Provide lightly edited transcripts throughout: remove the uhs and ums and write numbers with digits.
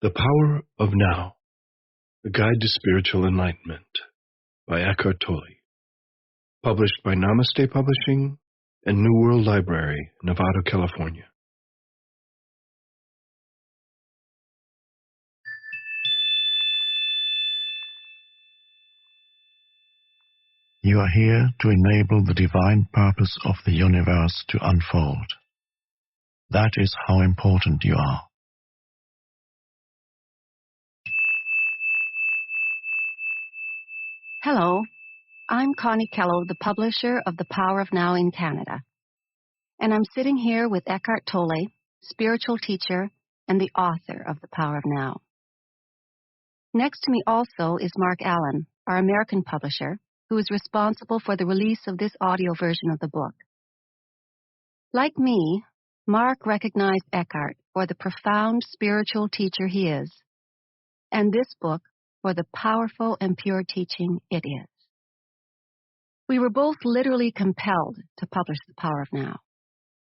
The Power of Now, A Guide to Spiritual Enlightenment by Eckhart Tolle. Published by Namaste Publishing and New World Library, Nevada, California. You are here to enable the divine purpose of the universe to unfold. That is how important you are. Hello, I'm Connie Kello, the publisher of The Power of Now in Canada. And I'm sitting here with Eckhart Tolle, spiritual teacher and the author of The Power of Now. Next to me also is Mark Allen, our American publisher, who is responsible for the release of this audio version of the book. Like me, Mark recognized Eckhart for the profound spiritual teacher he is, and this book for the powerful and pure teaching it is. We were both literally compelled to publish The Power of Now,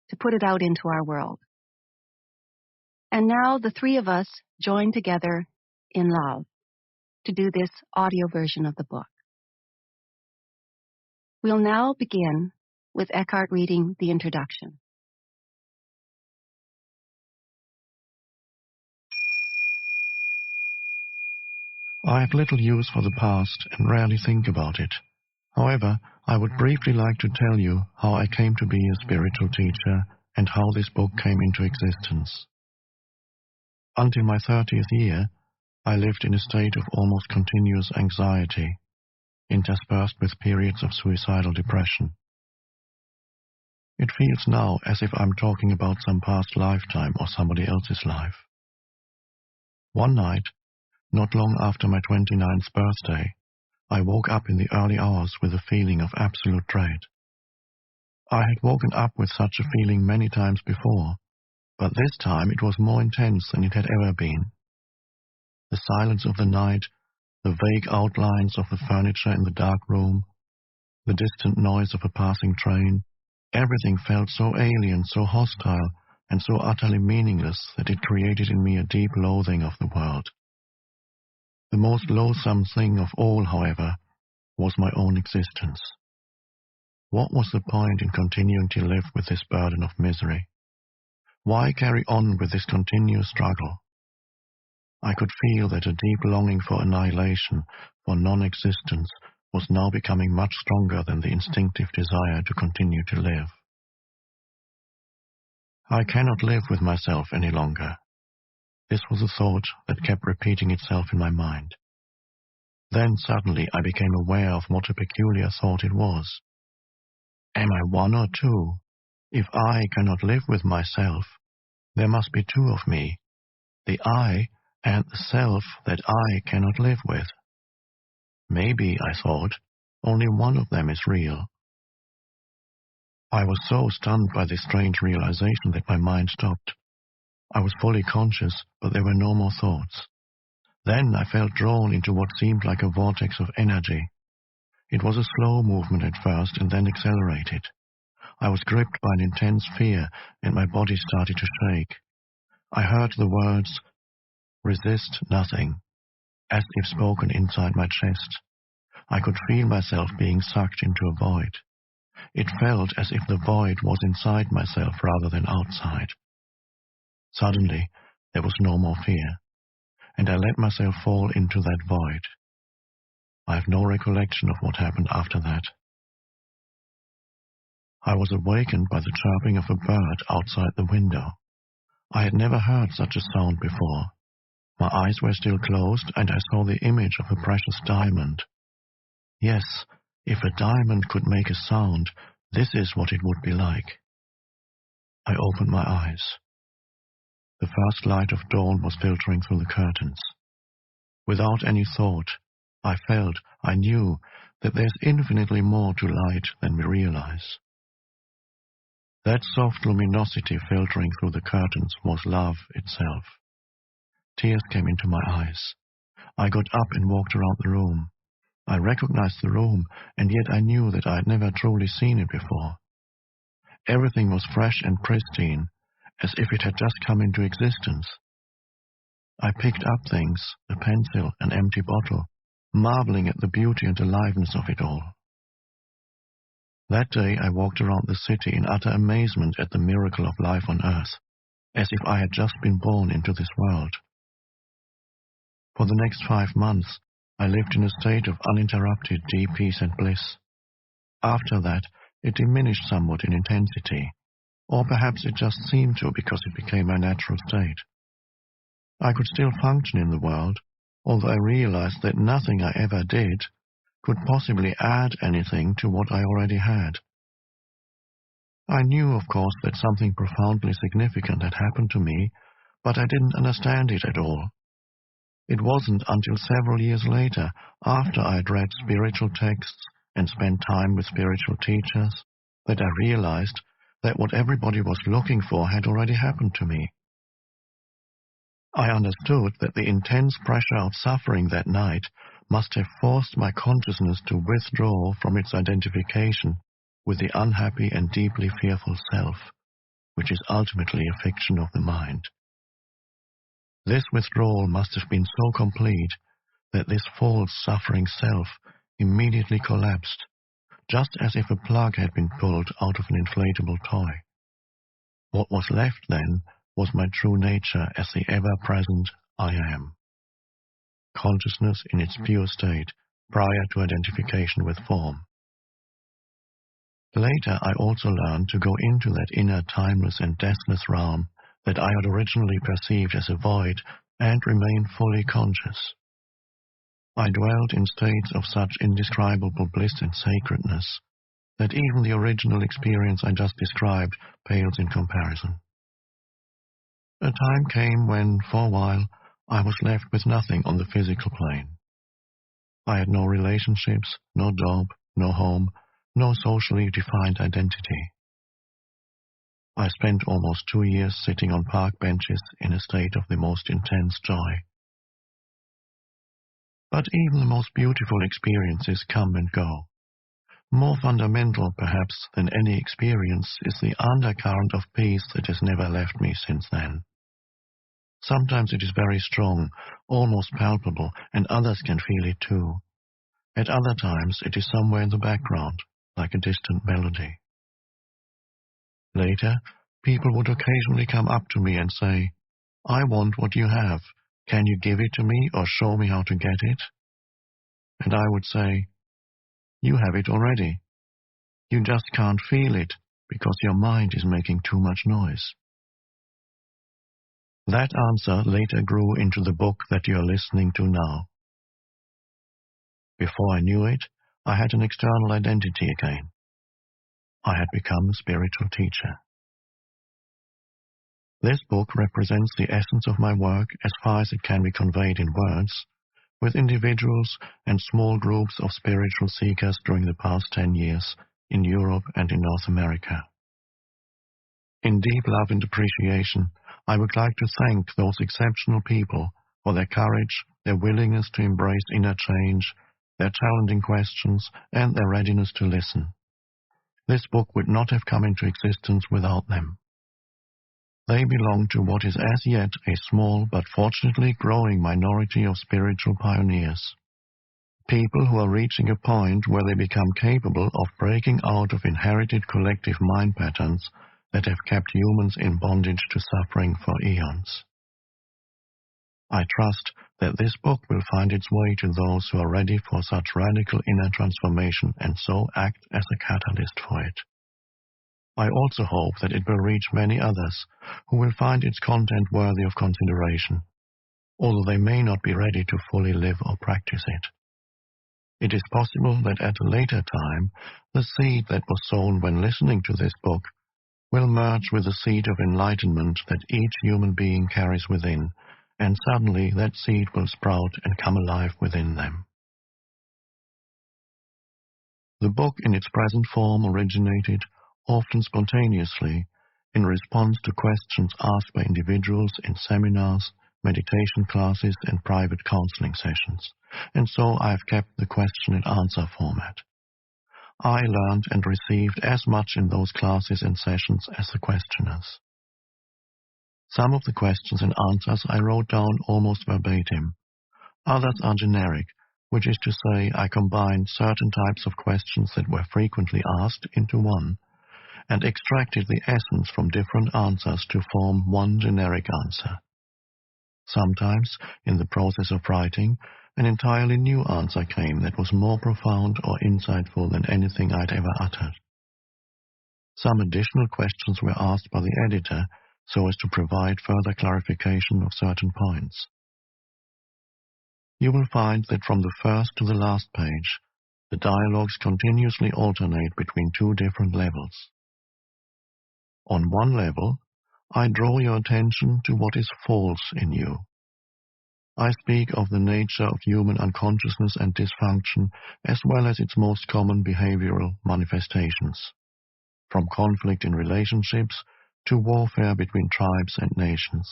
to put it out into our world. And now the three of us join together in love to do this audio version of the book. We'll now begin with Eckhart reading the introduction. I have little use for the past and rarely think about it. However, I would briefly like to tell you how I came to be a spiritual teacher and how this book came into existence. Until my 30th year, I lived in a state of almost continuous anxiety, interspersed with periods of suicidal depression. It feels now as if I'm talking about some past lifetime or somebody else's life. One night, not long after my 29th birthday, I woke up in the early hours with a feeling of absolute dread. I had woken up with such a feeling many times before, but this time it was more intense than it had ever been. The silence of the night, the vague outlines of the furniture in the dark room, the distant noise of a passing train, everything felt so alien, so hostile, and so utterly meaningless that it created in me a deep loathing of the world. The most loathsome thing of all, however, was my own existence. What was the point in continuing to live with this burden of misery? Why carry on with this continuous struggle? I could feel that a deep longing for annihilation, for non-existence, was now becoming much stronger than the instinctive desire to continue to live. I cannot live with myself any longer. This was a thought that kept repeating itself in my mind. Then suddenly I became aware of what a peculiar thought it was. Am I one or two? If I cannot live with myself, there must be two of me, the I and the self that I cannot live with. Maybe, I thought, only one of them is real. I was so stunned by this strange realization that my mind stopped. I was fully conscious, but there were no more thoughts. Then I felt drawn into what seemed like a vortex of energy. It was a slow movement at first and then accelerated. I was gripped by an intense fear and my body started to shake. I heard the words, "Resist nothing," as if spoken inside my chest. I could feel myself being sucked into a void. It felt as if the void was inside myself rather than outside. Suddenly, there was no more fear, and I let myself fall into that void. I have no recollection of what happened after that. I was awakened by the chirping of a bird outside the window. I had never heard such a sound before. My eyes were still closed, and I saw the image of a precious diamond. Yes, if a diamond could make a sound, this is what it would be like. I opened my eyes. The first light of dawn was filtering through the curtains. Without any thought, I knew that there's infinitely more to light than we realize. That soft luminosity filtering through the curtains was love itself. Tears came into my eyes. I got up and walked around the room. I recognized the room, and yet I knew that I had never truly seen it before. Everything was fresh and pristine, as if it had just come into existence. I picked up things, a pencil, an empty bottle, marveling at the beauty and aliveness of it all. That day I walked around the city in utter amazement at the miracle of life on earth, as if I had just been born into this world. For the next 5 months, I lived in a state of uninterrupted deep peace and bliss. After that, it diminished somewhat in intensity, or perhaps it just seemed to because it became my natural state. I could still function in the world, although I realized that nothing I ever did could possibly add anything to what I already had. I knew, of course, that something profoundly significant had happened to me, but I didn't understand it at all. It wasn't until several years later, after I had read spiritual texts and spent time with spiritual teachers, that I realized that what everybody was looking for had already happened to me. I understood that the intense pressure of suffering that night must have forced my consciousness to withdraw from its identification with the unhappy and deeply fearful self, which is ultimately a fiction of the mind. This withdrawal must have been so complete that this false suffering self immediately collapsed, just as if a plug had been pulled out of an inflatable toy. What was left then was my true nature as the ever-present I am. Consciousness in its pure state, prior to identification with form. Later, I also learned to go into that inner timeless and deathless realm that I had originally perceived as a void and remain fully conscious. I dwelled in states of such indescribable bliss and sacredness that even the original experience I just described pales in comparison. A time came when, for a while, I was left with nothing on the physical plane. I had no relationships, no job, no home, no socially defined identity. I spent almost 2 years sitting on park benches in a state of the most intense joy. But even the most beautiful experiences come and go. More fundamental, perhaps, than any experience is the undercurrent of peace that has never left me since then. Sometimes it is very strong, almost palpable, and others can feel it too. At other times it is somewhere in the background, like a distant melody. Later, people would occasionally come up to me and say, "I want what you have. Can you give it to me or show me how to get it?" And I would say, "You have it already. You just can't feel it because your mind is making too much noise." That answer later grew into the book that you are listening to now. Before I knew it, I had an external identity again. I had become a spiritual teacher. This book represents the essence of my work as far as it can be conveyed in words, with individuals and small groups of spiritual seekers during the past 10 years in Europe and in North America. In deep love and appreciation, I would like to thank those exceptional people for their courage, their willingness to embrace inner change, their challenging questions, and their readiness to listen. This book would not have come into existence without them. They belong to what is as yet a small but fortunately growing minority of spiritual pioneers. People who are reaching a point where they become capable of breaking out of inherited collective mind patterns that have kept humans in bondage to suffering for eons. I trust that this book will find its way to those who are ready for such radical inner transformation and so act as a catalyst for it. I also hope that it will reach many others who will find its content worthy of consideration, although they may not be ready to fully live or practice it. It is possible that at a later time, the seed that was sown when listening to this book will merge with the seed of enlightenment that each human being carries within, and suddenly that seed will sprout and come alive within them. The book in its present form originated, often spontaneously, in response to questions asked by individuals in seminars, meditation classes, and private counseling sessions, and so I have kept the question and answer format. I learned and received as much in those classes and sessions as the questioners. Some of the questions and answers I wrote down almost verbatim. Others are generic, which is to say I combined certain types of questions that were frequently asked into one, and extracted the essence from different answers to form one generic answer. Sometimes, in the process of writing, an entirely new answer came that was more profound or insightful than anything I'd ever uttered. Some additional questions were asked by the editor so as to provide further clarification of certain points. You will find that from the first to the last page, the dialogues continuously alternate between two different levels. On one level, I draw your attention to what is false in you. I speak of the nature of human unconsciousness and dysfunction as well as its most common behavioral manifestations, from conflict in relationships to warfare between tribes and nations.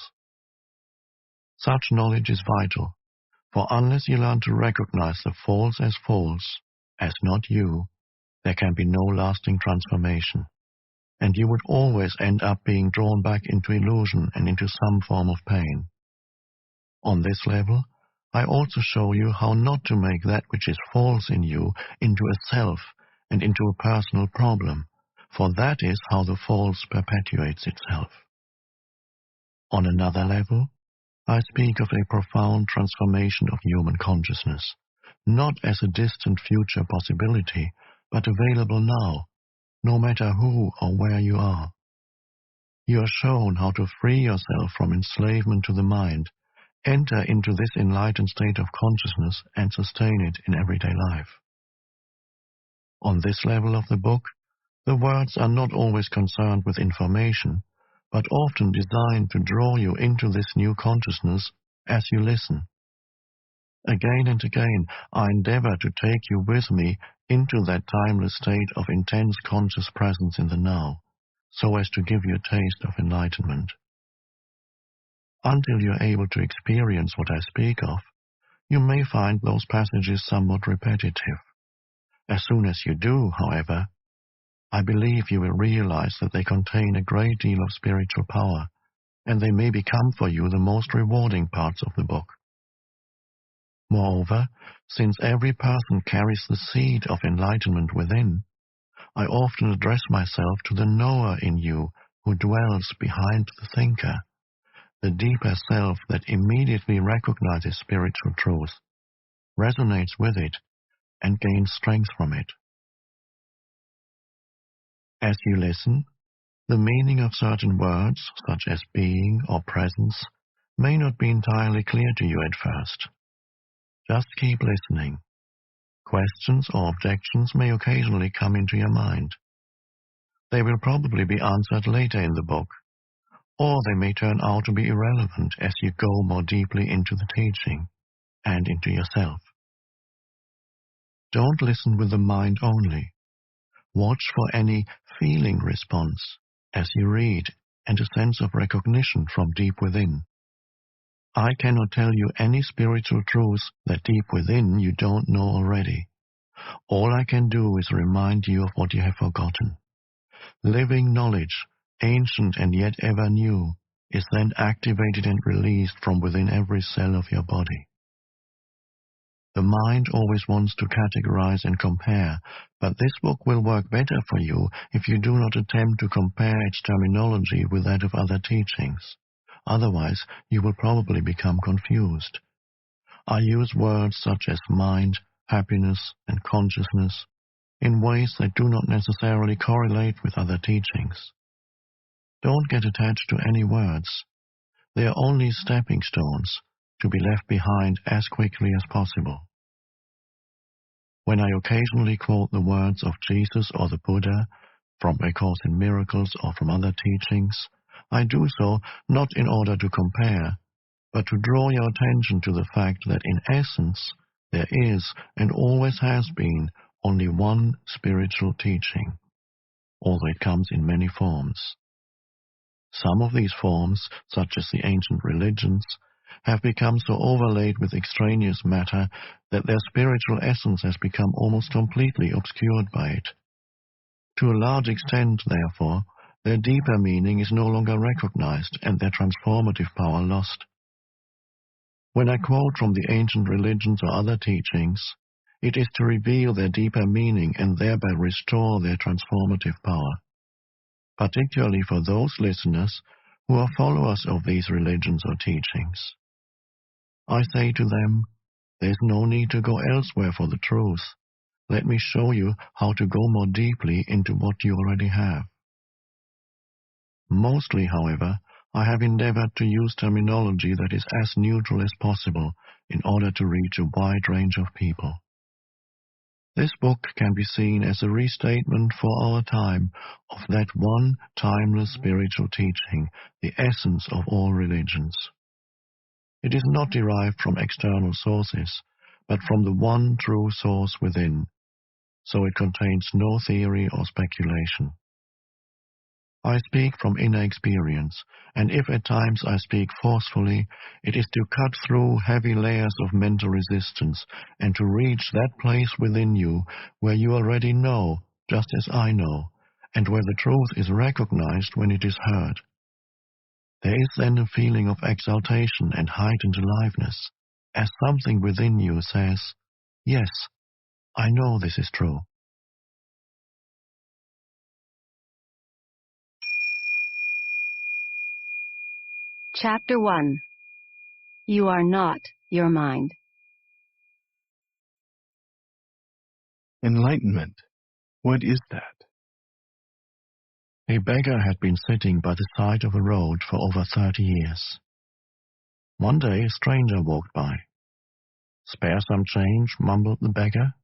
Such knowledge is vital, for unless you learn to recognize the false as not you, there can be no lasting transformation, and you would always end up being drawn back into illusion and into some form of pain. On this level, I also show you how not to make that which is false in you into a self and into a personal problem, for that is how the false perpetuates itself. On another level, I speak of a profound transformation of human consciousness, not as a distant future possibility, but available now, no matter who or where you are. You are shown how to free yourself from enslavement to the mind, enter into this enlightened state of consciousness and sustain it in everyday life. On this level of the book, the words are not always concerned with information, but often designed to draw you into this new consciousness as you listen. Again and again, I endeavor to take you with me into that timeless state of intense conscious presence in the now, so as to give you a taste of enlightenment. Until you're able to experience what I speak of, you may find those passages somewhat repetitive. As soon as you do, however, I believe you will realize that they contain a great deal of spiritual power, and they may become for you the most rewarding parts of the book. Moreover, since every person carries the seed of enlightenment within, I often address myself to the knower in you who dwells behind the thinker, the deeper self that immediately recognizes spiritual truth, resonates with it, and gains strength from it. As you listen, the meaning of certain words, such as being or presence, may not be entirely clear to you at first. Just keep listening. Questions or objections may occasionally come into your mind. They will probably be answered later in the book, or they may turn out to be irrelevant as you go more deeply into the teaching and into yourself. Don't listen with the mind only. Watch for any feeling response as you read and a sense of recognition from deep within. I cannot tell you any spiritual truths that deep within you don't know already. All I can do is remind you of what you have forgotten. Living knowledge, ancient and yet ever new, is then activated and released from within every cell of your body. The mind always wants to categorize and compare, but this book will work better for you if you do not attempt to compare its terminology with that of other teachings. Otherwise, you will probably become confused. I use words such as mind, happiness, and consciousness in ways that do not necessarily correlate with other teachings. Don't get attached to any words. They are only stepping stones to be left behind as quickly as possible. When I occasionally quote the words of Jesus or the Buddha, from A Course in Miracles or from other teachings, I do so not in order to compare, but to draw your attention to the fact that in essence there is and always has been only one spiritual teaching, although it comes in many forms. Some of these forms, such as the ancient religions, have become so overlaid with extraneous matter that their spiritual essence has become almost completely obscured by it. To a large extent, therefore, their deeper meaning is no longer recognized and their transformative power lost. When I quote from the ancient religions or other teachings, it is to reveal their deeper meaning and thereby restore their transformative power, particularly for those listeners who are followers of these religions or teachings. I say to them, there's no need to go elsewhere for the truth. Let me show you how to go more deeply into what you already have. Mostly, however, I have endeavored to use terminology that is as neutral as possible in order to reach a wide range of people. This book can be seen as a restatement for our time of that one timeless spiritual teaching, the essence of all religions. It is not derived from external sources, but from the one true source within, so it contains no theory or speculation. I speak from inner experience, and if at times I speak forcefully, it is to cut through heavy layers of mental resistance and to reach that place within you where you already know, just as I know, and where the truth is recognized when it is heard. There is then a feeling of exaltation and heightened aliveness, as something within you says, yes, I know this is true. Chapter 1. You are not your mind. Enlightenment. What is that? A beggar had been sitting by the side of a road for over 30 years. One day a stranger walked by. "Spare some change," mumbled the beggar,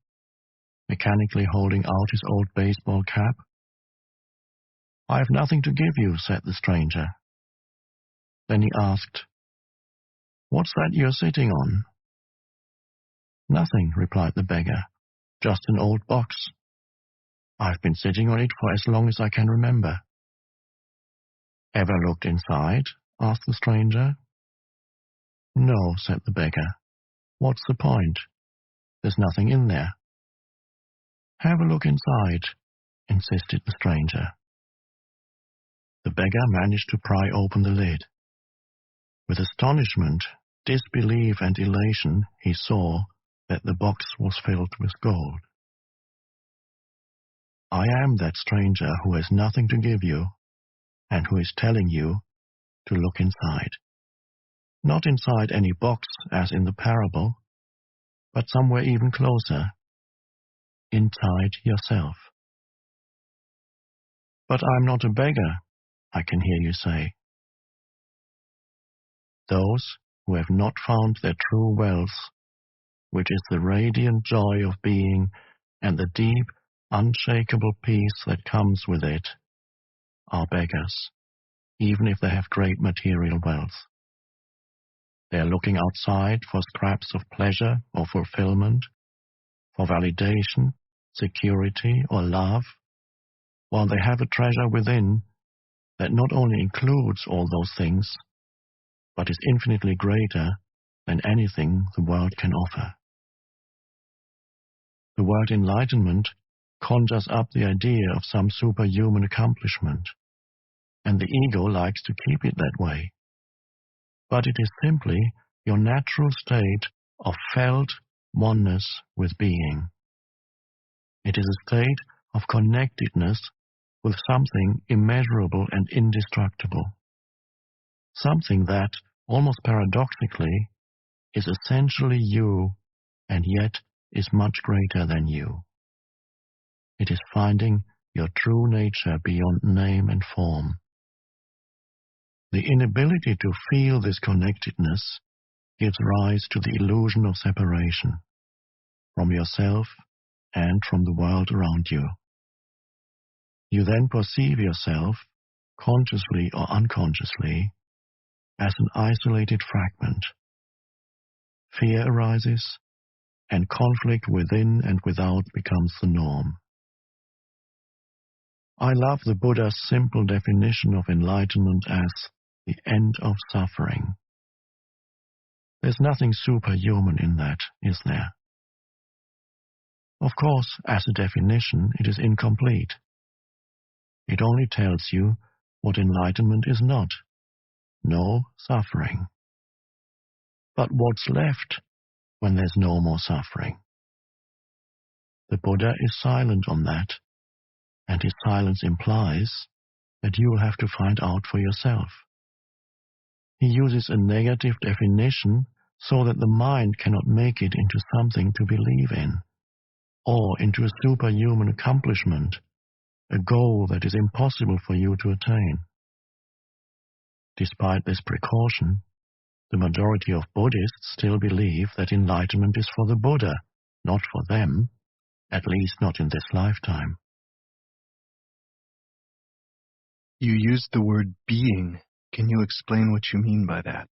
mechanically holding out his old baseball cap. "I have nothing to give you," said the stranger. Then he asked, "What's that you're sitting on?" "Nothing," replied the beggar, "just an old box. I've been sitting on it for as long as I can remember." "Ever looked inside?" asked the stranger. "No," said the beggar. "What's the point? There's nothing in there." "Have a look inside," insisted the stranger. The beggar managed to pry open the lid. With astonishment, disbelief, and elation, he saw that the box was filled with gold. I am that stranger who has nothing to give you, and who is telling you to look inside. Not inside any box, as in the parable, but somewhere even closer, inside yourself. "But I'm not a beggar," I can hear you say. Those who have not found their true wealth, which is the radiant joy of being and the deep, unshakable peace that comes with it, are beggars, even if they have great material wealth. They are looking outside for scraps of pleasure or fulfillment, for validation, security, or love, while they have a treasure within that not only includes all those things, but is infinitely greater than anything the world can offer. The word enlightenment conjures up the idea of some superhuman accomplishment, and the ego likes to keep it that way. But it is simply your natural state of felt oneness with being. It is a state of connectedness with something immeasurable and indestructible. Something that, almost paradoxically, is essentially you and yet is much greater than you. It is finding your true nature beyond name and form. The inability to feel this connectedness gives rise to the illusion of separation from yourself and from the world around you. You then perceive yourself, consciously or unconsciously, as an isolated fragment. Fear arises, and conflict within and without becomes the norm. I love the Buddha's simple definition of enlightenment as the end of suffering. There's nothing superhuman in that, is there? Of course, as a definition, it is incomplete. It only tells you what enlightenment is not: no suffering. But what's left when there's no more suffering? The Buddha is silent on that, and his silence implies that you will have to find out for yourself. He uses a negative definition so that the mind cannot make it into something to believe in, or into a superhuman accomplishment, a goal that is impossible for you to attain. Despite this precaution, the majority of Buddhists still believe that enlightenment is for the Buddha, not for them, at least not in this lifetime. You used the word being. Can you explain what you mean by that?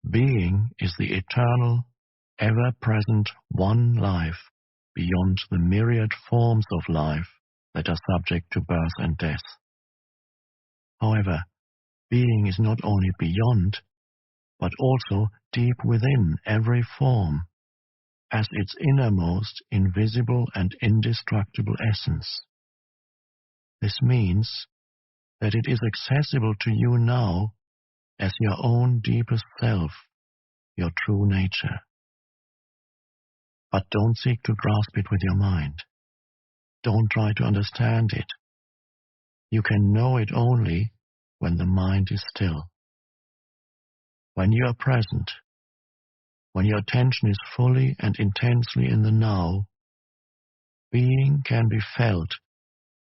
Being is the eternal, ever-present one life beyond the myriad forms of life that are subject to birth and death. However, being is not only beyond, but also deep within every form, as its innermost, invisible and indestructible essence. This means that it is accessible to you now as your own deepest self, your true nature. But don't seek to grasp it with your mind. Don't try to understand it. You can know it only when the mind is still. When you are present, when your attention is fully and intensely in the now, being can be felt,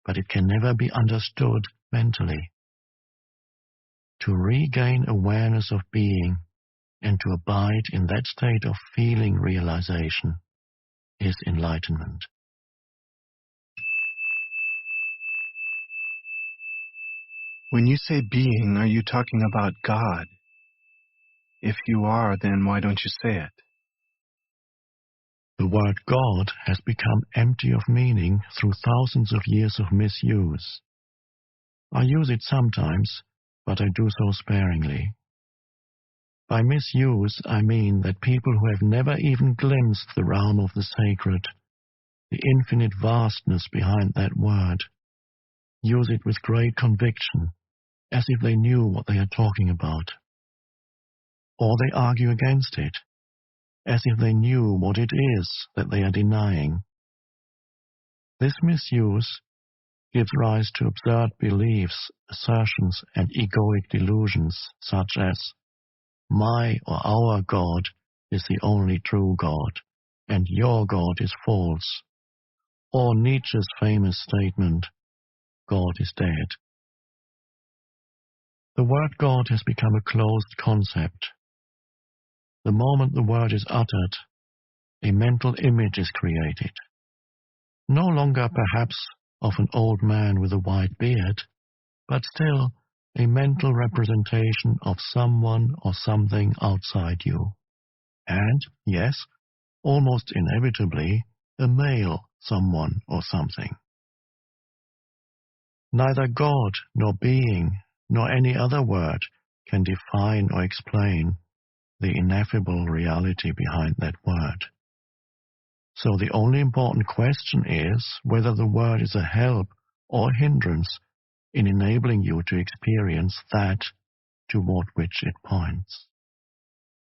but it can never be understood mentally. To regain awareness of being and to abide in that state of feeling realization is enlightenment. When you say being, are you talking about God? If you are, then why don't you say it? The word God has become empty of meaning through thousands of years of misuse. I use it sometimes, but I do so sparingly. By misuse, I mean that people who have never even glimpsed the realm of the sacred, the infinite vastness behind that word, use it with great conviction, as if they knew what they are talking about. Or they argue against it, as if they knew what it is that they are denying. This misuse gives rise to absurd beliefs, assertions, and egoic delusions, such as, my or our God is the only true God, and your God is false. Or Nietzsche's famous statement, God is dead. The word God has become a closed concept. The moment the word is uttered, a mental image is created. No longer perhaps of an old man with a white beard, but still a mental representation of someone or something outside you. And, yes, almost inevitably, a male someone or something. Neither God nor being nor any other word can define or explain the ineffable reality behind that word. So the only important question is whether the word is a help or a hindrance in enabling you to experience that toward which it points.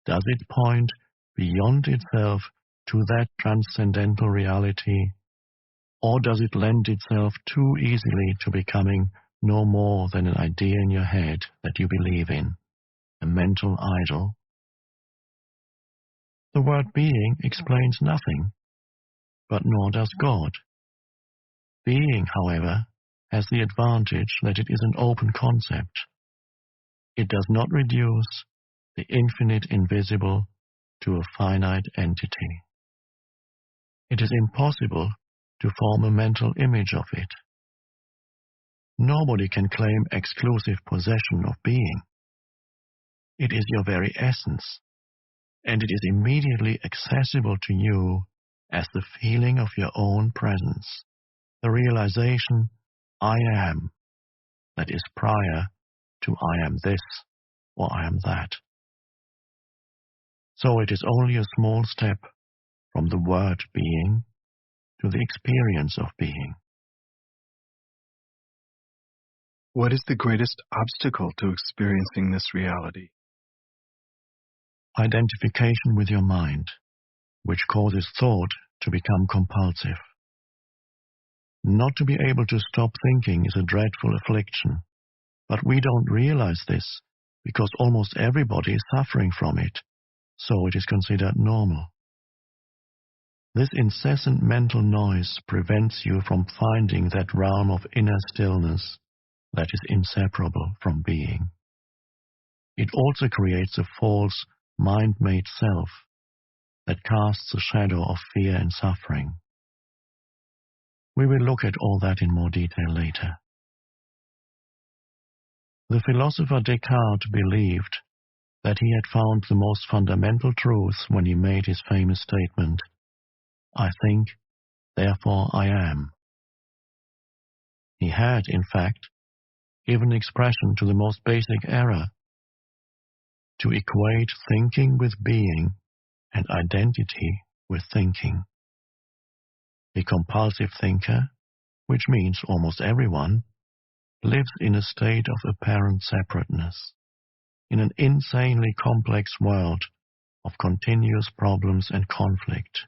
Does it point beyond itself to that transcendental reality, or does it lend itself too easily to becoming no more than an idea in your head that you believe in, a mental idol? The word being explains nothing, but nor does God. Being, however, has the advantage that it is an open concept. It does not reduce the infinite invisible to a finite entity. It is impossible to form a mental image of it. Nobody can claim exclusive possession of being. It is your very essence, and it is immediately accessible to you as the feeling of your own presence, the realization, I am, that is prior to I am this or I am that. So it is only a small step from the word being to the experience of being. What is the greatest obstacle to experiencing this reality? Identification with your mind, which causes thought to become compulsive. Not to be able to stop thinking is a dreadful affliction, but we don't realize this because almost everybody is suffering from it, so it is considered normal. This incessant mental noise prevents you from finding that realm of inner stillness that is inseparable from being. It also creates a false, mind-made self that casts a shadow of fear and suffering. We will look at all that in more detail later. The philosopher Descartes believed that he had found the most fundamental truth when he made his famous statement, "I think, therefore I am." He had, in fact, given expression to the most basic error, to equate thinking with being and identity with thinking. The compulsive thinker, which means almost everyone, lives in a state of apparent separateness, in an insanely complex world of continuous problems and conflict,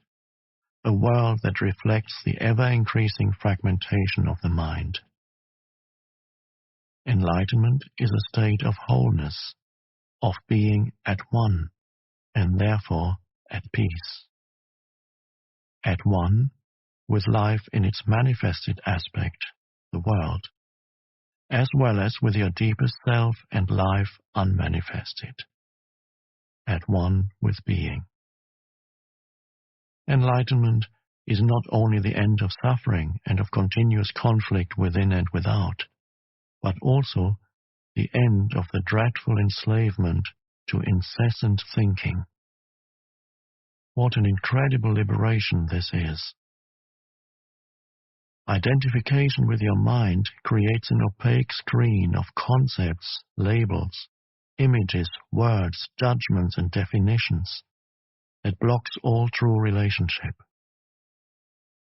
a world that reflects the ever-increasing fragmentation of the mind. Enlightenment is a state of wholeness, of being at one, and therefore at peace. At one with life in its manifested aspect, the world, as well as with your deepest self and life unmanifested. At one with being. Enlightenment is not only the end of suffering and of continuous conflict within and without, but also the end of the dreadful enslavement to incessant thinking. What an incredible liberation this is. Identification with your mind creates an opaque screen of concepts, labels, images, words, judgments, and definitions that blocks all true relationship.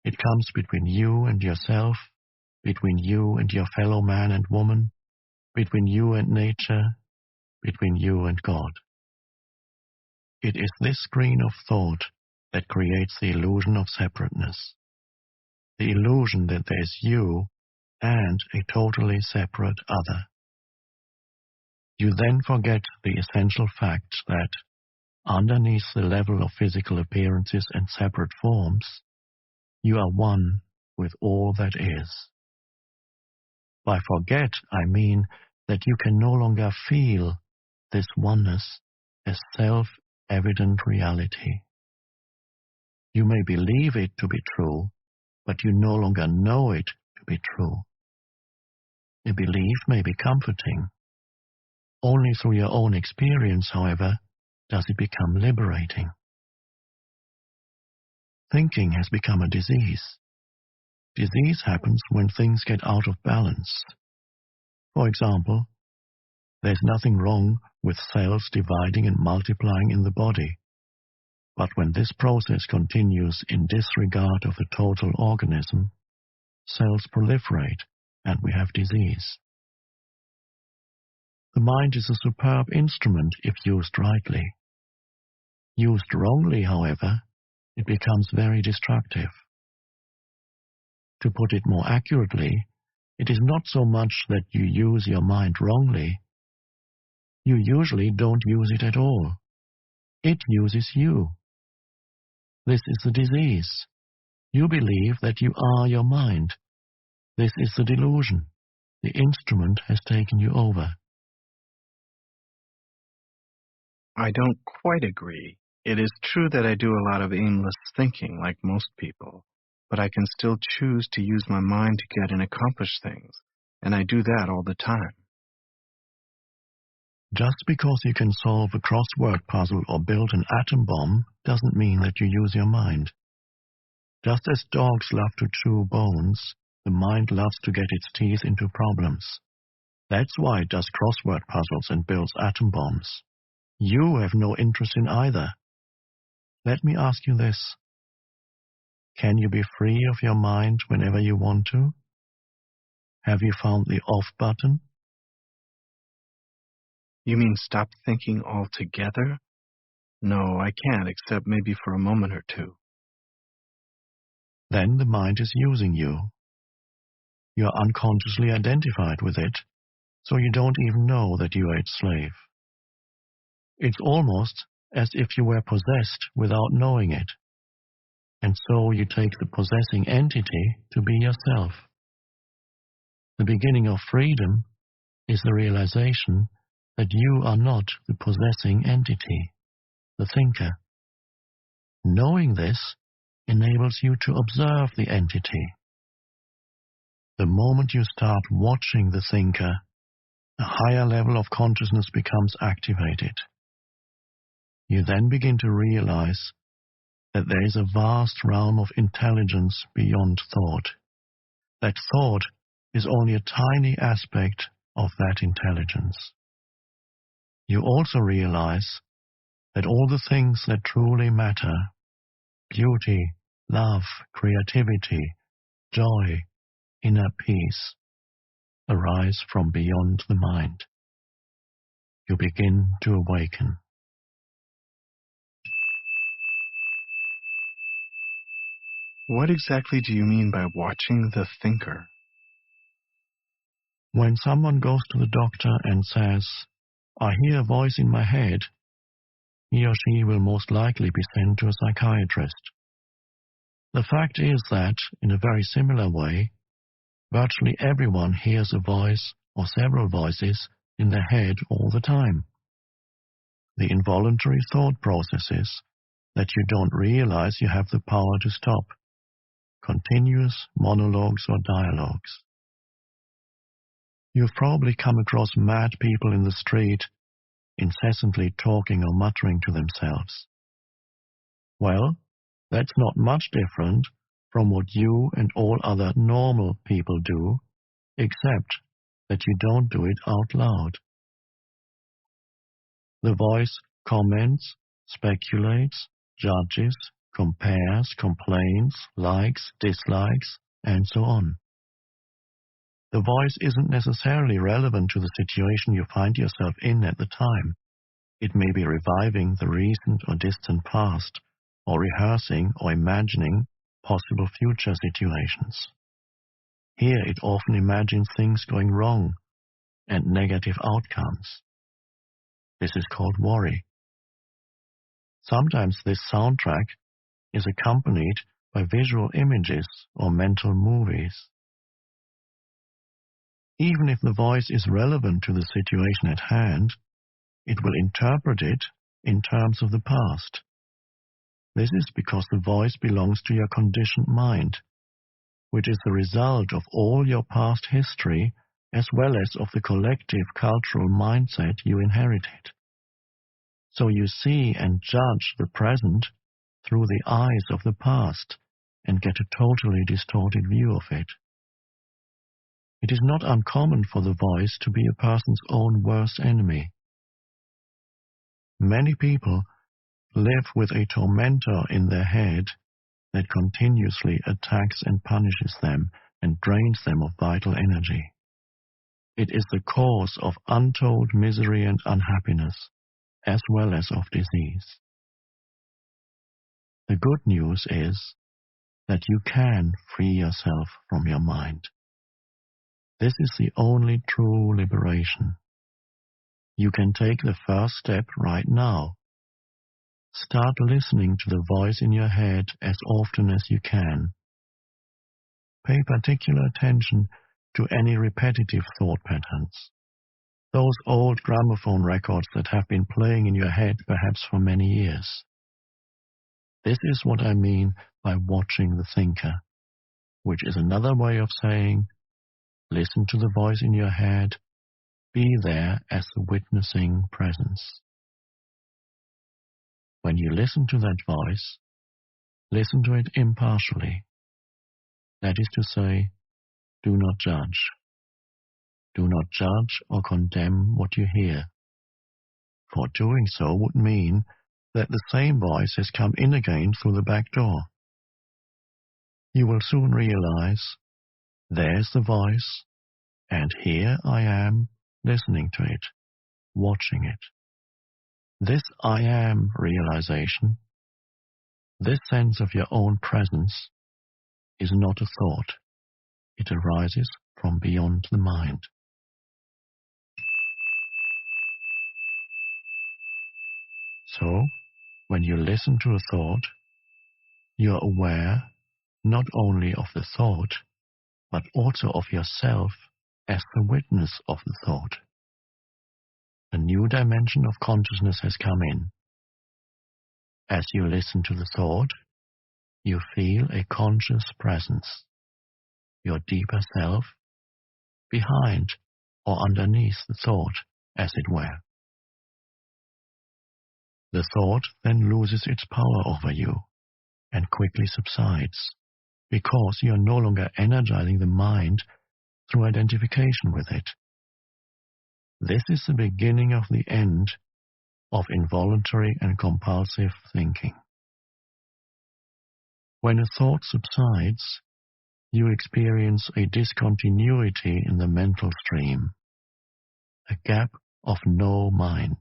It comes between you and yourself, between you and your fellow man and woman, between you and nature, between you and God. It is this screen of thought that creates the illusion of separateness, the illusion that there is you and a totally separate other. You then forget the essential fact that, underneath the level of physical appearances and separate forms, you are one with all that is. By forget, I mean that you can no longer feel this oneness as self-evident reality. You may believe it to be true, but you no longer know it to be true. A belief may be comforting. Only through your own experience, however, does it become liberating. Thinking has become a disease. Disease happens when things get out of balance. For example, there's nothing wrong with cells dividing and multiplying in the body. But when this process continues in disregard of the total organism, cells proliferate and we have disease. The mind is a superb instrument if used rightly. Used wrongly, however, it becomes very destructive. To put it more accurately, it is not so much that you use your mind wrongly. You usually don't use it at all. It uses you. This is the disease. You believe that you are your mind. This is the delusion. The instrument has taken you over. I don't quite agree. It is true that I do a lot of aimless thinking, like most people, but I can still choose to use my mind to get and accomplish things, and I do that all the time. Just because you can solve a crossword puzzle or build an atom bomb doesn't mean that you use your mind. Just as dogs love to chew bones, the mind loves to get its teeth into problems. That's why it does crossword puzzles and builds atom bombs. You have no interest in either. Let me ask you this. Can you be free of your mind whenever you want to? Have you found the off button You mean stop thinking altogether? No, I can't, except maybe for a moment or two. Then the mind is using you. You are unconsciously identified with it, so you don't even know that you are its slave. It's almost as if you were possessed without knowing it, and so you take the possessing entity to be yourself. The beginning of freedom is the realization that you are not the possessing entity, the thinker. Knowing this enables you to observe the entity. The moment you start watching the thinker, a higher level of consciousness becomes activated. You then begin to realize that there is a vast realm of intelligence beyond thought. That thought is only a tiny aspect of that intelligence. You also realize that all the things that truly matter, beauty, love, creativity, joy, inner peace, arise from beyond the mind. You begin to awaken. What exactly do you mean by watching the thinker? When someone goes to the doctor and says, "I hear a voice in my head," he or she will most likely be sent to a psychiatrist. The fact is that, in a very similar way, virtually everyone hears a voice or several voices in their head all the time. The involuntary thought processes that you don't realize you have the power to stop. Continuous monologues or dialogues. You've probably come across mad people in the street, incessantly talking or muttering to themselves. Well, that's not much different from what you and all other normal people do, except that you don't do it out loud. The voice comments, speculates, judges, compares, complains, likes, dislikes, and so on. The voice isn't necessarily relevant to the situation you find yourself in at the time. It may be reviving the recent or distant past, or rehearsing or imagining possible future situations. Here it often imagines things going wrong and negative outcomes. This is called worry. Sometimes this soundtrack is accompanied by visual images or mental movies. Even if the voice is relevant to the situation at hand, it will interpret it in terms of the past. This is because the voice belongs to your conditioned mind, which is the result of all your past history as well as of the collective cultural mindset you inherited. So you see and judge the present through the eyes of the past and get a totally distorted view of it. It is not uncommon for the voice to be a person's own worst enemy. Many people live with a tormentor in their head that continuously attacks and punishes them and drains them of vital energy. It is the cause of untold misery and unhappiness, as well as of disease. The good news is that you can free yourself from your mind. This is the only true liberation. You can take the first step right now. Start listening to the voice in your head as often as you can. Pay particular attention to any repetitive thought patterns. Those old gramophone records that have been playing in your head perhaps for many years. This is what I mean by watching the thinker, which is another way of saying, listen to the voice in your head, be there as the witnessing presence. When you listen to that voice, listen to it impartially. That is to say, do not judge. Do not judge or condemn what you hear. For doing so would mean that the same voice has come in again through the back door. You will soon realize, there's the voice, and here I am listening to it, watching it. This I am realization, this sense of your own presence, is not a thought. It arises from beyond the mind. So, when you listen to a thought, you are aware not only of the thought, but also of yourself as the witness of the thought. A new dimension of consciousness has come in. As you listen to the thought, you feel a conscious presence, your deeper self, behind or underneath the thought, as it were. The thought then loses its power over you and quickly subsides, because you are no longer energizing the mind through identification with it. This is the beginning of the end of involuntary and compulsive thinking. When a thought subsides, you experience a discontinuity in the mental stream, a gap of no mind.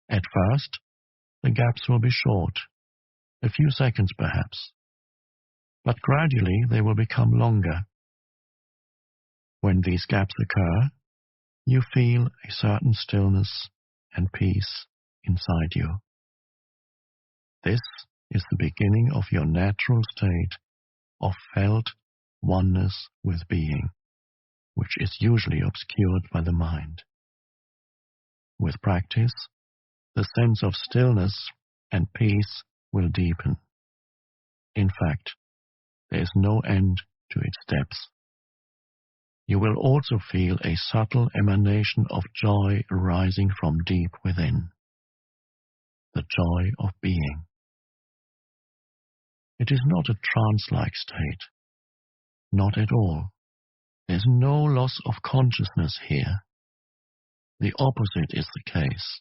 At first, the gaps will be short, a few seconds perhaps, but gradually they will become longer. When these gaps occur, you feel a certain stillness and peace inside you. This is the beginning of your natural state of felt oneness with being, which is usually obscured by the mind. With practice, the sense of stillness and peace will deepen. In fact, there is no end to its depths. You will also feel a subtle emanation of joy rising from deep within, the joy of being. It is not a trance-like state. Not at all. There's no loss of consciousness here. The opposite is the case.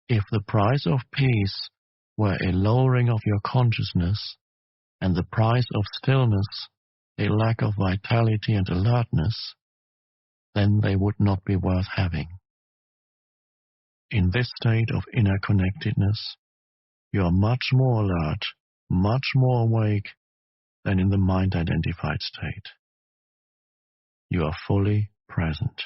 If the price of peace were a lowering of your consciousness, and the price of stillness a lack of vitality and alertness, then they would not be worth having. In this state of inner connectedness, you are much more alert, much more awake than in the mind-identified state. You are fully present.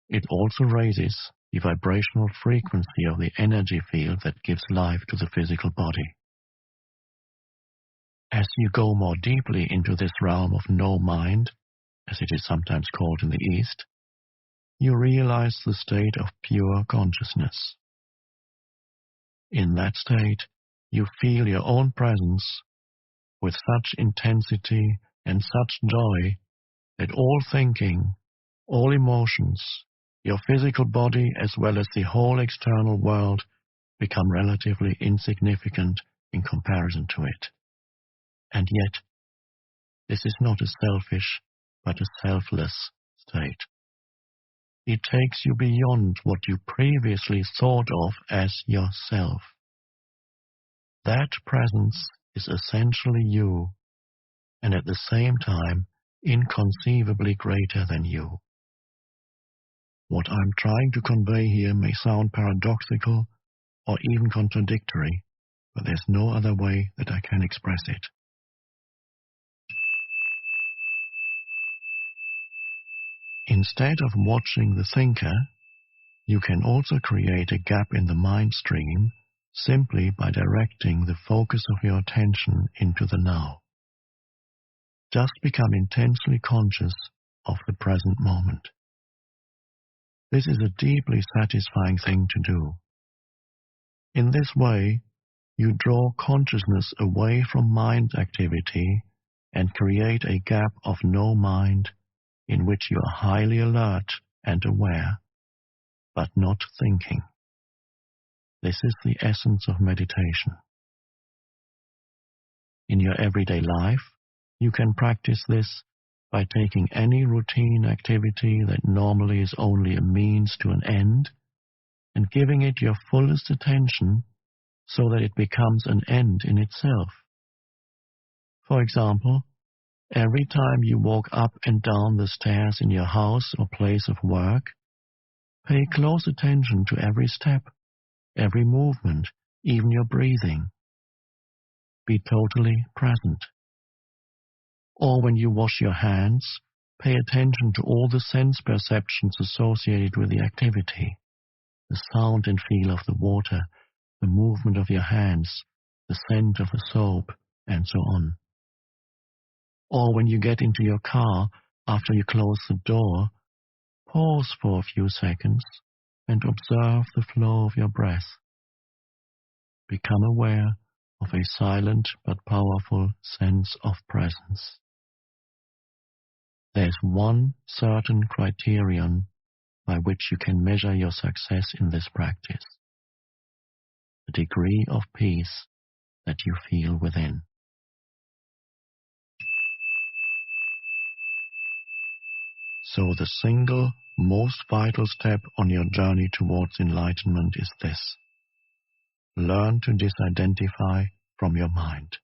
It also raises the vibrational frequency of the energy field that gives life to the physical body. As you go more deeply into this realm of no mind, as it is sometimes called in the East, you realize the state of pure consciousness. In that state, you feel your own presence with such intensity and such joy that all thinking, all emotions, your physical body as well as the whole external world become relatively insignificant in comparison to it. And yet, this is not a selfish, but a selfless state. It takes you beyond what you previously thought of as yourself. That presence is essentially you, and at the same time inconceivably greater than you. What I'm trying to convey here may sound paradoxical or even contradictory, but there's no other way that I can express it. Instead of watching the thinker, you can also create a gap in the mind stream simply by directing the focus of your attention into the now. Just become intensely conscious of the present moment. This is a deeply satisfying thing to do. In this way, you draw consciousness away from mind activity and create a gap of no mind in which you are highly alert and aware, but not thinking. This is the essence of meditation. In your everyday life, you can practice this by taking any routine activity that normally is only a means to an end and giving it your fullest attention so that it becomes an end in itself. For example, every time you walk up and down the stairs in your house or place of work, Pay close attention to every step, every movement, even your breathing. Be totally present. Or when you wash your hands, pay attention to all the sense perceptions associated with the activity, the sound and feel of the water, the movement of your hands, the scent of the soap, and so on. Or when you get into your car, after you close the door, pause for a few seconds and observe the flow of your breath. Become aware of a silent but powerful sense of presence. There's one certain criterion by which you can measure your success in this practice: the degree of peace that you feel within. So the single most vital step on your journey towards enlightenment is this: learn to disidentify from your mind.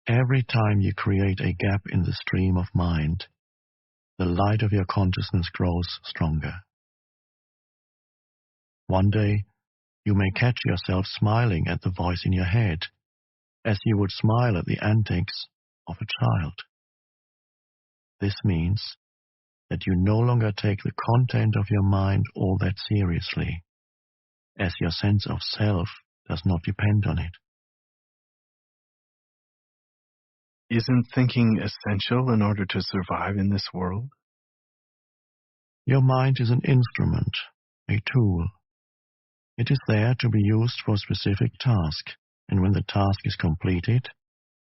Every time you create a gap in the stream of mind, the light of your consciousness grows stronger. One day, you may catch yourself smiling at the voice in your head, as you would smile at the antics of a child. This means that you no longer take the content of your mind all that seriously, as your sense of self does not depend on it. Isn't thinking essential in order to survive in this world? Your mind is an instrument, a tool. It is there to be used for a specific task, and when the task is completed,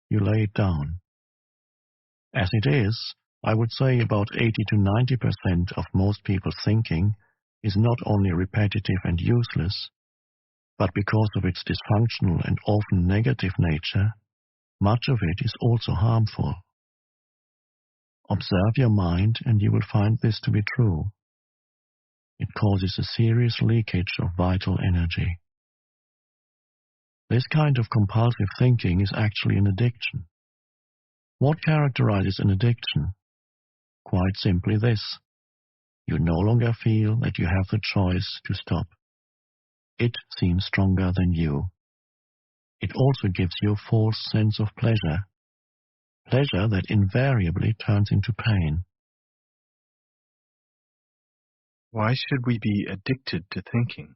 you lay it down. As it is, I would say about 80 to 90% of most people's thinking is not only repetitive and useless, but because of its dysfunctional and often negative nature, much of it is also harmful. Observe your mind and you will find this to be true. It causes a serious leakage of vital energy. This kind of compulsive thinking is actually an addiction. What characterizes an addiction? Quite simply this: you no longer feel that you have the choice to stop. It seems stronger than you. It also gives you a false sense of pleasure that invariably turns into pain. Why should we be addicted to thinking?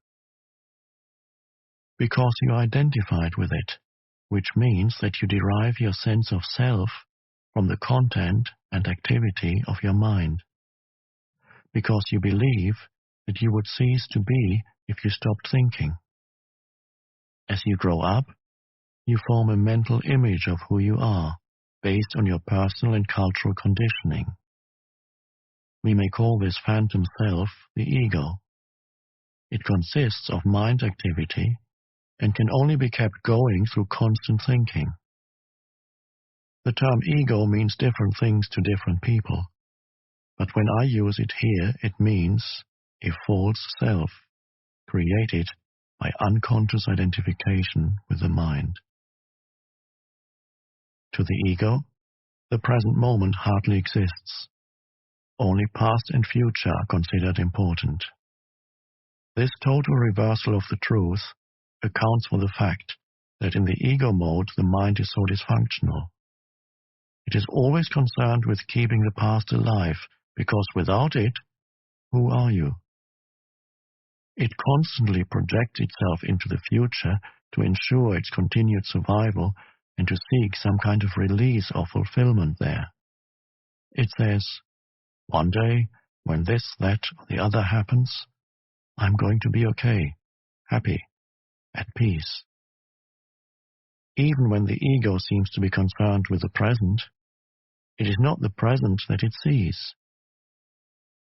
Because you identified with it, which means that you derive your sense of self from the content and activity of your mind. Because you believe that you would cease to be if you stopped thinking. As you grow up, you form a mental image of who you are, based on your personal and cultural conditioning. We may call this phantom self the ego. It consists of mind activity and can only be kept going through constant thinking. The term ego means different things to different people, but when I use it here, it means a false self created by unconscious identification with the mind. To the ego, the present moment hardly exists. Only past and future are considered important. This total reversal of the truth accounts for the fact that in the ego mode the mind is so dysfunctional. It is always concerned with keeping the past alive, because without it, who are you? It constantly projects itself into the future to ensure its continued survival and to seek some kind of release or fulfillment there. It says, one day, when this, that, or the other happens, I'm going to be okay, happy, at peace. Even when the ego seems to be concerned with the present, it is not the present that it sees.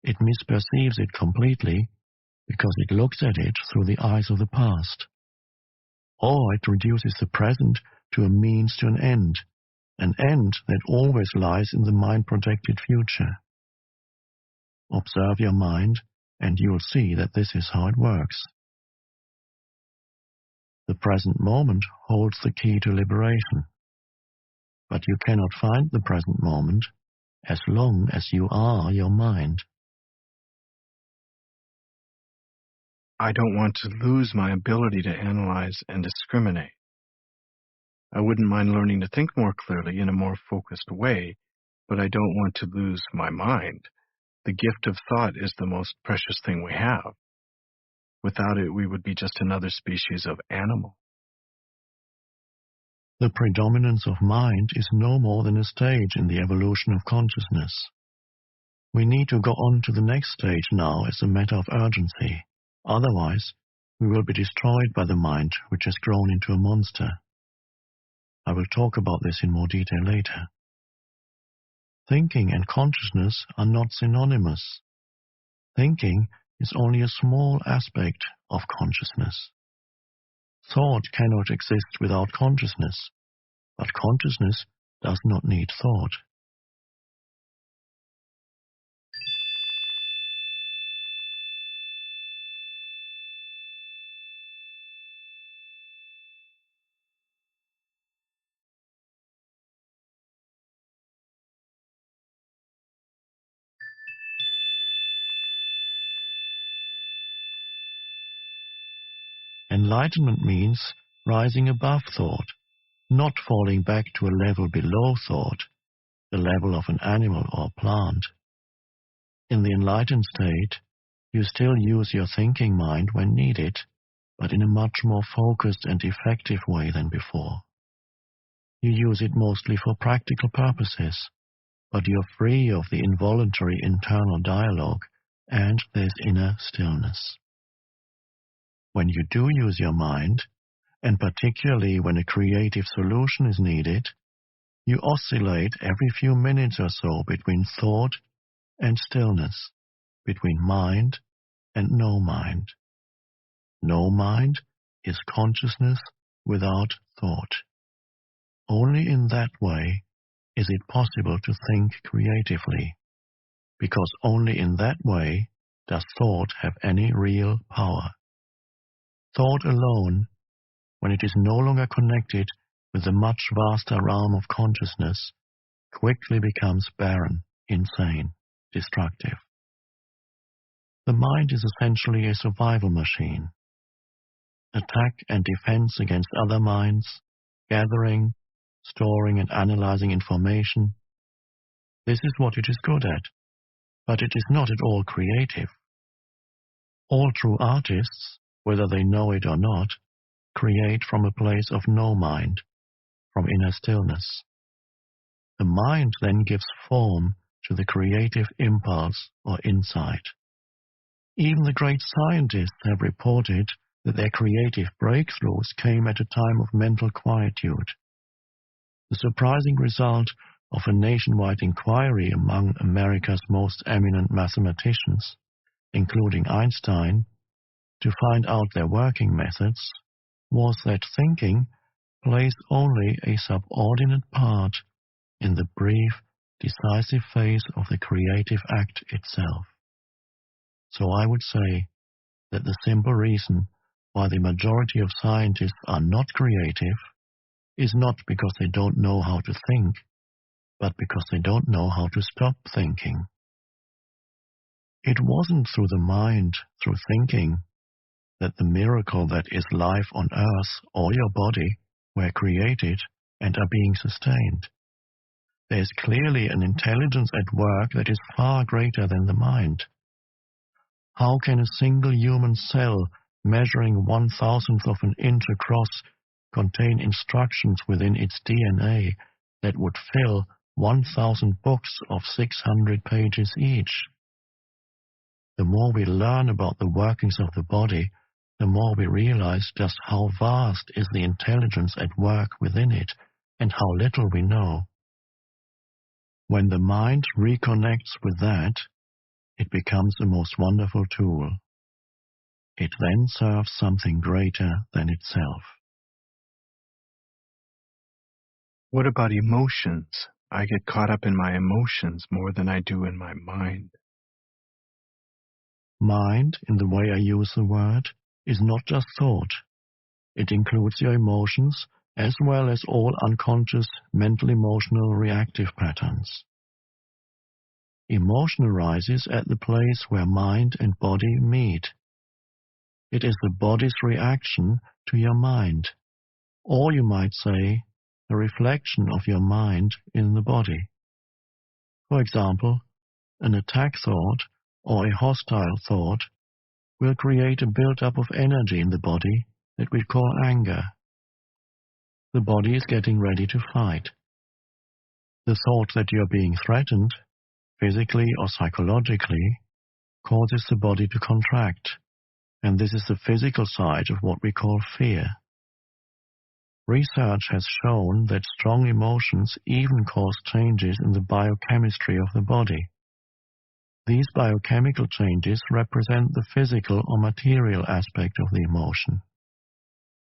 It misperceives it completely because it looks at it through the eyes of the past. Or it reduces the present to a means to an end that always lies in the mind-projected future. Observe your mind, and you will see that this is how it works. The present moment holds the key to liberation, but you cannot find the present moment as long as you are your mind. I don't want to lose my ability to analyze and discriminate. I wouldn't mind learning to think more clearly in a more focused way, but I don't want to lose my mind. The gift of thought is the most precious thing we have. Without it, we would be just another species of animal. The predominance of mind is no more than a stage in the evolution of consciousness. We need to go on to the next stage now as a matter of urgency. Otherwise, we will be destroyed by the mind which has grown into a monster. I will talk about this in more detail later. Thinking and consciousness are not synonymous. Thinking is only a small aspect of consciousness. Thought cannot exist without consciousness, but consciousness does not need thought. Enlightenment means rising above thought, not falling back to a level below thought, the level of an animal or plant. In the enlightened state, you still use your thinking mind when needed, but in a much more focused and effective way than before. You use it mostly for practical purposes, but you're free of the involuntary internal dialogue, and there's inner stillness. When you do use your mind, and particularly when a creative solution is needed, you oscillate every few minutes or so between thought and stillness, between mind and no mind. No mind is consciousness without thought. Only in that way is it possible to think creatively, because only in that way does thought have any real power. Thought alone, when it is no longer connected with the much vaster realm of consciousness, quickly becomes barren, insane, destructive. The mind is essentially a survival machine. Attack and defense against other minds, gathering, storing and analyzing information. This is what it is good at, but it is not at all creative. All true artists, whether they know it or not, create from a place of no mind, from inner stillness. The mind then gives form to the creative impulse or insight. Even the great scientists have reported that their creative breakthroughs came at a time of mental quietude. The surprising result of a nationwide inquiry among America's most eminent mathematicians, including Einstein, to find out their working methods, was that thinking plays only a subordinate part in the brief, decisive phase of the creative act itself. So I would say that the simple reason why the majority of scientists are not creative is not because they don't know how to think, but because they don't know how to stop thinking. It wasn't through the mind, through thinking, that the miracle that is life on earth or your body were created and are being sustained. There is clearly an intelligence at work that is far greater than the mind. How can a single human cell measuring 1/1000th of an inch across contain instructions within its DNA that would fill 1,000 books of 600 pages each? The more we learn about the workings of the body, the more we realize just how vast is the intelligence at work within it and how little we know. When the mind reconnects with that, it becomes the most wonderful tool. It then serves something greater than itself. What about emotions? I get caught up in my emotions more than I do in my mind. Mind, in the way I use the word, is not just thought. It includes your emotions as well as all unconscious mental emotional reactive patterns. Emotion arises at the place where mind and body meet. It is the body's reaction to your mind, or you might say, the reflection of your mind in the body. For example, an attack thought or a hostile thought will create a build-up of energy in the body that we call anger. The body is getting ready to fight. The thought that you are being threatened, physically or psychologically, causes the body to contract, and this is the physical side of what we call fear. Research has shown that strong emotions even cause changes in the biochemistry of the body. These biochemical changes represent the physical or material aspect of the emotion.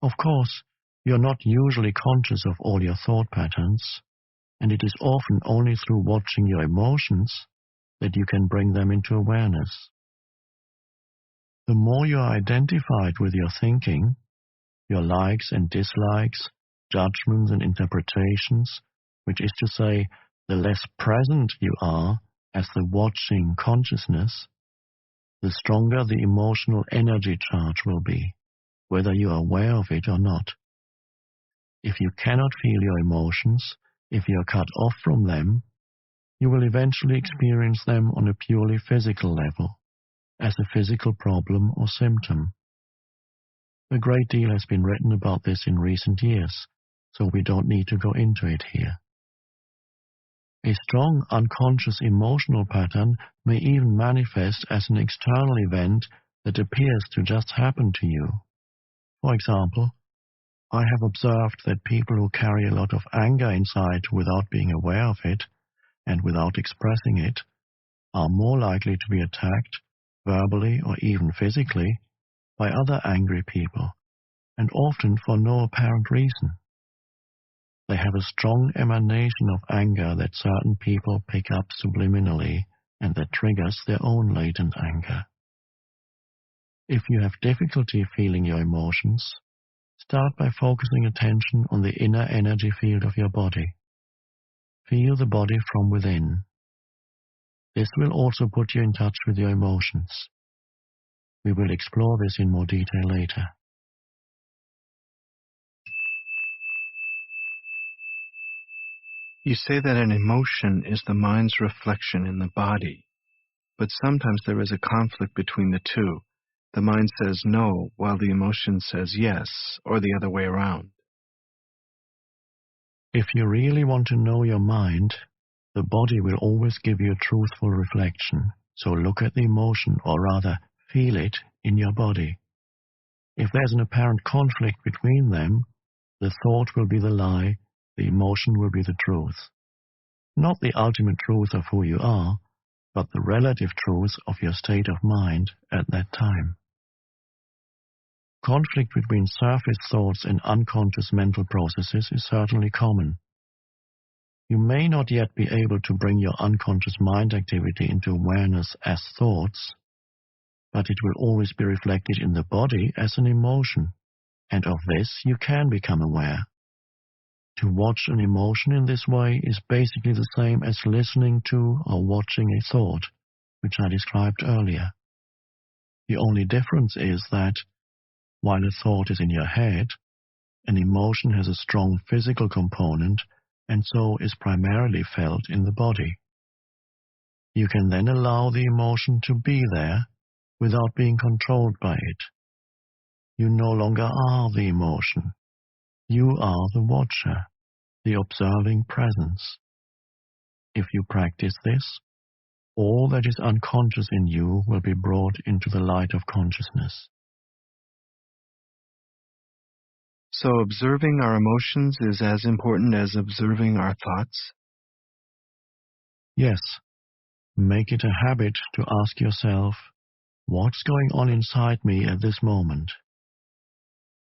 Of course, you're not usually conscious of all your thought patterns, and it is often only through watching your emotions that you can bring them into awareness. The more you are identified with your thinking, your likes and dislikes, judgments and interpretations, which is to say, the less present you are as the watching consciousness, the stronger the emotional energy charge will be, whether you are aware of it or not. If you cannot feel your emotions, if you are cut off from them, you will eventually experience them on a purely physical level, as a physical problem or symptom. A great deal has been written about this in recent years, so we don't need to go into it here. A strong unconscious emotional pattern may even manifest as an external event that appears to just happen to you. For example, I have observed that people who carry a lot of anger inside without being aware of it and without expressing it are more likely to be attacked, verbally or even physically, by other angry people, and often for no apparent reason. They have a strong emanation of anger that certain people pick up subliminally and that triggers their own latent anger. If you have difficulty feeling your emotions, start by focusing attention on the inner energy field of your body. Feel the body from within. This will also put you in touch with your emotions. We will explore this in more detail later. You say that an emotion is the mind's reflection in the body, but sometimes there is a conflict between the two. The mind says no, while the emotion says yes, or the other way around. If you really want to know your mind, the body will always give you a truthful reflection. So look at the emotion, or rather, feel it in your body. If there's an apparent conflict between them, the thought will be the lie, the emotion will be the truth. Not the ultimate truth of who you are, but the relative truth of your state of mind at that time. Conflict between surface thoughts and unconscious mental processes is certainly common. You may not yet be able to bring your unconscious mind activity into awareness as thoughts, but it will always be reflected in the body as an emotion, and of this you can become aware. To watch an emotion in this way is basically the same as listening to or watching a thought, which I described earlier. The only difference is that, while a thought is in your head, an emotion has a strong physical component and so is primarily felt in the body. You can then allow the emotion to be there without being controlled by it. You no longer are the emotion. You are the watcher, the observing presence. If you practice this, all that is unconscious in you will be brought into the light of consciousness. So observing our emotions is as important as observing our thoughts? Yes. Make it a habit to ask yourself, what's going on inside me at this moment?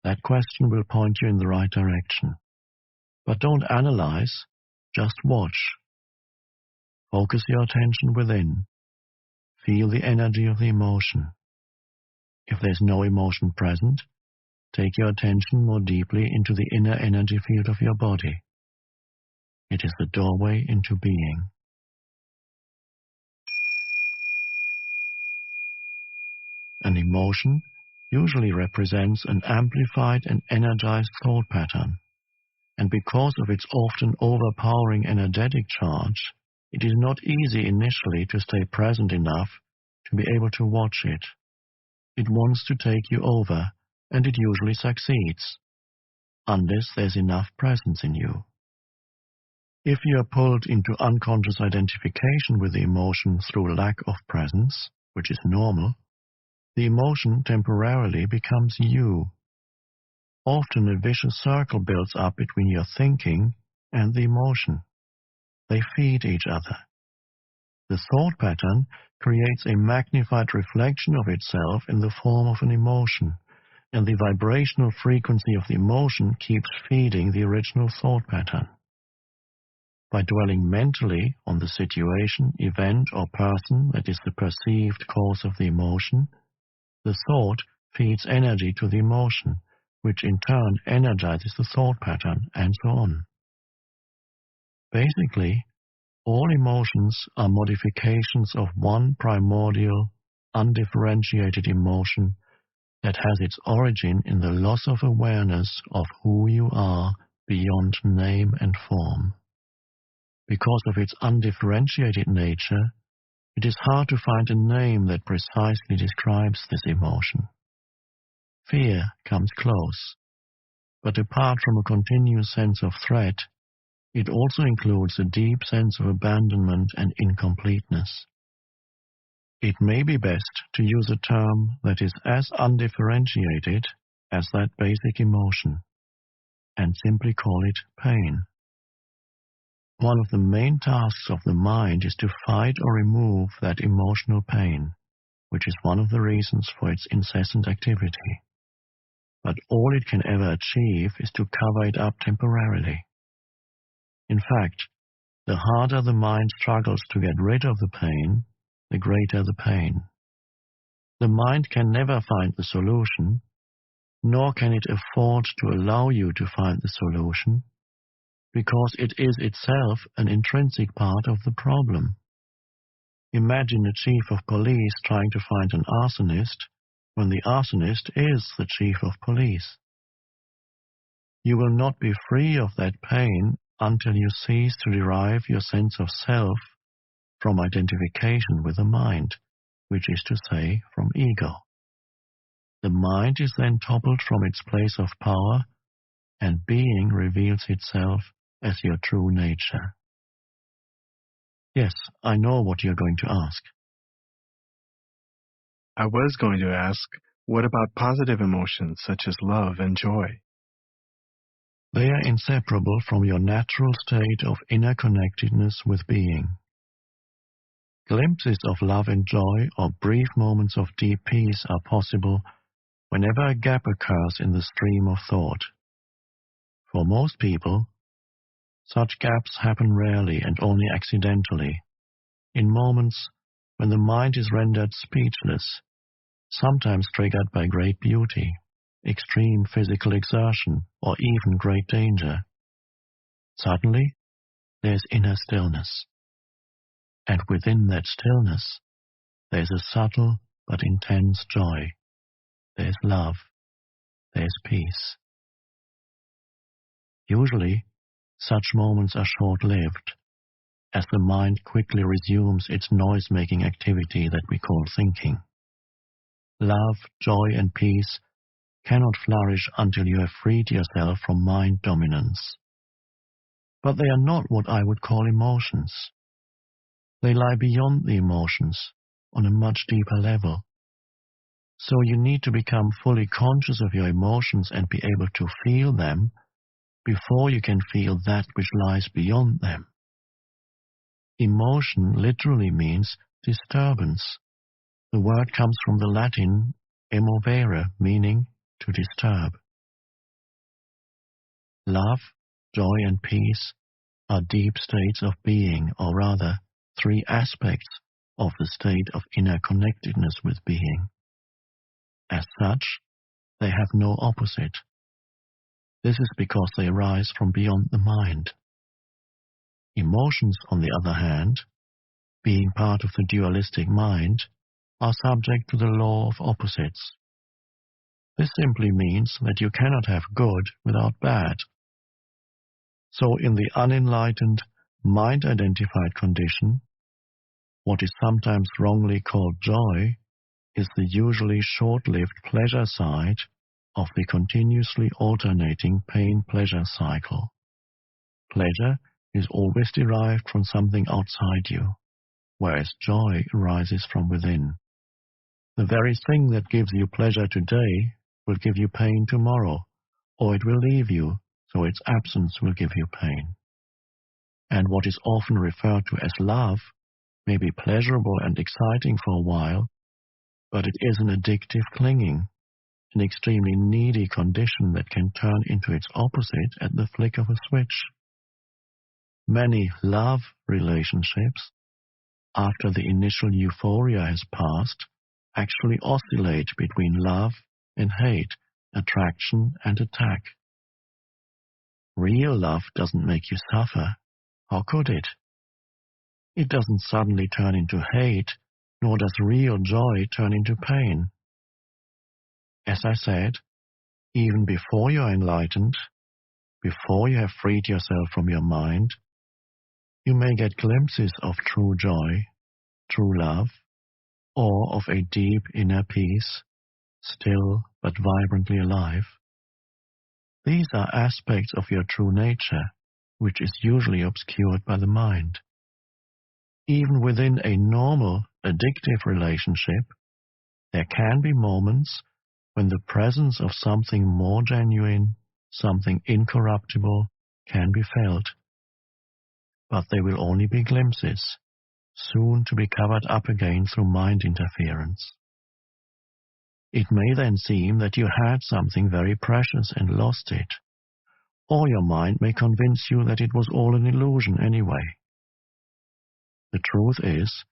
That question will point you in the right direction. But don't analyze, just watch. Focus your attention within. Feel the energy of the emotion. If there's no emotion present, take your attention more deeply into the inner energy field of your body. It is the doorway into being. An emotion usually represents an amplified and energized thought pattern, and because of its often overpowering energetic charge, it is not easy initially to stay present enough to be able to watch it. It wants to take you over, and it usually succeeds, unless there's enough presence in you. If you are pulled into unconscious identification with the emotion through lack of presence, which is normal, the emotion temporarily becomes you. Often a vicious circle builds up between your thinking and the emotion. They feed each other. The thought pattern creates a magnified reflection of itself in the form of an emotion, and the vibrational frequency of the emotion keeps feeding the original thought pattern. By dwelling mentally on the situation, event, or person that is the perceived cause of the emotion, the thought feeds energy to the emotion, which in turn energizes the thought pattern, and so on. Basically, all emotions are modifications of one primordial, undifferentiated emotion that has its origin in the loss of awareness of who you are beyond name and form. Because of its undifferentiated nature, it is hard to find a name that precisely describes this emotion. Fear comes close, but apart from a continuous sense of threat, it also includes a deep sense of abandonment and incompleteness. It may be best to use a term that is as undifferentiated as that basic emotion, and simply call it pain. One of the main tasks of the mind is to fight or remove that emotional pain, which is one of the reasons for its incessant activity. But all it can ever achieve is to cover it up temporarily. In fact, the harder the mind struggles to get rid of the pain, the greater the pain. The mind can never find the solution, nor can it afford to allow you to find the solution, because it is itself an intrinsic part of the problem. Imagine a chief of police trying to find an arsonist when the arsonist is the chief of police. You will not be free of that pain until you cease to derive your sense of self from identification with the mind, which is to say, from ego. The mind is then toppled from its place of power, and being reveals itself as your true nature. Yes, I know what you're going to ask. I was going to ask, what about positive emotions such as love and joy? They are inseparable from your natural state of inner connectedness with being. Glimpses of love and joy or brief moments of deep peace are possible whenever a gap occurs in the stream of thought. For most people, such gaps happen rarely and only accidentally, in moments when the mind is rendered speechless, sometimes triggered by great beauty, extreme physical exertion, or even great danger. Suddenly, there's inner stillness. And within that stillness, there's a subtle but intense joy. There's love. There's peace. Usually, such moments are short-lived, as the mind quickly resumes its noise-making activity that we call thinking. Love, joy, and peace cannot flourish until you have freed yourself from mind dominance. But they are not what I would call emotions. They lie beyond the emotions, on a much deeper level. So you need to become fully conscious of your emotions and be able to feel them before you can feel that which lies beyond them. Emotion literally means disturbance. The word comes from the Latin emovere, meaning to disturb. Love, joy, and peace are deep states of being, or rather, three aspects of the state of inner connectedness with being. As such, they have no opposite. This is because they arise from beyond the mind. Emotions, on the other hand, being part of the dualistic mind, are subject to the law of opposites. This simply means that you cannot have good without bad. So in the unenlightened, mind-identified condition, what is sometimes wrongly called joy is the usually short-lived pleasure side of the continuously alternating pain-pleasure cycle. Pleasure is always derived from something outside you, whereas joy arises from within. The very thing that gives you pleasure today will give you pain tomorrow, or it will leave you, so its absence will give you pain. And what is often referred to as love may be pleasurable and exciting for a while, but it is an addictive clinging, an extremely needy condition that can turn into its opposite at the flick of a switch. Many love relationships, after the initial euphoria has passed, actually oscillate between love and hate, attraction and attack. Real love doesn't make you suffer. How could it? It doesn't suddenly turn into hate, nor does real joy turn into pain. As I said, even before you are enlightened, before you have freed yourself from your mind, you may get glimpses of true joy, true love, or of a deep inner peace, still but vibrantly alive. These are aspects of your true nature, which is usually obscured by the mind. Even within a normal, addictive relationship, there can be moments when the presence of something more genuine, something incorruptible, can be felt. But they will only be glimpses, soon to be covered up again through mind interference. It may then seem that you had something very precious and lost it, or your mind may convince you that it was all an illusion anyway. The truth is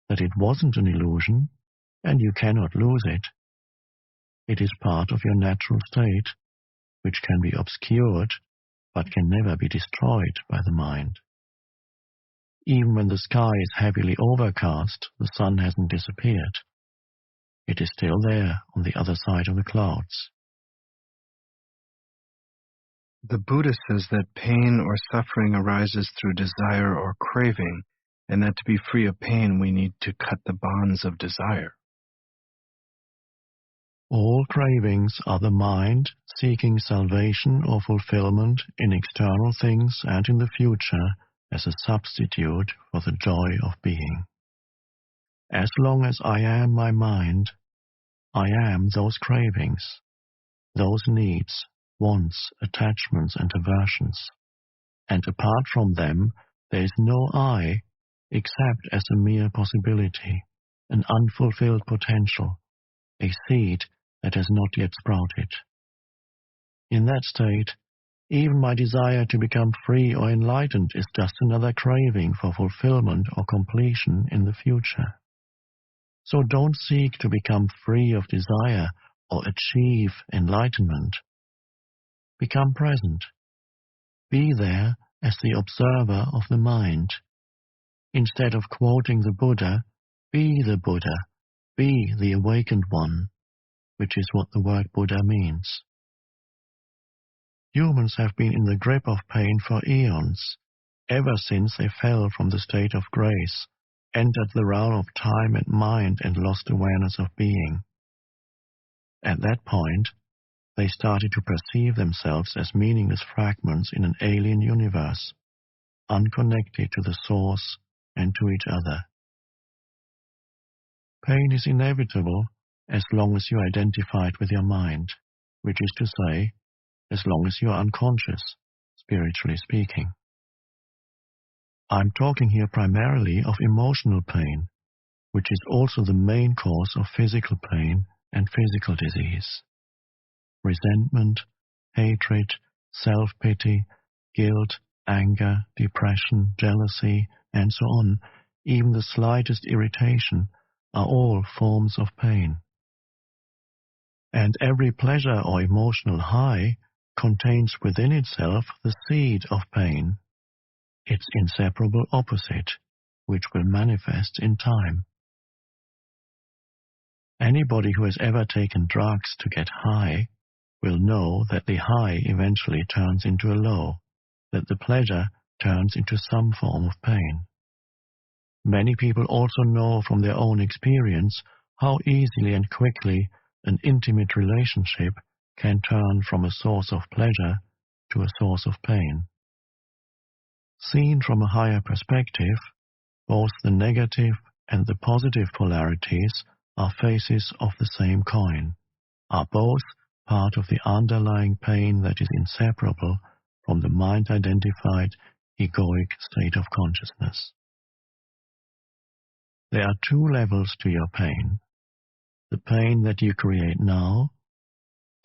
that it wasn't an illusion, and you cannot lose it. It is part of your natural state, which can be obscured, but can never be destroyed by the mind. Even when the sky is heavily overcast, the sun hasn't disappeared. It is still there on the other side of the clouds. The Buddha says that pain or suffering arises through desire or craving, and that to be free of pain we need to cut the bonds of desire. All cravings are the mind seeking salvation or fulfillment in external things and in the future as a substitute for the joy of being. As long as I am my mind, I am those cravings, those needs, wants, attachments, and aversions. And apart from them, there is no I, except as a mere possibility, an unfulfilled potential, a seed that has not yet sprouted. In that state, even my desire to become free or enlightened is just another craving for fulfillment or completion in the future. So don't seek to become free of desire or achieve enlightenment. Become present. Be there as the observer of the mind. Instead of quoting the Buddha, be the awakened one, which is what the word Buddha means. Humans have been in the grip of pain for eons, ever since they fell from the state of grace, entered the realm of time and mind and lost awareness of being. At that point, they started to perceive themselves as meaningless fragments in an alien universe, unconnected to the source and to each other. Pain is inevitable as long as you identify it with your mind, which is to say, as long as you are unconscious, spiritually speaking. I'm talking here primarily of emotional pain, which is also the main cause of physical pain and physical disease. Resentment, hatred, self-pity, guilt, anger, depression, jealousy, and so on, even the slightest irritation, are all forms of pain. And every pleasure or emotional high contains within itself the seed of pain, its inseparable opposite, which will manifest in time. Anybody who has ever taken drugs to get high will know that the high eventually turns into a low, that the pleasure turns into some form of pain. Many people also know from their own experience how easily and quickly an intimate relationship can turn from a source of pleasure to a source of pain. Seen from a higher perspective, both the negative and the positive polarities are faces of the same coin, are both part of the underlying pain that is inseparable from the mind-identified egoic state of consciousness. There are two levels to your pain: the pain that you create now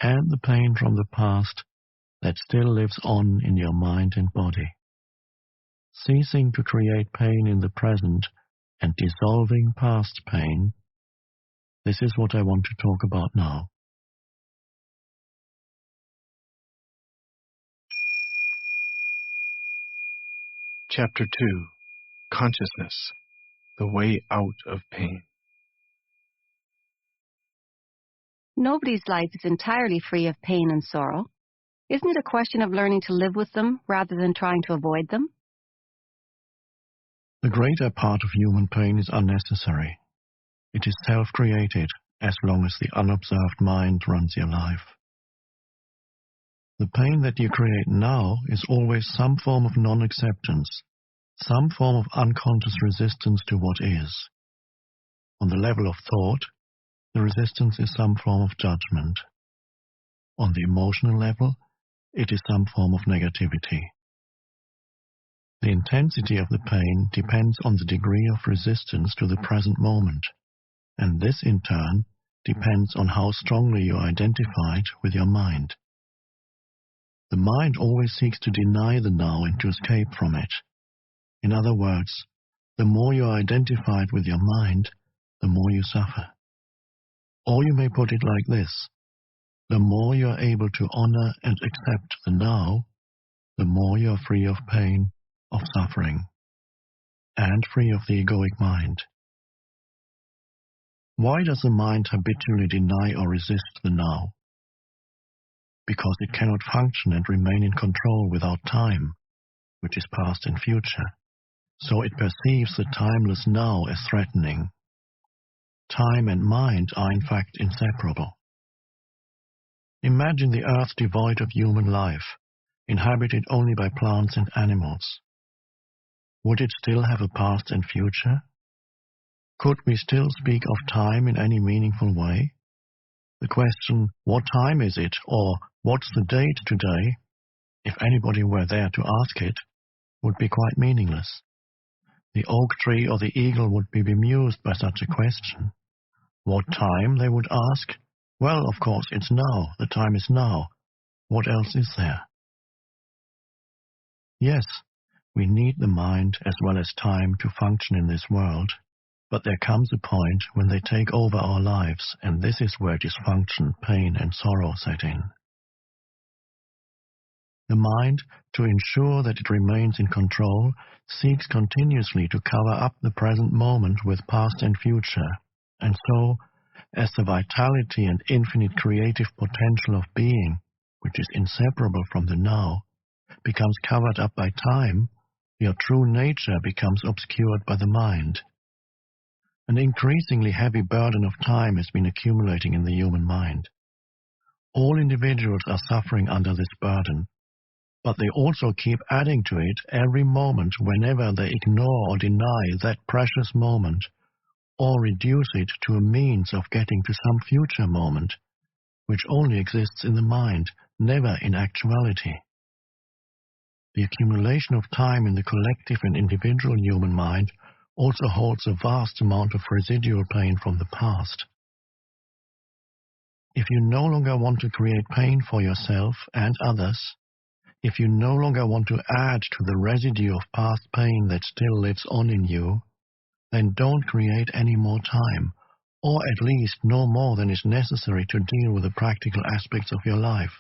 and the pain from the past that still lives on in your mind and body. Ceasing to create pain in the present and dissolving past pain, this is what I want to talk about now. Chapter 2. Consciousness, the way out of pain. Nobody's life is entirely free of pain and sorrow. Isn't it a question of learning to live with them rather than trying to avoid them? The greater part of human pain is unnecessary. It is self-created as long as the unobserved mind runs your life. The pain that you create now is always some form of non-acceptance, some form of unconscious resistance to what is. On the level of thought, the resistance is some form of judgment. On the emotional level, it is some form of negativity. The intensity of the pain depends on the degree of resistance to the present moment, and this in turn depends on how strongly you are identified with your mind. The mind always seeks to deny the now and to escape from it. In other words, the more you are identified with your mind, the more you suffer. Or you may put it like this: the more you are able to honor and accept the now, the more you are free of pain, of suffering, and free of the egoic mind. Why does the mind habitually deny or resist the now? Because it cannot function and remain in control without time, which is past and future. So it perceives the timeless now as threatening. Time and mind are in fact inseparable. Imagine the earth devoid of human life, inhabited only by plants and animals. Would it still have a past and future? Could we still speak of time in any meaningful way? The question, what time is it, or what's the date today, if anybody were there to ask it, would be quite meaningless. The oak tree or the eagle would be bemused by such a question. What time, they would ask? Well, of course, it's now. The time is now. What else is there? Yes, we need the mind as well as time to function in this world, but there comes a point when they take over our lives, and this is where dysfunction, pain, and sorrow set in. The mind, to ensure that it remains in control, seeks continuously to cover up the present moment with past and future, and so, as the vitality and infinite creative potential of being, which is inseparable from the now, becomes covered up by time, your true nature becomes obscured by the mind. An increasingly heavy burden of time has been accumulating in the human mind. All individuals are suffering under this burden, but they also keep adding to it every moment whenever they ignore or deny that precious moment, or reduce it to a means of getting to some future moment, which only exists in the mind, never in actuality. The accumulation of time in the collective and individual human mind also holds a vast amount of residual pain from the past. If you no longer want to create pain for yourself and others, if you no longer want to add to the residue of past pain that still lives on in you, then don't create any more time, or at least no more than is necessary to deal with the practical aspects of your life.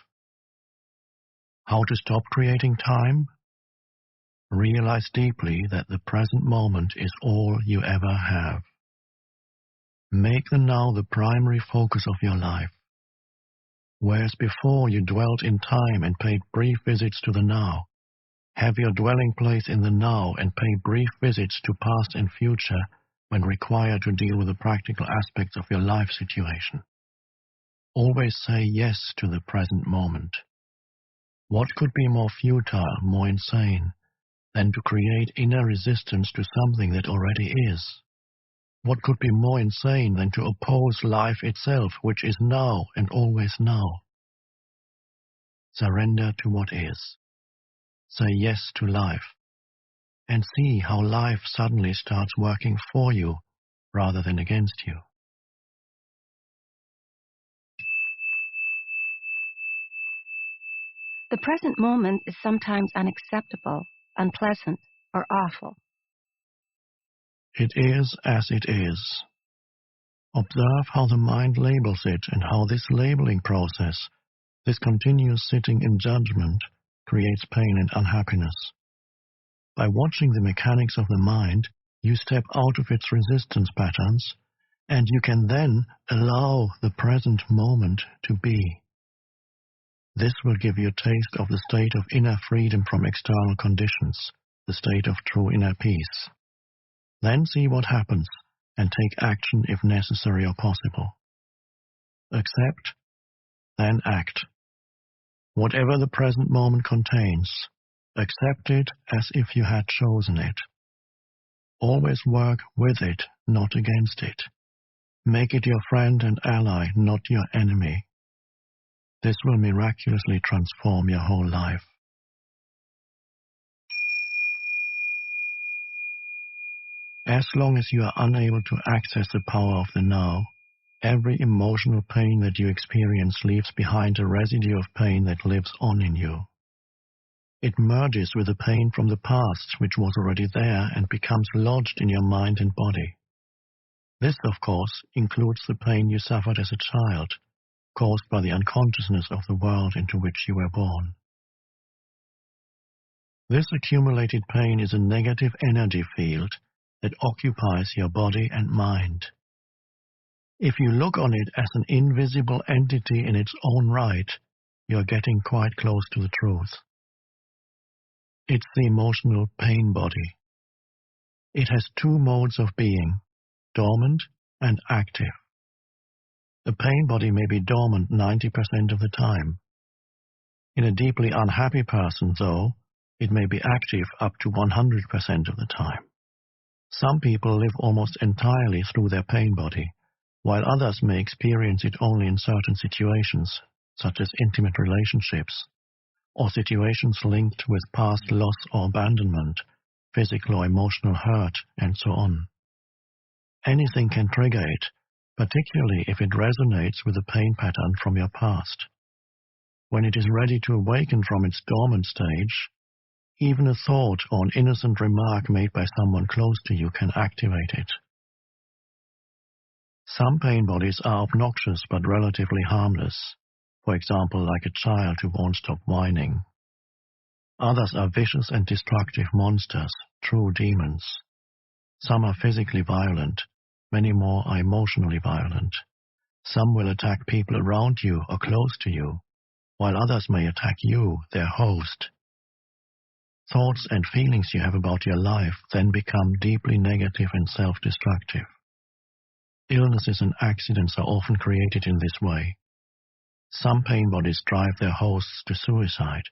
How to stop creating time? Realize deeply that the present moment is all you ever have. Make the now the primary focus of your life. Whereas before you dwelt in time and paid brief visits to the now, have your dwelling place in the now and pay brief visits to past and future when required to deal with the practical aspects of your life situation. Always say yes to the present moment. What could be more futile, more insane, than to create inner resistance to something that already is? What could be more insane than to oppose life itself, which is now and always now? Surrender to what is. Say yes to life, and see how life suddenly starts working for you rather than against you. The present moment is sometimes unacceptable, unpleasant, or awful. It is as it is. Observe how the mind labels it and how this labeling process, this continuous sitting in judgment, creates pain and unhappiness. By watching the mechanics of the mind, you step out of its resistance patterns, and you can then allow the present moment to be. This will give you a taste of the state of inner freedom from external conditions, the state of true inner peace. Then see what happens and take action if necessary or possible. Accept, then act. Whatever the present moment contains, accept it as if you had chosen it. Always work with it, not against it. Make it your friend and ally, not your enemy. This will miraculously transform your whole life. As long as you are unable to access the power of the now, every emotional pain that you experience leaves behind a residue of pain that lives on in you. It merges with the pain from the past, which was already there, and becomes lodged in your mind and body. This, of course, includes the pain you suffered as a child, caused by the unconsciousness of the world into which you were born. This accumulated pain is a negative energy field that occupies your body and mind. If you look on it as an invisible entity in its own right, you are getting quite close to the truth. It's the emotional pain body. It has two modes of being, dormant and active. The pain body may be dormant 90% of the time. In a deeply unhappy person, though, it may be active up to 100% of the time. Some people live almost entirely through their pain body, while others may experience it only in certain situations, such as intimate relationships, or situations linked with past loss or abandonment, physical or emotional hurt, and so on. Anything can trigger it, particularly if it resonates with a pain pattern from your past. When it is ready to awaken from its dormant stage, even a thought or an innocent remark made by someone close to you can activate it. Some pain bodies are obnoxious but relatively harmless, for example, like a child who won't stop whining. Others are vicious and destructive monsters, true demons. Some are physically violent, many more are emotionally violent. Some will attack people around you or close to you, while others may attack you, their host. Thoughts and feelings you have about your life then become deeply negative and self-destructive. Illnesses and accidents are often created in this way. Some pain bodies drive their hosts to suicide.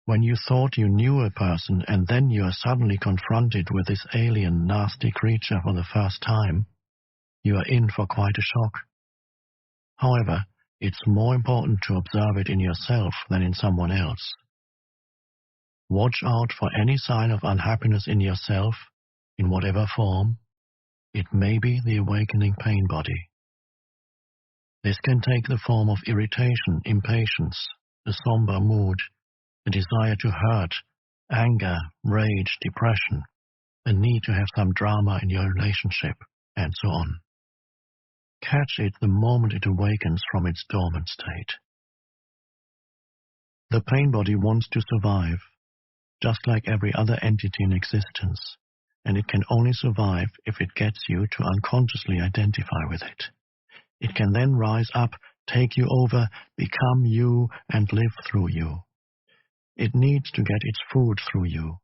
When you thought you knew a person and then you are suddenly confronted with this alien, nasty creature for the first time, you are in for quite a shock. However, it's more important to observe it in yourself than in someone else. Watch out for any sign of unhappiness in yourself, in whatever form. It may be the awakening pain body. This can take the form of irritation, impatience, a somber mood, a desire to hurt, anger, rage, depression, a need to have some drama in your relationship, and so on. Catch it the moment it awakens from its dormant state. The pain body wants to survive, just like every other entity in existence. and it can only survive if it gets you to unconsciously identify with it. It can then rise up, take you over, become you, and live through you. It needs to get its food through you.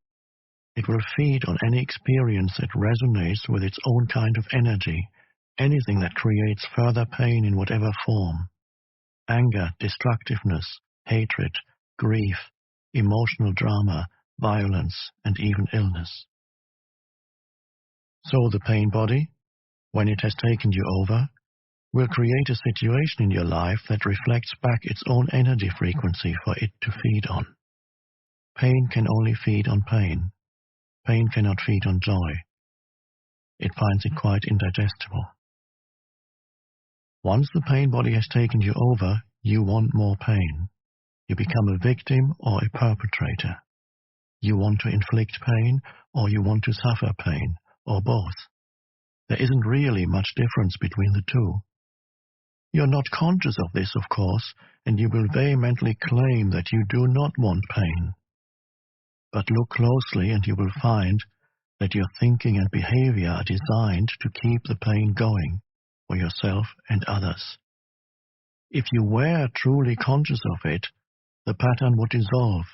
It will feed on any experience that resonates with its own kind of energy, anything that creates further pain in whatever form. Anger, destructiveness, hatred, grief, emotional drama, violence, and even illness. So the pain body, when it has taken you over, will create a situation in your life that reflects back its own energy frequency for it to feed on. Pain can only feed on pain. Pain cannot feed on joy. It finds it quite indigestible. Once the pain body has taken you over, you want more pain. You become a victim or a perpetrator. You want to inflict pain or you want to suffer pain, or both. There isn't really much difference between the two. You're not conscious of this, of course, and you will vehemently claim that you do not want pain. But look closely and you will find that your thinking and behavior are designed to keep the pain going for yourself and others. If you were truly conscious of it, the pattern would dissolve,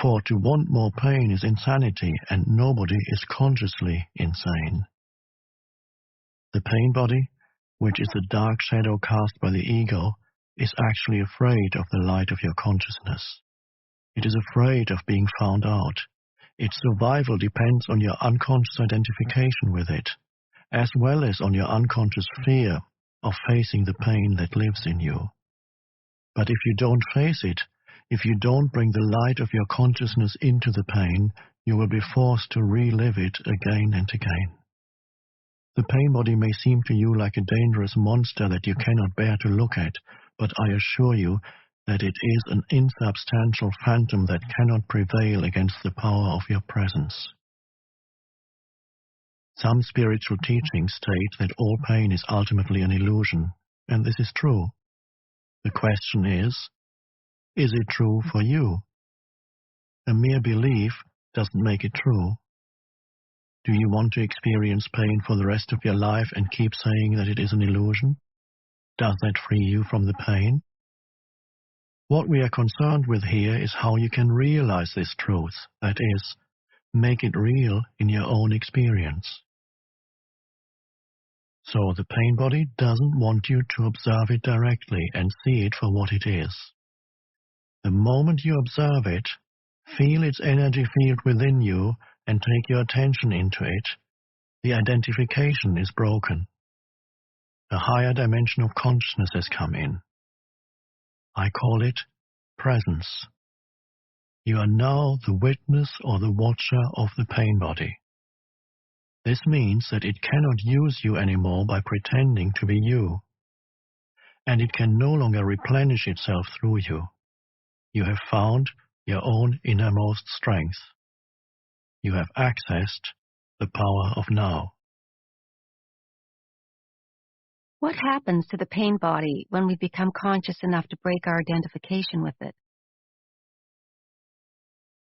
for to want more pain is insanity and nobody is consciously insane. The pain body, which is the dark shadow cast by the ego, is actually afraid of the light of your consciousness. It is afraid of being found out. Its survival depends on your unconscious identification with it, as well as on your unconscious fear of facing the pain that lives in you. But if you don't face it, if you don't bring the light of your consciousness into the pain, you will be forced to relive it again and again. The pain body may seem to you like a dangerous monster that you cannot bear to look at, but I assure you that it is an insubstantial phantom that cannot prevail against the power of your presence. Some spiritual teachings state that all pain is ultimately an illusion, and this is true. The question is it true for you? A mere belief doesn't make it true. Do you want to experience pain for the rest of your life and keep saying that it is an illusion? Does that free you from the pain? What we are concerned with here is how you can realize this truth, that is, make it real in your own experience. So the pain body doesn't want you to observe it directly and see it for what it is. The moment you observe it, feel its energy field within you and take your attention into it, the identification is broken. A higher dimension of consciousness has come in. I call it presence. You are now the witness or the watcher of the pain body. This means that it cannot use you anymore by pretending to be you, and it can no longer replenish itself through you. You have found your own innermost strength. You have accessed the power of now. What happens to the pain body when we become conscious enough to break our identification with it?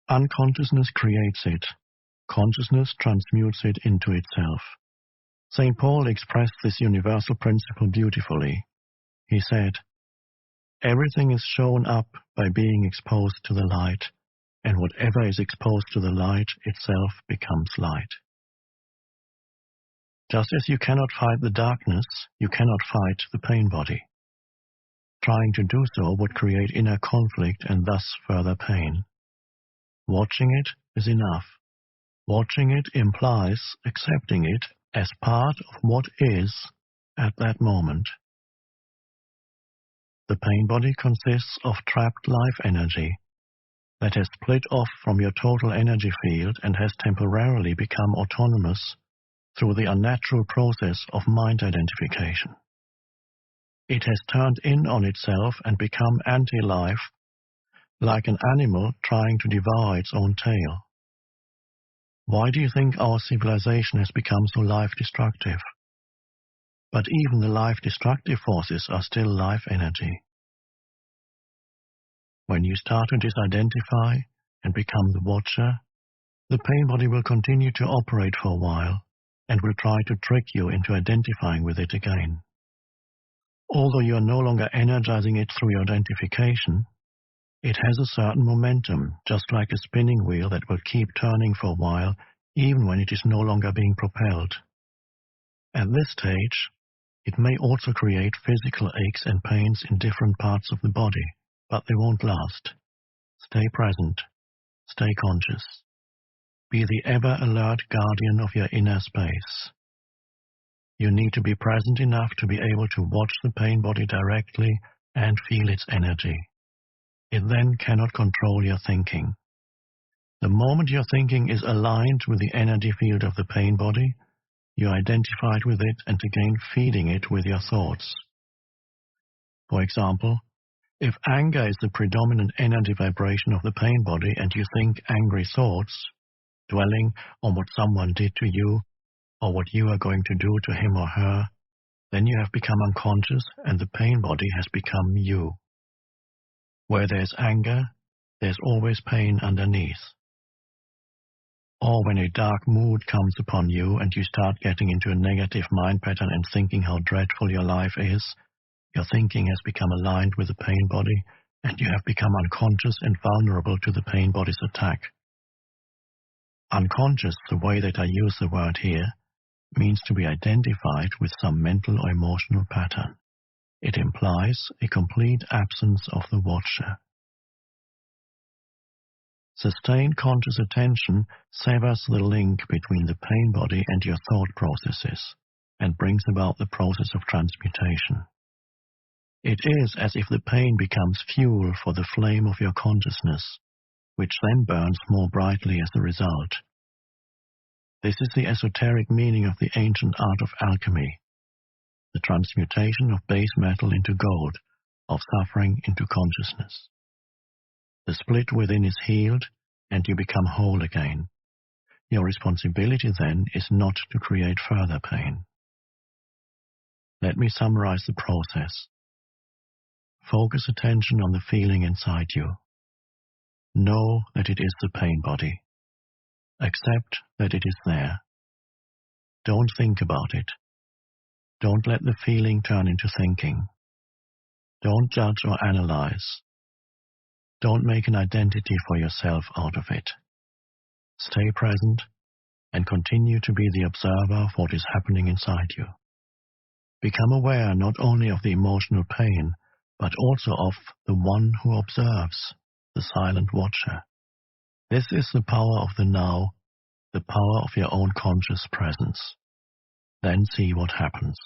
Unconsciousness creates it. Consciousness transmutes it into itself. St. Paul expressed this universal principle beautifully. He said, "Everything is shown up by being exposed to the light, and whatever is exposed to the light itself becomes light." Just as you cannot fight the darkness, you cannot fight the pain body. Trying to do so would create inner conflict and thus further pain. Watching it is enough. Watching it implies accepting it as part of what is at that moment. The pain body consists of trapped life energy that has split off from your total energy field and has temporarily become autonomous through the unnatural process of mind identification. It has turned in on itself and become anti-life, like an animal trying to devour its own tail. Why do you think our civilization has become so life-destructive? But even the life-destructive forces are still life energy. When you start to disidentify and become the watcher, The pain body will continue to operate for a while and will try to trick you into identifying with it again. Although you are no longer energizing it through your identification, it has a certain momentum, just like a spinning wheel that will keep turning for a while, even when it is no longer being propelled. At this stage, it may also create physical aches and pains in different parts of the body, but they won't last. Stay present. Stay conscious. Be the ever-alert guardian of your inner space. You need to be present enough to be able to watch the pain body directly and feel its energy. It then cannot control your thinking. The moment your thinking is aligned with the energy field of the pain body, you are identified with it and again feeding it with your thoughts. For example, if anger is the predominant energy vibration of the pain body and you think angry thoughts, dwelling on what someone did to you or what you are going to do to him or her, then you have become unconscious and the pain body has become you. Where there's anger, there's always pain underneath. Or when a dark mood comes upon you and you start getting into a negative mind pattern and thinking how dreadful your life is, your thinking has become aligned with the pain body and you have become unconscious and vulnerable to the pain body's attack. Unconscious, the way that I use the word here, means to be identified with some mental or emotional pattern. It implies a complete absence of the watcher. Sustained conscious attention severs the link between the pain body and your thought processes and brings about the process of transmutation. It is as if the pain becomes fuel for the flame of your consciousness, which then burns more brightly as a result. This is the esoteric meaning of the ancient art of alchemy, the transmutation of base metal into gold, of suffering into consciousness. The split within is healed, and you become whole again. Your responsibility then is not to create further pain. Let me summarize the process. Focus attention on the feeling inside you. Know that it is the pain body. Accept that it is there. Don't think about it. Don't let the feeling turn into thinking. Don't judge or analyze. Don't make an identity for yourself out of it. Stay present and continue to be the observer of what is happening inside you. Become aware not only of the emotional pain, but also of the one who observes, the silent watcher. This is the power of the now, the power of your own conscious presence. Then see what happens.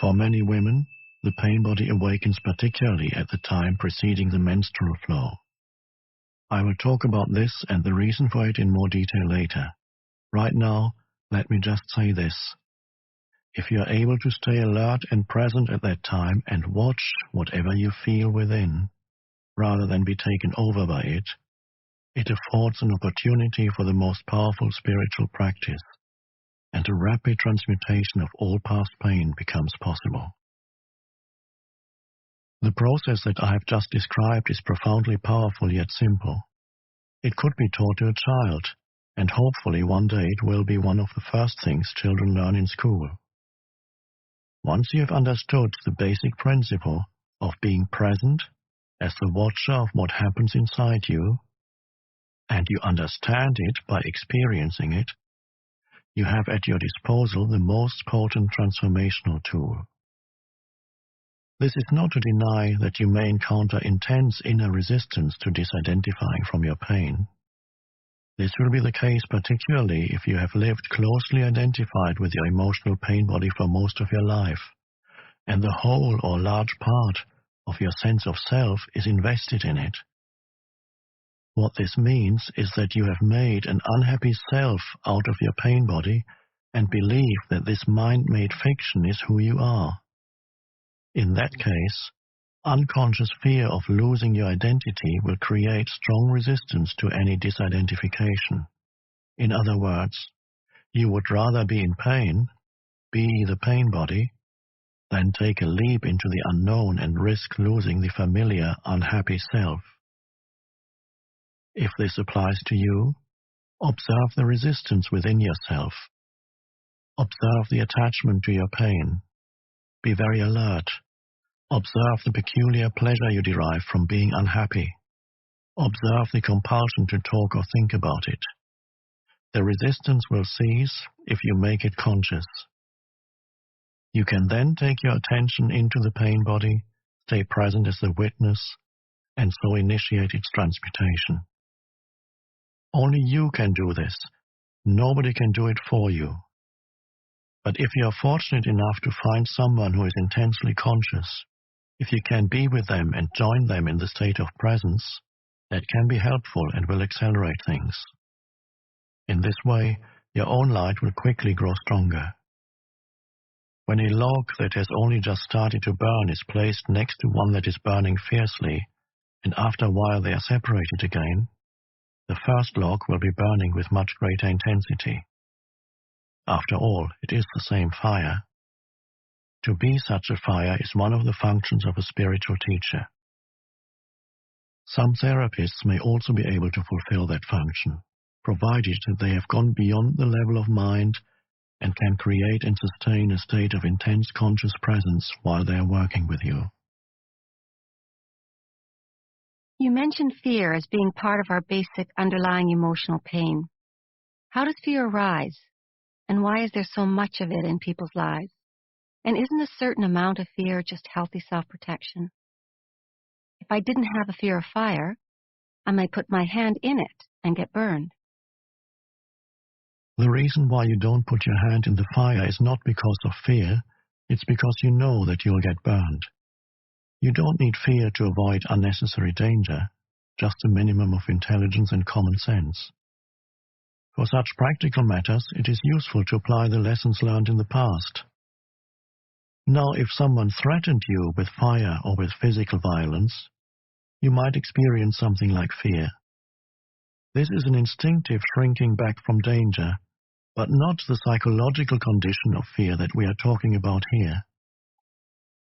For many women, the pain body awakens particularly at the time preceding the menstrual flow. I will talk about this and the reason for it in more detail later. Right now, let me just say this. If you are able to stay alert and present at that time and watch whatever you feel within, rather than be taken over by it, it affords an opportunity for the most powerful spiritual practice, and a rapid transmutation of all past pain becomes possible. The process that I have just described is profoundly powerful yet simple. It could be taught to a child, and hopefully one day it will be one of the first things children learn in school. Once you have understood the basic principle of being present as the watcher of what happens inside you, and you understand it by experiencing it, you have at your disposal the most potent transformational tool. This is not to deny that you may encounter intense inner resistance to disidentifying from your pain. This will be the case particularly if you have lived closely identified with your emotional pain body for most of your life, and the whole or large part of your sense of self is invested in it. What this means is that you have made an unhappy self out of your pain body and believe that this mind-made fiction is who you are. In that case, unconscious fear of losing your identity will create strong resistance to any disidentification. In other words, you would rather be in pain, be the pain body, Then take a leap into the unknown and risk losing the familiar, unhappy self. If this applies to you, observe the resistance within yourself. Observe the attachment to your pain. Be very alert. Observe the peculiar pleasure you derive from being unhappy. Observe the compulsion to talk or think about it. The resistance will cease if you make it conscious. You can then take your attention into the pain body, stay present as the witness, and so initiate its transmutation. Only you can do this. Nobody can do it for you. But if you are fortunate enough to find someone who is intensely conscious, if you can be with them and join them in the state of presence, that can be helpful and will accelerate things. In this way, your own light will quickly grow stronger. When a log that has only just started to burn is placed next to one that is burning fiercely, and after a while they are separated again, the first log will be burning with much greater intensity. After all, it is the same fire. To be such a fire is one of the functions of a spiritual teacher. Some therapists may also be able to fulfill that function, provided that they have gone beyond the level of mind and can create and sustain a state of intense conscious presence while they are working with you. You mentioned fear as being part of our basic underlying emotional pain. How does fear arise? And why is there so much of it in people's lives? And isn't a certain amount of fear just healthy self-protection? If I didn't have a fear of fire, I might put my hand in it and get burned. The reason why you don't put your hand in the fire is not because of fear, it's because you know that you'll get burned. You don't need fear to avoid unnecessary danger, just a minimum of intelligence and common sense. For such practical matters, it is useful to apply the lessons learned in the past. Now, if someone threatened you with fire or with physical violence, you might experience something like fear. This is an instinctive shrinking back from danger, but not the psychological condition of fear that we are talking about here.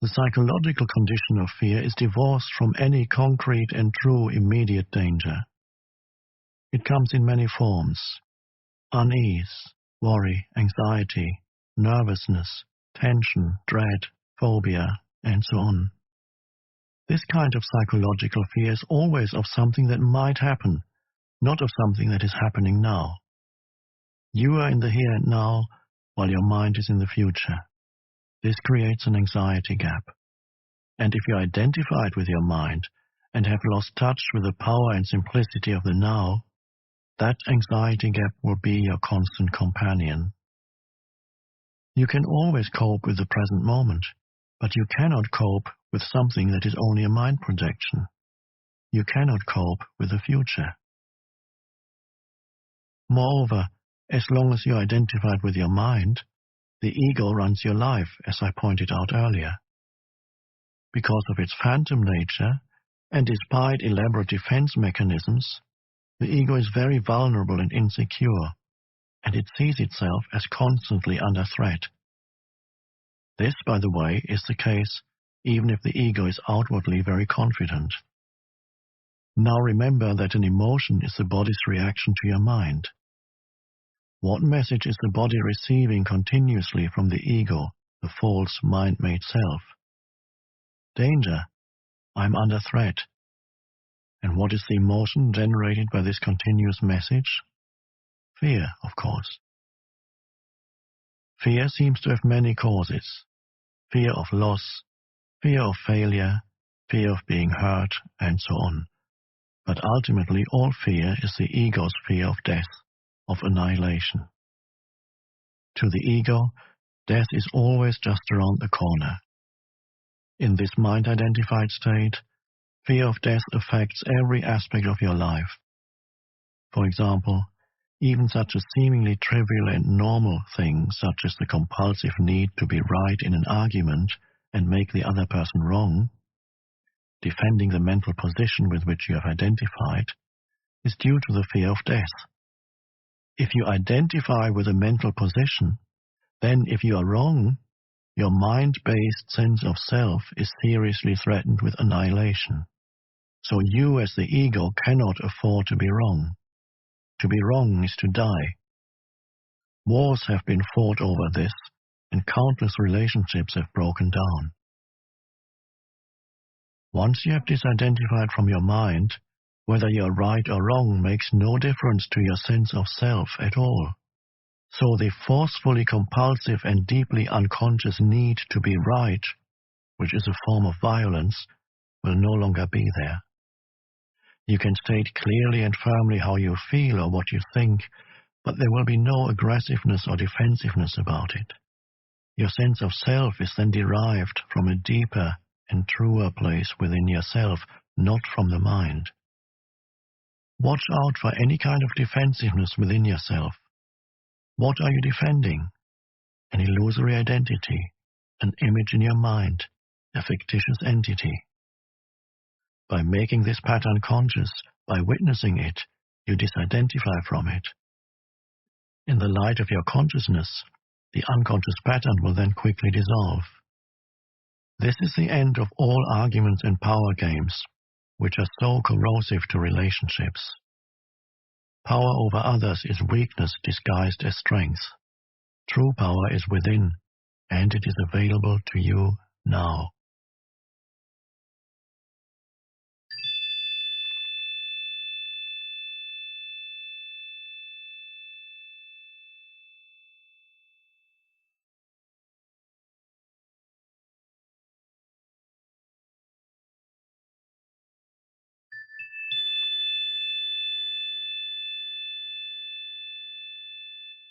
The psychological condition of fear is divorced from any concrete and true immediate danger. It comes in many forms: unease, worry, anxiety, nervousness, tension, dread, phobia, and so on. This kind of psychological fear is always of something that might happen, not of something that is happening now. You are in the here and now, while your mind is in the future. This creates an anxiety gap. And if you are identified with your mind and have lost touch with the power and simplicity of the now, that anxiety gap will be your constant companion. You can always cope with the present moment, but you cannot cope with something that is only a mind projection. You cannot cope with the future. Moreover, as long as you are identified with your mind, the ego runs your life, as I pointed out earlier. Because of its phantom nature, and despite elaborate defense mechanisms, the ego is very vulnerable and insecure, and it sees itself as constantly under threat. This, by the way, is the case even if the ego is outwardly very confident. Now remember that an emotion is the body's reaction to your mind. What message is the body receiving continuously from the ego, the false mind-made self? Danger. I'm under threat. And what is the emotion generated by this continuous message? Fear, of course. Fear seems to have many causes. Fear of loss, fear of failure, fear of being hurt, and so on. But ultimately, all fear is the ego's fear of death, of annihilation. To the ego, death is always just around the corner. In this mind-identified state, fear of death affects every aspect of your life. For example, even such a seemingly trivial and normal thing, such as the compulsive need to be right in an argument and make the other person wrong, defending the mental position with which you have identified, is due to the fear of death. If you identify with a mental position, then if you are wrong, your mind-based sense of self is seriously threatened with annihilation. So you as the ego cannot afford to be wrong. To be wrong is to die. Wars have been fought over this, and countless relationships have broken down. Once you have disidentified from your mind, whether you're right or wrong makes no difference to your sense of self at all. So the forcefully compulsive and deeply unconscious need to be right, which is a form of violence, will no longer be there. You can state clearly and firmly how you feel or what you think, but there will be no aggressiveness or defensiveness about it. Your sense of self is then derived from a deeper and truer place within yourself, not from the mind. Watch out for any kind of defensiveness within yourself. What are you defending? An illusory identity, an image in your mind, a fictitious entity. By making this pattern conscious, by witnessing it, you disidentify from it. In the light of your consciousness, the unconscious pattern will then quickly dissolve. This is the end of all arguments and power games, which are so corrosive to relationships. Power over others is weakness disguised as strength. True power is within, and it is available to you now.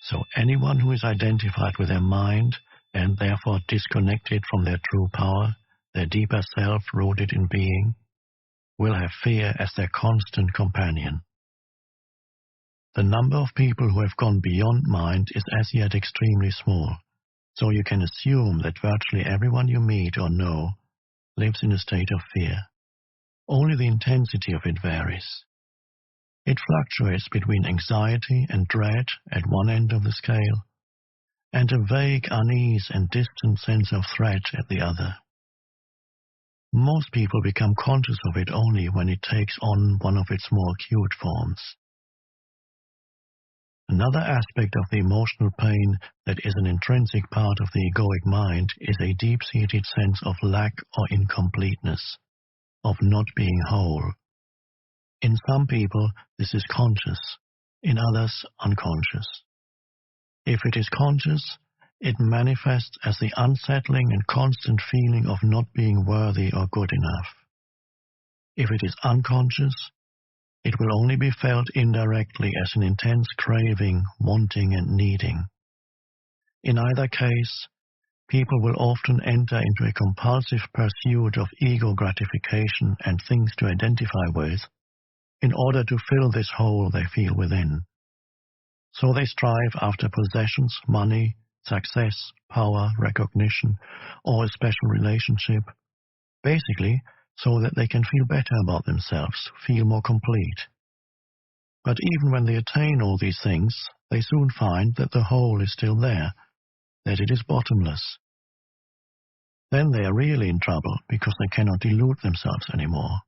So anyone who is identified with their mind and therefore disconnected from their true power, their deeper self rooted in being, will have fear as their constant companion. The number of people who have gone beyond mind is as yet extremely small, so you can assume that virtually everyone you meet or know lives in a state of fear. Only the intensity of it varies. It fluctuates between anxiety and dread at one end of the scale, and a vague unease and distant sense of threat at the other. Most people become conscious of it only when it takes on one of its more acute forms. Another aspect of the emotional pain that is an intrinsic part of the egoic mind is a deep-seated sense of lack or incompleteness, of not being whole. In some people, this is conscious, in others, unconscious. If it is conscious, it manifests as the unsettling and constant feeling of not being worthy or good enough. If it is unconscious, it will only be felt indirectly as an intense craving, wanting, and needing. In either case, people will often enter into a compulsive pursuit of ego gratification and things to identify with in order to fill this hole they feel within. So they strive after possessions, money, success, power, recognition, or a special relationship, basically so that they can feel better about themselves, feel more complete. But even when they attain all these things, they soon find that the hole is still there, that it is bottomless. Then they are really in trouble because they cannot delude themselves anymore.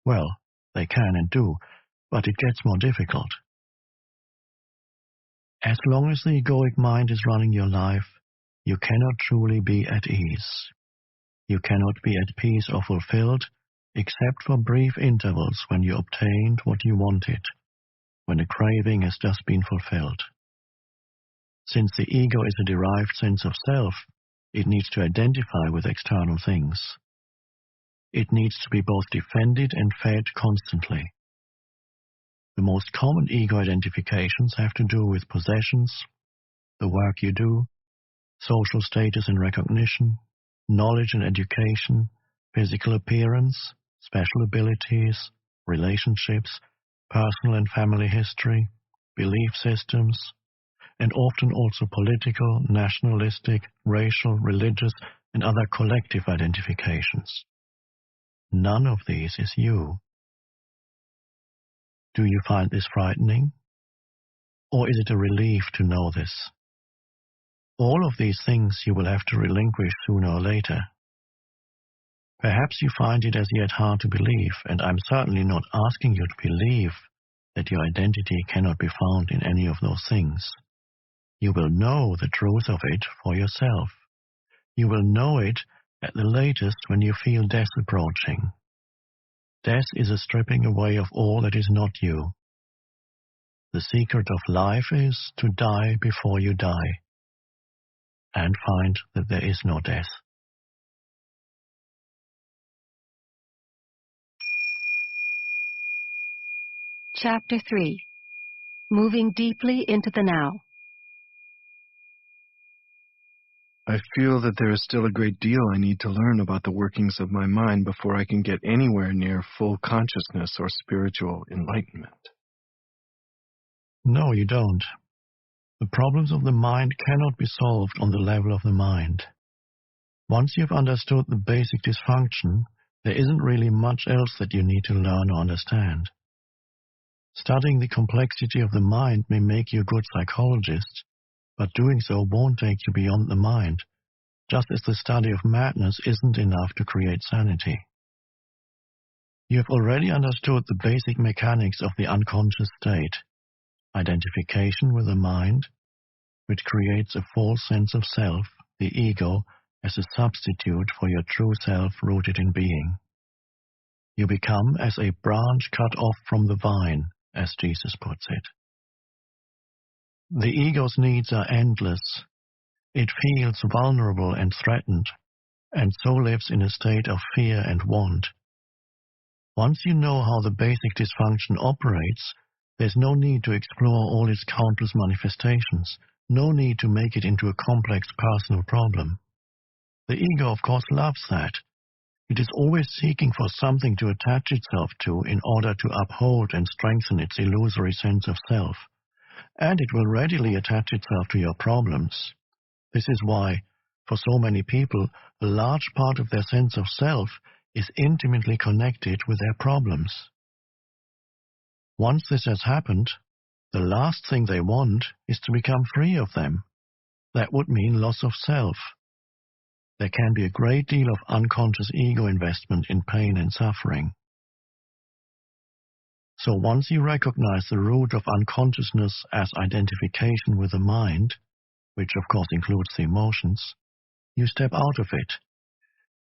Well, they can and do, but it gets more difficult. As long as the egoic mind is running your life, you cannot truly be at ease. You cannot be at peace or fulfilled, except for brief intervals when you obtained what you wanted, when a craving has just been fulfilled. Since the ego is a derived sense of self, it needs to identify with external things. It needs to be both defended and fed constantly. The most common ego identifications have to do with possessions, the work you do, social status and recognition, knowledge and education, physical appearance, special abilities, relationships, personal and family history, belief systems, and often also political, nationalistic, racial, religious, and other collective identifications. None of these is you. Do you find this frightening? Or is it a relief to know this? All of these things you will have to relinquish sooner or later. Perhaps you find it as yet hard to believe, and I'm certainly not asking you to believe that your identity cannot be found in any of those things. You will know the truth of it for yourself. You will know it at the latest when you feel death approaching. Death is a stripping away of all that is not you. The secret of life is to die before you die, and find that there is no death. Chapter 3. Moving deeply into the now. I feel that there is still a great deal I need to learn about the workings of my mind before I can get anywhere near full consciousness or spiritual enlightenment. No, you don't. The problems of the mind cannot be solved on the level of the mind. Once you've understood the basic dysfunction, there isn't really much else that you need to learn or understand. Studying the complexity of the mind may make you a good psychologist, but doing so won't take you beyond the mind, just as the study of madness isn't enough to create sanity. You have already understood the basic mechanics of the unconscious state, identification with the mind, which creates a false sense of self, the ego, as a substitute for your true self rooted in being. You become as a branch cut off from the vine, as Jesus puts it. The ego's needs are endless. It feels vulnerable and threatened, and so lives in a state of fear and want. Once you know how the basic dysfunction operates, there's no need to explore all its countless manifestations, no need to make it into a complex personal problem. The ego, of course, loves that. It is always seeking for something to attach itself to in order to uphold and strengthen its illusory sense of self. And it will readily attach itself to your problems. This is why, for so many people, a large part of their sense of self is intimately connected with their problems. Once this has happened, the last thing they want is to become free of them. That would mean loss of self. There can be a great deal of unconscious ego investment in pain and suffering. So once you recognize the root of unconsciousness as identification with the mind, which of course includes the emotions, you step out of it.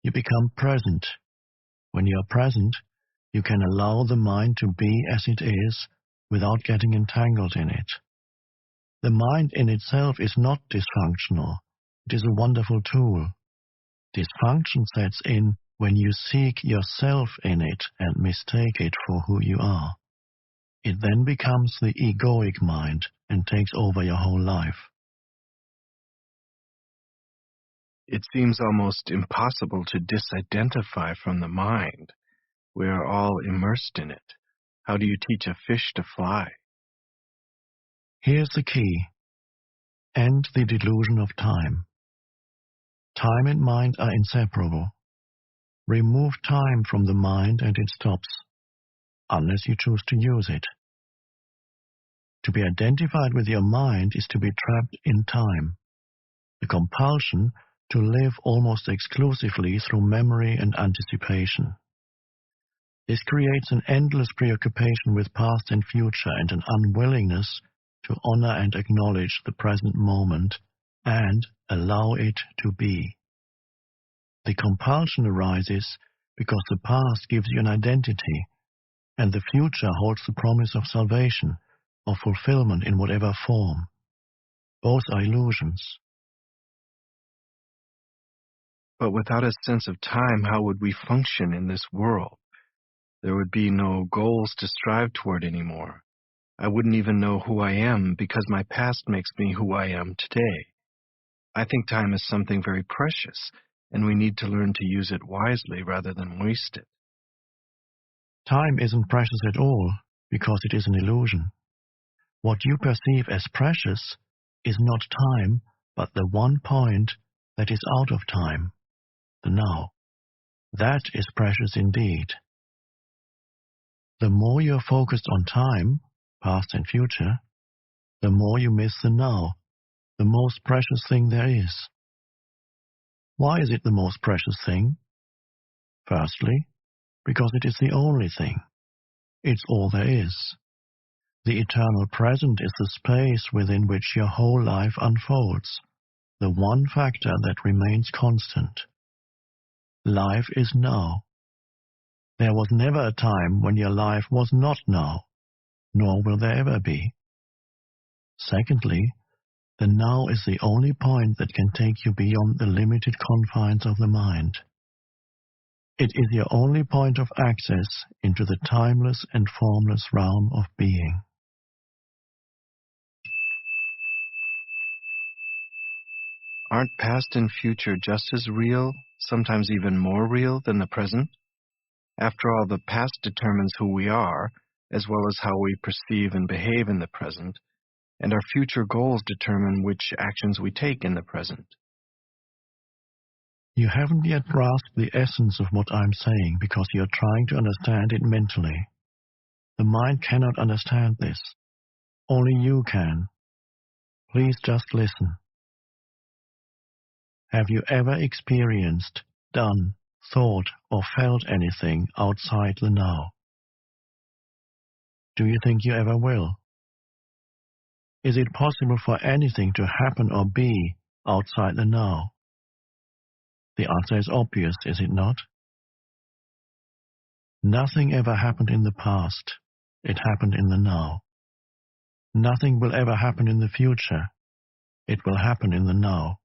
You become present. When you are present, you can allow the mind to be as it is without getting entangled in it. The mind in itself is not dysfunctional. It is a wonderful tool. Dysfunction sets in when you seek yourself in it and mistake it for who you are. It then becomes the egoic mind and takes over your whole life. It seems almost impossible to disidentify from the mind. We are all immersed in it. How do you teach a fish to fly? Here's the key. End the delusion of time. Time and mind are inseparable. Remove time from the mind and it stops, unless you choose to use it. To be identified with your mind is to be trapped in time, the compulsion to live almost exclusively through memory and anticipation. This creates an endless preoccupation with past and future and an unwillingness to honor and acknowledge the present moment and allow it to be. The compulsion arises because the past gives you an identity, and the future holds the promise of salvation, of fulfillment in whatever form. Both are illusions. But without a sense of time, how would we function in this world? There would be no goals to strive toward anymore. I wouldn't even know who I am because my past makes me who I am today. I think time is something very precious, and we need to learn to use it wisely rather than waste it. Time isn't precious at all because it is an illusion. What you perceive as precious is not time, but the one point that is out of time, the now. That is precious indeed. The more you are focused on time, past and future, the more you miss the now, the most precious thing there is. Why is it the most precious thing? Firstly, because it is the only thing. It's all there is. The eternal present is the space within which your whole life unfolds, the one factor that remains constant. Life is now. There was never a time when your life was not now, nor will there ever be. Secondly, the now is the only point that can take you beyond the limited confines of the mind. It is your only point of access into the timeless and formless realm of being. Aren't past and future just as real, sometimes even more real than the present? After all, the past determines who we are, as well as how we perceive and behave in the present, and our future goals determine which actions we take in the present. You haven't yet grasped the essence of what I'm saying because you're trying to understand it mentally. The mind cannot understand this. Only you can. Please just listen. Have you ever experienced, done, thought, or felt anything outside the now? Do you think you ever will? Is it possible for anything to happen or be outside the now? The answer is obvious, is it not? Nothing ever happened in the past. It happened in the now. Nothing will ever happen in the future. It will happen in the now.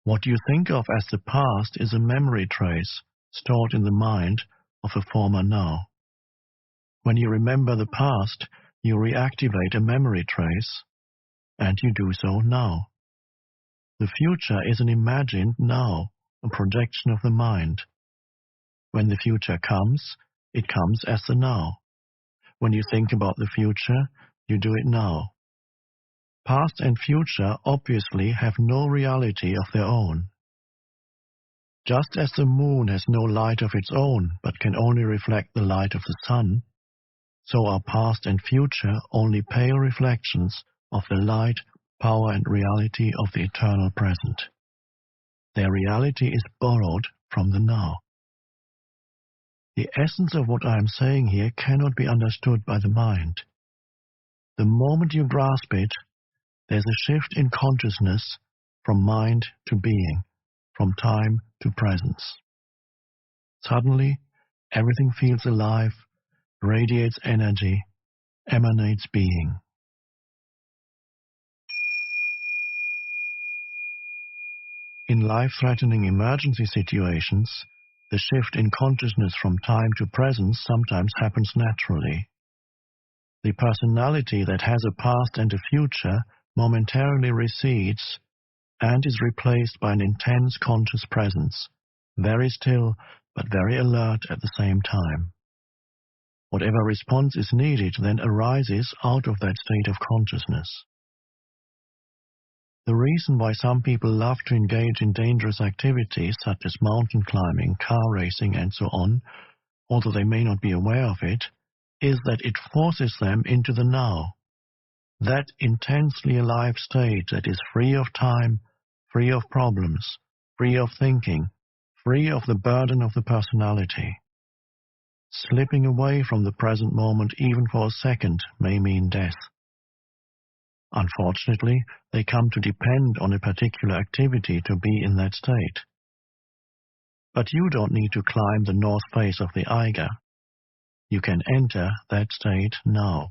What you think of as the past is a memory trace stored in the mind of a former now. When you remember the past, you reactivate a memory trace, and you do so now. The future is an imagined now, a projection of the mind. When the future comes, it comes as the now. When you think about the future, you do it now. Past and future obviously have no reality of their own. Just as the moon has no light of its own, but can only reflect the light of the sun, so are past and future only pale reflections of the light, power, and reality of the eternal present. Their reality is borrowed from the now. The essence of what I am saying here cannot be understood by the mind. The moment you grasp it, there's a shift in consciousness from mind to being, from time to presence. Suddenly, everything feels alive, radiates energy, emanates being. In life-threatening emergency situations, the shift in consciousness from time to presence sometimes happens naturally. The personality that has a past and a future momentarily recedes and is replaced by an intense conscious presence, very still but very alert at the same time. Whatever response is needed then arises out of that state of consciousness. The reason why some people love to engage in dangerous activities such as mountain climbing, car racing, and so on, although they may not be aware of it, is that it forces them into the now, that intensely alive state that is free of time, free of problems, free of thinking, free of the burden of the personality. Slipping away from the present moment even for a second may mean death. Unfortunately, they come to depend on a particular activity to be in that state. But you don't need to climb the north face of the Eiger. You can enter that state now.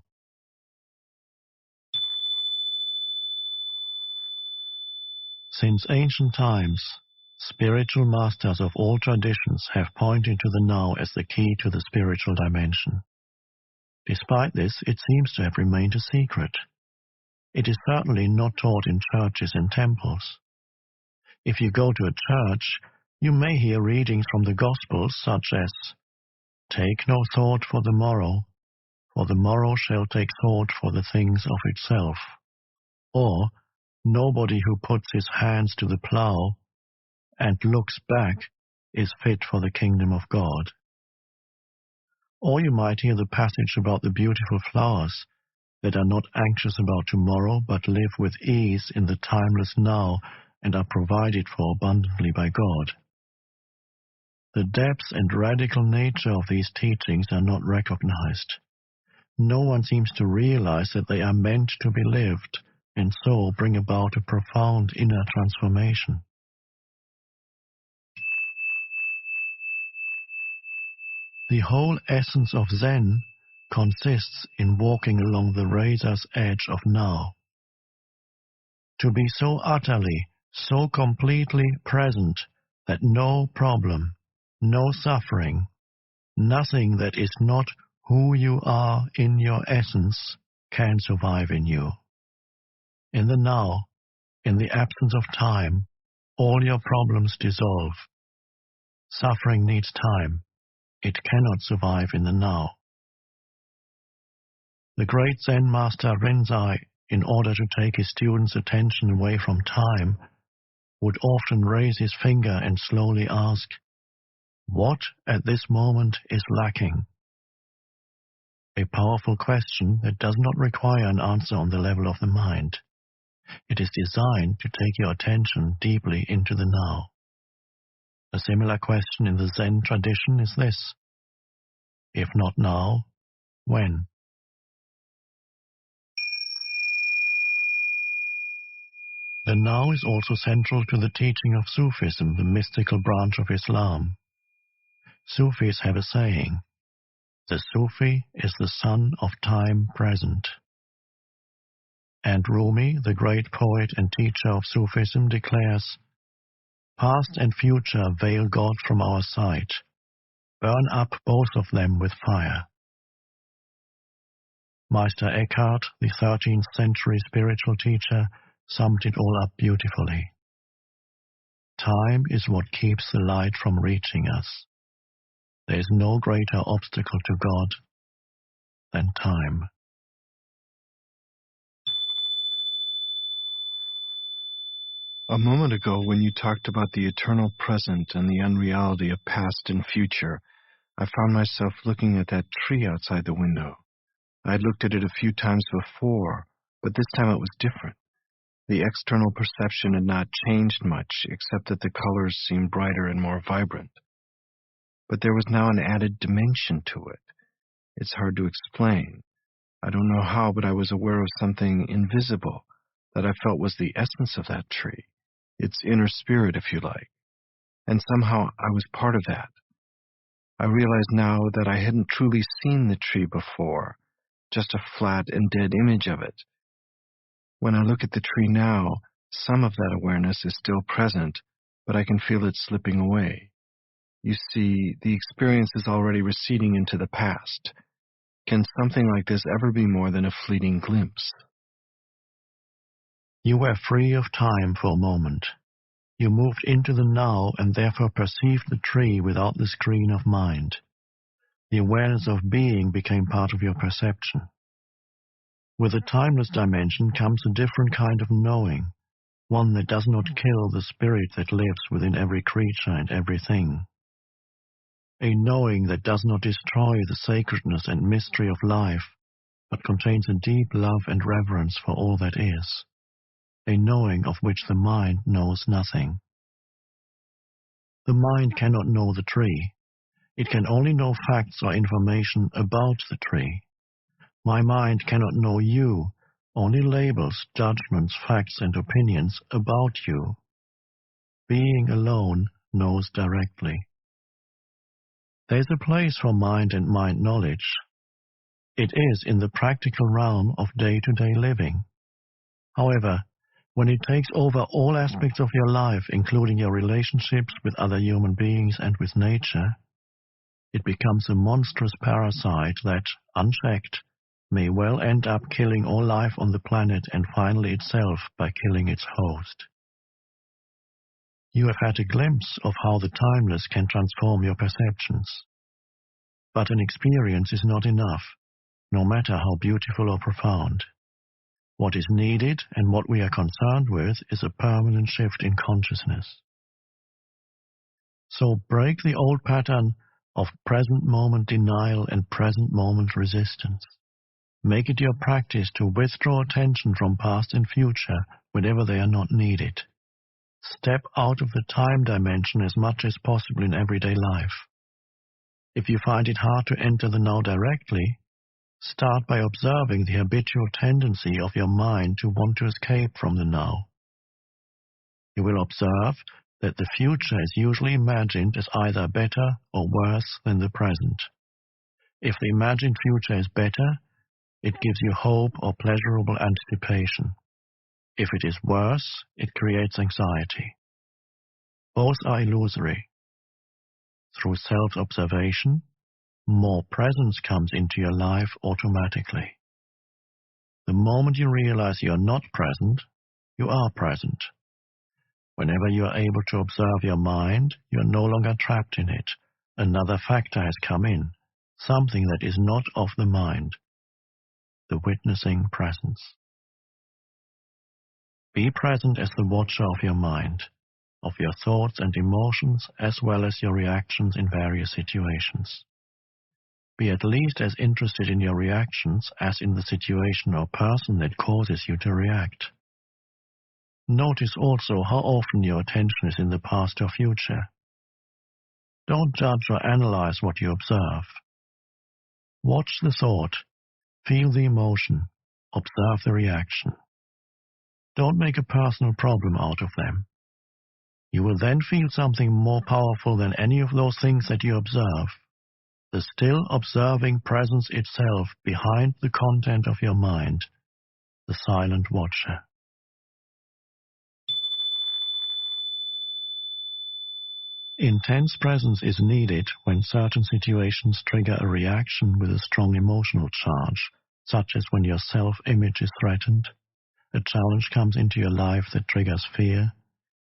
Since ancient times, spiritual masters of all traditions have pointed to the now as the key to the spiritual dimension. Despite this, it seems to have remained a secret. It is certainly not taught in churches and temples. If you go to a church, you may hear readings from the Gospels such as, "Take no thought for the morrow shall take thought for the things of itself," or, "Nobody who puts his hands to the plow and looks back is fit for the kingdom of God." Or you might hear the passage about the beautiful flowers that are not anxious about tomorrow but live with ease in the timeless now and are provided for abundantly by God. The depth and radical nature of these teachings are not recognized. No one seems to realize that they are meant to be lived and so bring about a profound inner transformation. The whole essence of Zen consists in walking along the razor's edge of now. To be so utterly, so completely present that no problem, no suffering, nothing that is not who you are in your essence can survive in you. In the now, in the absence of time, all your problems dissolve. Suffering needs time. It cannot survive in the now. The great Zen master Rinzai, in order to take his students' attention away from time, would often raise his finger and slowly ask, "What at this moment is lacking?" A powerful question that does not require an answer on the level of the mind. It is designed to take your attention deeply into the now. A similar question in the Zen tradition is this: if not now, when? The now is also central to the teaching of Sufism, the mystical branch of Islam. Sufis have a saying, "The Sufi is the son of time present." And Rumi, the great poet and teacher of Sufism, declares, "Past and future veil God from our sight. Burn up both of them with fire." Meister Eckhart, the 13th century spiritual teacher, summed it all up beautifully. Time is what keeps the light from reaching us. There is no greater obstacle to God than time. A moment ago, when you talked about the eternal present and the unreality of past and future, I found myself looking at that tree outside the window. I had looked at it a few times before, but this time it was different. The external perception had not changed much, except that the colors seemed brighter and more vibrant. But there was now an added dimension to it. It's hard to explain. I don't know how, but I was aware of something invisible that I felt was the essence of that tree, its inner spirit, if you like. And somehow I was part of that. I realize now that I hadn't truly seen the tree before, just a flat and dead image of it. When I look at the tree now, some of that awareness is still present, but I can feel it slipping away. You see, the experience is already receding into the past. Can something like this ever be more than a fleeting glimpse? You were free of time for a moment. You moved into the now and therefore perceived the tree without the screen of mind. The awareness of being became part of your perception. With the timeless dimension comes a different kind of knowing, one that does not kill the spirit that lives within every creature and everything. A knowing that does not destroy the sacredness and mystery of life, but contains a deep love and reverence for all that is. A knowing of which the mind knows nothing. The mind cannot know the tree. It can only know facts or information about the tree. My mind cannot know you, only labels, judgments, facts, and opinions about you. Being alone knows directly. There is a place for mind and mind knowledge. It is in the practical realm of day-to-day living. However, when it takes over all aspects of your life, including your relationships with other human beings and with nature, it becomes a monstrous parasite that, unchecked, may well end up killing all life on the planet and finally itself by killing its host. You have had a glimpse of how the timeless can transform your perceptions. But an experience is not enough, no matter how beautiful or profound. What is needed and what we are concerned with is a permanent shift in consciousness. So break the old pattern of present moment denial and present moment resistance. Make it your practice to withdraw attention from past and future whenever they are not needed. Step out of the time dimension as much as possible in everyday life. If you find it hard to enter the now directly, start by observing the habitual tendency of your mind to want to escape from the now. You will observe that the future is usually imagined as either better or worse than the present. If the imagined future is better, it gives you hope or pleasurable anticipation. If it is worse, it creates anxiety. Both are illusory. Through self-observation, more presence comes into your life automatically. The moment you realize you are not present, you are present. Whenever you are able to observe your mind, you are no longer trapped in it. Another factor has come in, something that is not of the mind, the witnessing presence. Be present as the watcher of your mind, of your thoughts and emotions, as well as your reactions in various situations. Be at least as interested in your reactions as in the situation or person that causes you to react. Notice also how often your attention is in the past or future. Don't judge or analyze what you observe. Watch the thought, feel the emotion, observe the reaction. Don't make a personal problem out of them. You will then feel something more powerful than any of those things that you observe. The still observing presence itself behind the content of your mind, the silent watcher. Intense presence is needed when certain situations trigger a reaction with a strong emotional charge, such as when your self-image is threatened, a challenge comes into your life that triggers fear,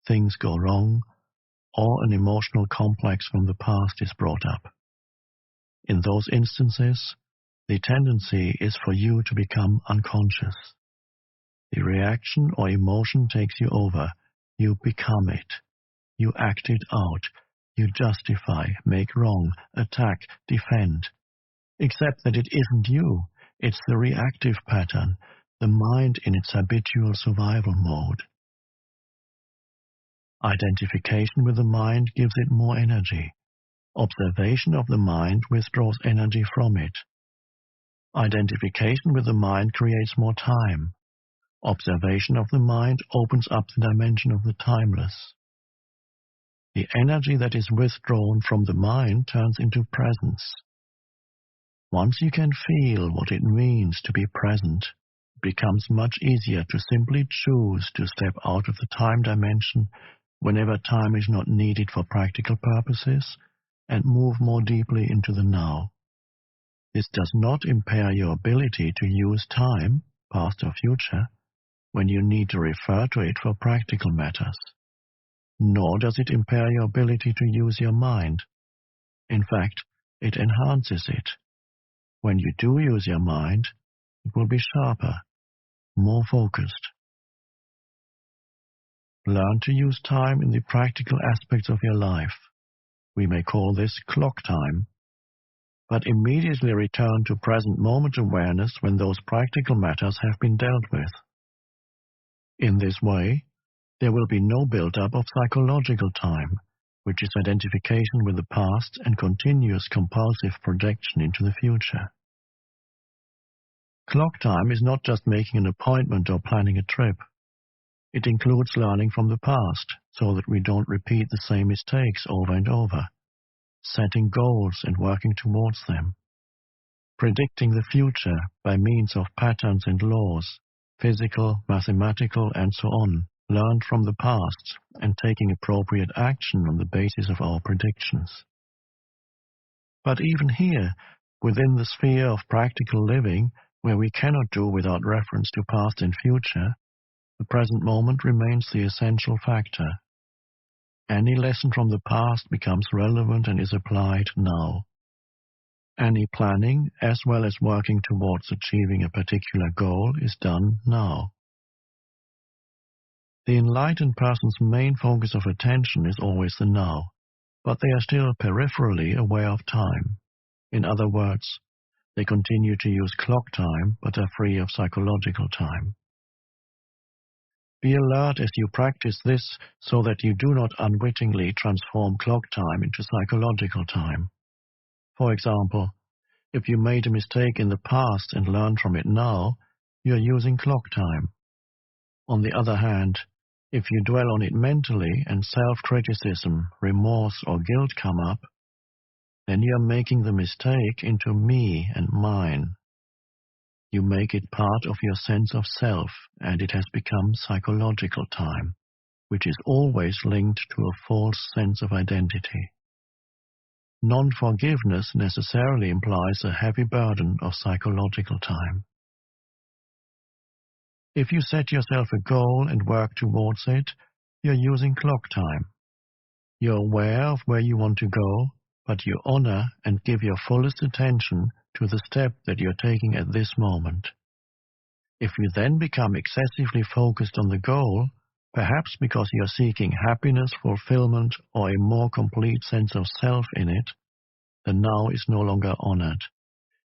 things go wrong, or an emotional complex from the past is brought up. In those instances, the tendency is for you to become unconscious. The reaction or emotion takes you over. You become it. You act it out. You justify, make wrong, attack, defend. Except that it isn't you. It's the reactive pattern, the mind in its habitual survival mode. Identification with the mind gives it more energy. Observation of the mind withdraws energy from it. Identification with the mind creates more time. Observation of the mind opens up the dimension of the timeless. The energy that is withdrawn from the mind turns into presence. Once you can feel what it means to be present, it becomes much easier to simply choose to step out of the time dimension whenever time is not needed for practical purposes and move more deeply into the now. This does not impair your ability to use time, past or future, when you need to refer to it for practical matters. Nor does it impair your ability to use your mind. In fact, it enhances it. When you do use your mind, it will be sharper, more focused. Learn to use time in the practical aspects of your life. We may call this clock time. But immediately return to present moment awareness when those practical matters have been dealt with. In this way, there will be no build-up of psychological time, which is identification with the past and continuous compulsive projection into the future. Clock time is not just making an appointment or planning a trip. It includes learning from the past so that we don't repeat the same mistakes over and over, setting goals and working towards them, predicting the future by means of patterns and laws, physical, mathematical, and so on, learned from the past, and taking appropriate action on the basis of our predictions. But even here, within the sphere of practical living, where we cannot do without reference to past and future, the present moment remains the essential factor. Any lesson from the past becomes relevant and is applied now. Any planning, as well as working towards achieving a particular goal, is done now. The enlightened person's main focus of attention is always the now, but they are still peripherally aware of time. In other words, They continue to use clock time, but are free of psychological time. Be alert as you practice this so that you do not unwittingly transform clock time into psychological time. For example, if you made a mistake in the past and learn from it now, you are using clock time. On the other hand, if you dwell on it mentally and self-criticism, remorse, or guilt come up, then you are making the mistake into me and mine. You make it part of your sense of self, and it has become psychological time, which is always linked to a false sense of identity. Non-forgiveness necessarily implies a heavy burden of psychological time. If you set yourself a goal and work towards it, you're using clock time. You're aware of where you want to go, but you honor and give your fullest attention to the step that you're taking at this moment. If you then become excessively focused on the goal, perhaps because you're seeking happiness, fulfillment, or a more complete sense of self in it, the now is no longer honored.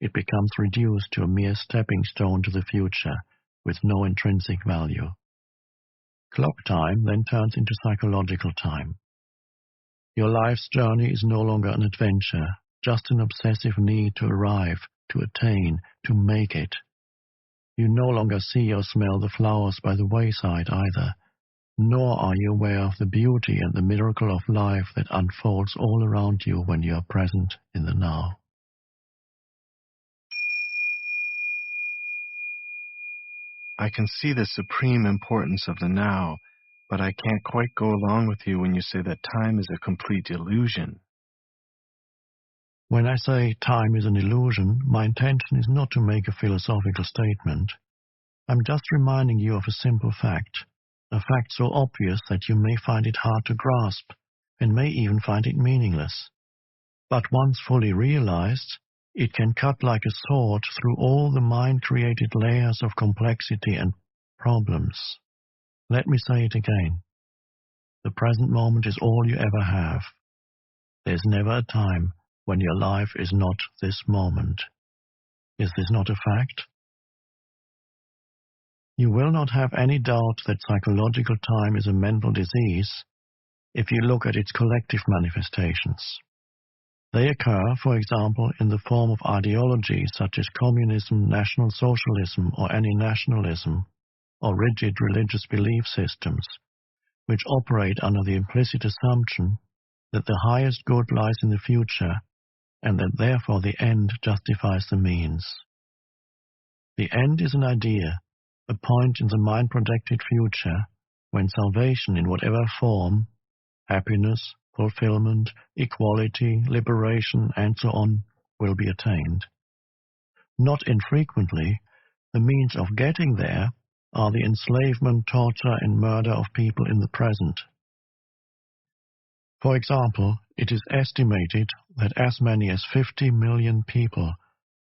It becomes reduced to a mere stepping stone to the future, with no intrinsic value. Clock time then turns into psychological time. Your life's journey is no longer an adventure, just an obsessive need to arrive, to attain, to make it. You no longer see or smell the flowers by the wayside either, nor are you aware of the beauty and the miracle of life that unfolds all around you when you are present in the now. I can see the supreme importance of the now, but I can't quite go along with you when you say that time is a complete illusion. When I say time is an illusion, my intention is not to make a philosophical statement. I'm just reminding you of a simple fact, a fact so obvious that you may find it hard to grasp, and may even find it meaningless. But once fully realized, it can cut like a sword through all the mind-created layers of complexity and problems. Let me say it again. The present moment is all you ever have. There's never a time when your life is not this moment. Is this not a fact? You will not have any doubt that psychological time is a mental disease if you look at its collective manifestations. They occur, for example, in the form of ideologies such as communism, National Socialism, or any nationalism, or rigid religious belief systems, which operate under the implicit assumption that the highest good lies in the future, and that therefore the end justifies the means. The end is an idea, a point in the mind-projected future, when salvation in whatever form, happiness, fulfillment, equality, liberation, and so on, will be attained. Not infrequently, the means of getting there are the enslavement, torture, and murder of people in the present. For example, it is estimated that as many as 50 million people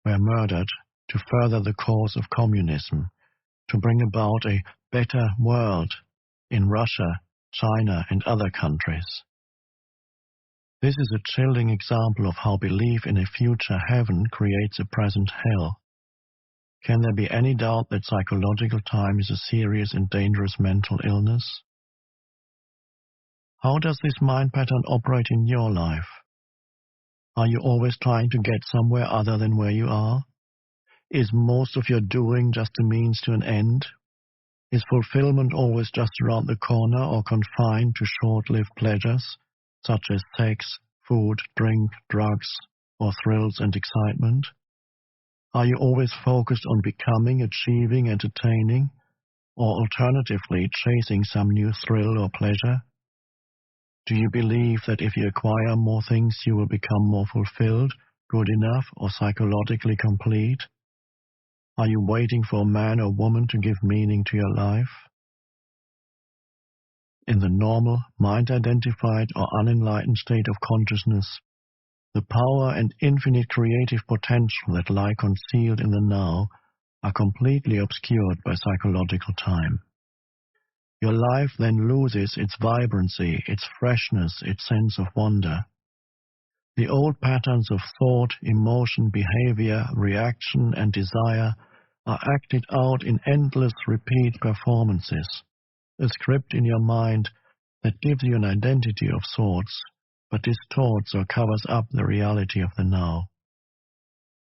were murdered to further the cause of communism, to bring about a better world in Russia, China, and other countries. This is a chilling example of how belief in a future heaven creates a present hell. Can there be any doubt that psychological time is a serious and dangerous mental illness? How does this mind pattern operate in your life? Are you always trying to get somewhere other than where you are? Is most of your doing just a means to an end? Is fulfillment always just around the corner or confined to short-lived pleasures, such as sex, food, drink, drugs, or thrills and excitement? Are you always focused on becoming, achieving, entertaining, or alternatively chasing some new thrill or pleasure? Do you believe that if you acquire more things you will become more fulfilled, good enough, or psychologically complete? Are you waiting for a man or woman to give meaning to your life? In the normal, mind-identified or unenlightened state of consciousness, the power and infinite creative potential that lie concealed in the now are completely obscured by psychological time. Your life then loses its vibrancy, its freshness, its sense of wonder. The old patterns of thought, emotion, behavior, reaction, and desire are acted out in endless repeat performances, a script in your mind that gives you an identity of sorts, but distorts or covers up the reality of the now.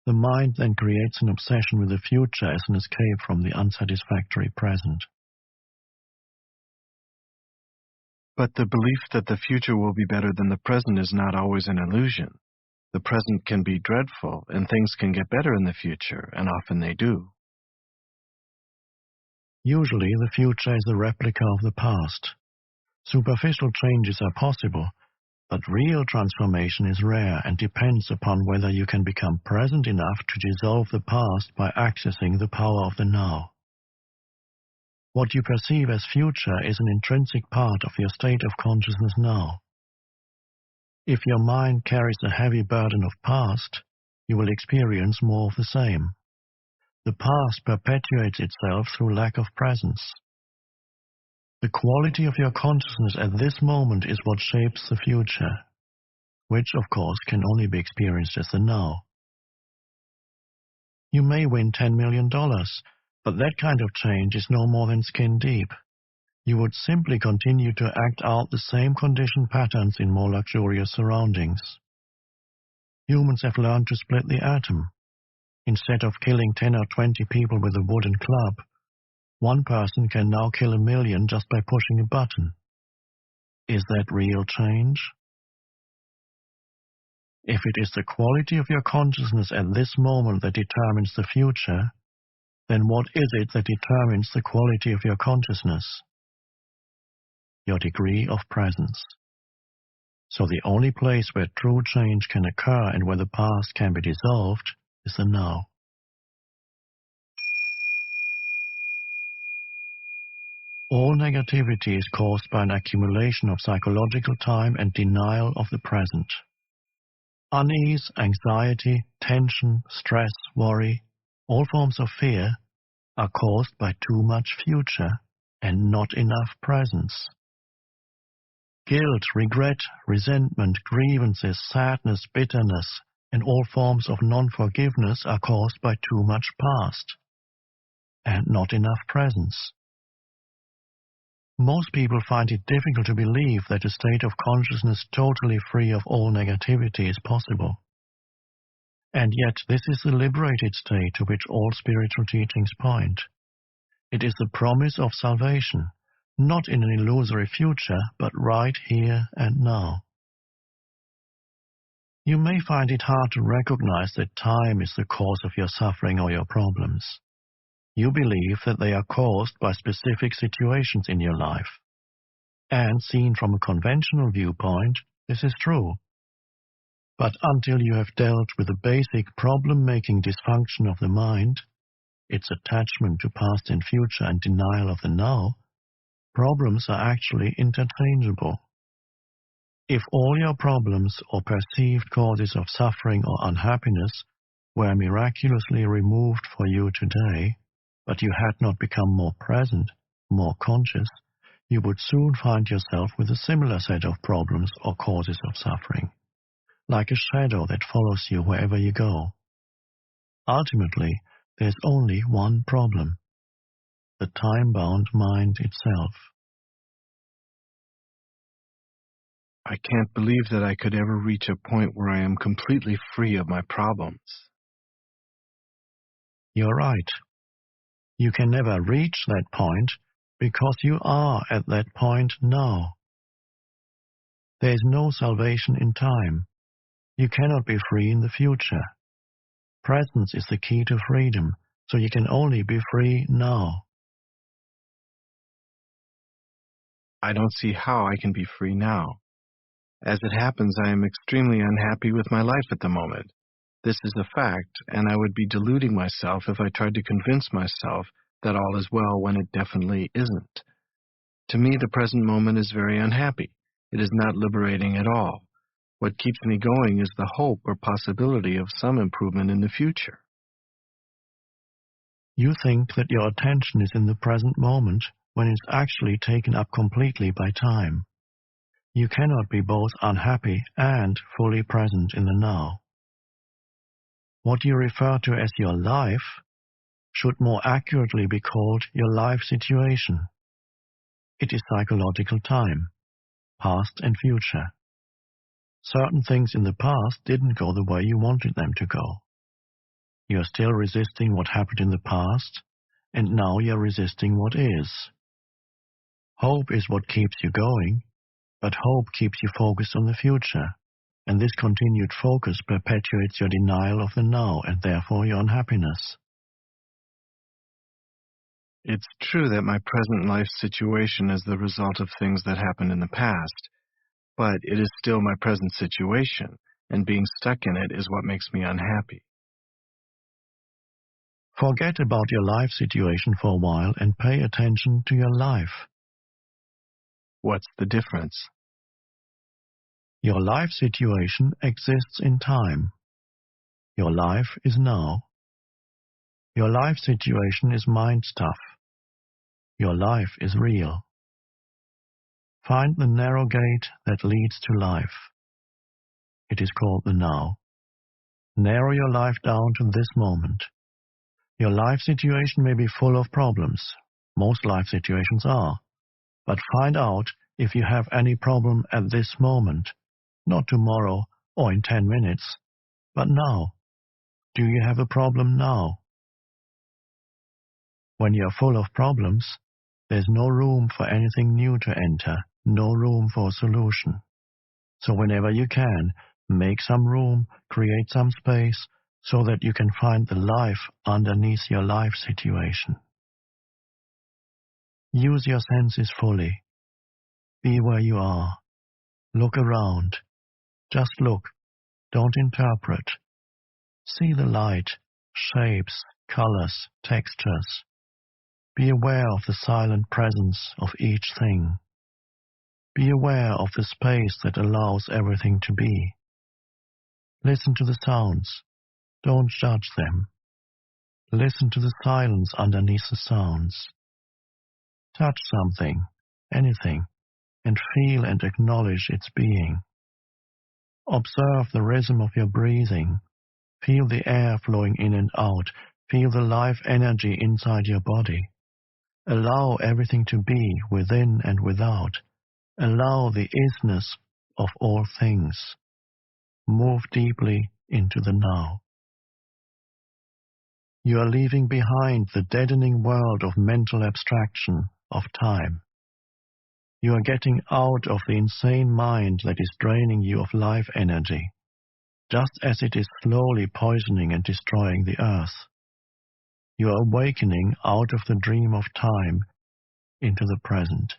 The mind then creates an obsession with the future as an escape from the unsatisfactory present. But the belief that the future will be better than the present is not always an illusion. The present can be dreadful, and things can get better in the future, and often they do. Usually, the future is a replica of the past. Superficial changes are possible, but real transformation is rare and depends upon whether you can become present enough to dissolve the past by accessing the power of the now. What you perceive as future is an intrinsic part of your state of consciousness now. If your mind carries a heavy burden of past, you will experience more of the same. The past perpetuates itself through lack of presence. The quality of your consciousness at this moment is what shapes the future, which, of course, can only be experienced as the now. You may win $10 million, but that kind of change is no more than skin deep. You would simply continue to act out the same conditioned patterns in more luxurious surroundings. Humans have learned to split the atom. Instead of killing 10 or 20 people with a wooden club, one person can now kill 1 million just by pushing a button. Is that real change? If it is the quality of your consciousness at this moment that determines the future, then what is it that determines the quality of your consciousness? Your degree of presence. So the only place where true change can occur and where the past can be dissolved is the now. All negativity is caused by an accumulation of psychological time and denial of the present. Unease, anxiety, tension, stress, worry, all forms of fear are caused by too much future and not enough presence. Guilt, regret, resentment, grievances, sadness, bitterness, and all forms of non-forgiveness are caused by too much past and not enough presence. Most people find it difficult to believe that a state of consciousness totally free of all negativity is possible. And yet this is the liberated state to which all spiritual teachings point. It is the promise of salvation, not in an illusory future, but right here and now. You may find it hard to recognize that time is the cause of your suffering or your problems. You believe that they are caused by specific situations in your life. And seen from a conventional viewpoint, this is true. But until you have dealt with the basic problem-making dysfunction of the mind, its attachment to past and future and denial of the now, problems are actually interchangeable. If all your problems or perceived causes of suffering or unhappiness were miraculously removed for you today, but you had not become more present, more conscious, you would soon find yourself with a similar set of problems or causes of suffering, like a shadow that follows you wherever you go. Ultimately, there's only one problem: the time-bound mind itself. I can't believe that I could ever reach a point where I am completely free of my problems. You're right. You can never reach that point because you are at that point now. There is no salvation in time. You cannot be free in the future. Presence is the key to freedom, so you can only be free now. I don't see how I can be free now. As it happens, I am extremely unhappy with my life at the moment. This is a fact, and I would be deluding myself if I tried to convince myself that all is well when it definitely isn't. To me, the present moment is very unhappy. It is not liberating at all. What keeps me going is the hope or possibility of some improvement in the future. You think that your attention is in the present moment when it's actually taken up completely by time. You cannot be both unhappy and fully present in the now. What you refer to as your life should more accurately be called your life situation. It is psychological time, past and future. Certain things in the past didn't go the way you wanted them to go. You're still resisting what happened in the past, and now you're resisting what is. Hope is what keeps you going, but hope keeps you focused on the future, and this continued focus perpetuates your denial of the now and therefore your unhappiness. It's true that my present life situation is the result of things that happened in the past, but it is still my present situation, and being stuck in it is what makes me unhappy. Forget about your life situation for a while and pay attention to your life. What's the difference? Your life situation exists in time. Your life is now. Your life situation is mind stuff. Your life is real. Find the narrow gate that leads to life. It is called the now. Narrow your life down to this moment. Your life situation may be full of problems. Most life situations are. But find out if you have any problem at this moment, not tomorrow or in 10 minutes, but now. Do you have a problem now? When you are full of problems, there's no room for anything new to enter, no room for a solution. So whenever you can, make some room, create some space, so that you can find the life underneath your life situation. Use your senses fully. Be where you are. Look around. Just look. Don't interpret. See the light, shapes, colors, textures. Be aware of the silent presence of each thing. Be aware of the space that allows everything to be. Listen to the sounds. Don't judge them. Listen to the silence underneath the sounds. Touch something, anything, and feel and acknowledge its being. Observe the rhythm of your breathing. Feel the air flowing in and out. Feel the life energy inside your body. Allow everything to be within and without. Allow the isness of all things. Move deeply into the now. You are leaving behind the deadening world of mental abstraction, of time. You are getting out of the insane mind that is draining you of life energy, just as it is slowly poisoning and destroying the earth. You are awakening out of the dream of time into the present.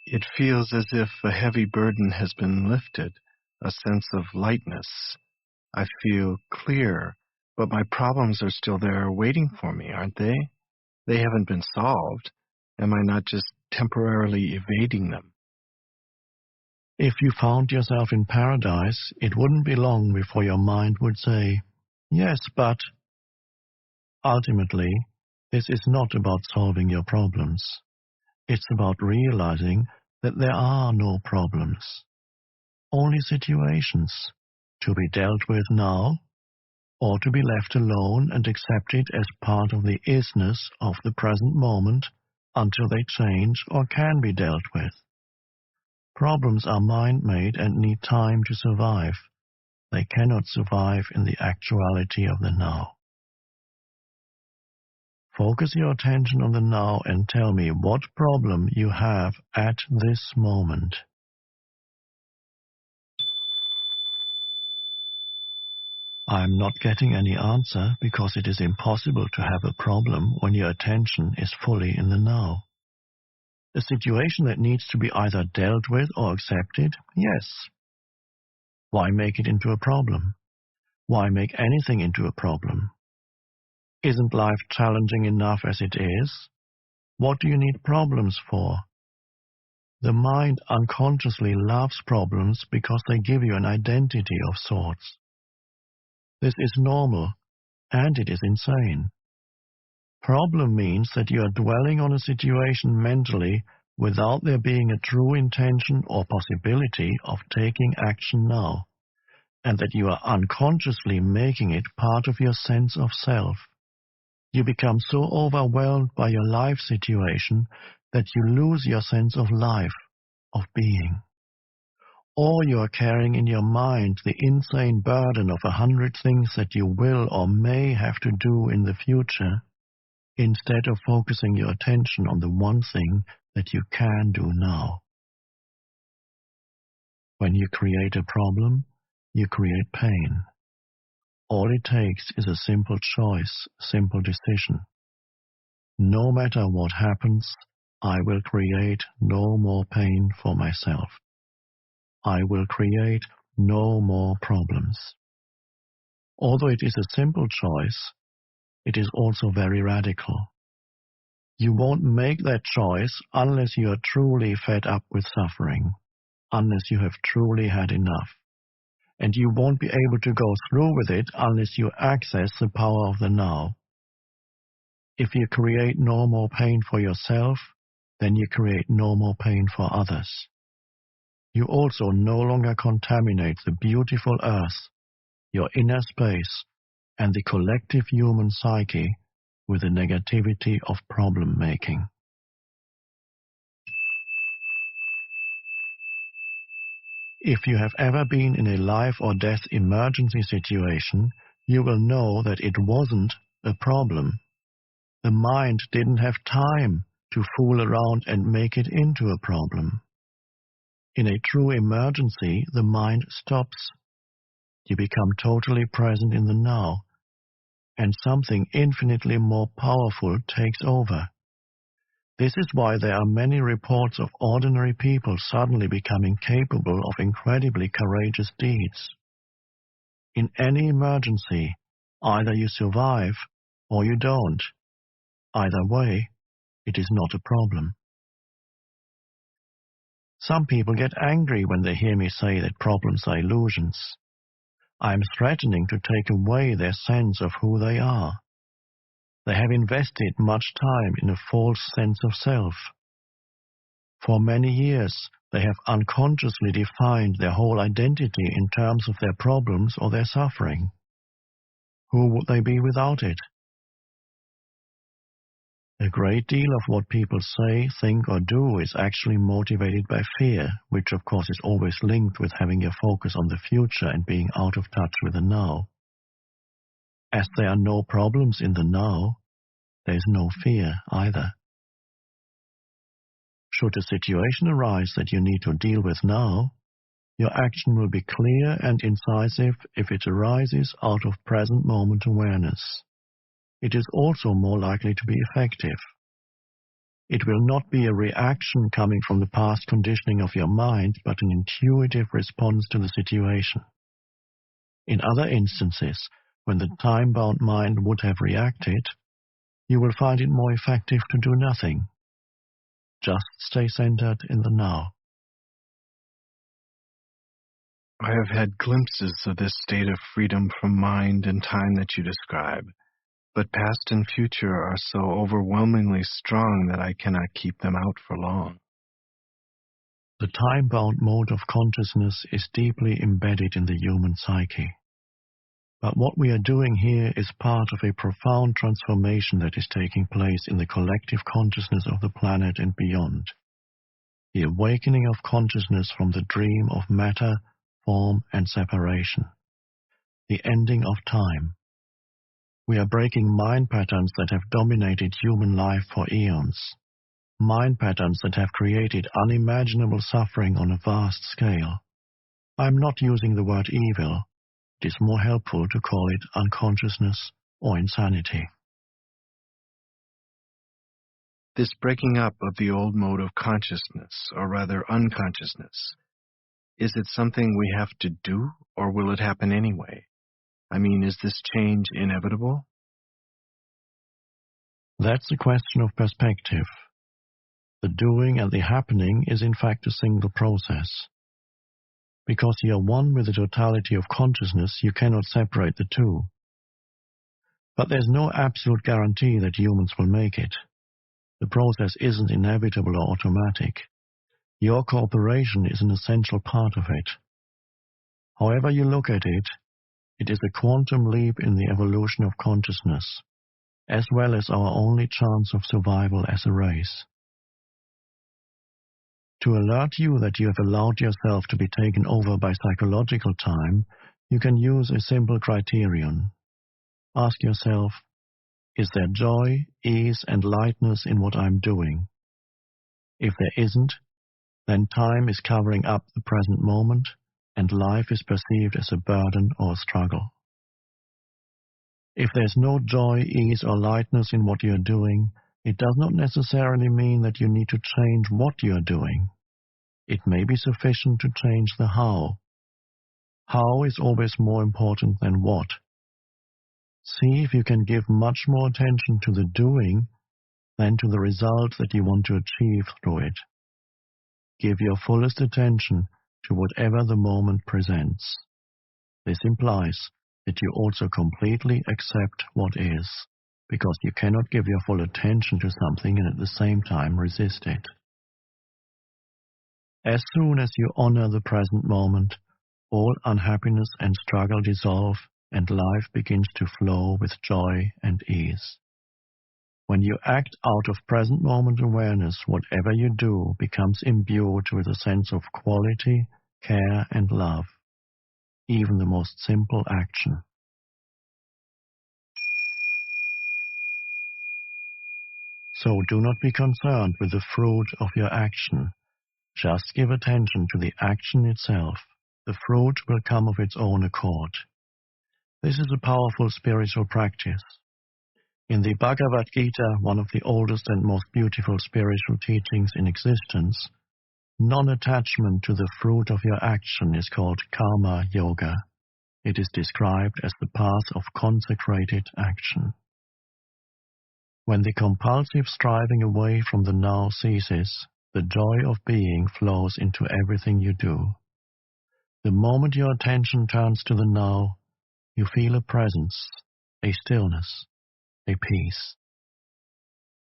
It feels as if a heavy burden has been lifted, a sense of lightness. I feel clear, but my problems are still there waiting for me, aren't they? They haven't been solved. Am I not just temporarily evading them? If you found yourself in paradise, it wouldn't be long before your mind would say, yes, but... Ultimately, this is not about solving your problems. It's about realizing that there are no problems, only situations to be dealt with now, or to be left alone and accepted as part of the isness of the present moment until they change or can be dealt with. Problems are mind-made and need time to survive. They cannot survive in the actuality of the now. Focus your attention on the now and tell me what problem you have at this moment. I am not getting any answer because it is impossible to have a problem when your attention is fully in the now. A situation that needs to be either dealt with or accepted? Yes. Why make it into a problem? Why make anything into a problem? Isn't life challenging enough as it is? What do you need problems for? The mind unconsciously loves problems because they give you an identity of sorts. This is normal, and it is insane. Problem means that you are dwelling on a situation mentally without there being a true intention or possibility of taking action now, and that you are unconsciously making it part of your sense of self. You become so overwhelmed by your life situation that you lose your sense of life, of being. Or you are carrying in your mind the insane burden of 100 things that you will or may have to do in the future, instead of focusing your attention on the one thing that you can do now. When you create a problem, you create pain. All it takes is a simple choice, simple decision. No matter what happens, I will create no more pain for myself. I will create no more problems. Although it is a simple choice, it is also very radical. You won't make that choice unless you are truly fed up with suffering, unless you have truly had enough. And you won't be able to go through with it unless you access the power of the now. If you create no more pain for yourself, then you create no more pain for others. You also no longer contaminate the beautiful earth, your inner space, and the collective human psyche with the negativity of problem-making. If you have ever been in a life or death emergency situation, you will know that it wasn't a problem. The mind didn't have time to fool around and make it into a problem. In a true emergency, the mind stops. You become totally present in the now, and something infinitely more powerful takes over. This is why there are many reports of ordinary people suddenly becoming capable of incredibly courageous deeds. In any emergency, either you survive or you don't. Either way, it is not a problem. Some people get angry when they hear me say that problems are illusions. I am threatening to take away their sense of who they are. They have invested much time in a false sense of self. For many years, they have unconsciously defined their whole identity in terms of their problems or their suffering. Who would they be without it? A great deal of what people say, think, or do is actually motivated by fear, which of course is always linked with having your focus on the future and being out of touch with the now. As there are no problems in the now, there is no fear either. Should a situation arise that you need to deal with now, your action will be clear and incisive if it arises out of present moment awareness. It is also more likely to be effective. It will not be a reaction coming from the past conditioning of your mind, but an intuitive response to the situation. In other instances, when the time-bound mind would have reacted, you will find it more effective to do nothing. Just stay centered in the now. I have had glimpses of this state of freedom from mind and time that you describe, but past and future are so overwhelmingly strong that I cannot keep them out for long. The time-bound mode of consciousness is deeply embedded in the human psyche. But what we are doing here is part of a profound transformation that is taking place in the collective consciousness of the planet and beyond. The awakening of consciousness from the dream of matter, form, and separation. The ending of time. We are breaking mind patterns that have dominated human life for eons. Mind patterns that have created unimaginable suffering on a vast scale. I am not using the word evil. It is more helpful to call it unconsciousness or insanity. This breaking up of the old mode of consciousness, or rather unconsciousness, is it something we have to do, or will it happen anyway? I mean, is this change inevitable? That's a question of perspective. The doing and the happening is in fact a single process. Because you are one with the totality of consciousness, you cannot separate the two. But there's no absolute guarantee that humans will make it. The process isn't inevitable or automatic. Your cooperation is an essential part of it. However you look at it, it is a quantum leap in the evolution of consciousness, as well as our only chance of survival as a race. To alert you that you have allowed yourself to be taken over by psychological time, you can use a simple criterion. Ask yourself, is there joy, ease, and lightness in what I'm doing? If there isn't, then time is covering up the present moment, and life is perceived as a burden or a struggle. If there's no joy, ease, or lightness in what you're doing, it does not necessarily mean that you need to change what you're doing. It may be sufficient to change the how. How is always more important than what. See if you can give much more attention to the doing than to the result that you want to achieve through it. Give your fullest attention to whatever the moment presents. This implies that you also completely accept what is, because you cannot give your full attention to something and at the same time resist it. As soon as you honor the present moment, all unhappiness and struggle dissolve, and life begins to flow with joy and ease. When you act out of present moment awareness, whatever you do becomes imbued with a sense of quality, care, and love, even the most simple action. So do not be concerned with the fruit of your action. Just give attention to the action itself. The fruit will come of its own accord. This is a powerful spiritual practice. In the Bhagavad Gita, one of the oldest and most beautiful spiritual teachings in existence, non-attachment to the fruit of your action is called karma yoga. It is described as the path of consecrated action. When the compulsive striving away from the now ceases, the joy of being flows into everything you do. The moment your attention turns to the now, you feel a presence, a stillness, a peace.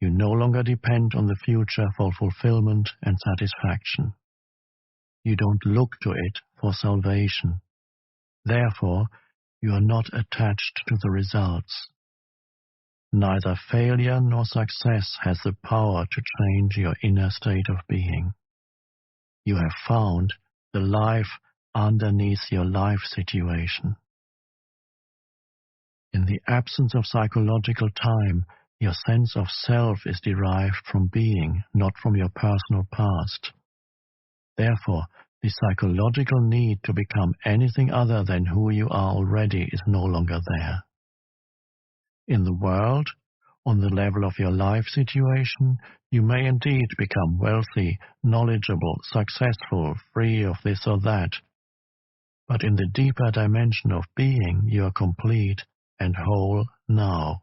You no longer depend on the future for fulfillment and satisfaction. You don't look to it for salvation. Therefore, you are not attached to the results. Neither failure nor success has the power to change your inner state of being. You have found the life underneath your life situation. In the absence of psychological time, your sense of self is derived from being, not from your personal past. Therefore, the psychological need to become anything other than who you are already is no longer there. In the world, on the level of your life situation, you may indeed become wealthy, knowledgeable, successful, free of this or that. But in the deeper dimension of being, you are complete and whole now.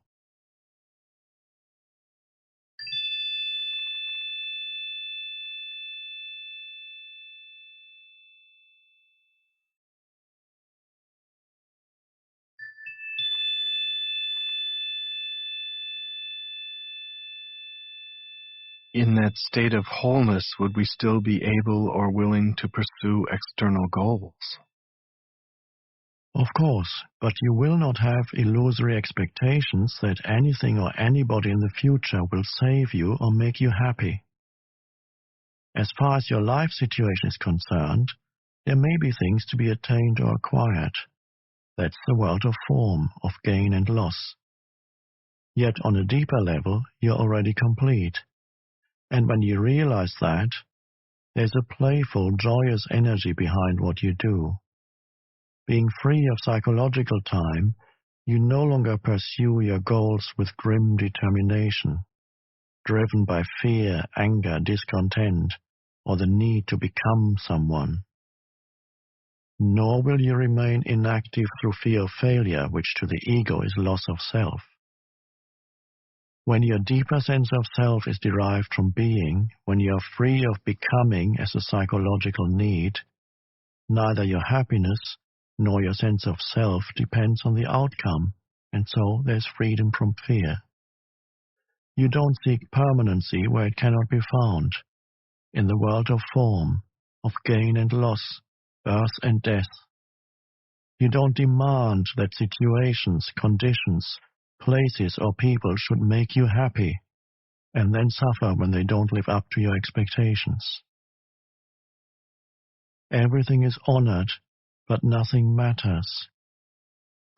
In that state of wholeness, would we still be able or willing to pursue external goals? Of course, but you will not have illusory expectations that anything or anybody in the future will save you or make you happy. As far as your life situation is concerned, there may be things to be attained or acquired. That's the world of form, of gain and loss. Yet on a deeper level, you're already complete. And when you realize that, there's a playful, joyous energy behind what you do. Being free of psychological time, you no longer pursue your goals with grim determination, driven by fear, anger, discontent, or the need to become someone. Nor will you remain inactive through fear of failure, which to the ego is loss of self. When your deeper sense of self is derived from being, when you are free of becoming as a psychological need, neither your happiness nor your sense of self depends on the outcome, and so there's freedom from fear. You don't seek permanency where it cannot be found, in the world of form, of gain and loss, birth and death. You don't demand that situations, conditions, places or people should make you happy, and then suffer when they don't live up to your expectations. Everything is honored, but nothing matters.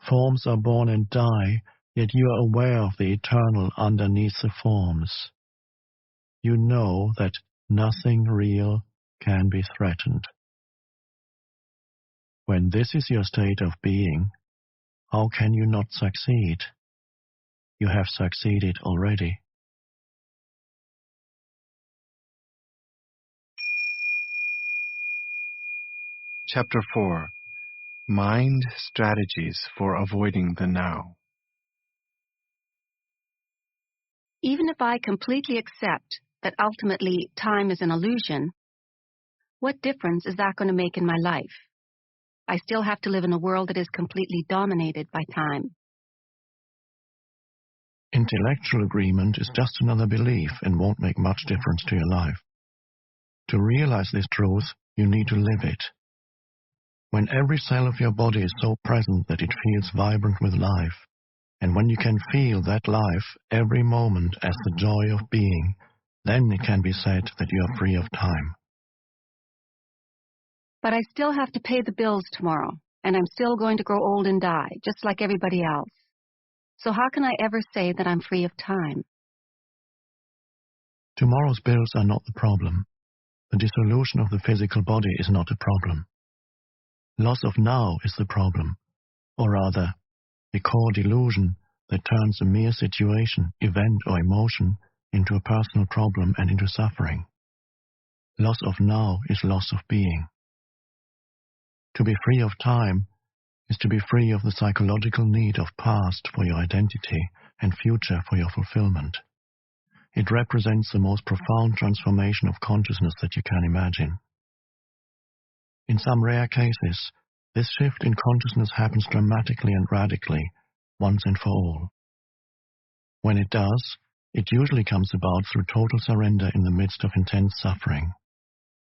Forms are born and die, yet you are aware of the eternal underneath the forms. You know that nothing real can be threatened. When this is your state of being, how can you not succeed? You have succeeded already. Chapter 4. Mind Strategies for Avoiding the Now. Even if I completely accept that ultimately time is an illusion, what difference is that going to make in my life? I still have to live in a world that is completely dominated by time. Intellectual agreement is just another belief and won't make much difference to your life. To realize this truth, you need to live it. When every cell of your body is so present that it feels vibrant with life, and when you can feel that life every moment as the joy of being, then it can be said that you are free of time. But I still have to pay the bills tomorrow, and I'm still going to grow old and die, just like everybody else. So how can I ever say that I'm free of time? Tomorrow's bills are not the problem. The dissolution of the physical body is not a problem. Loss of now is the problem, or rather, the core delusion that turns a mere situation, event, or emotion into a personal problem and into suffering. Loss of now is loss of being. To be free of time is to be free of the psychological need of past for your identity and future for your fulfillment. It represents the most profound transformation of consciousness that you can imagine. In some rare cases, this shift in consciousness happens dramatically and radically, once and for all. When it does, it usually comes about through total surrender in the midst of intense suffering.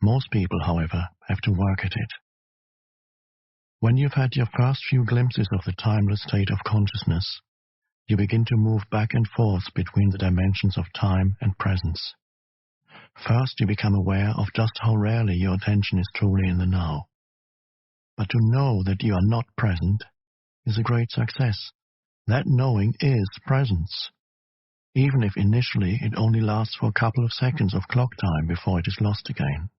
Most people, however, have to work at it. When you've had your first few glimpses of the timeless state of consciousness, you begin to move back and forth between the dimensions of time and presence. First, you become aware of just how rarely your attention is truly in the now. But to know that you are not present is a great success. That knowing is presence, even if initially it only lasts for a couple of seconds of clock time before it is lost again.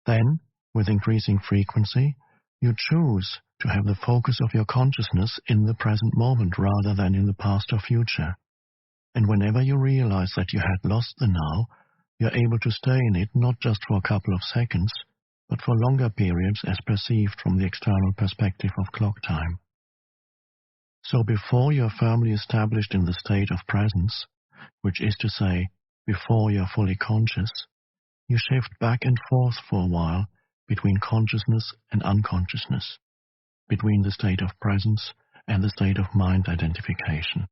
Then, with increasing frequency, you choose to have the focus of your consciousness in the present moment rather than in the past or future. And whenever you realize that you had lost the now, you're able to stay in it not just for a couple of seconds, but for longer periods as perceived from the external perspective of clock time. So before you're firmly established in the state of presence, which is to say, before you're fully conscious, you shift back and forth for a while between consciousness and unconsciousness, between the state of presence and the state of mind identification.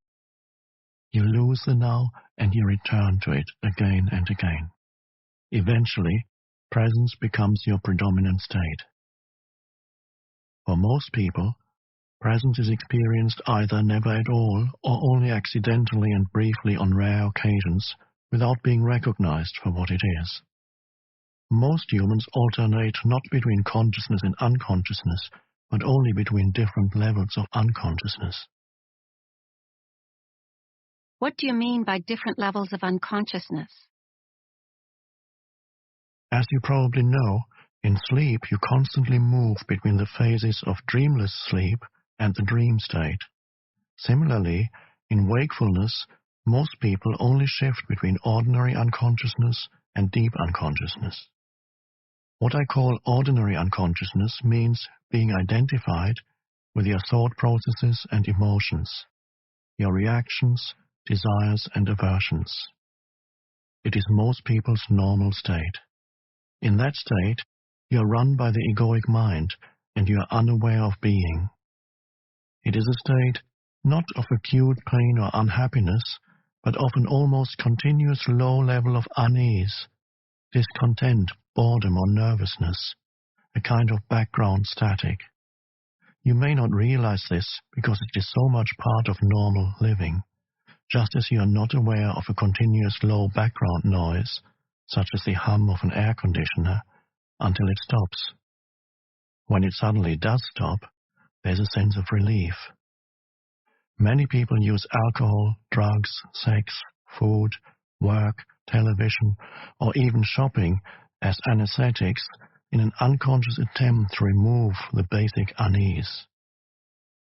You lose the now and you return to it again and again. Eventually, presence becomes your predominant state. For most people, presence is experienced either never at all or only accidentally and briefly on rare occasions without being recognized for what it is. Most humans alternate not between consciousness and unconsciousness, but only between different levels of unconsciousness. What do you mean by different levels of unconsciousness? As you probably know, in sleep you constantly move between the phases of dreamless sleep and the dream state. Similarly, in wakefulness, most people only shift between ordinary unconsciousness and deep unconsciousness. What I call ordinary unconsciousness means being identified with your thought processes and emotions, your reactions, desires, and aversions. It is most people's normal state. In that state, you are run by the egoic mind and you are unaware of being. It is a state not of acute pain or unhappiness, but of an almost continuous low level of unease, discontent, boredom, or nervousness, a kind of background static. You may not realize this because it is so much part of normal living, just as you are not aware of a continuous low background noise, such as the hum of an air conditioner, until it stops. When it suddenly does stop, there's a sense of relief. Many people use alcohol, drugs, sex, food, work, television, or even shopping as anesthetics in an unconscious attempt to remove the basic unease.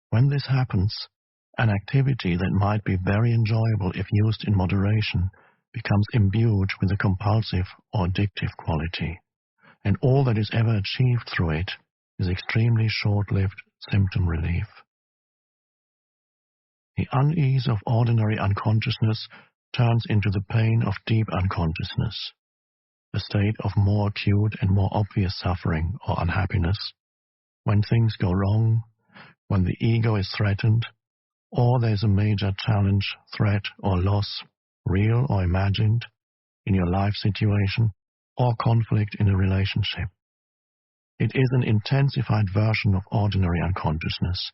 When this happens, an activity that might be very enjoyable if used in moderation becomes imbued with a compulsive or addictive quality, and all that is ever achieved through it is extremely short-lived symptom relief. The unease of ordinary unconsciousness turns into the pain of deep unconsciousness, a state of more acute and more obvious suffering or unhappiness, when things go wrong, when the ego is threatened, or there's a major challenge, threat, or loss, real or imagined, in your life situation, or conflict in a relationship. It is an intensified version of ordinary unconsciousness,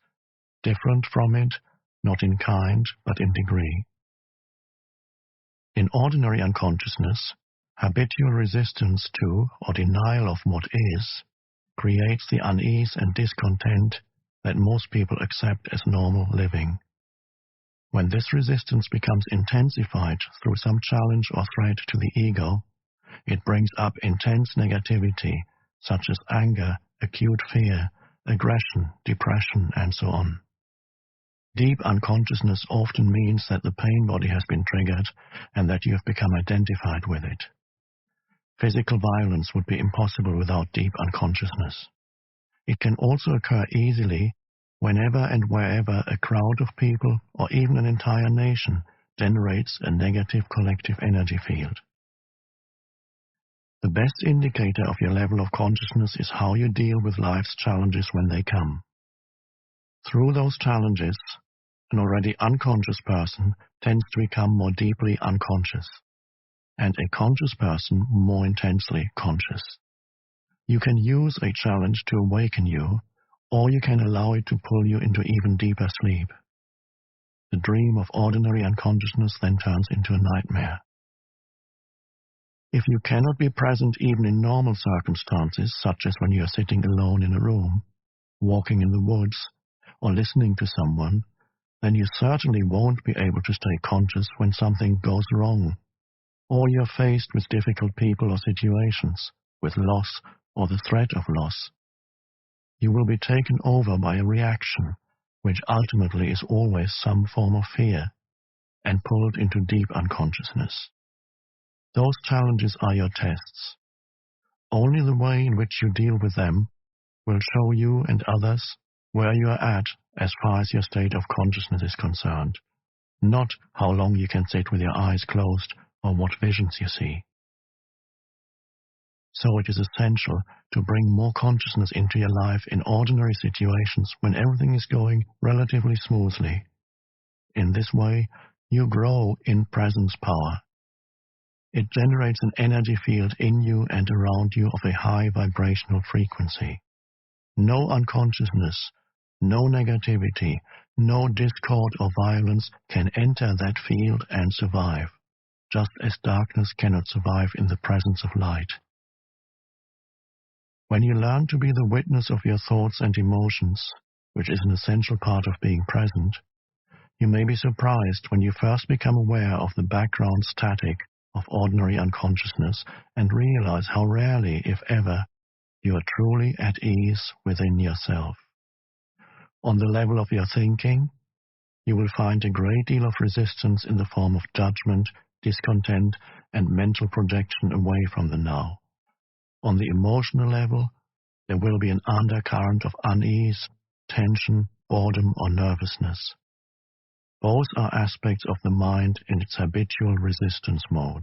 different from it, not in kind, but in degree. In ordinary unconsciousness, habitual resistance to or denial of what is creates the unease and discontent that most people accept as normal living. When this resistance becomes intensified through some challenge or threat to the ego, it brings up intense negativity, such as anger, acute fear, aggression, depression, and so on. Deep unconsciousness often means that the pain body has been triggered and that you have become identified with it. Physical violence would be impossible without deep unconsciousness. It can also occur easily whenever and wherever a crowd of people or even an entire nation generates a negative collective energy field. The best indicator of your level of consciousness is how you deal with life's challenges when they come. Through those challenges, an already unconscious person tends to become more deeply unconscious, and a conscious person more intensely conscious. You can use a challenge to awaken you, or you can allow it to pull you into even deeper sleep. The dream of ordinary unconsciousness then turns into a nightmare. If you cannot be present even in normal circumstances, such as when you are sitting alone in a room, walking in the woods, or listening to someone, then you certainly won't be able to stay conscious when something goes wrong, or you're faced with difficult people or situations, with loss or the threat of loss. You will be taken over by a reaction, which ultimately is always some form of fear, and pulled into deep unconsciousness. Those challenges are your tests. Only the way in which you deal with them will show you and others where you are at as far as your state of consciousness is concerned, not how long you can sit with your eyes closed or what visions you see. So it is essential to bring more consciousness into your life in ordinary situations when everything is going relatively smoothly. In this way, you grow in presence power. It generates an energy field in you and around you of a high vibrational frequency. No unconsciousness, no negativity, no discord or violence can enter that field and survive, just as darkness cannot survive in the presence of light. When you learn to be the witness of your thoughts and emotions, which is an essential part of being present, you may be surprised when you first become aware of the background static of ordinary unconsciousness and realize how rarely, if ever, you are truly at ease within yourself. On the level of your thinking, you will find a great deal of resistance in the form of judgment, discontent, and mental projection away from the now. On the emotional level, there will be an undercurrent of unease, tension, boredom, or nervousness. Both are aspects of the mind in its habitual resistance mode.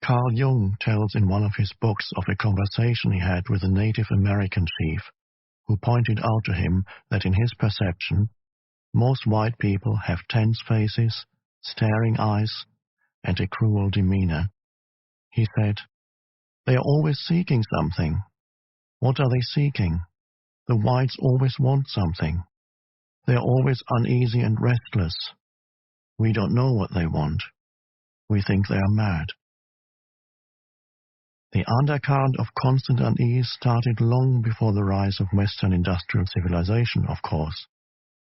Carl Jung tells in one of his books of a conversation he had with a Native American chief who pointed out to him that in his perception, most white people have tense faces, staring eyes, and a cruel demeanor. He said, "They are always seeking something. What are they seeking? The whites always want something. They are always uneasy and restless. We don't know what they want. We think they are mad." The undercurrent of constant unease started long before the rise of Western industrial civilization, of course.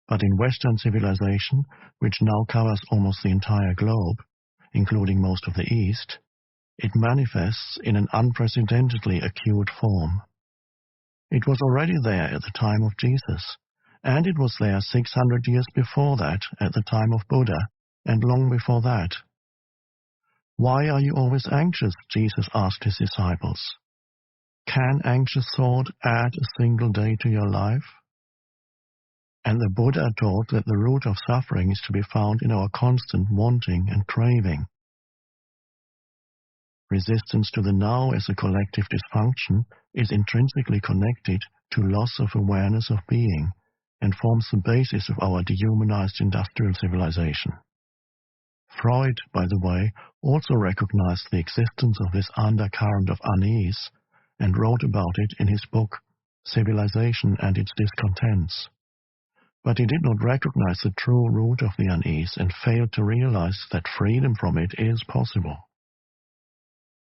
But in Western civilization, which now covers almost the entire globe, including most of the East, it manifests in an unprecedentedly acute form. It was already there at the time of Jesus, and it was there 600 years before that at the time of Buddha, and long before that. "Why are you always anxious?" Jesus asked his disciples. "Can anxious thought add a single day to your life?" And the Buddha taught that the root of suffering is to be found in our constant wanting and craving. Resistance to the now as a collective dysfunction is intrinsically connected to loss of awareness of being and forms the basis of our dehumanized industrial civilization. Freud, by the way, also recognized the existence of this undercurrent of unease and wrote about it in his book Civilization and Its Discontents. But he did not recognize the true root of the unease and failed to realize that freedom from it is possible.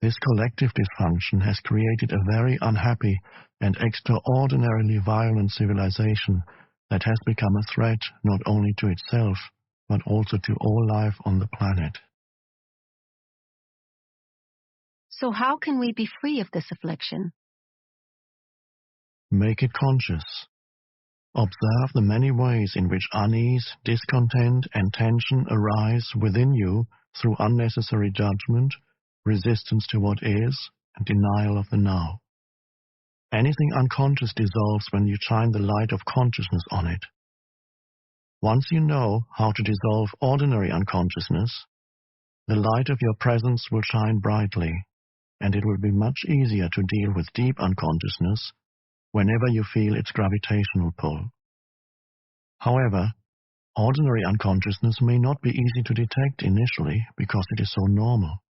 This collective dysfunction has created a very unhappy and extraordinarily violent civilization that has become a threat not only to itself, but also to all life on the planet. So how can we be free of this affliction? Make it conscious. Observe the many ways in which unease, discontent, and tension arise within you through unnecessary judgment, resistance to what is, and denial of the now. Anything unconscious dissolves when you shine the light of consciousness on it. Once you know how to dissolve ordinary unconsciousness, the light of your presence will shine brightly, and it will be much easier to deal with deep unconsciousness whenever you feel its gravitational pull. However, ordinary unconsciousness may not be easy to detect initially because it is so normal.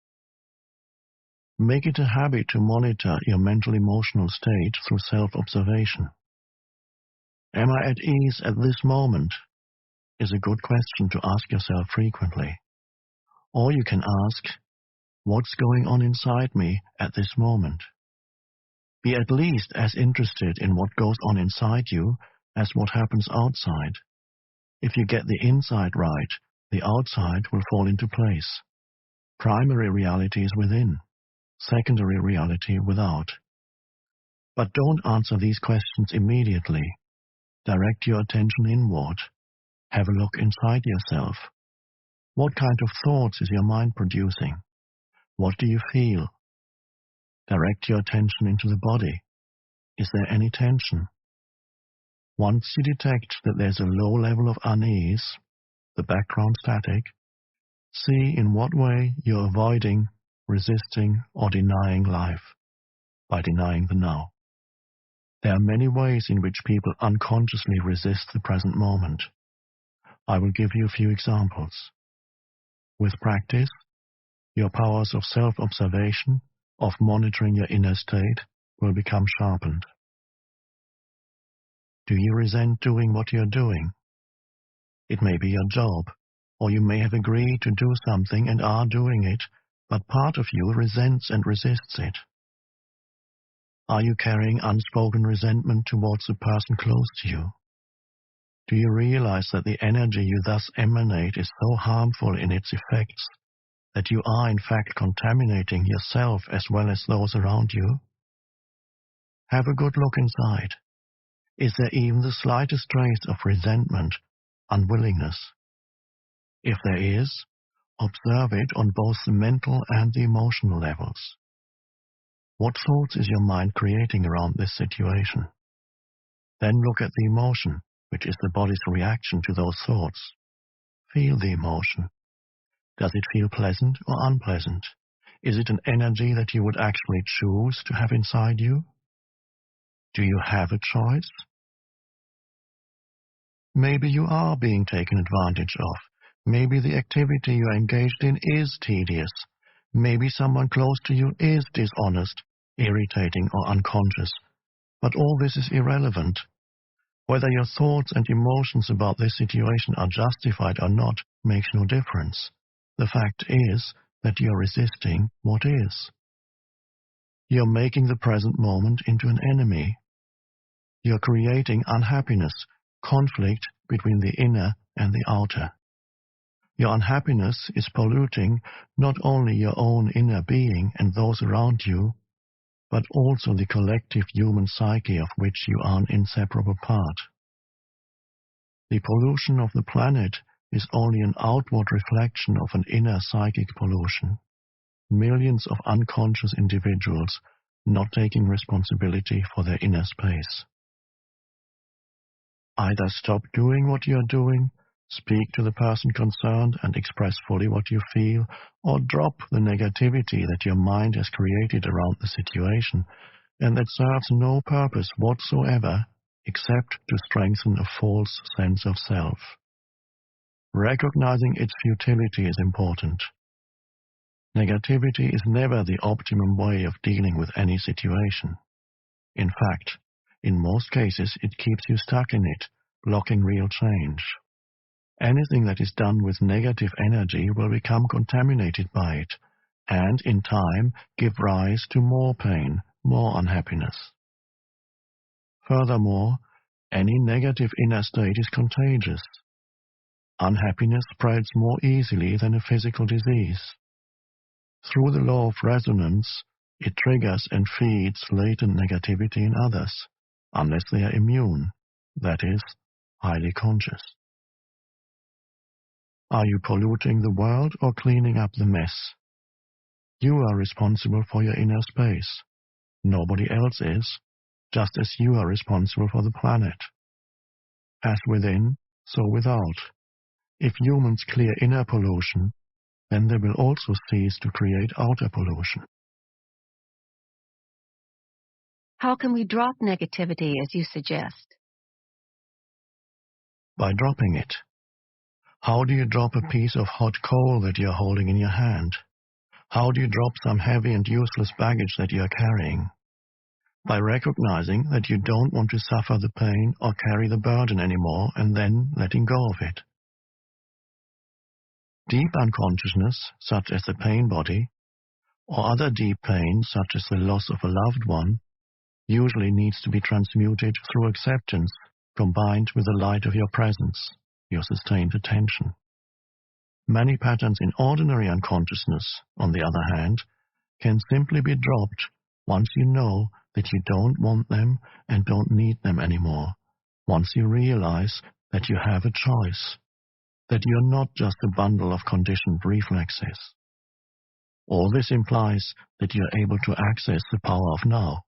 Make it a habit to monitor your mental-emotional state through self-observation. Am I at ease at this moment? Is a good question to ask yourself frequently. Or you can ask, what's going on inside me at this moment? Be at least as interested in what goes on inside you as what happens outside. If you get the inside right, the outside will fall into place. Primary reality is within, secondary reality without. But don't answer these questions immediately. Direct your attention inward. Have a look inside yourself. What kind of thoughts is your mind producing? What do you feel? Direct your attention into the body. Is there any tension? Once you detect that there's a low level of unease, the background static, see in what way you're avoiding, resisting, or denying life by denying the now. There are many ways in which people unconsciously resist the present moment. I will give you a few examples. With practice, your powers of self-observation, of monitoring your inner state, will become sharpened. Do you resent doing what you're doing? It may be your job, or you may have agreed to do something and are doing it, but part of you resents and resists it. Are you carrying unspoken resentment towards the person close to you? Do you realize that the energy you thus emanate is so harmful in its effects that you are in fact contaminating yourself as well as those around you? Have a good look inside. Is there even the slightest trace of resentment, unwillingness? If there is, observe it on both the mental and the emotional levels. What thoughts is your mind creating around this situation? Then look at the emotion, which is the body's reaction to those thoughts. Feel the emotion. Does it feel pleasant or unpleasant? Is it an energy that you would actually choose to have inside you? Do you have a choice? Maybe you are being taken advantage of. Maybe the activity you are engaged in is tedious. Maybe someone close to you is dishonest, irritating, or unconscious. But all this is irrelevant. Whether your thoughts and emotions about this situation are justified or not makes no difference. The fact is that you are resisting what is. You are making the present moment into an enemy. You are creating unhappiness, conflict between the inner and the outer. Your unhappiness is polluting not only your own inner being and those around you, but also the collective human psyche of which you are an inseparable part. The pollution of the planet is only an outward reflection of an inner psychic pollution. Millions of unconscious individuals not taking responsibility for their inner space. Either stop doing what you are doing, speak to the person concerned and express fully what you feel, or drop the negativity that your mind has created around the situation and that serves no purpose whatsoever except to strengthen a false sense of self. Recognizing its futility is important. Negativity is never the optimum way of dealing with any situation. In fact, in most cases it keeps you stuck in it, blocking real change. Anything that is done with negative energy will become contaminated by it, and in time give rise to more pain, more unhappiness. Furthermore, any negative inner state is contagious. Unhappiness spreads more easily than a physical disease. Through the law of resonance, it triggers and feeds latent negativity in others, unless they are immune, that is, highly conscious. Are you polluting the world or cleaning up the mess? You are responsible for your inner space. Nobody else is, just as you are responsible for the planet. As within, so without. If humans clear inner pollution, then they will also cease to create outer pollution. How can we drop negativity as you suggest? By dropping it. How do you drop a piece of hot coal that you are holding in your hand? How do you drop some heavy and useless baggage that you are carrying? By recognizing that you don't want to suffer the pain or carry the burden anymore and then letting go of it. Deep unconsciousness, such as the pain body, or other deep pain, such as the loss of a loved one, usually needs to be transmuted through acceptance, combined with the light of your presence, your sustained attention. Many patterns in ordinary unconsciousness, on the other hand, can simply be dropped once you know that you don't want them and don't need them anymore, once you realize that you have a choice, that you're not just a bundle of conditioned reflexes. All this implies that you're able to access the power of now.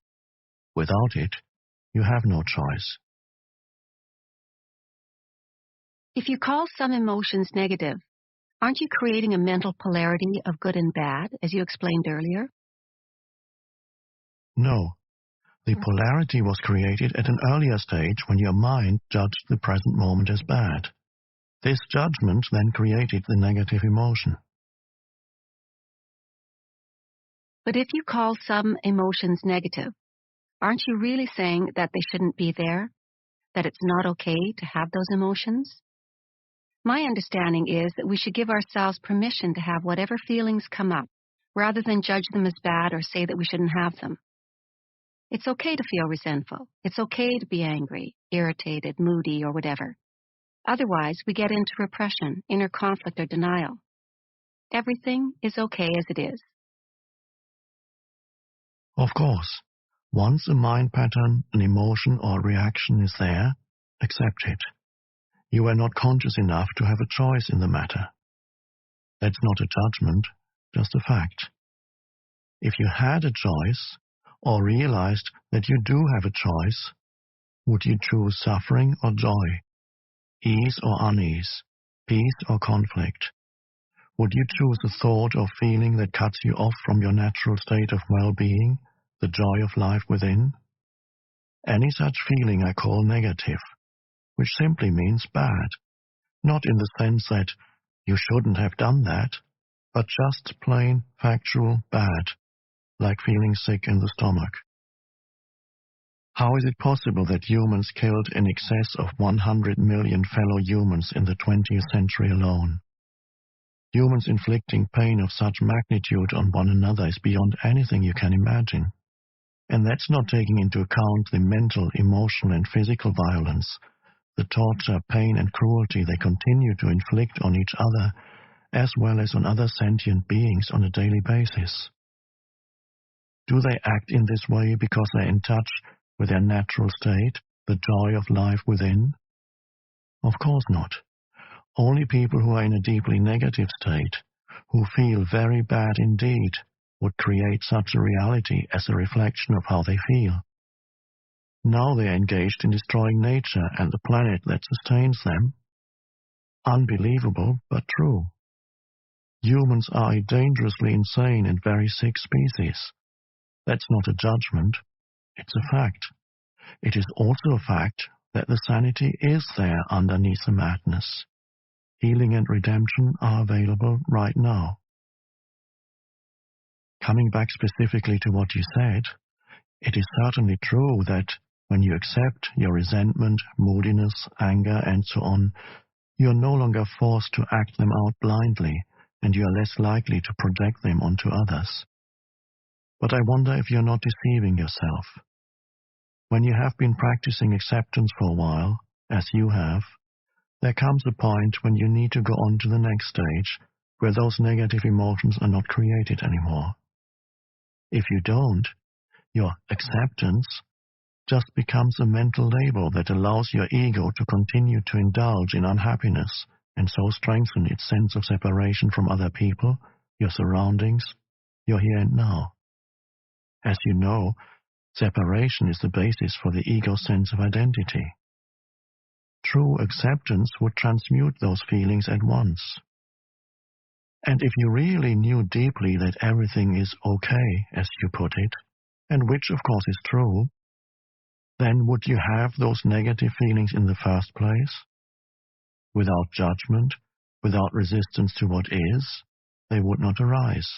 Without it, you have no choice. If you call some emotions negative, aren't you creating a mental polarity of good and bad, as you explained earlier? No. The polarity was created at an earlier stage when your mind judged the present moment as bad. This judgment then created the negative emotion. But if you call some emotions negative, aren't you really saying that they shouldn't be there? That it's not okay to have those emotions? My understanding is that we should give ourselves permission to have whatever feelings come up, rather than judge them as bad or say that we shouldn't have them. It's okay to feel resentful. It's okay to be angry, irritated, moody, or whatever. Otherwise, we get into repression, inner conflict, or denial. Everything is okay as it is. Of course, once a mind pattern, an emotion, or reaction is there, accept it. You are not conscious enough to have a choice in the matter. That's not a judgment, just a fact. If you had a choice, or realized that you do have a choice, would you choose suffering or joy, ease or unease, peace or conflict? Would you choose a thought or feeling that cuts you off from your natural state of well-being, the joy of life within? Any such feeling I call negative. which simply means bad, not in the sense that you shouldn't have done that, but just plain factual bad, like feeling sick in the stomach. How is it possible that humans killed in excess of 100 million fellow humans in the 20th century alone? Humans inflicting pain of such magnitude on one another is beyond anything you can imagine. And that's not taking into account the mental, emotional, and physical violence, the torture, pain, and cruelty they continue to inflict on each other, as well as on other sentient beings on a daily basis. Do they act in this way because they're in touch with their natural state, the joy of life within? Of course not. Only people who are in a deeply negative state, who feel very bad indeed, would create such a reality as a reflection of how they feel. Now they are engaged in destroying nature and the planet that sustains them. Unbelievable, but true. Humans are a dangerously insane and very sick species. That's not a judgment. It's a fact. It is also a fact that the sanity is there underneath the madness. Healing and redemption are available right now. Coming back specifically to what you said, it is certainly true that when you accept your resentment, moodiness, anger, and so on, you are no longer forced to act them out blindly, and you are less likely to project them onto others. But I wonder if you're not deceiving yourself. When you have been practicing acceptance for a while, as you have, there comes a point when you need to go on to the next stage, where those negative emotions are not created anymore. If you don't, your acceptance just becomes a mental label that allows your ego to continue to indulge in unhappiness and so strengthen its sense of separation from other people, your surroundings, your here and now. As you know, separation is the basis for the ego's sense of identity. True acceptance would transmute those feelings at once. And if you really knew deeply that everything is okay, as you put it, and which of course is true, then would you have those negative feelings in the first place? Without judgment, without resistance to what is, they would not arise.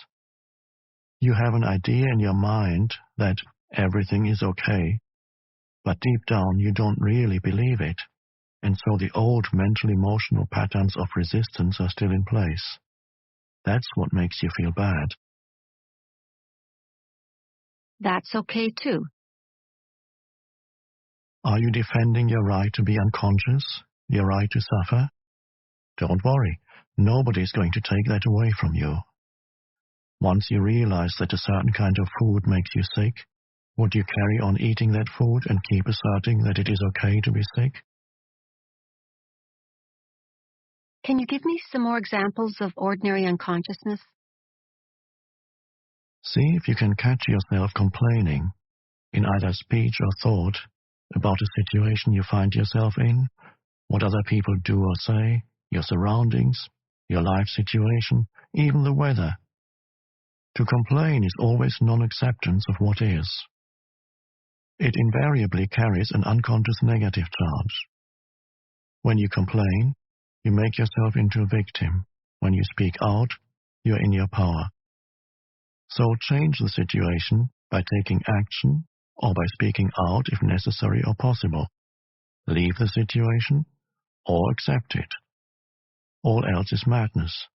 You have an idea in your mind that everything is okay, but deep down you don't really believe it, and so the old mental-emotional patterns of resistance are still in place. That's what makes you feel bad. That's okay too. Are you defending your right to be unconscious, your right to suffer? Don't worry, nobody's going to take that away from you. Once you realize that a certain kind of food makes you sick, would you carry on eating that food and keep asserting that it is okay to be sick? Can you give me some more examples of ordinary unconsciousness? See if you can catch yourself complaining, in either speech or thought, about a situation you find yourself in, what other people do or say, your surroundings, your life situation, even the weather. To complain is always non-acceptance of what is. It invariably carries an unconscious negative charge. When you complain, you make yourself into a victim. When you speak out, you're in your power. So change the situation by taking action or by speaking out if necessary or possible. Leave the situation or accept it. All else is madness.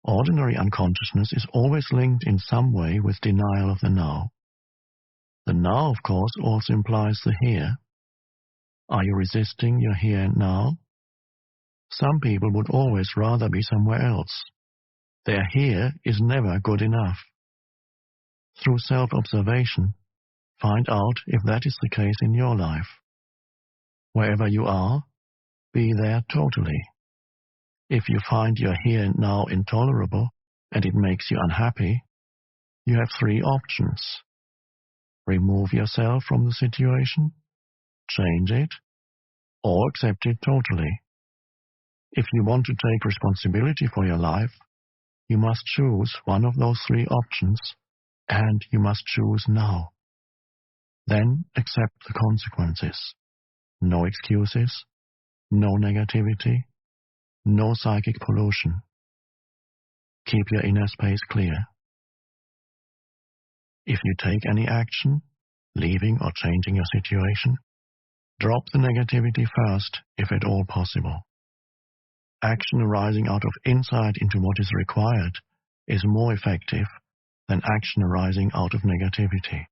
Ordinary unconsciousness is always linked in some way with denial of the now. The now, of course, also implies the here. Are you resisting your here and now? Some people would always rather be somewhere else. Their here is never good enough. Through self-observation, find out if that is the case in your life. Wherever you are, be there totally. If you find your here and now intolerable and it makes you unhappy, you have three options. Remove yourself from the situation, change it, or accept it totally. If you want to take responsibility for your life, you must choose one of those three options, and you must choose now. Then accept the consequences. no excuses, no negativity, no psychic pollution. Keep your inner space clear. If you take any action, leaving or changing your situation, drop the negativity first, if at all possible. Action arising out of insight into what is required is more effective than action arising out of negativity.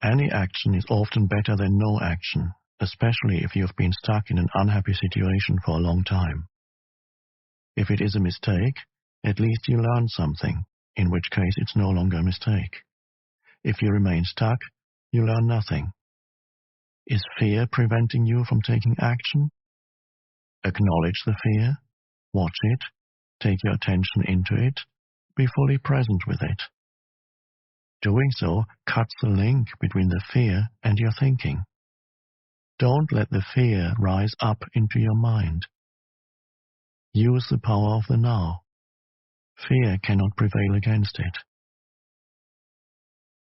Any action is often better than no action, especially if you have been stuck in an unhappy situation for a long time. If it is a mistake, at least you learn something, in which case it's no longer a mistake. If you remain stuck, you learn nothing. Is fear preventing you from taking action? Acknowledge the fear, watch it, take your attention into it, be fully present with it. Doing so cuts the link between the fear and your thinking. Don't let the fear rise up into your mind. Use the power of the now. Fear cannot prevail against it.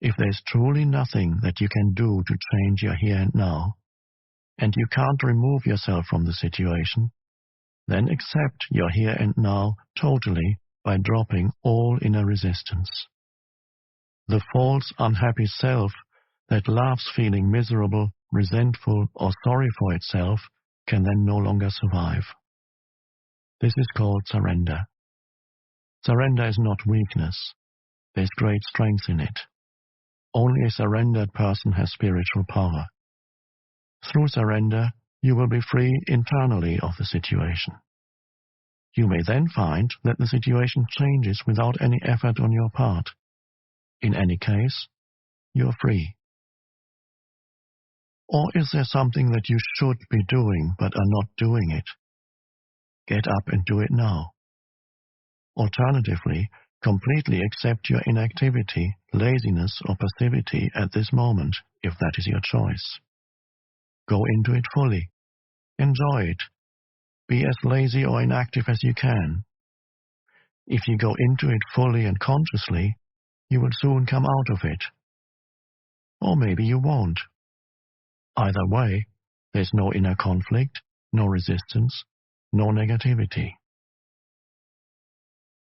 If there's truly nothing that you can do to change your here and now, and you can't remove yourself from the situation, then accept your here and now totally by dropping all inner resistance. The false, unhappy self that loves feeling miserable, resentful, or sorry for itself can then no longer survive. This is called surrender. Surrender is not weakness. There's great strength in it. Only a surrendered person has spiritual power. Through surrender, you will be free internally of the situation. You may then find that the situation changes without any effort on your part. In any case, you're free. Or is there something that you should be doing but are not doing it? Get up and do it now. Alternatively, completely accept your inactivity, laziness, or passivity at this moment, if that is your choice. Go into it fully. Enjoy it. Be as lazy or inactive as you can. If you go into it fully and consciously, you will soon come out of it. Or maybe you won't. Either way, there's no inner conflict, no resistance, no negativity.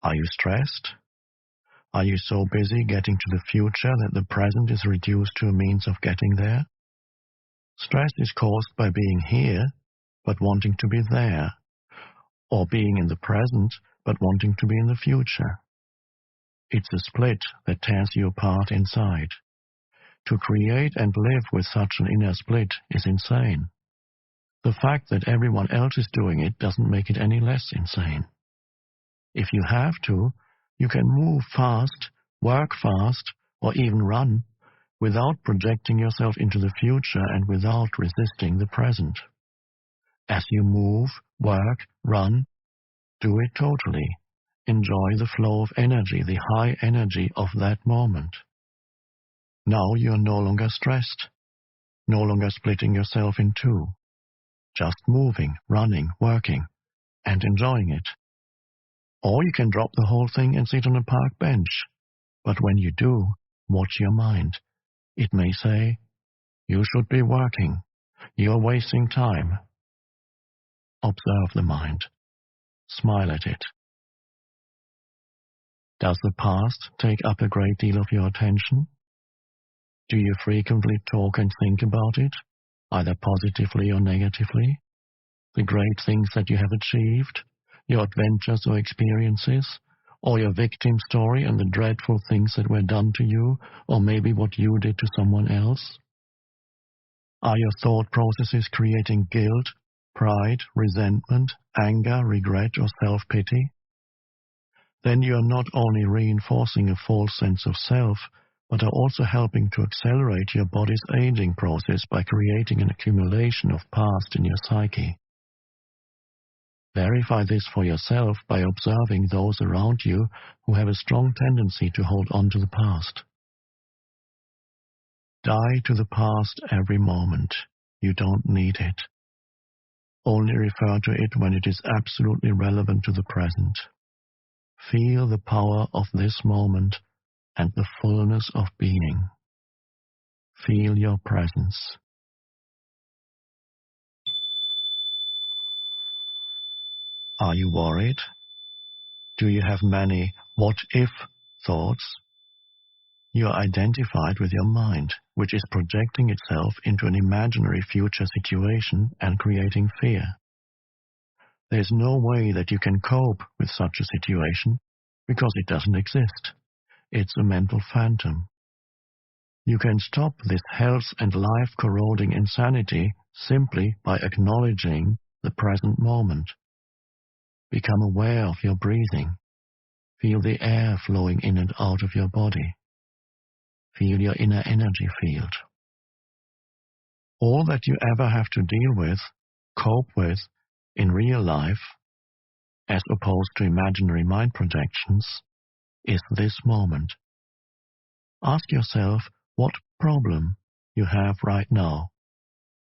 Are you stressed? Are you so busy getting to the future that the present is reduced to a means of getting there? Stress is caused by being here, but wanting to be there, or being in the present, but wanting to be in the future. It's a split that tears you apart inside. To create and live with such an inner split is insane. The fact that everyone else is doing it doesn't make it any less insane. If you have to, you can move fast, work fast, or even run, without projecting yourself into the future and without resisting the present. As you move, work, run, do it totally. Enjoy the flow of energy, the high energy of that moment. Now you are no longer stressed, no longer splitting yourself in two, just moving, running, working, and enjoying it. Or you can drop the whole thing and sit on a park bench. But when you do, watch your mind. It may say, "You should be working. You're wasting time." Observe the mind. Smile at it. Does the past take up a great deal of your attention? Do you frequently talk and think about it, either positively or negatively? The great things that you have achieved, your adventures or experiences, or your victim story and the dreadful things that were done to you, or maybe what you did to someone else? Are your thought processes creating guilt, pride, resentment, anger, regret, or self-pity? Then you are not only reinforcing a false sense of self, but are also helping to accelerate your body's aging process by creating an accumulation of past in your psyche. Verify this for yourself by observing those around you who have a strong tendency to hold on to the past. Die to the past every moment. You don't need it. Only refer to it when it is absolutely relevant to the present. Feel the power of this moment and the fullness of being. Feel your presence. Are you worried? Do you have many what-if thoughts? You are identified with your mind, which is projecting itself into an imaginary future situation and creating fear. There is no way that you can cope with such a situation because it doesn't exist. It's a mental phantom. You can stop this health and life-corroding insanity simply by acknowledging the present moment. Become aware of your breathing. Feel the air flowing in and out of your body. Feel your inner energy field. All that you ever have to deal with, cope with, in real life, as opposed to imaginary mind projections, is this moment. Ask yourself what problem you have right now.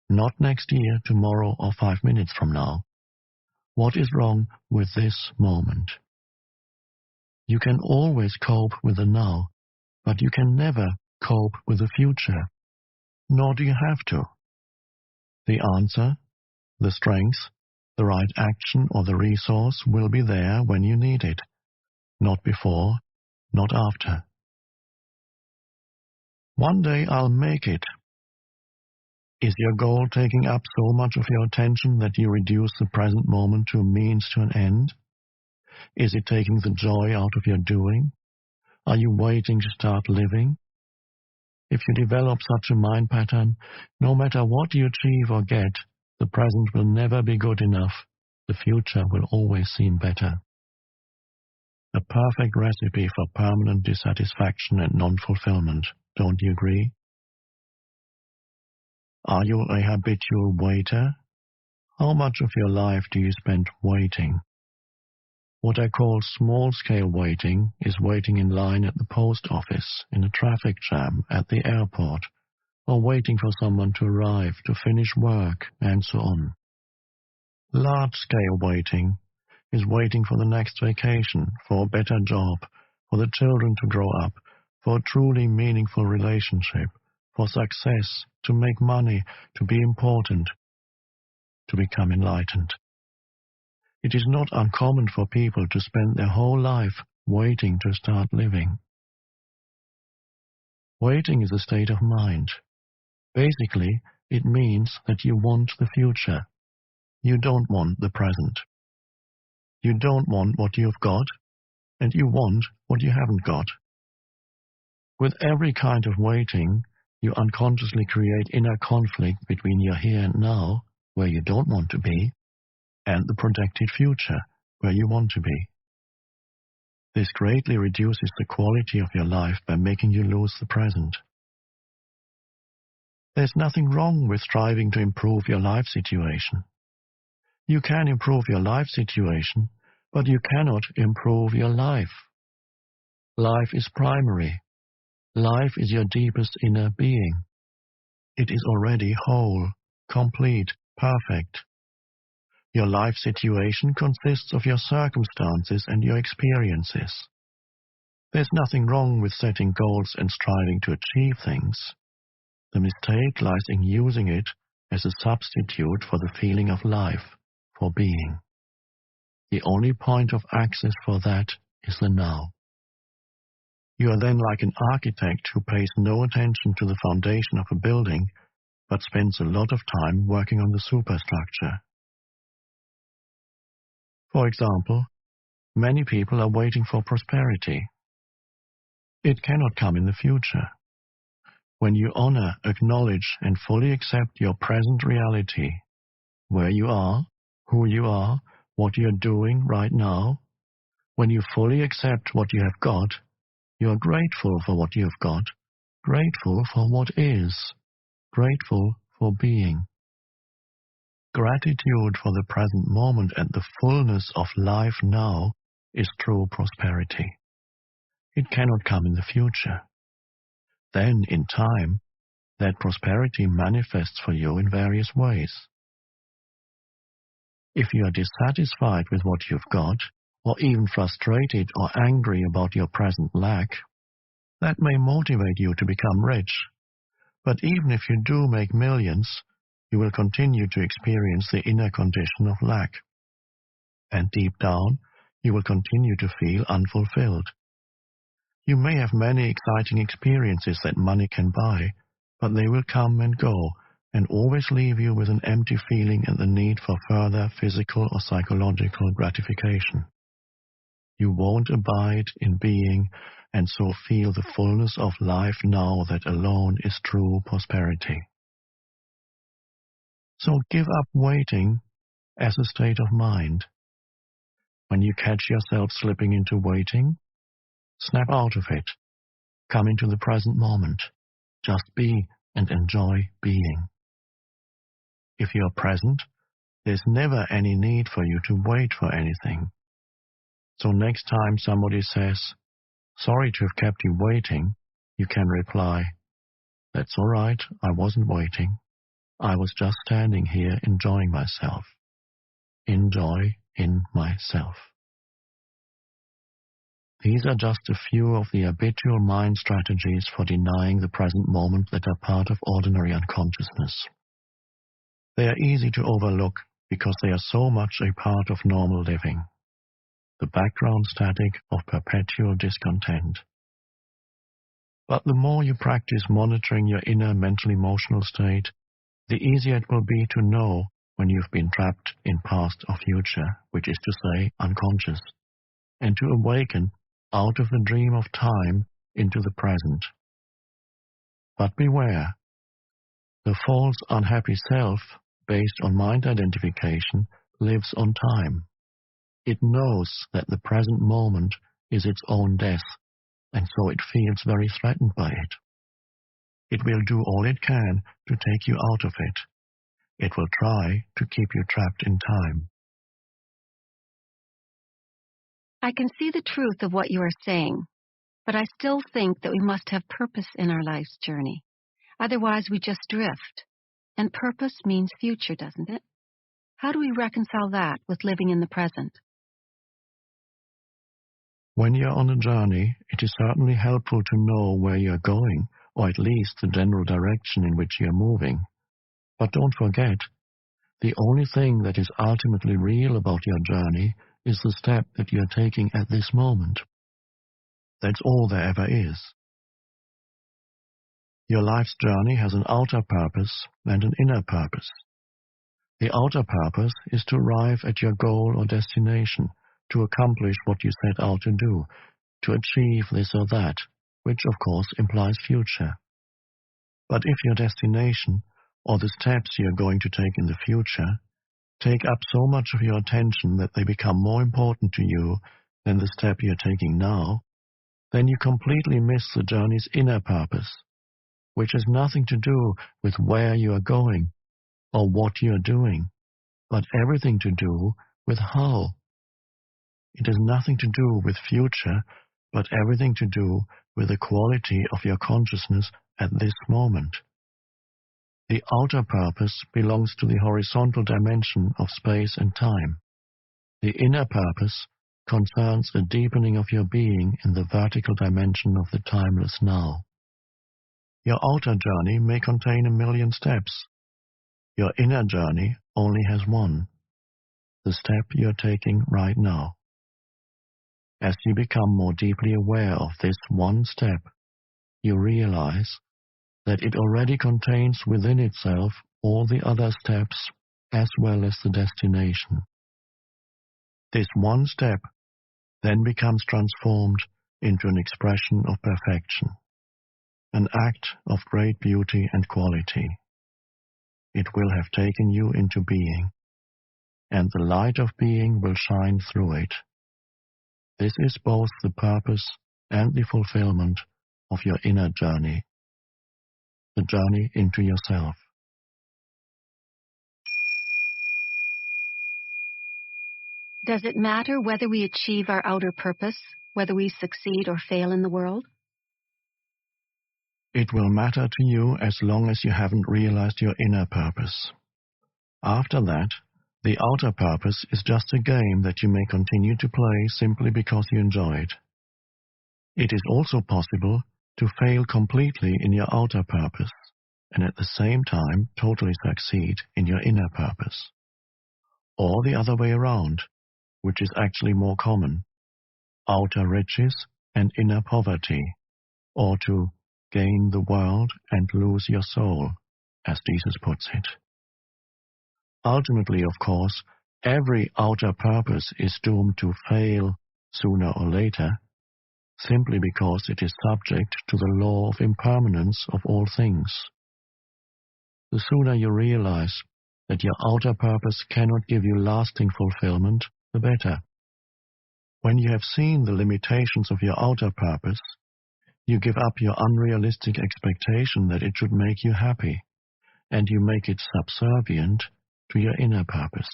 Not next year, tomorrow, or 5 minutes from now. What is wrong with this moment? You can always cope with the now, but you can never cope with the future, nor do you have to. The answer, the strength, the right action or the resource will be there when you need it, not before, not after. One day I'll make it. Is your goal taking up so much of your attention that you reduce the present moment to a means to an end? Is it taking the joy out of your doing? Are you waiting to start living? If you develop such a mind pattern, no matter what you achieve or get, the present will never be good enough. The future will always seem better. A perfect recipe for permanent dissatisfaction and non-fulfillment. Don't you agree? Are you a habitual waiter? How much of your life do you spend waiting? What I call small-scale waiting is waiting in line at the post office, in a traffic jam, at the airport, or waiting for someone to arrive, to finish work, and so on. Large-scale waiting is waiting for the next vacation, for a better job, for the children to grow up, for a truly meaningful relationship, for success, to make money, to be important, to become enlightened. It is not uncommon for people to spend their whole life waiting to start living. Waiting is a state of mind. Basically, it means that you want the future. You don't want the present. You don't want what you've got, and you want what you haven't got. With every kind of waiting, you unconsciously create inner conflict between your here and now, where you don't want to be, and the projected future, where you want to be. This greatly reduces the quality of your life by making you lose the present. There's nothing wrong with striving to improve your life situation. You can improve your life situation, but you cannot improve your life. Life is primary. Life is your deepest inner being. It is already whole, complete, perfect. Your life situation consists of your circumstances and your experiences. There's nothing wrong with setting goals and striving to achieve things. The mistake lies in using it as a substitute for the feeling of life, for being. The only point of access for that is the now. You are then like an architect who pays no attention to the foundation of a building, but spends a lot of time working on the superstructure. For example, many people are waiting for prosperity. It cannot come in the future. When you honor, acknowledge, and fully accept your present reality, where you are, who you are, what you're doing right now, when you fully accept what you have got, you are grateful for what you have got, grateful for what is, grateful for being. Gratitude for the present moment and the fullness of life now is true prosperity. It cannot come in the future. Then, in time, that prosperity manifests for you in various ways. If you are dissatisfied with what you've got, or even frustrated or angry about your present lack, that may motivate you to become rich. But even if you do make millions, you will continue to experience the inner condition of lack. And deep down, you will continue to feel unfulfilled. You may have many exciting experiences that money can buy, but they will come and go and always leave you with an empty feeling and the need for further physical or psychological gratification. You won't abide in being and so feel the fullness of life now that alone is true prosperity. So give up waiting as a state of mind. When you catch yourself slipping into waiting, snap out of it. Come into the present moment. Just be and enjoy being. If you are present, there's never any need for you to wait for anything. So next time somebody says, "Sorry to have kept you waiting," you can reply, "That's all right, I wasn't waiting. I was just standing here enjoying myself." Enjoy in myself. These are just a few of the habitual mind strategies for denying the present moment that are part of ordinary unconsciousness. They are easy to overlook because they are so much a part of normal living, the background static of perpetual discontent. But the more you practice monitoring your inner mental-emotional state, the easier it will be to know when you've been trapped in past or future, which is to say, unconscious, and to awaken out of the dream of time into the present. But beware, the false unhappy self, based on mind identification, lives on time. It knows that the present moment is its own death, and so it feels very threatened by it. It will do all it can to take you out of it. It will try to keep you trapped in time. I can see the truth of what you are saying, but I still think that we must have purpose in our life's journey. Otherwise, we just drift. And purpose means future, doesn't it? How do we reconcile that with living in the present? When you're on a journey, it is certainly helpful to know where you're going, or at least the general direction in which you're moving. But don't forget, the only thing that is ultimately real about your journey is the step that you're taking at this moment. That's all there ever is. Your life's journey has an outer purpose and an inner purpose. The outer purpose is to arrive at your goal or destination, to accomplish what you set out to do, to achieve this or that, which of course implies future. But if your destination, or the steps you're going to take in the future, take up so much of your attention that they become more important to you than the step you're taking now, then you completely miss the journey's inner purpose, which has nothing to do with where you are going or what you are doing, but everything to do with how. It has nothing to do with future, but everything to do with the quality of your consciousness at this moment. The outer purpose belongs to the horizontal dimension of space and time. The inner purpose concerns a deepening of your being in the vertical dimension of the timeless now. Your outer journey may contain 1,000,000 steps. Your inner journey only has one, the step you're taking right now. As you become more deeply aware of this one step, you realize that it already contains within itself all the other steps as well as the destination. This one step then becomes transformed into an expression of perfection, an act of great beauty and quality. It will have taken you into being, and the light of being will shine through it. This is both the purpose and the fulfillment of your inner journey, the journey into yourself. Does it matter whether we achieve our outer purpose, whether we succeed or fail in the world? It will matter to you as long as you haven't realized your inner purpose. After that, the outer purpose is just a game that you may continue to play simply because you enjoy it. It is also possible to fail completely in your outer purpose and at the same time totally succeed in your inner purpose. Or the other way around. which is actually more common: outer riches and inner poverty, or to gain the world and lose your soul, as Jesus puts it. Ultimately, of course, every outer purpose is doomed to fail sooner or later, simply because it is subject to the law of impermanence of all things. The sooner you realize that your outer purpose cannot give you lasting fulfillment, the better. When you have seen the limitations of your outer purpose, you give up your unrealistic expectation that it should make you happy, and you make it subservient to your inner purpose.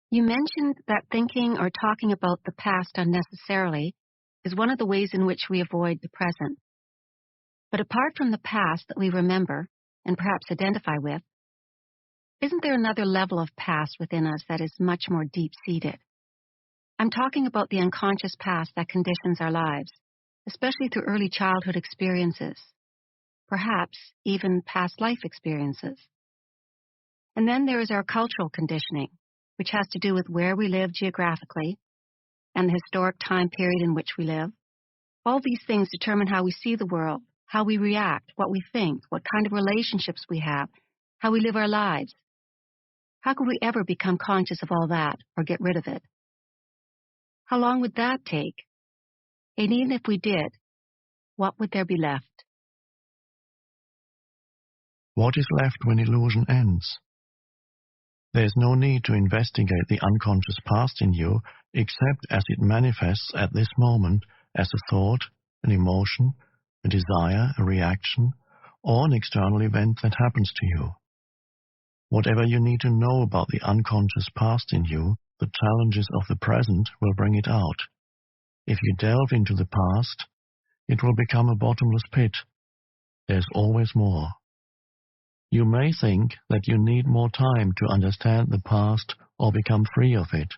You mentioned that thinking or talking about the past unnecessarily is one of the ways in which we avoid the present. But apart from the past that we remember and perhaps identify with, isn't there another level of past within us that is much more deep-seated? I'm talking about the unconscious past that conditions our lives, especially through early childhood experiences, perhaps even past life experiences. And then there is our cultural conditioning, which has to do with where we live geographically and the historic time period in which we live. All these things determine how we see the world, how we react, what we think, what kind of relationships we have, how we live our lives. How could we ever become conscious of all that or get rid of it? How long would that take? And even if we did, what would there be left? What is left when illusion ends? There is no need to investigate the unconscious past in you except as it manifests at this moment as a thought, an emotion, a desire, a reaction, or an external event that happens to you. Whatever you need to know about the unconscious past in you, the challenges of the present will bring it out. If you delve into the past, it will become a bottomless pit. There's always more. You may think that you need more time to understand the past or become free of it.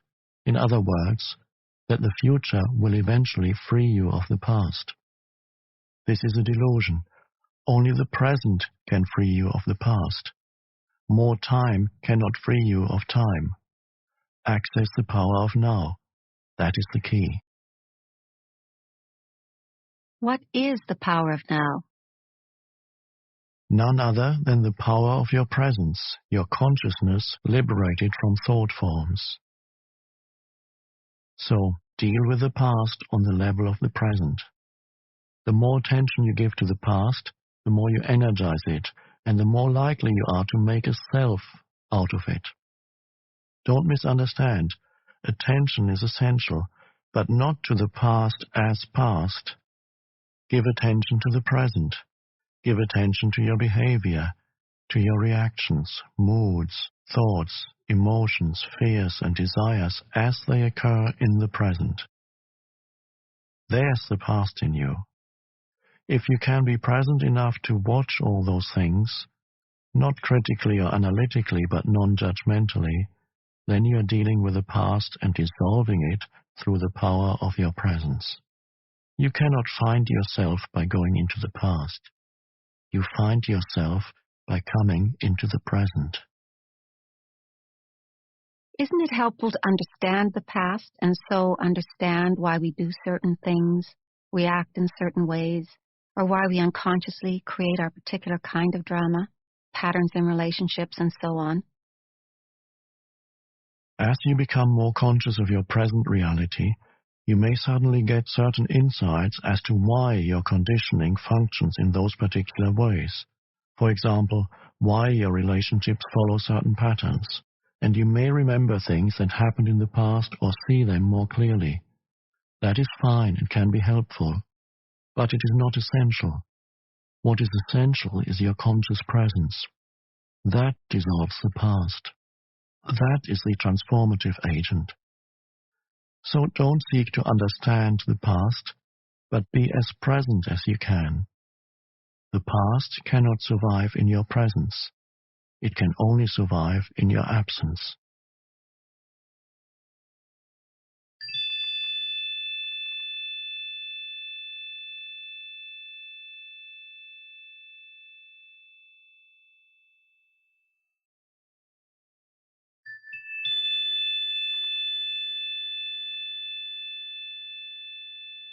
In other words, that the future will eventually free you of the past. This is a delusion. Only the present can free you of the past. More time cannot free you of time. Access the power of now. That is the key. What is the power of now? None other than the power of your presence, your consciousness liberated from thought forms. So, deal with the past on the level of the present. The more attention you give to the past, the more you energize it, and the more likely you are to make a self out of it. Don't misunderstand. Attention is essential, but not to the past as past. Give attention to the present. Give attention to your behavior, to your reactions, moods, thoughts, emotions, fears, and desires as they occur in the present. There's the past in you. If you can be present enough to watch all those things, not critically or analytically, but non-judgmentally, then you are dealing with the past and dissolving it through the power of your presence. You cannot find yourself by going into the past. You find yourself by coming into the present. Isn't it helpful to understand the past and so understand why we do certain things, react in certain ways, or why we unconsciously create our particular kind of drama, patterns in relationships, and so on? As you become more conscious of your present reality, you may suddenly get certain insights as to why your conditioning functions in those particular ways. For example, why your relationships follow certain patterns, and you may remember things that happened in the past or see them more clearly. That is fine and can be helpful, but it is not essential. What is essential is your conscious presence. That dissolves the past. That is the transformative agent. So don't seek to understand the past, but be as present as you can. The past cannot survive in your presence. It can only survive in your absence.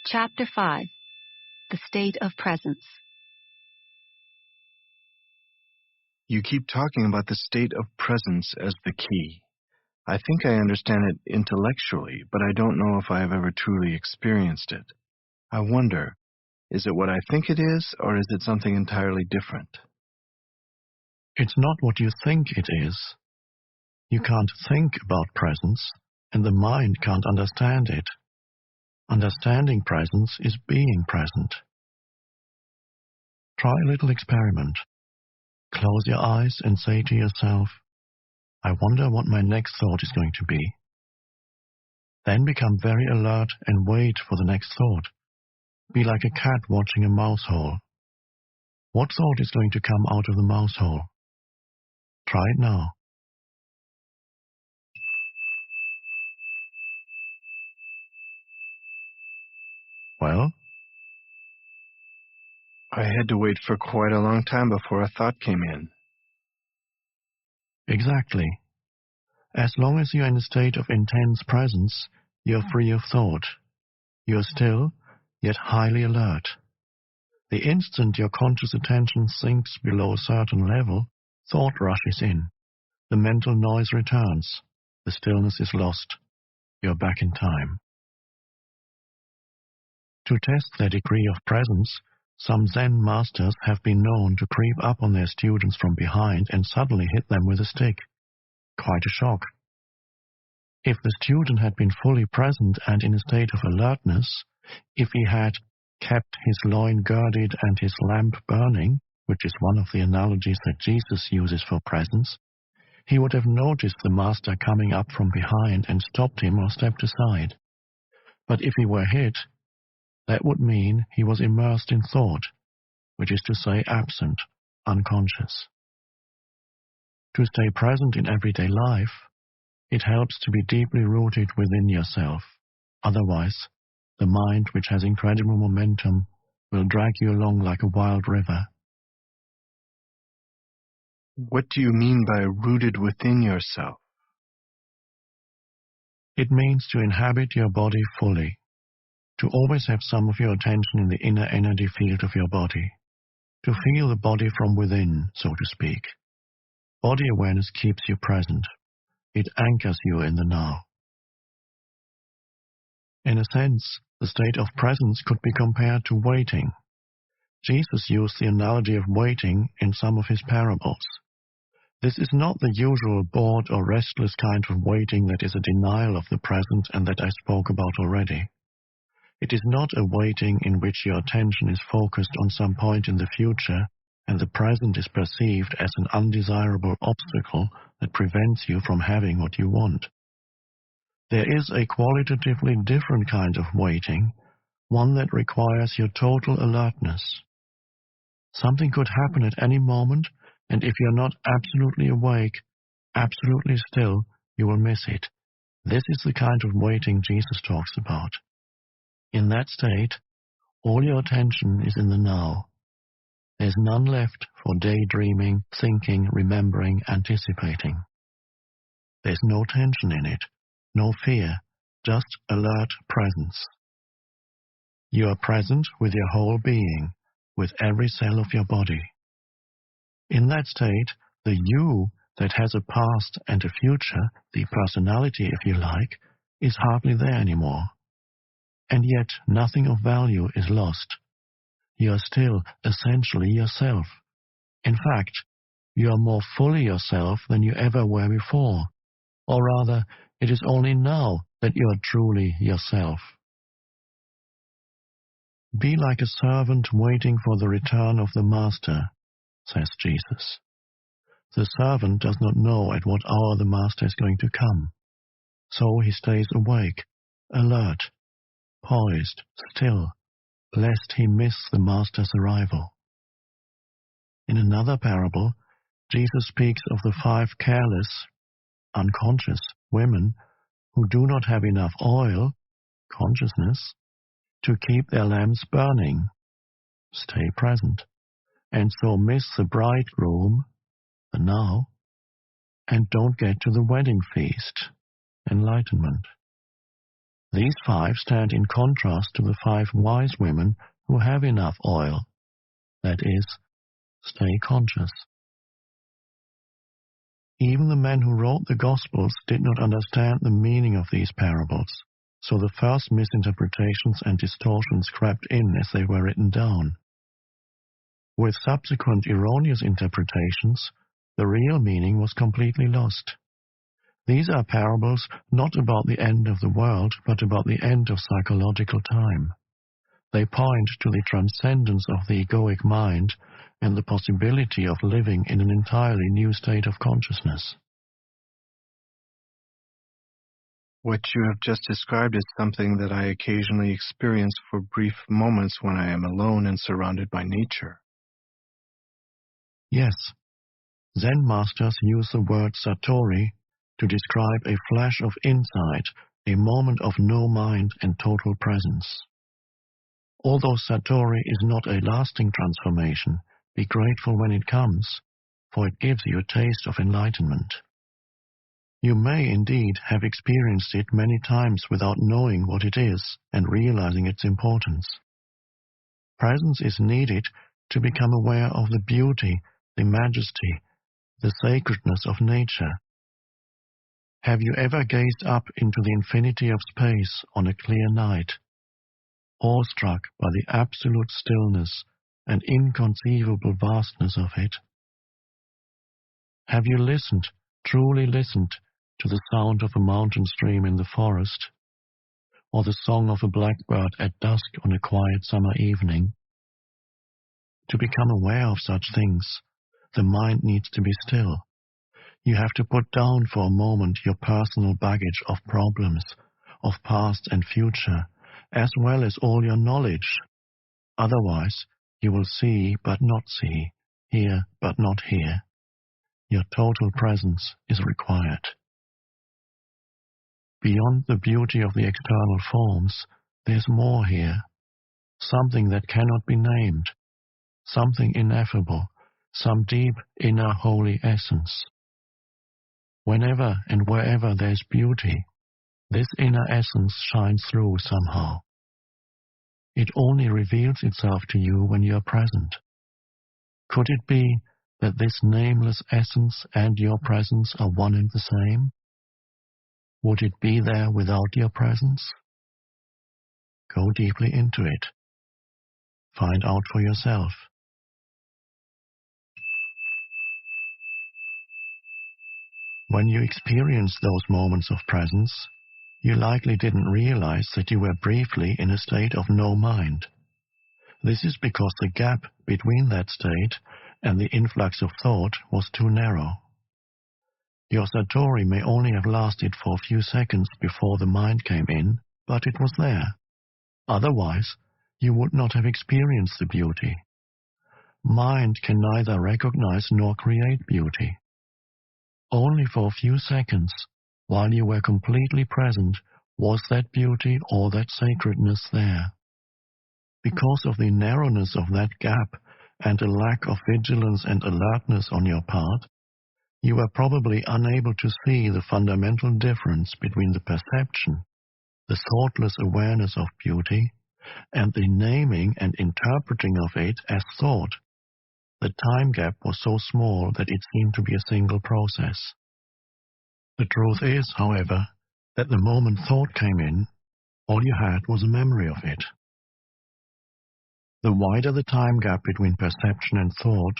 Chapter 5, The State of Presence. You keep talking about the state of presence as the key. I think I understand it intellectually, but I don't know if I have ever truly experienced it. I wonder, is it what I think it is, or is it something entirely different? It's not what you think it is. You can't think about presence, and the mind can't understand it. Understanding presence is being present. Try a little experiment. Close your eyes and say to yourself, I wonder what my next thought is going to be. Then become very alert and wait for the next thought. Be like a cat watching a mouse hole. What thought is going to come out of the mouse hole? Try it now. Well? I had to wait for quite a long time before a thought came in. Exactly. As long as you're in a state of intense presence, you're free of thought. You're still, yet highly alert. The instant your conscious attention sinks below a certain level, thought rushes in. The mental noise returns. The stillness is lost. You're back in time. To test their degree of presence, some Zen masters have been known to creep up on their students from behind and suddenly hit them with a stick. Quite a shock. If the student had been fully present and in a state of alertness, if he had kept his loin girded and his lamp burning, which is one of the analogies that Jesus uses for presence, he would have noticed the master coming up from behind and stopped him or stepped aside. But if he were hit, that would mean he was immersed in thought, which is to say absent, unconscious. To stay present in everyday life, it helps to be deeply rooted within yourself. Otherwise, the mind, which has incredible momentum, will drag you along like a wild river. What do you mean by rooted within yourself? It means to inhabit your body fully, to always have some of your attention in the inner energy field of your body, to feel the body from within, so to speak. Body awareness keeps you present. It anchors you in the now. In a sense, the state of presence could be compared to waiting. Jesus used the analogy of waiting in some of his parables. This is not the usual bored or restless kind of waiting that is a denial of the present and that I spoke about already. It is not a waiting in which your attention is focused on some point in the future and the present is perceived as an undesirable obstacle that prevents you from having what you want. There is a qualitatively different kind of waiting, one that requires your total alertness. Something could happen at any moment, and if you're not absolutely awake, absolutely still, you will miss it. This is the kind of waiting Jesus talks about. In that state, all your attention is in the now. There's none left for daydreaming, thinking, remembering, anticipating. There's no tension in it, no fear, just alert presence. You are present with your whole being, with every cell of your body. In that state, the you that has a past and a future, the personality if you like, is hardly there anymore. And yet nothing of value is lost. You are still essentially yourself. In fact, you are more fully yourself than you ever were before. Or rather, it is only now that you are truly yourself. Be like a servant waiting for the return of the master, says Jesus. The servant does not know at what hour the master is going to come. So he stays awake, alert, poised, still, lest he miss the master's arrival. In another parable, Jesus speaks of the 5 careless, unconscious women who do not have enough oil, consciousness, to keep their lamps burning, stay present, and so miss the bridegroom, the now, and don't get to the wedding feast, enlightenment. These 5 stand in contrast to the 5 wise women who have enough oil. That is, stay conscious. Even the men who wrote the Gospels did not understand the meaning of these parables, so the first misinterpretations and distortions crept in as they were written down. With subsequent erroneous interpretations, the real meaning was completely lost. These are parables not about the end of the world, but about the end of psychological time. They point to the transcendence of the egoic mind and the possibility of living in an entirely new state of consciousness. What you have just described is something that I occasionally experience for brief moments when I am alone and surrounded by nature. Yes, Zen masters use the word satori to describe a flash of insight, a moment of no mind and total presence. Although satori is not a lasting transformation, be grateful when it comes, for it gives you a taste of enlightenment. You may indeed have experienced it many times without knowing what it is and realizing its importance. Presence is needed to become aware of the beauty, the majesty, the sacredness of nature. Have you ever gazed up into the infinity of space on a clear night, awestruck by the absolute stillness and inconceivable vastness of it? Have you listened, truly listened, to the sound of a mountain stream in the forest, or the song of a blackbird at dusk on a quiet summer evening? To become aware of such things, the mind needs to be still. You have to put down for a moment your personal baggage of problems, of past and future, as well as all your knowledge. Otherwise, you will see but not see, hear but not hear. Your total presence is required. Beyond the beauty of the external forms, there's more here, something that cannot be named, something ineffable, some deep inner holy essence. Whenever and wherever there's beauty, this inner essence shines through somehow. It only reveals itself to you when you are present. Could it be that this nameless essence and your presence are one and the same? Would it be there without your presence? Go deeply into it. Find out for yourself. When you experience those moments of presence, you likely didn't realize that you were briefly in a state of no mind. This is because the gap between that state and the influx of thought was too narrow. Your satori may only have lasted for a few seconds before the mind came in, but it was there. Otherwise, you would not have experienced the beauty. Mind can neither recognize nor create beauty. Only for a few seconds, while you were completely present, was that beauty or that sacredness there. Because of the narrowness of that gap and a lack of vigilance and alertness on your part, you were probably unable to see the fundamental difference between the perception, the thoughtless awareness of beauty, and the naming and interpreting of it as thought. The time gap was so small that it seemed to be a single process. The truth is, however, that the moment thought came in, all you had was a memory of it. The wider the time gap between perception and thought,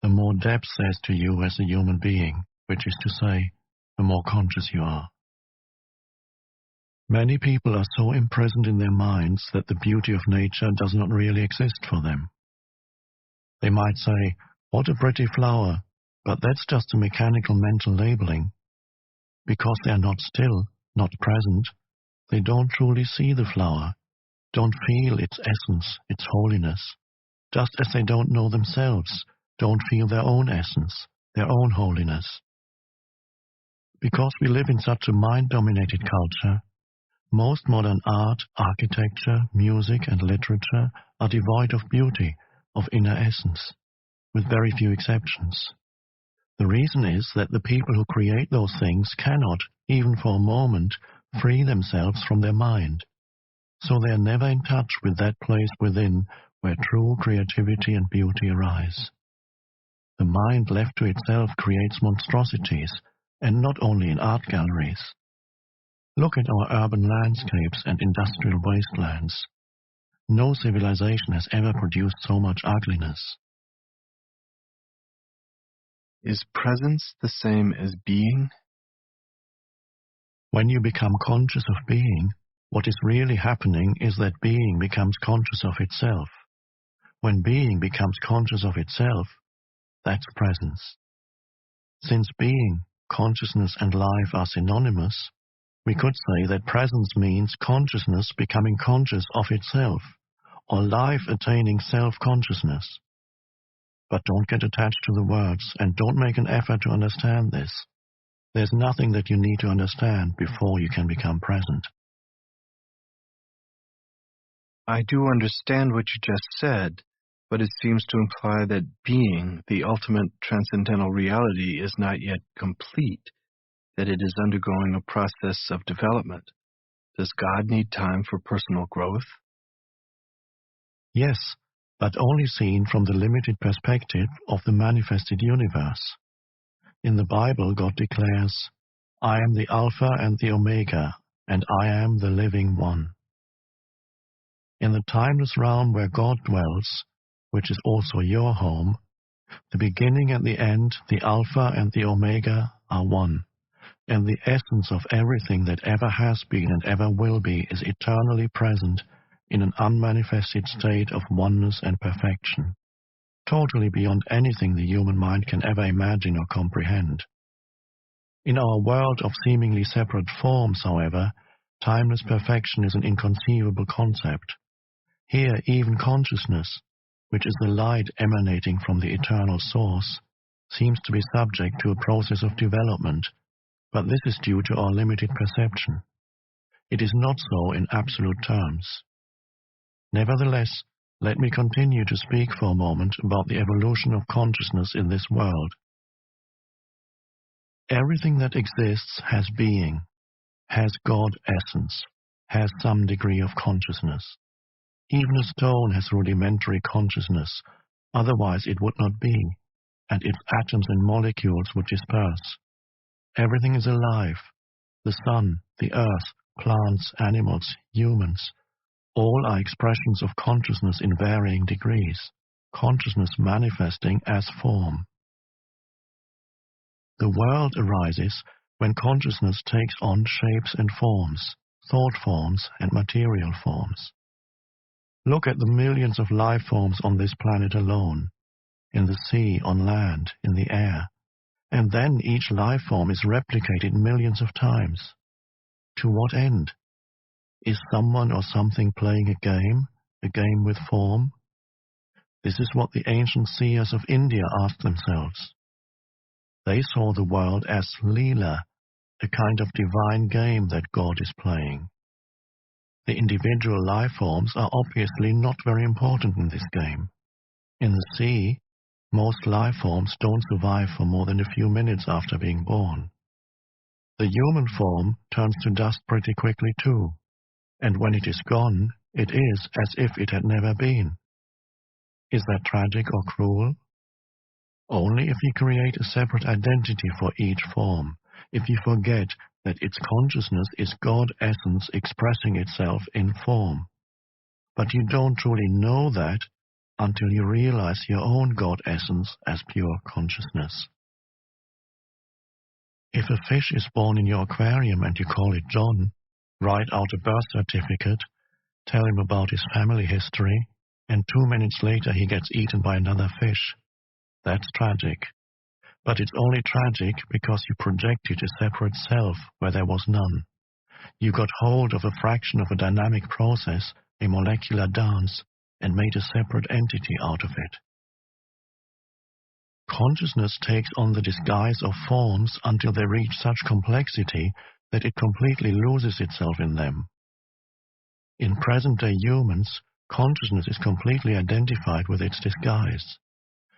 the more depth there's to you as a human being, which is to say, the more conscious you are. Many people are so imprisoned in their minds that the beauty of nature does not really exist for them. They might say, "What a pretty flower," but that's just a mechanical mental labeling. Because they are not still, not present, they don't truly see the flower, don't feel its essence, its holiness, just as they don't know themselves, don't feel their own essence, their own holiness. Because we live in such a mind-dominated culture, most modern art, architecture, music, and literature are devoid of beauty, of inner essence, with very few exceptions. The reason is that the people who create those things cannot, even for a moment, free themselves from their mind, so they are never in touch with that place within where true creativity and beauty arise. The mind left to itself creates monstrosities, and not only in art galleries. Look at our urban landscapes and industrial wastelands. No civilization has ever produced so much ugliness. Is presence the same as being? When you become conscious of being, what is really happening is that being becomes conscious of itself. When being becomes conscious of itself, that's presence. Since being, consciousness, and life are synonymous, we could say that presence means consciousness becoming conscious of itself, or life attaining self-consciousness. But don't get attached to the words, and don't make an effort to understand this. There's nothing that you need to understand before you can become present. I do understand what you just said, but it seems to imply that being, the ultimate transcendental reality, is not yet complete, that it is undergoing a process of development. Does God need time for personal growth? Yes, but only seen from the limited perspective of the manifested universe. In the Bible, God declares, "I am the Alpha and the Omega, and I am the living one." In the timeless realm where God dwells, which is also your home, the beginning and the end, the Alpha and the Omega, are one, and the essence of everything that ever has been and ever will be is eternally present in an unmanifested state of oneness and perfection, totally beyond anything the human mind can ever imagine or comprehend. In our world of seemingly separate forms, however, timeless perfection is an inconceivable concept. Here, even consciousness, which is the light emanating from the eternal source, seems to be subject to a process of development, but this is due to our limited perception. It is not so in absolute terms. Nevertheless, let me continue to speak for a moment about the evolution of consciousness in this world. Everything that exists has being, has God essence, has some degree of consciousness. Even a stone has rudimentary consciousness, otherwise it would not be, and its atoms and molecules would disperse. Everything is alive. The sun, the earth, plants, animals, humans, all are expressions of consciousness in varying degrees, consciousness manifesting as form. The world arises when consciousness takes on shapes and forms, thought forms and material forms. Look at the millions of life forms on this planet alone, in the sea, on land, in the air, and then each life form is replicated millions of times. To what end? Is someone or something playing a game with form? This is what the ancient seers of India asked themselves. They saw the world as Leela, a kind of divine game that God is playing. The individual life forms are obviously not very important in this game. In the sea, most life forms don't survive for more than a few minutes after being born. The human form turns to dust pretty quickly too, and when it is gone, it is as if it had never been. Is that tragic or cruel? Only if you create a separate identity for each form, if you forget that its consciousness is God essence expressing itself in form. But you don't truly know that until you realize your own God essence as pure consciousness. If a fish is born in your aquarium and you call it John, write out a birth certificate, tell him about his family history, and 2 minutes later he gets eaten by another fish. That's tragic. But it's only tragic because you projected a separate self where there was none. You got hold of a fraction of a dynamic process, a molecular dance, and made a separate entity out of it. Consciousness takes on the disguise of forms until they reach such complexity that it completely loses itself in them. In present-day humans, consciousness is completely identified with its disguise.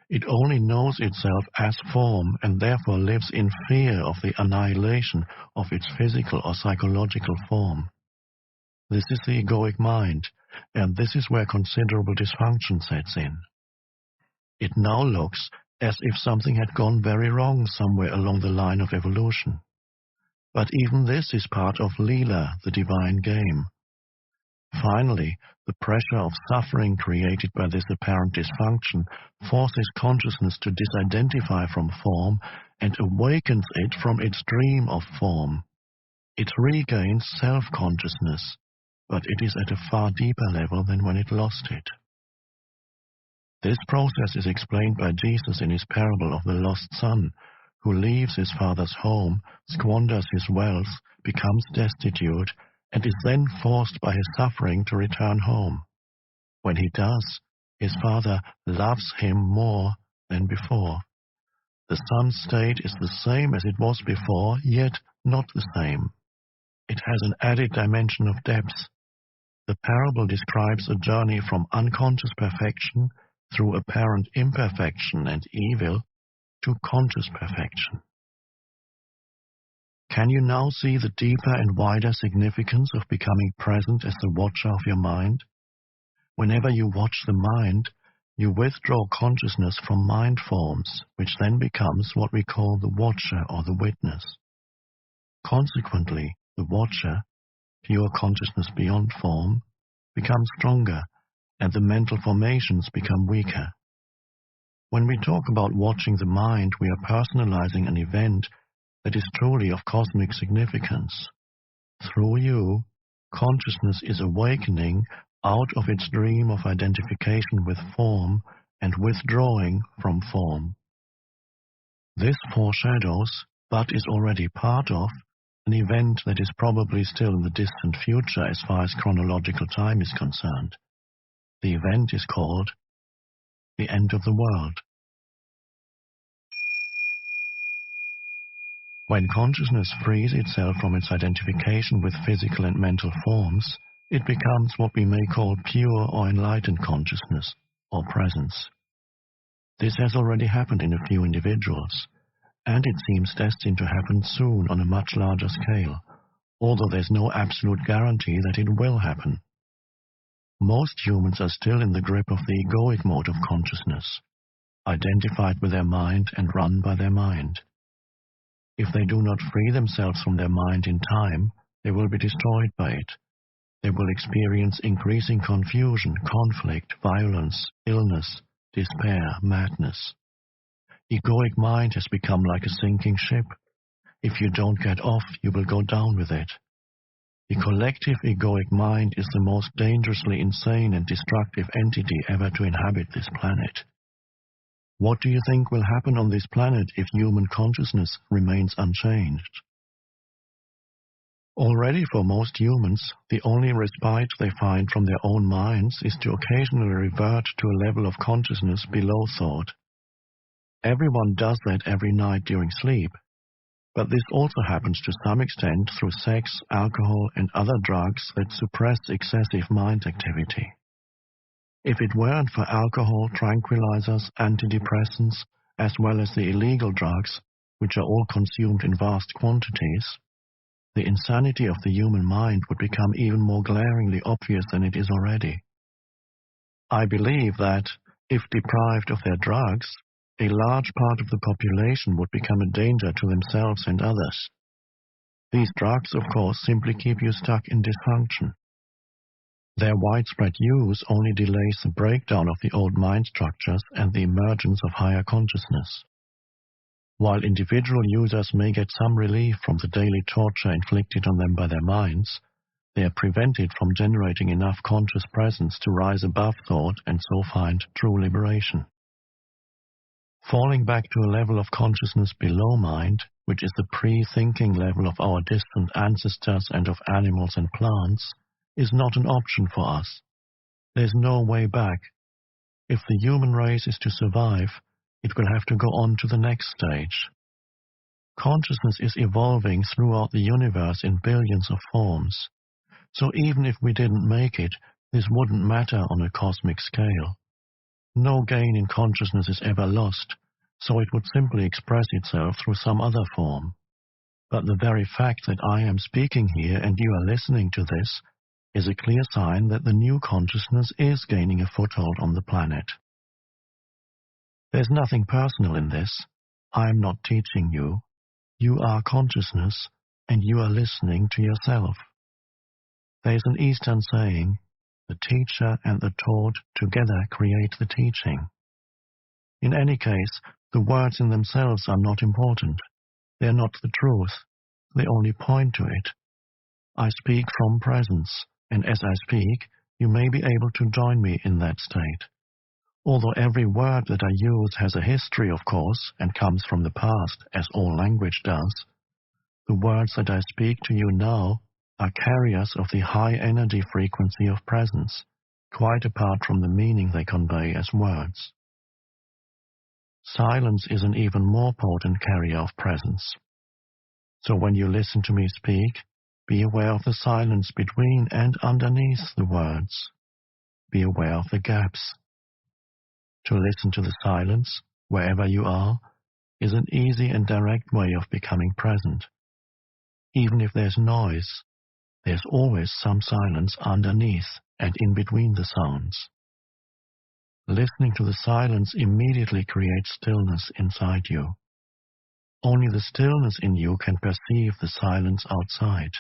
It only knows itself as form and therefore lives in fear of the annihilation of its physical or psychological form. This is the egoic mind, and this is where considerable dysfunction sets in. It now looks as if something had gone very wrong somewhere along the line of evolution. But even this is part of Leela, the divine game. Finally, the pressure of suffering created by this apparent dysfunction forces consciousness to disidentify from form and awakens it from its dream of form. It regains self-consciousness, but it is at a far deeper level than when it lost it. This process is explained by Jesus in his parable of the lost son, who leaves his father's home, squanders his wealth, becomes destitute, and is then forced by his suffering to return home. When he does, his father loves him more than before. The son's state is the same as it was before, yet not the same. It has an added dimension of depth. The parable describes a journey from unconscious perfection through apparent imperfection and evil to conscious perfection. Can you now see the deeper and wider significance of becoming present as the watcher of your mind? Whenever you watch the mind, you withdraw consciousness from mind forms, which then becomes what we call the watcher or the witness. Consequently, the watcher, pure consciousness beyond form, becomes stronger, and the mental formations become weaker. When we talk about watching the mind, we are personalizing an event that is truly of cosmic significance. Through you, consciousness is awakening out of its dream of identification with form and withdrawing from form. This foreshadows, but is already part of, an event that is probably still in the distant future as far as chronological time is concerned. The event is called the end of the world. When consciousness frees itself from its identification with physical and mental forms, it becomes what we may call pure or enlightened consciousness, or presence. This has already happened in a few individuals, and it seems destined to happen soon on a much larger scale, although there's no absolute guarantee that it will happen. Most humans are still in the grip of the egoic mode of consciousness, identified with their mind and run by their mind. If they do not free themselves from their mind in time, they will be destroyed by it. They will experience increasing confusion, conflict, violence, illness, despair, madness. Egoic mind has become like a sinking ship. If you don't get off, you will go down with it. The collective egoic mind is the most dangerously insane and destructive entity ever to inhabit this planet. What do you think will happen on this planet if human consciousness remains unchanged? Already for most humans, the only respite they find from their own minds is to occasionally revert to a level of consciousness below thought. Everyone does that every night during sleep, but this also happens to some extent through sex, alcohol, and other drugs that suppress excessive mind activity. If it weren't for alcohol, tranquilizers, antidepressants, as well as the illegal drugs, which are all consumed in vast quantities, the insanity of the human mind would become even more glaringly obvious than it is already. I believe that, if deprived of their drugs, a large part of the population would become a danger to themselves and others. These drugs, of course, simply keep you stuck in dysfunction. Their widespread use only delays the breakdown of the old mind structures and the emergence of higher consciousness. While individual users may get some relief from the daily torture inflicted on them by their minds, they are prevented from generating enough conscious presence to rise above thought and so find true liberation. Falling back to a level of consciousness below mind, which is the pre-thinking level of our distant ancestors and of animals and plants, is not an option for us. There's no way back. If the human race is to survive, it will have to go on to the next stage. Consciousness is evolving throughout the universe in billions of forms. So even if we didn't make it, this wouldn't matter on a cosmic scale. No gain in consciousness is ever lost, so it would simply express itself through some other form. But the very fact that I am speaking here and you are listening to this is a clear sign that the new consciousness is gaining a foothold on the planet. There's nothing personal in this. I am not teaching you. You are consciousness, and you are listening to yourself. There is an Eastern saying, the teacher and the taught together create the teaching. In any case, the words in themselves are not important. They are not the truth. They only point to it. I speak from presence, and as I speak, you may be able to join me in that state. Although every word that I use has a history, of course, and comes from the past, as all language does, the words that I speak to you now are carriers of the high energy frequency of presence, quite apart from the meaning they convey as words. Silence is an even more potent carrier of presence. So when you listen to me speak, be aware of the silence between and underneath the words. Be aware of the gaps. To listen to the silence, wherever you are, is an easy and direct way of becoming present. Even if there's noise, there's always some silence underneath and in between the sounds. Listening to the silence immediately creates stillness inside you. Only the stillness in you can perceive the silence outside.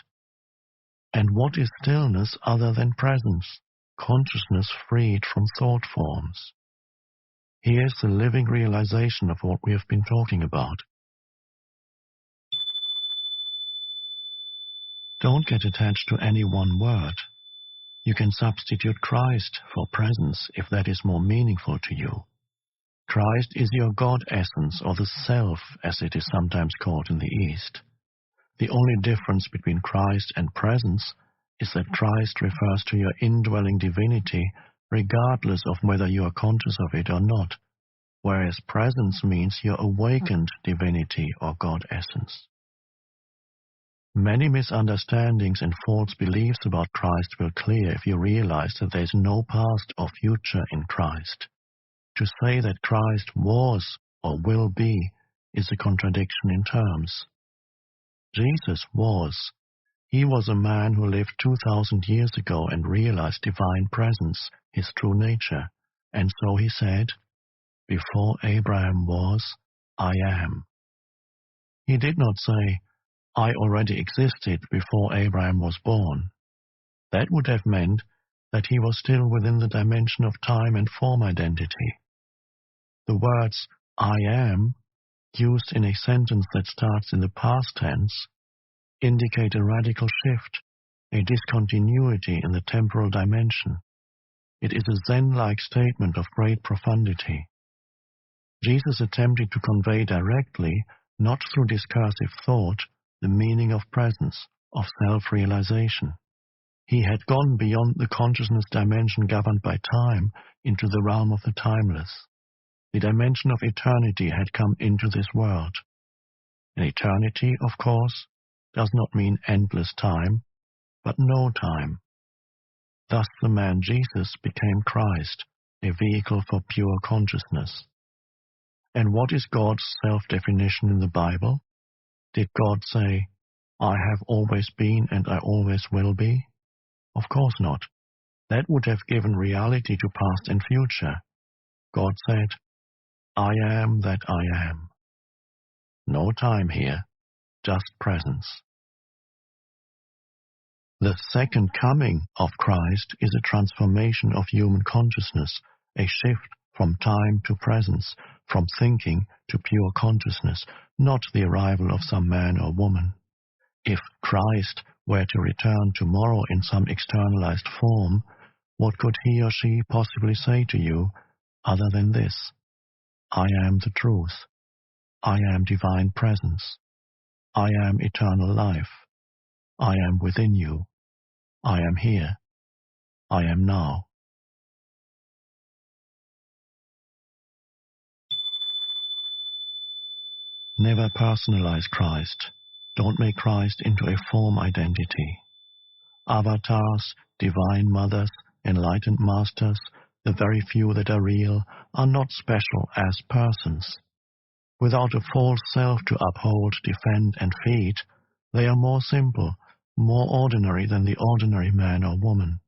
And what is stillness other than presence, consciousness freed from thought forms? Here's the living realization of what we have been talking about. Don't get attached to any one word. You can substitute Christ for presence if that is more meaningful to you. Christ is your God essence, or the self, as it is sometimes called in the East. The only difference between Christ and presence is that Christ refers to your indwelling divinity regardless of whether you are conscious of it or not, whereas presence means your awakened divinity or God essence. Many misunderstandings and false beliefs about Christ will clear if you realize that there is no past or future in Christ. To say that Christ was or will be is a contradiction in terms. Jesus was. He was a man who lived 2,000 years ago and realized divine presence, his true nature. And so he said, "Before Abraham was, I am." He did not say, "I already existed before Abraham was born." That would have meant that he was still within the dimension of time and form identity. The words, "I am," used in a sentence that starts in the past tense, indicate a radical shift, a discontinuity in the temporal dimension. It is a Zen-like statement of great profundity. Jesus attempted to convey directly, not through discursive thought, the meaning of presence, of self-realization. He had gone beyond the consciousness dimension governed by time into the realm of the timeless. The dimension of eternity had come into this world. And eternity, of course, does not mean endless time, but no time. Thus the man Jesus became Christ, a vehicle for pure consciousness. And what is God's self-definition in the Bible? Did God say, "I have always been and I always will be"? Of course not. That would have given reality to past and future. God said, "I am that I am." No time here, just presence. The second coming of Christ is a transformation of human consciousness, a shift from time to presence, from thinking to pure consciousness, not the arrival of some man or woman. If Christ were to return tomorrow in some externalized form, what could he or she possibly say to you other than this? I am the truth. I am divine presence. I am eternal life. I am within you. I am here. I am now. Never personalize Christ. Don't make Christ into a form identity. Avatars, divine mothers, enlightened masters, The very few that are real are not special as persons. Without a false self to uphold, defend, and feed, they are more simple, more ordinary than the ordinary man or woman.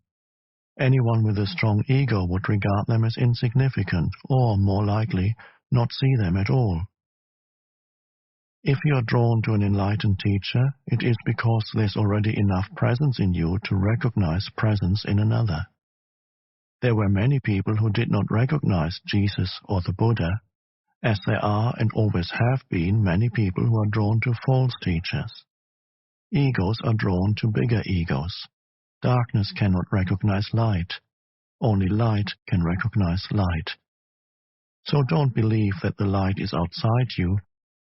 Anyone with a strong ego would regard them as insignificant, or, more likely, not see them at all. If you are drawn to an enlightened teacher, it is because there's already enough presence in you to recognize presence in another. There were many people who did not recognize Jesus or the Buddha, as there are and always have been many people who are drawn to false teachers. Egos are drawn to bigger egos. Darkness cannot recognize light. Only light can recognize light. So don't believe that the light is outside you,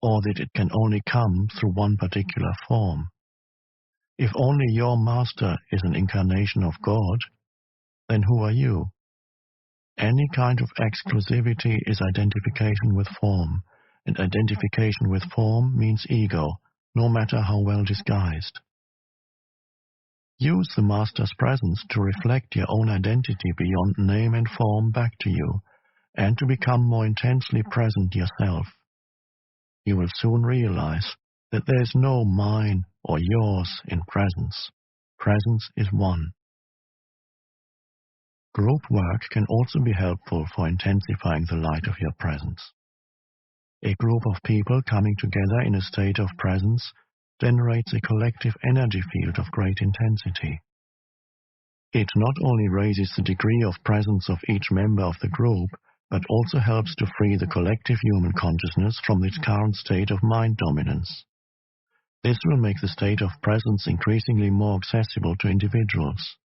or that it can only come through one particular form. If only your master is an incarnation of God, then who are you? Any kind of exclusivity is identification with form, and identification with form means ego, no matter how well disguised. Use the Master's presence to reflect your own identity beyond name and form back to you, and to become more intensely present yourself. You will soon realize that there is no mine or yours in presence. Presence is one. Group work can also be helpful for intensifying the light of your presence. A group of people coming together in a state of presence generates a collective energy field of great intensity. It not only raises the degree of presence of each member of the group, but also helps to free the collective human consciousness from its current state of mind dominance. This will make the state of presence increasingly more accessible to individuals.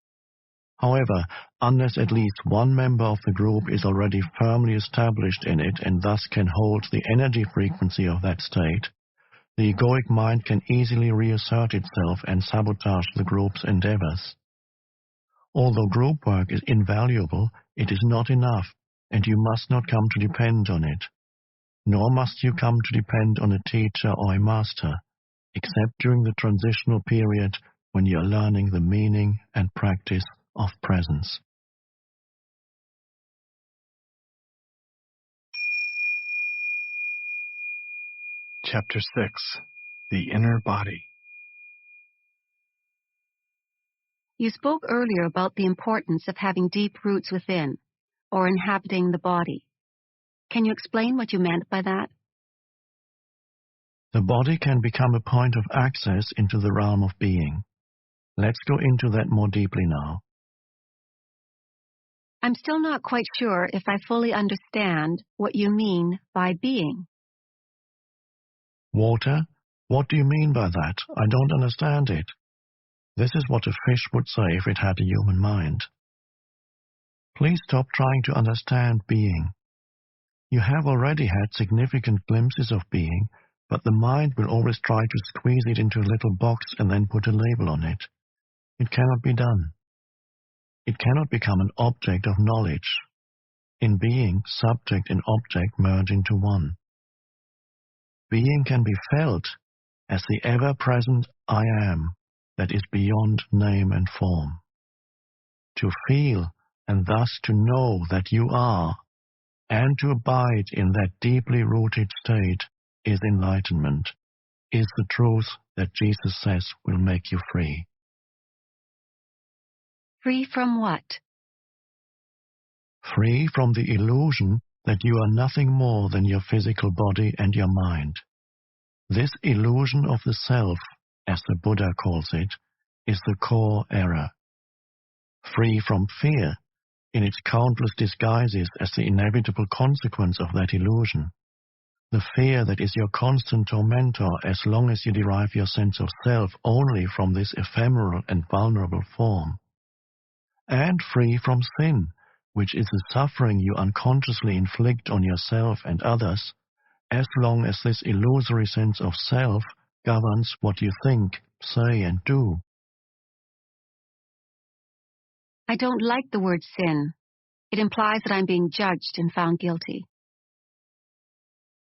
However, unless at least one member of the group is already firmly established in it and thus can hold the energy frequency of that state, the egoic mind can easily reassert itself and sabotage the group's endeavors. Although group work is invaluable, it is not enough, and you must not come to depend on it. Nor must you come to depend on a teacher or a master, except during the transitional period when you are learning the meaning and practice of presence. Chapter 6. The Inner Body. You spoke earlier about the importance of having deep roots within, or inhabiting the body. Can you explain what you meant by that? The body can become a point of access into the realm of being. Let's go into that more deeply now. I'm still not quite sure if I fully understand what you mean by being. Water? What do you mean by that? I don't understand it. This is what a fish would say if it had a human mind. Please stop trying to understand being. You have already had significant glimpses of being, but the mind will always try to squeeze it into a little box and then put a label on it. It cannot be done. It cannot become an object of knowledge. In being, subject and object merge into one. Being can be felt as the ever-present I am that is beyond name and form. To feel and thus to know that you are, and to abide in that deeply rooted state is enlightenment, is the truth that Jesus says will make you free. Free from what? Free from the illusion that you are nothing more than your physical body and your mind. This illusion of the self, as the Buddha calls it, is the core error. Free from fear, in its countless disguises as the inevitable consequence of that illusion. The fear that is your constant tormentor as long as you derive your sense of self only from this ephemeral and vulnerable form. And free from sin, which is the suffering you unconsciously inflict on yourself and others, as long as this illusory sense of self governs what you think, say, and do. I don't like the word sin. It implies that I'm being judged and found guilty.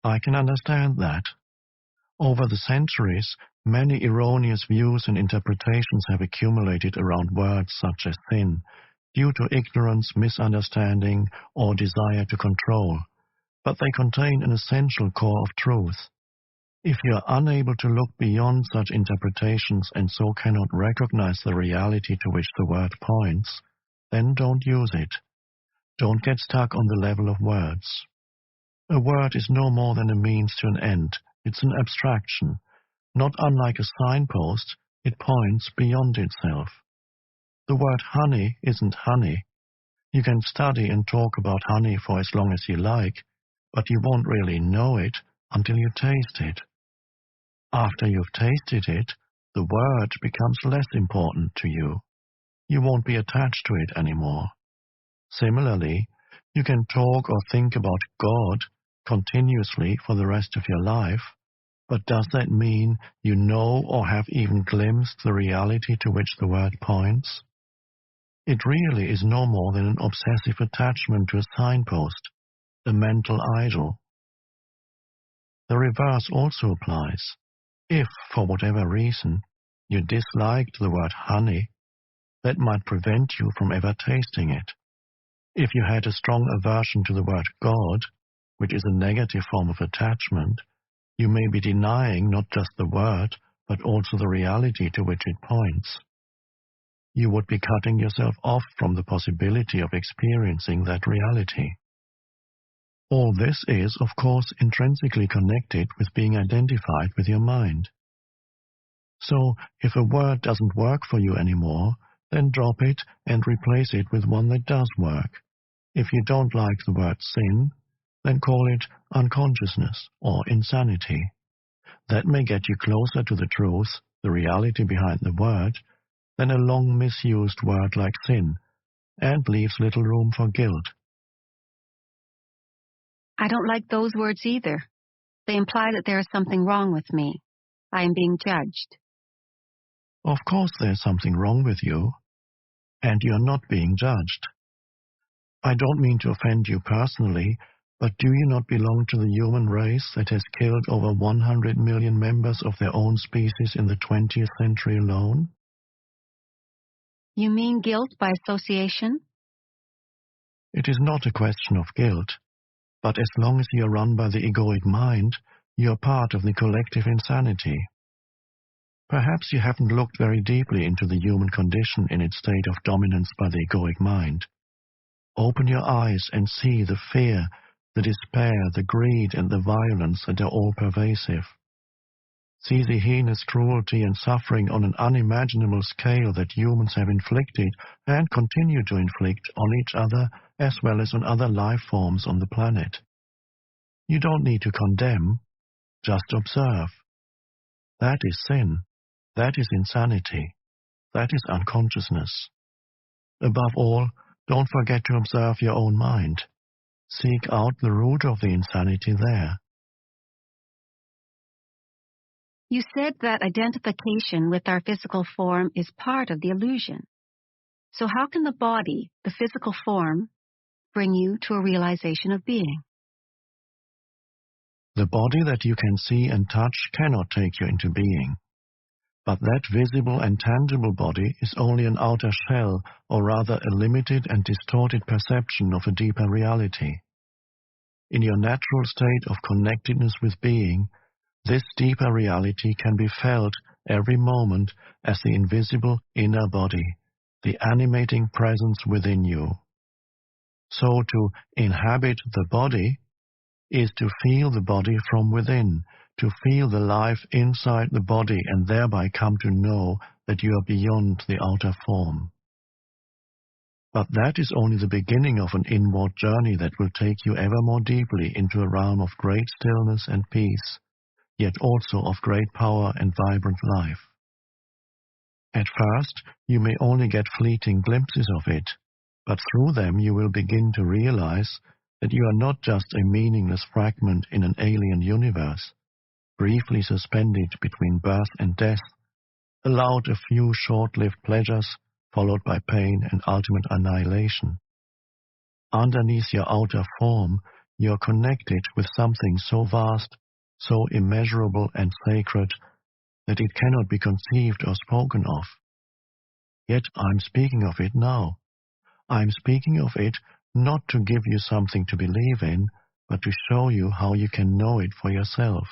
I can understand that. Over the centuries, many erroneous views and interpretations have accumulated around words such as sin, due to ignorance, misunderstanding, or desire to control, but they contain an essential core of truth. If you are unable to look beyond such interpretations and so cannot recognize the reality to which the word points, then don't use it. Don't get stuck on the level of words. A word is no more than a means to an end. It's an abstraction. Not unlike a signpost, it points beyond itself. The word honey isn't honey. You can study and talk about honey for as long as you like, but you won't really know it until you taste it. After you've tasted it, the word becomes less important to you. You won't be attached to it anymore. Similarly, you can talk or think about God continuously for the rest of your life, but does that mean you know or have even glimpsed the reality to which the word points? It really is no more than an obsessive attachment to a signpost, a mental idol. The reverse also applies. If, for whatever reason, you disliked the word honey, that might prevent you from ever tasting it. If you had a strong aversion to the word God, which is a negative form of attachment, you may be denying not just the word, but also the reality to which it points. You would be cutting yourself off from the possibility of experiencing that reality. All this is, of course, intrinsically connected with being identified with your mind. So, if a word doesn't work for you anymore, then drop it and replace it with one that does work. If you don't like the word sin, then call it unconsciousness or insanity. That may get you closer to the truth, the reality behind the word, than a long misused word like sin, and leaves little room for guilt. I don't like those words either. They imply that there is something wrong with me. I am being judged. Of course there's something wrong with you, and you're not being judged. I don't mean to offend you personally, but do you not belong to the human race that has killed over 100 million members of their own species in the 20th century alone? You mean guilt by association? It is not a question of guilt, but as long as you are run by the egoic mind, you are part of the collective insanity. Perhaps you haven't looked very deeply into the human condition in its state of dominance by the egoic mind. Open your eyes and see the fear, the despair, the greed, and the violence that are all pervasive. See the heinous cruelty and suffering on an unimaginable scale that humans have inflicted and continue to inflict on each other as well as on other life forms on the planet. You don't need to condemn, just observe. That is sin. That is insanity. That is unconsciousness. Above all, don't forget to observe your own mind. Seek out the root of the insanity there. You said that identification with our physical form is part of the illusion. So how can the body, the physical form, bring you to a realization of being? The body that you can see and touch cannot take you into being. But that visible and tangible body is only an outer shell, or rather a limited and distorted perception of a deeper reality. In your natural state of connectedness with being, this deeper reality can be felt every moment as the invisible inner body, the animating presence within you. So to inhabit the body is to feel the body from within, to feel the life inside the body and thereby come to know that you are beyond the outer form. But that is only the beginning of an inward journey that will take you ever more deeply into a realm of great stillness and peace, yet also of great power and vibrant life. At first, you may only get fleeting glimpses of it, but through them you will begin to realize that you are not just a meaningless fragment in an alien universe, briefly suspended between birth and death, allowed a few short-lived pleasures, followed by pain and ultimate annihilation. Underneath your outer form, you are connected with something so vast, so immeasurable and sacred, that it cannot be conceived or spoken of. Yet I'm speaking of it now. I'm speaking of it not to give you something to believe in, but to show you how you can know it for yourself.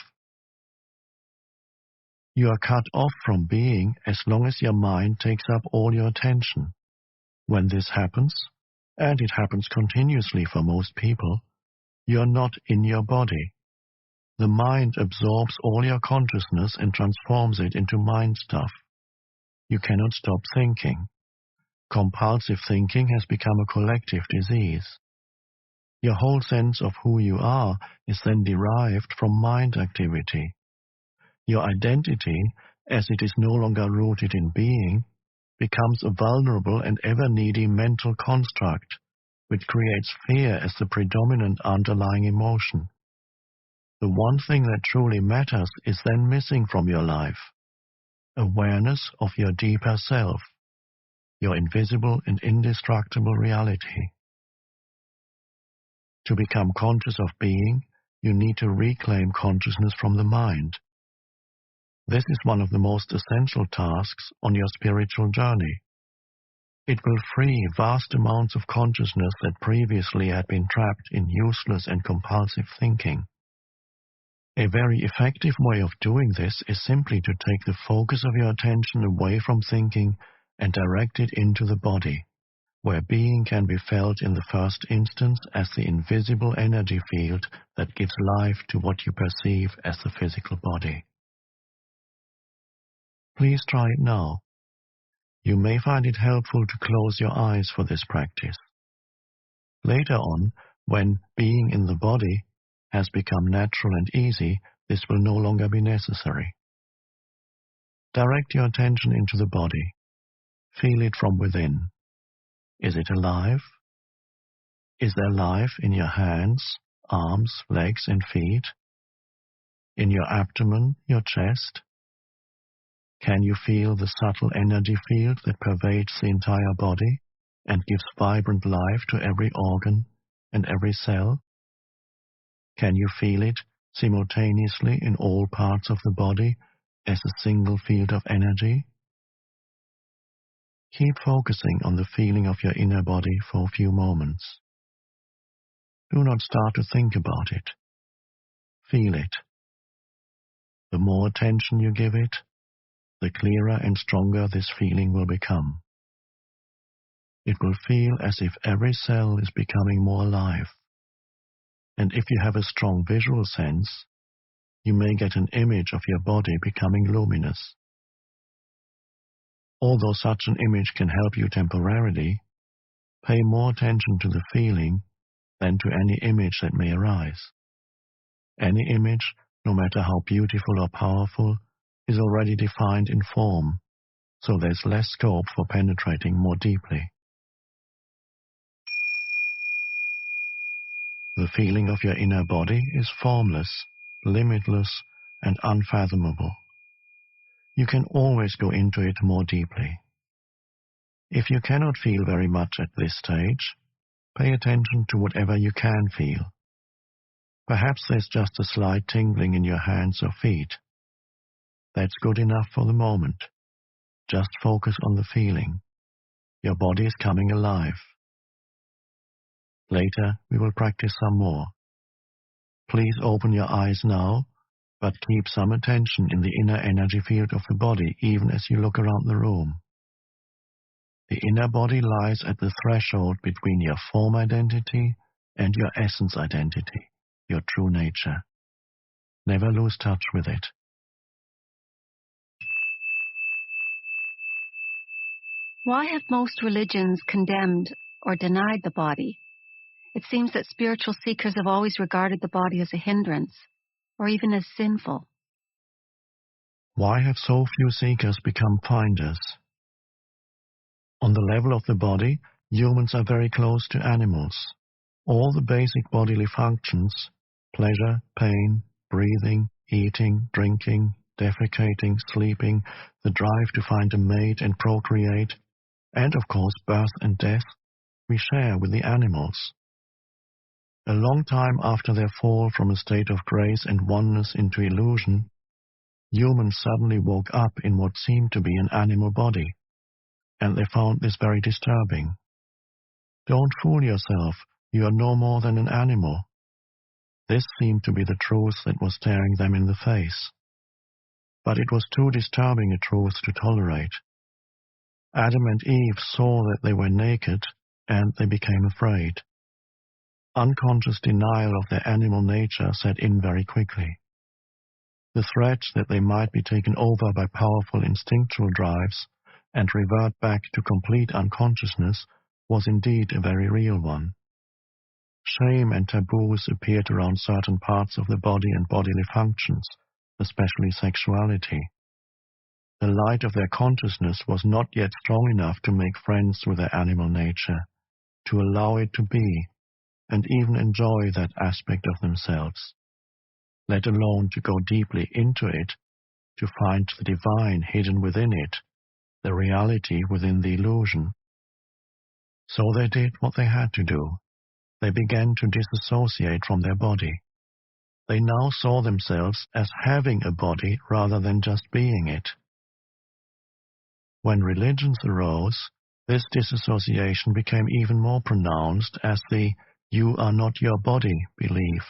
You are cut off from being as long as your mind takes up all your attention. When this happens, and it happens continuously for most people, you are not in your body. The mind absorbs all your consciousness and transforms it into mind stuff. You cannot stop thinking. Compulsive thinking has become a collective disease. Your whole sense of who you are is then derived from mind activity. Your identity, as it is no longer rooted in being, becomes a vulnerable and ever-needy mental construct, which creates fear as the predominant underlying emotion. The one thing that truly matters is then missing from your life: awareness of your deeper self, your invisible and indestructible reality. To become conscious of being, you need to reclaim consciousness from the mind. This is one of the most essential tasks on your spiritual journey. It will free vast amounts of consciousness that previously had been trapped in useless and compulsive thinking. A very effective way of doing this is simply to take the focus of your attention away from thinking and direct it into the body, where being can be felt in the first instance as the invisible energy field that gives life to what you perceive as the physical body. Please try it now. You may find it helpful to close your eyes for this practice. Later on, when being in the body has become natural and easy, this will no longer be necessary. Direct your attention into the body. Feel it from within. Is it alive? Is there life in your hands, arms, legs, and feet? In your abdomen, your chest? Can you feel the subtle energy field that pervades the entire body and gives vibrant life to every organ and every cell? Can you feel it simultaneously in all parts of the body as a single field of energy? Keep focusing on the feeling of your inner body for a few moments. Do not start to think about it. Feel it. The more attention you give it, the clearer and stronger this feeling will become. It will feel as if every cell is becoming more alive. And if you have a strong visual sense, you may get an image of your body becoming luminous. Although such an image can help you temporarily, pay more attention to the feeling than to any image that may arise. Any image, no matter how beautiful or powerful, is already defined in form, so there's less scope for penetrating more deeply. The feeling of your inner body is formless, limitless, and unfathomable. You can always go into it more deeply. If you cannot feel very much at this stage, pay attention to whatever you can feel. Perhaps there's just a slight tingling in your hands or feet. That's good enough for the moment. Just focus on the feeling. Your body is coming alive. Later, we will practice some more. Please open your eyes now, but keep some attention in the inner energy field of the body even as you look around the room. The inner body lies at the threshold between your form identity and your essence identity, your true nature. Never lose touch with it. Why have most religions condemned or denied the body? It seems that spiritual seekers have always regarded the body as a hindrance, or even as sinful. Why have so few seekers become finders? On the level of the body, humans are very close to animals. All the basic bodily functions, pleasure, pain, breathing, eating, drinking, defecating, sleeping, the drive to find a mate and procreate, and of course birth and death, we share with the animals. A long time after their fall from a state of grace and oneness into illusion, humans suddenly woke up in what seemed to be an animal body, and they found this very disturbing. Don't fool yourself, you are no more than an animal. This seemed to be the truth that was staring them in the face. But it was too disturbing a truth to tolerate. Adam and Eve saw that they were naked, and they became afraid. Unconscious denial of their animal nature set in very quickly. The threat that they might be taken over by powerful instinctual drives and revert back to complete unconsciousness was indeed a very real one. Shame and taboos appeared around certain parts of the body and bodily functions, especially sexuality. The light of their consciousness was not yet strong enough to make friends with their animal nature, to allow it to be, and even enjoy that aspect of themselves, let alone to go deeply into it, to find the divine hidden within it, the reality within the illusion. So they did what they had to do. They began to disassociate from their body. They now saw themselves as having a body rather than just being it. When religions arose, this disassociation became even more pronounced as the "you are not your body" belief.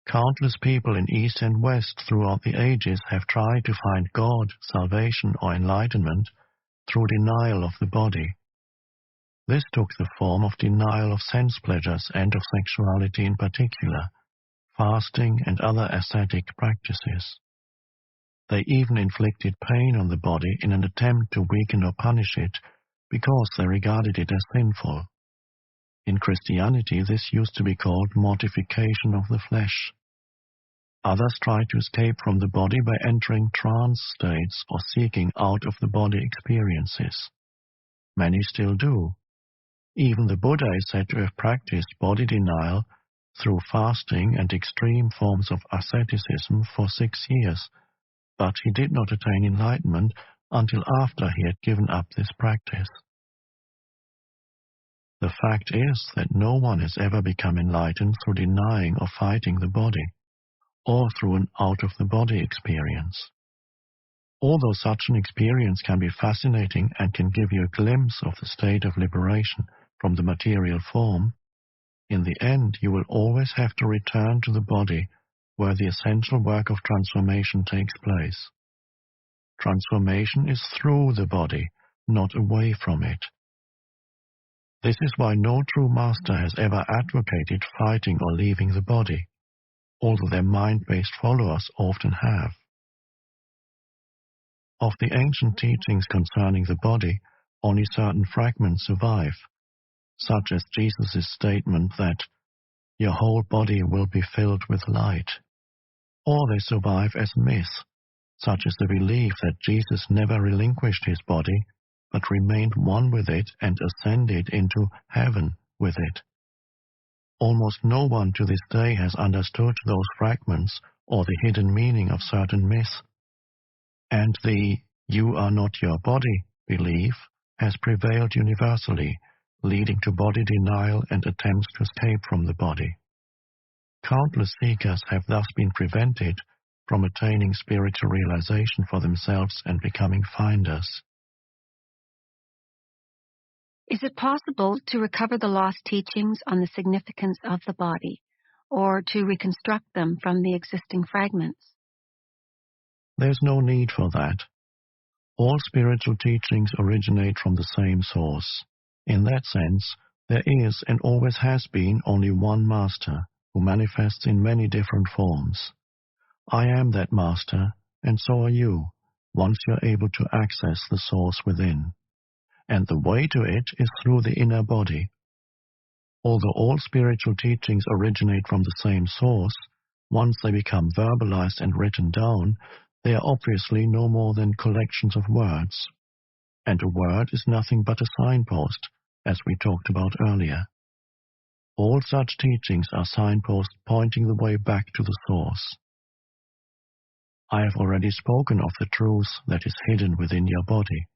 Countless people in East and West throughout the ages have tried to find God, salvation, or enlightenment through denial of the body. This took the form of denial of sense pleasures and of sexuality in particular, fasting and other ascetic practices. They even inflicted pain on the body in an attempt to weaken or punish it because they regarded it as sinful. In Christianity, this used to be called mortification of the flesh. Others tried to escape from the body by entering trance states or seeking out-of-the-body experiences. Many still do. Even the Buddha is said to have practiced body denial through fasting and extreme forms of asceticism for 6 years, but he did not attain enlightenment until after he had given up this practice. The fact is that no one has ever become enlightened through denying or fighting the body, or through an out-of-the-body experience. Although such an experience can be fascinating and can give you a glimpse of the state of liberation from the material form, in the end you will always have to return to the body where the essential work of transformation takes place. Transformation is through the body, not away from it. This is why no true master has ever advocated fighting or leaving the body, although their mind-based followers often have. Of the ancient teachings concerning the body, only certain fragments survive, such as Jesus' statement that your whole body will be filled with light. Or they survive as myths, such as the belief that Jesus never relinquished his body, but remained one with it and ascended into heaven with it. Almost no one to this day has understood those fragments or the hidden meaning of certain myths. And the "you are not your body" belief has prevailed universally, leading to body denial and attempts to escape from the body. Countless seekers have thus been prevented from attaining spiritual realization for themselves and becoming finders. Is it possible to recover the lost teachings on the significance of the body, or to reconstruct them from the existing fragments? There's no need for that. All spiritual teachings originate from the same source. In that sense, there is and always has been only one master, who manifests in many different forms. I am that master, and so are you, once you're able to access the source within. And the way to it is through the inner body. Although all spiritual teachings originate from the same source, once they become verbalized and written down, they are obviously no more than collections of words. And a word is nothing but a signpost, as we talked about earlier. All such teachings are signposts pointing the way back to the source. I have already spoken of the truth that is hidden within your body,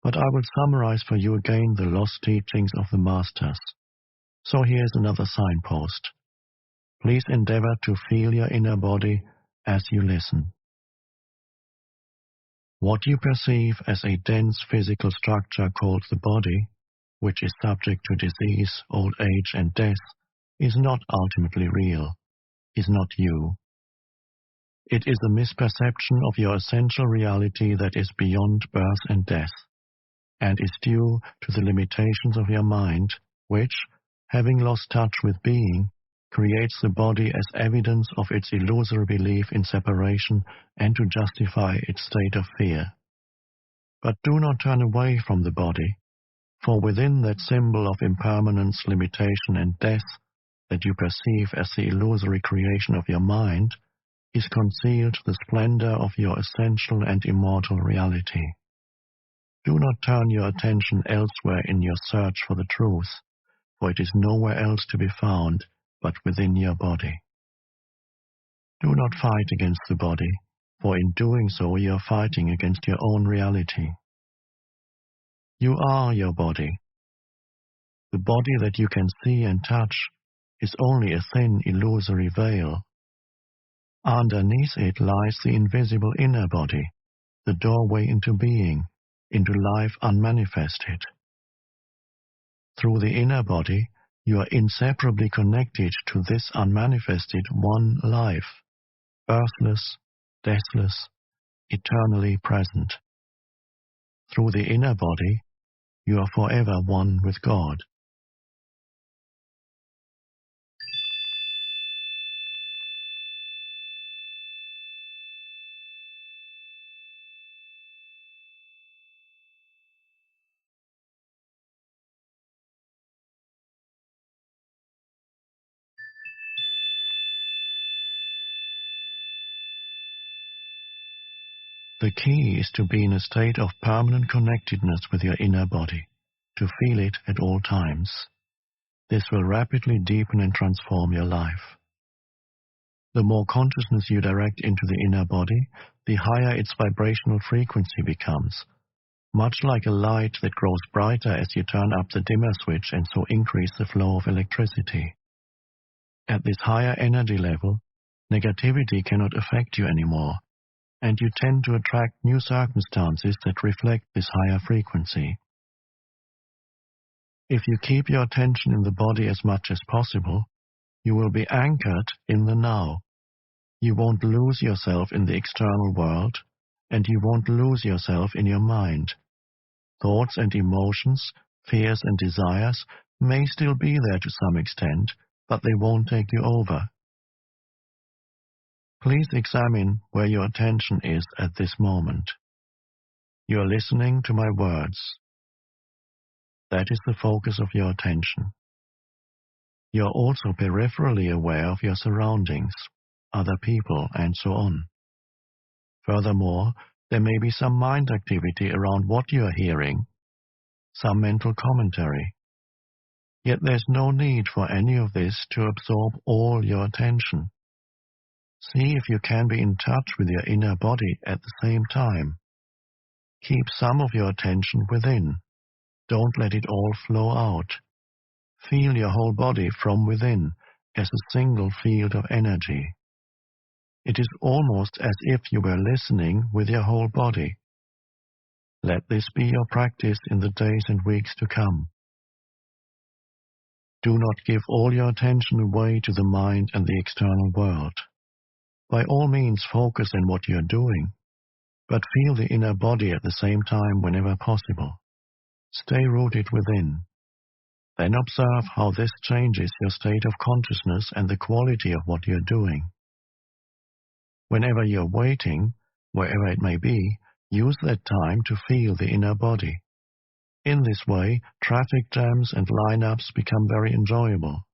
but I will summarize for you again the lost teachings of the Masters. So here's another signpost. Please endeavor to feel your inner body as you listen. What you perceive as a dense physical structure called the body which is subject to disease, old age, and death, is not ultimately real, is not you. It is a misperception of your essential reality that is beyond birth and death, and is due to the limitations of your mind, which, having lost touch with being, creates the body as evidence of its illusory belief in separation and to justify its state of fear. But do not turn away from the body, for within that symbol of impermanence, limitation, and death that you perceive as the illusory creation of your mind is concealed the splendor of your essential and immortal reality. Do not turn your attention elsewhere in your search for the truth, for it is nowhere else to be found but within your body. Do not fight against the body, for in doing so you are fighting against your own reality. You are your body. The body that you can see and touch is only a thin, illusory veil. Underneath it lies the invisible inner body, the doorway into being, into life unmanifested. Through the inner body, you are inseparably connected to this unmanifested one life, birthless, deathless, eternally present. Through the inner body, you are forever one with God. The key is to be in a state of permanent connectedness with your inner body, to feel it at all times. This will rapidly deepen and transform your life. The more consciousness you direct into the inner body, the higher its vibrational frequency becomes, much like a light that grows brighter as you turn up the dimmer switch and so increase the flow of electricity. At this higher energy level, negativity cannot affect you anymore, and you tend to attract new circumstances that reflect this higher frequency. If you keep your attention in the body as much as possible, you will be anchored in the now. You won't lose yourself in the external world, and you won't lose yourself in your mind. Thoughts and emotions, fears and desires may still be there to some extent, but they won't take you over. Please examine where your attention is at this moment. You are listening to my words. That is the focus of your attention. You are also peripherally aware of your surroundings, other people, and so on. Furthermore, there may be some mind activity around what you are hearing, some mental commentary. Yet there's no need for any of this to absorb all your attention. See if you can be in touch with your inner body at the same time. Keep some of your attention within. Don't let it all flow out. Feel your whole body from within as a single field of energy. It is almost as if you were listening with your whole body. Let this be your practice in the days and weeks to come. Do not give all your attention away to the mind and the external world. By all means, focus on what you are doing, but feel the inner body at the same time whenever possible. Stay rooted within. Then observe how this changes your state of consciousness and the quality of what you are doing. Whenever you are waiting, wherever it may be, use that time to feel the inner body. In this way, traffic jams and lineups become very enjoyable.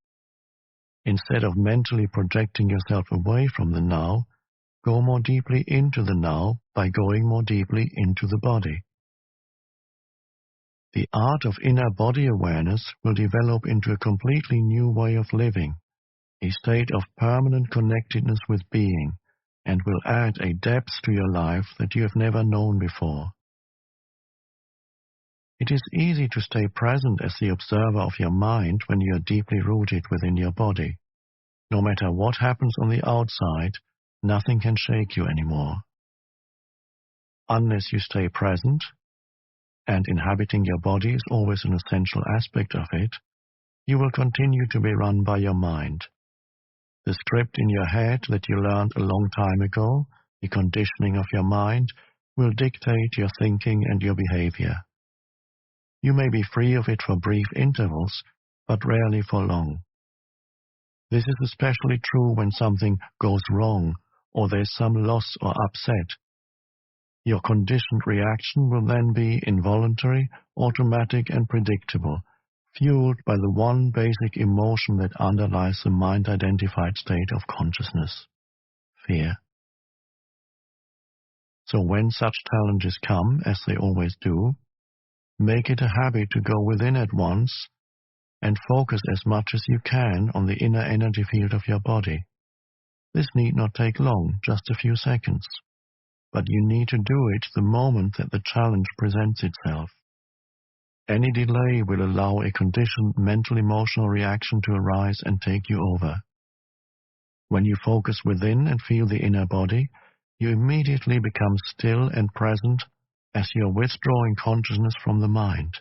Instead of mentally projecting yourself away from the now, go more deeply into the now by going more deeply into the body. The art of inner body awareness will develop into a completely new way of living, a state of permanent connectedness with being, and will add a depth to your life that you have never known before. It is easy to stay present as the observer of your mind when you are deeply rooted within your body. No matter what happens on the outside, nothing can shake you anymore. Unless you stay present, and inhabiting your body is always an essential aspect of it, you will continue to be run by your mind. The script in your head that you learned a long time ago, the conditioning of your mind, will dictate your thinking and your behavior. You may be free of it for brief intervals, but rarely for long. This is especially true when something goes wrong or there's some loss or upset. Your conditioned reaction will then be involuntary, automatic, and predictable, fueled by the one basic emotion that underlies the mind-identified state of consciousness: fear. So when such challenges come, as they always do, make it a habit to go within at once and focus as much as you can on the inner energy field of your body. This need not take long, just a few seconds, but you need to do it the moment that the challenge presents itself. Any delay will allow a conditioned mental-emotional reaction to arise and take you over. When you focus within and feel the inner body, you immediately become still and present as you are withdrawing consciousness from the mind.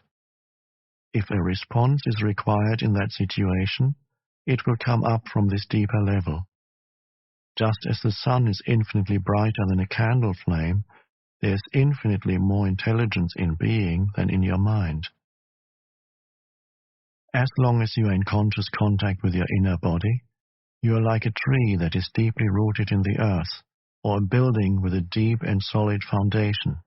If a response is required in that situation, it will come up from this deeper level. Just as the sun is infinitely brighter than a candle flame, there is infinitely more intelligence in being than in your mind. As long as you are in conscious contact with your inner body, you are like a tree that is deeply rooted in the earth, or a building with a deep and solid foundation.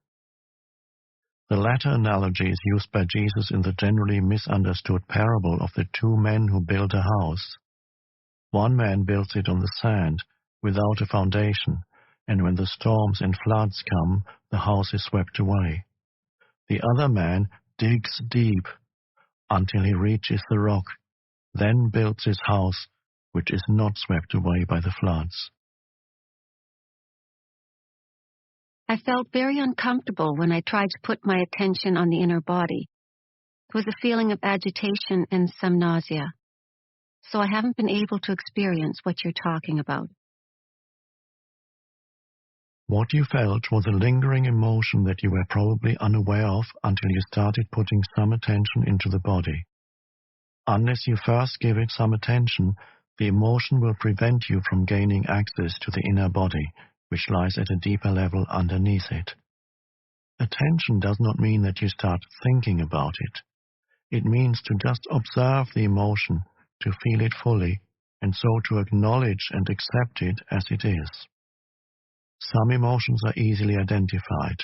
The latter analogy is used by Jesus in the generally misunderstood parable of the two men who built a house. One man builds it on the sand, without a foundation, and when the storms and floods come, the house is swept away. The other man digs deep until he reaches the rock, then builds his house, which is not swept away by the floods. I felt very uncomfortable when I tried to put my attention on the inner body. It was a feeling of agitation and some nausea. So I haven't been able to experience what you're talking about. What you felt was a lingering emotion that you were probably unaware of until you started putting some attention into the body. Unless you first give it some attention, the emotion will prevent you from gaining access to the inner body, which lies at a deeper level underneath it. Attention does not mean that you start thinking about it. It means to just observe the emotion, to feel it fully, and so to acknowledge and accept it as it is. Some emotions are easily identified: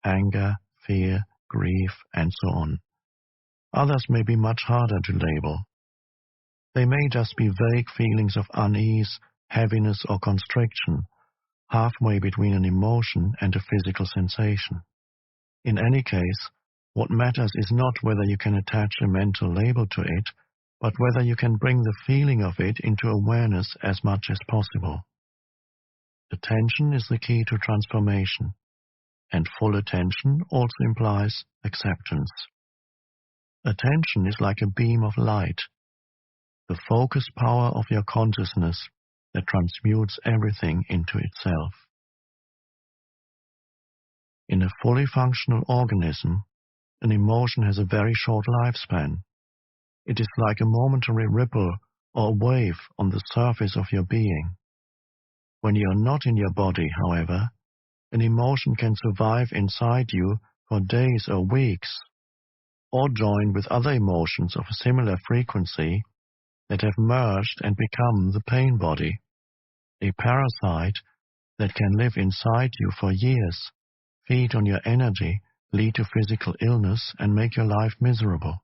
anger, fear, grief, and so on. Others may be much harder to label. They may just be vague feelings of unease, heaviness, or constriction, halfway between an emotion and a physical sensation. In any case, what matters is not whether you can attach a mental label to it, but whether you can bring the feeling of it into awareness as much as possible. Attention is the key to transformation, and full attention also implies acceptance. Attention is like a beam of light, the focus power of your consciousness that transmutes everything into itself. In a fully functional organism, an emotion has a very short lifespan. It is like a momentary ripple or wave on the surface of your being. When you are not in your body, however, an emotion can survive inside you for days or weeks, or join with other emotions of a similar frequency that have merged and become the pain body, a parasite that can live inside you for years, feed on your energy, lead to physical illness, and make your life miserable.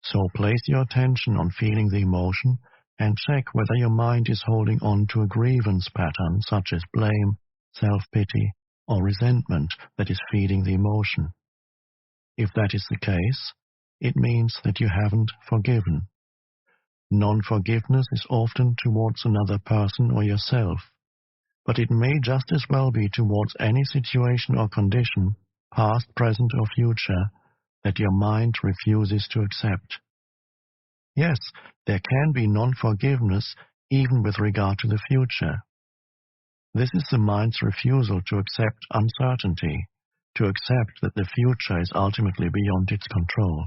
So place your attention on feeling the emotion and check whether your mind is holding on to a grievance pattern such as blame, self-pity, or resentment that is feeding the emotion. If that is the case, it means that you haven't forgiven. Non-forgiveness is often towards another person or yourself, but it may just as well be towards any situation or condition, past, present, or future, that your mind refuses to accept. Yes, there can be non-forgiveness even with regard to the future. This is the mind's refusal to accept uncertainty, to accept that the future is ultimately beyond its control.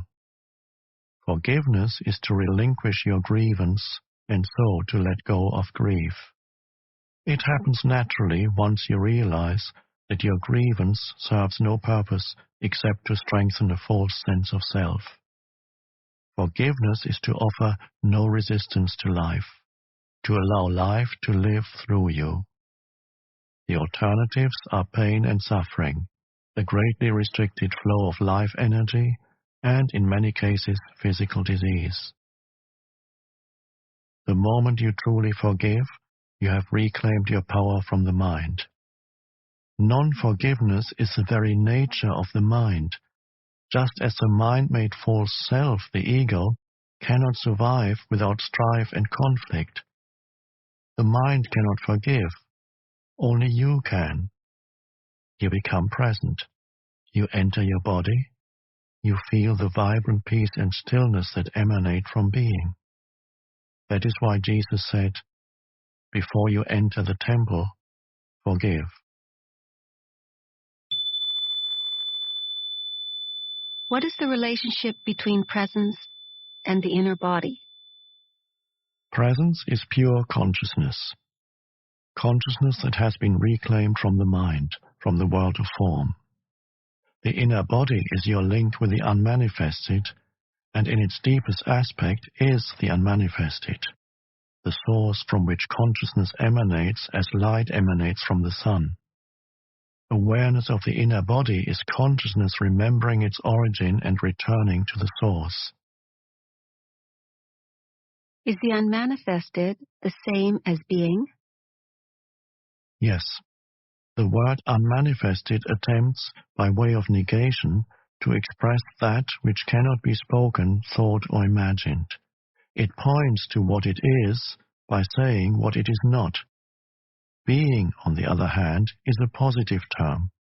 Forgiveness is to relinquish your grievance and so to let go of grief. It happens naturally once you realize that your grievance serves no purpose except to strengthen a false sense of self. Forgiveness is to offer no resistance to life, to allow life to live through you. The alternatives are pain and suffering, the greatly restricted flow of life energy, and in many cases, physical disease. The moment you truly forgive, you have reclaimed your power from the mind. Non-forgiveness is the very nature of the mind, just as the mind-made false self, the ego, cannot survive without strife and conflict. The mind cannot forgive. Only you can. You become present. You enter your body. You feel the vibrant peace and stillness that emanate from being. That is why Jesus said, "Before you enter the temple, forgive." What is the relationship between presence and the inner body? Presence is pure consciousness. Consciousness that has been reclaimed from the mind, from the world of form. The inner body is your link with the unmanifested, and in its deepest aspect is the unmanifested, the source from which consciousness emanates as light emanates from the sun. Awareness of the inner body is consciousness remembering its origin and returning to the source. Is the unmanifested the same as being? Yes. The word unmanifested attempts, by way of negation, to express that which cannot be spoken, thought, or imagined. It points to what it is by saying what it is not. Being, on the other hand, is a positive term.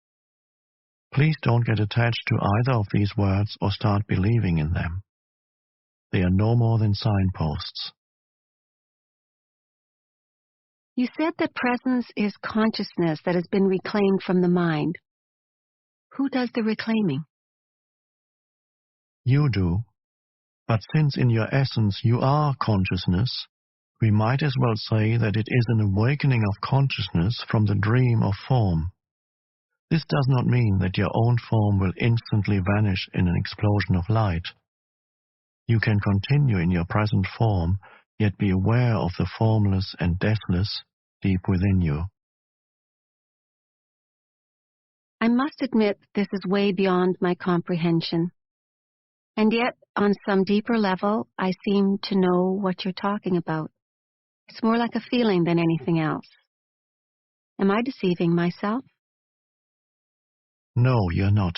Please don't get attached to either of these words or start believing in them. They are no more than signposts. You said that presence is consciousness that has been reclaimed from the mind. Who does the reclaiming? You do. But since in your essence you are consciousness, we might as well say that it is an awakening of consciousness from the dream of form. This does not mean that your own form will instantly vanish in an explosion of light. You can continue in your present form, yet be aware of the formless and deathless deep within you. I must admit this is way beyond my comprehension. And yet, on some deeper level, I seem to know what you're talking about. It's more like a feeling than anything else. Am I deceiving myself? No, you're not.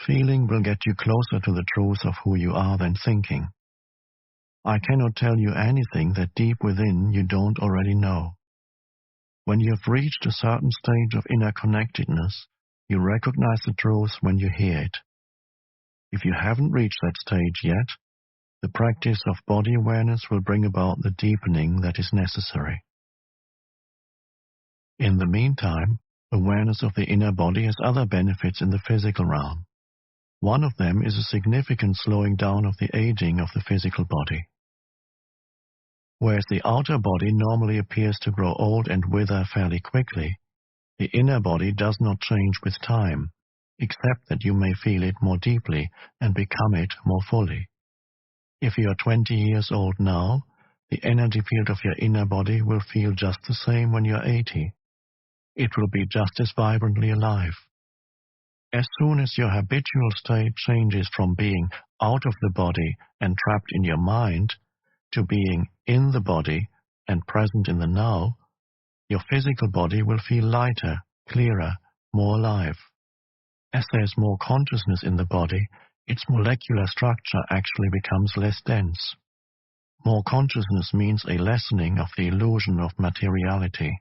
Feeling will get you closer to the truth of who you are than thinking. I cannot tell you anything that deep within you don't already know. When you have reached a certain stage of inner connectedness, you recognize the truth when you hear it. If you haven't reached that stage yet, the practice of body awareness will bring about the deepening that is necessary. In the meantime, awareness of the inner body has other benefits in the physical realm. One of them is a significant slowing down of the aging of the physical body. Whereas the outer body normally appears to grow old and wither fairly quickly, the inner body does not change with time, except that you may feel it more deeply and become it more fully. If you are 20 years old now, the energy field of your inner body will feel just the same when you're 80. It will be just as vibrantly alive. As soon as your habitual state changes from being out of the body and trapped in your mind to being in the body and present in the now, your physical body will feel lighter, clearer, more alive. As there's more consciousness in the body, its molecular structure actually becomes less dense. More consciousness means a lessening of the illusion of materiality.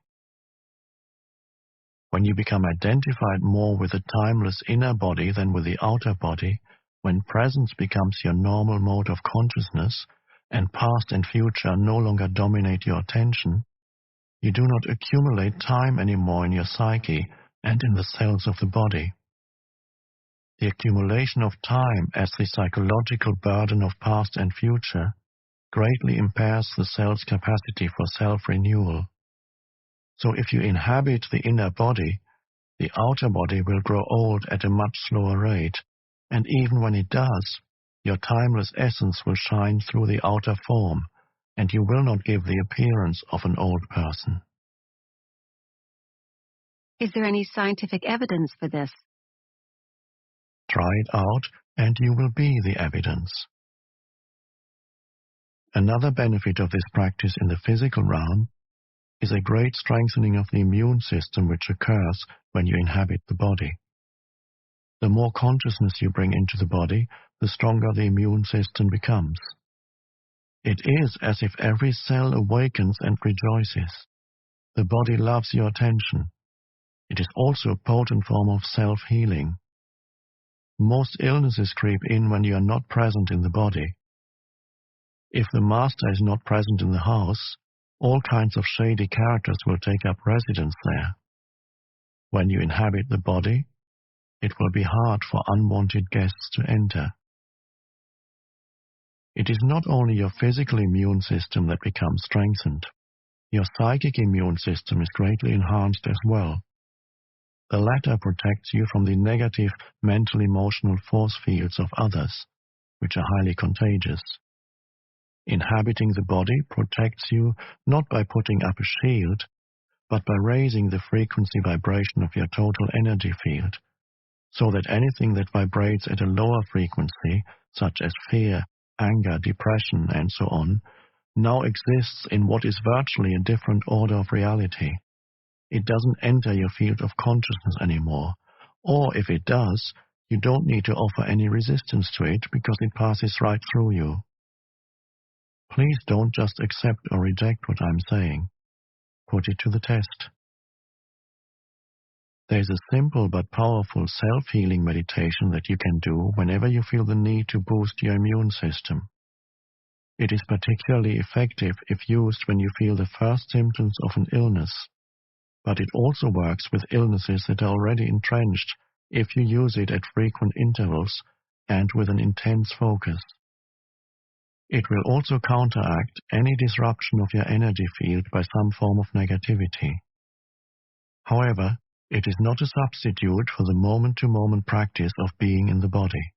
When you become identified more with the timeless inner body than with the outer body, when presence becomes your normal mode of consciousness, and past and future no longer dominate your attention, you do not accumulate time anymore in your psyche and in the cells of the body. The accumulation of time as the psychological burden of past and future greatly impairs the cell's capacity for self-renewal. So if you inhabit the inner body, the outer body will grow old at a much slower rate, and even when it does, your timeless essence will shine through the outer form, and you will not give the appearance of an old person. Is there any scientific evidence for this? Try it out, and you will be the evidence. Another benefit of this practice in the physical realm is a great strengthening of the immune system which occurs when you inhabit the body. The more consciousness you bring into the body, the stronger the immune system becomes. It is as if every cell awakens and rejoices. The body loves your attention. It is also a potent form of self-healing. Most illnesses creep in when you are not present in the body. If the master is not present in the house, all kinds of shady characters will take up residence there. When you inhabit the body, it will be hard for unwanted guests to enter. It is not only your physical immune system that becomes strengthened. Your psychic immune system is greatly enhanced as well. The latter protects you from the negative mental-emotional force fields of others, which are highly contagious. Inhabiting the body protects you not by putting up a shield, but by raising the frequency vibration of your total energy field, so that anything that vibrates at a lower frequency, such as fear, anger, depression, and so on, now exists in what is virtually a different order of reality. It doesn't enter your field of consciousness anymore, or if it does, you don't need to offer any resistance to it because it passes right through you. Please don't just accept or reject what I'm saying. Put it to the test. There's a simple but powerful self-healing meditation that you can do whenever you feel the need to boost your immune system. It is particularly effective if used when you feel the first symptoms of an illness, but it also works with illnesses that are already entrenched if you use it at frequent intervals and with an intense focus. It will also counteract any disruption of your energy field by some form of negativity. However, it is not a substitute for the moment-to-moment practice of being in the body.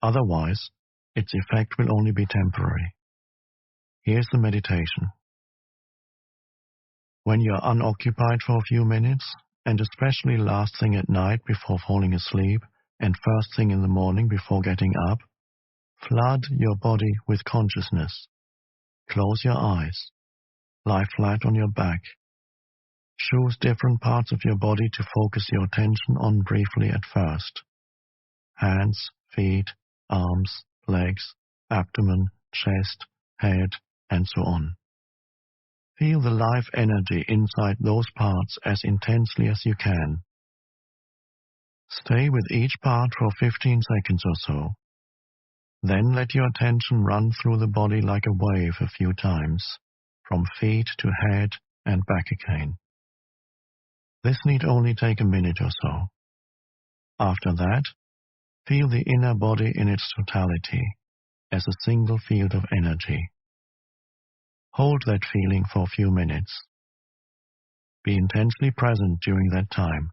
Otherwise, its effect will only be temporary. Here's the meditation. When you are unoccupied for a few minutes, and especially last thing at night before falling asleep, and first thing in the morning before getting up, flood your body with consciousness. Close your eyes. Lie flat on your back. Choose different parts of your body to focus your attention on briefly at first. Hands, feet, arms, legs, abdomen, chest, head, and so on. Feel the life energy inside those parts as intensely as you can. Stay with each part for 15 seconds or so. Then let your attention run through the body like a wave a few times, from feet to head and back again. This need only take a minute or so. After that, feel the inner body in its totality, as a single field of energy. Hold that feeling for a few minutes. Be intensely present during that time,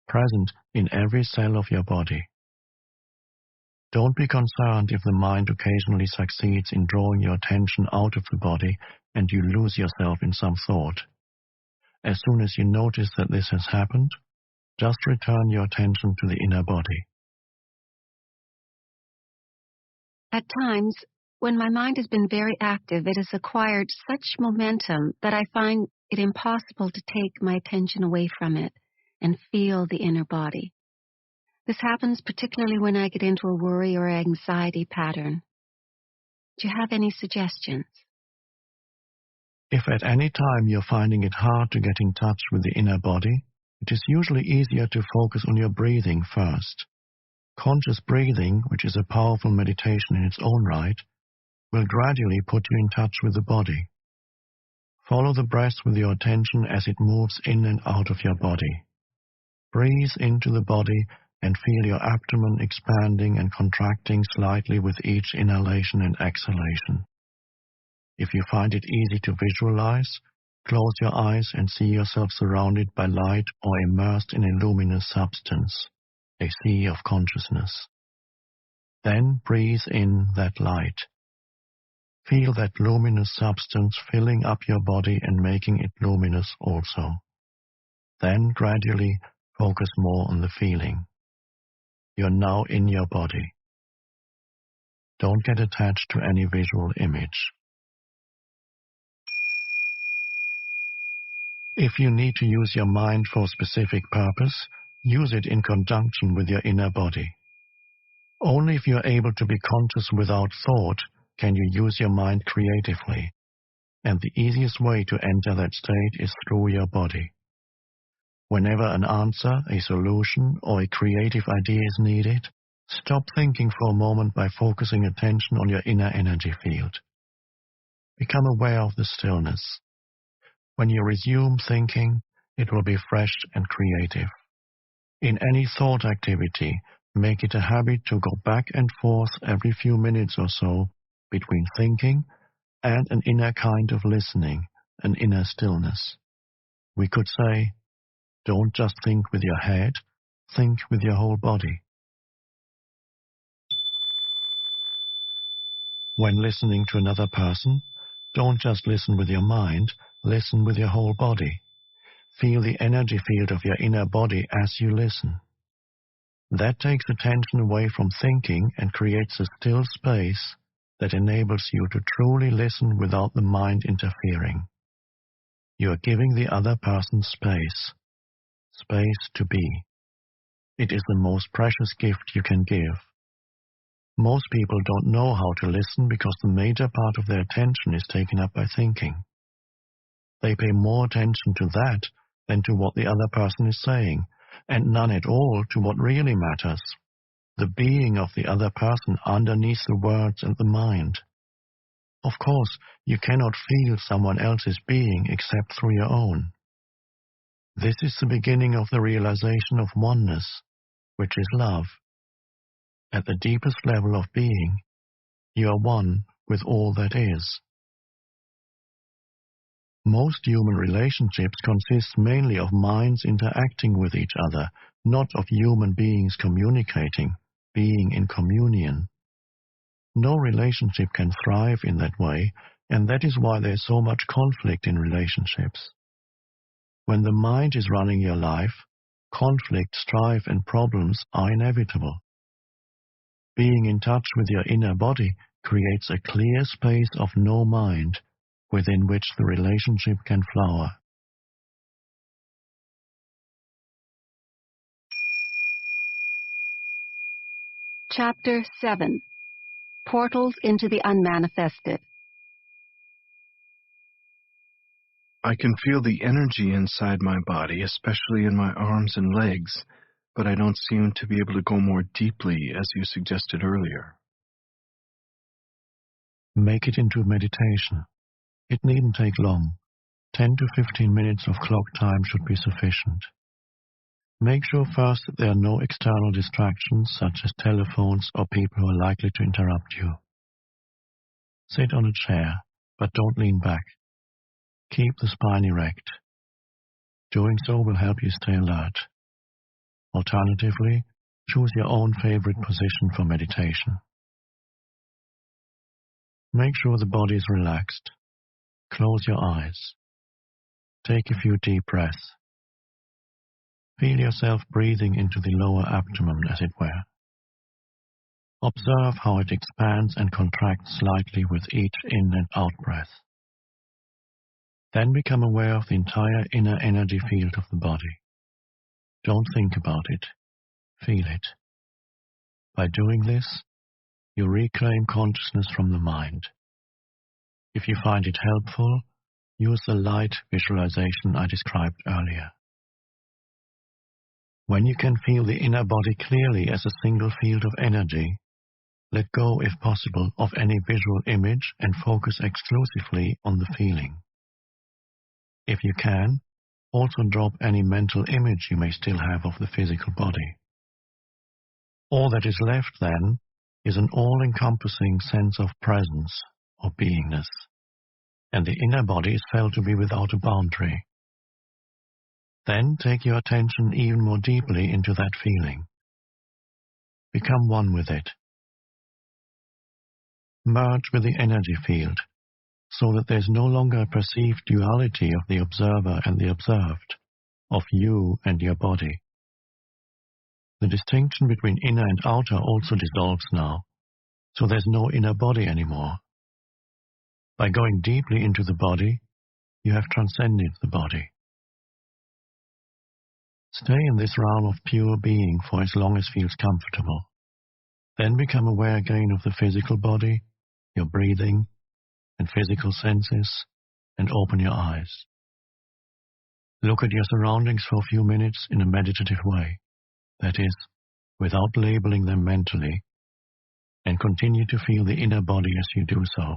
present in every cell of your body. Don't be concerned if the mind occasionally succeeds in drawing your attention out of the body and you lose yourself in some thought. As soon as you notice that this has happened, just return your attention to the inner body. At times, when my mind has been very active, it has acquired such momentum that I find it impossible to take my attention away from it and feel the inner body. This happens particularly when I get into a worry or anxiety pattern. Do you have any suggestions? If at any time you're finding it hard to get in touch with the inner body, it is usually easier to focus on your breathing first. Conscious breathing, which is a powerful meditation in its own right, will gradually put you in touch with the body. Follow the breath with your attention as it moves in and out of your body. Breathe into the body and feel your abdomen expanding and contracting slightly with each inhalation and exhalation. If you find it easy to visualize, close your eyes and see yourself surrounded by light or immersed in a luminous substance, a sea of consciousness. Then breathe in that light. Feel that luminous substance filling up your body and making it luminous also. Then gradually focus more on the feeling. You're now in your body. Don't get attached to any visual image. If you need to use your mind for a specific purpose, use it in conjunction with your inner body. Only if you're able to be conscious without thought can you use your mind creatively, and the easiest way to enter that state is through your body. Whenever an answer, a solution, or a creative idea is needed, stop thinking for a moment by focusing attention on your inner energy field. Become aware of the stillness. When you resume thinking, it will be fresh and creative. In any thought activity, make it a habit to go back and forth every few minutes or so between thinking and an inner kind of listening, an inner stillness. We could say, don't just think with your head, think with your whole body. When listening to another person, don't just listen with your mind, listen with your whole body. Feel the energy field of your inner body as you listen. That takes attention away from thinking and creates a still space that enables you to truly listen without the mind interfering. You are giving the other person space to be. It is the most precious gift you can give. Most people don't know how to listen because the major part of their attention is taken up by thinking. They pay more attention to that than to what the other person is saying, and none at all to what really matters, the being of the other person underneath the words and the mind. Of course, you cannot feel someone else's being except through your own. This is the beginning of the realization of oneness, which is love. At the deepest level of being, you are one with all that is. Most human relationships consist mainly of minds interacting with each other, not of human beings communicating, being in communion. No relationship can thrive in that way, and that is why there is so much conflict in relationships. When the mind is running your life, conflict, strife, and problems are inevitable. Being in touch with your inner body creates a clear space of no mind, within which the relationship can flower. Chapter 7. Portals into the Unmanifested. I can feel the energy inside my body, especially in my arms and legs, but I don't seem to be able to go more deeply, as you suggested earlier. Make it into meditation. It needn't take long. 10 to 15 minutes of clock time should be sufficient. Make sure first that there are no external distractions, such as telephones or people who are likely to interrupt you. Sit on a chair, but don't lean back. Keep the spine erect. Doing so will help you stay alert. Alternatively, choose your own favorite position for meditation. Make sure the body is relaxed. Close your eyes. Take a few deep breaths. Feel yourself breathing into the lower abdomen, as it were. Observe how it expands and contracts slightly with each in and out breath. Then become aware of the entire inner energy field of the body. Don't think about it. Feel it. By doing this, you reclaim consciousness from the mind. If you find it helpful, use the light visualization I described earlier. When you can feel the inner body clearly as a single field of energy, let go, if possible, of any visual image and focus exclusively on the feeling. If you can, also drop any mental image you may still have of the physical body. All that is left, then, is an all-encompassing sense of presence or beingness, and the inner body is felt to be without a boundary. Then take your attention even more deeply into that feeling. Become one with it. Merge with the energy field, so that there is no longer a perceived duality of the observer and the observed, of you and your body. The distinction between inner and outer also dissolves now, so there's no inner body anymore. By going deeply into the body, you have transcended the body. Stay in this realm of pure being for as long as feels comfortable. Then become aware again of the physical body, your breathing, and physical senses, and open your eyes. Look at your surroundings for a few minutes in a meditative way, that is, without labeling them mentally, and continue to feel the inner body as you do so.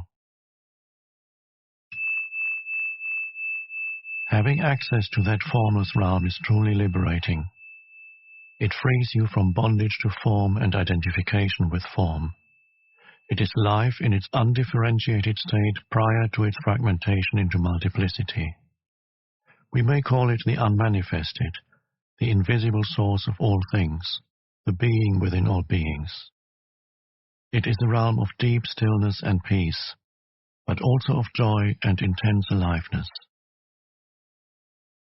Having access to that formless realm is truly liberating. It frees you from bondage to form and identification with form. It is life in its undifferentiated state prior to its fragmentation into multiplicity. We may call it the unmanifested, the invisible source of all things, the being within all beings. It is the realm of deep stillness and peace, but also of joy and intense aliveness.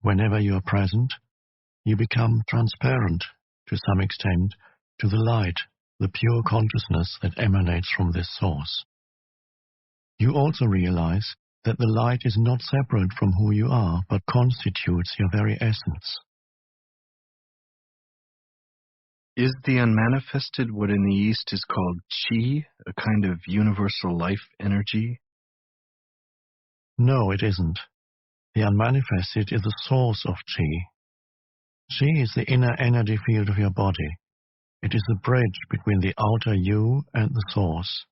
Whenever you are present, you become transparent, to some extent, to the light, the pure consciousness that emanates from this source. You also realize that the light is not separate from who you are, but constitutes your very essence. Is the unmanifested what in the East is called chi, a kind of universal life energy? No, it isn't. The unmanifested is the source of chi. Chi is the inner energy field of your body. It is the bridge between the outer you and the source.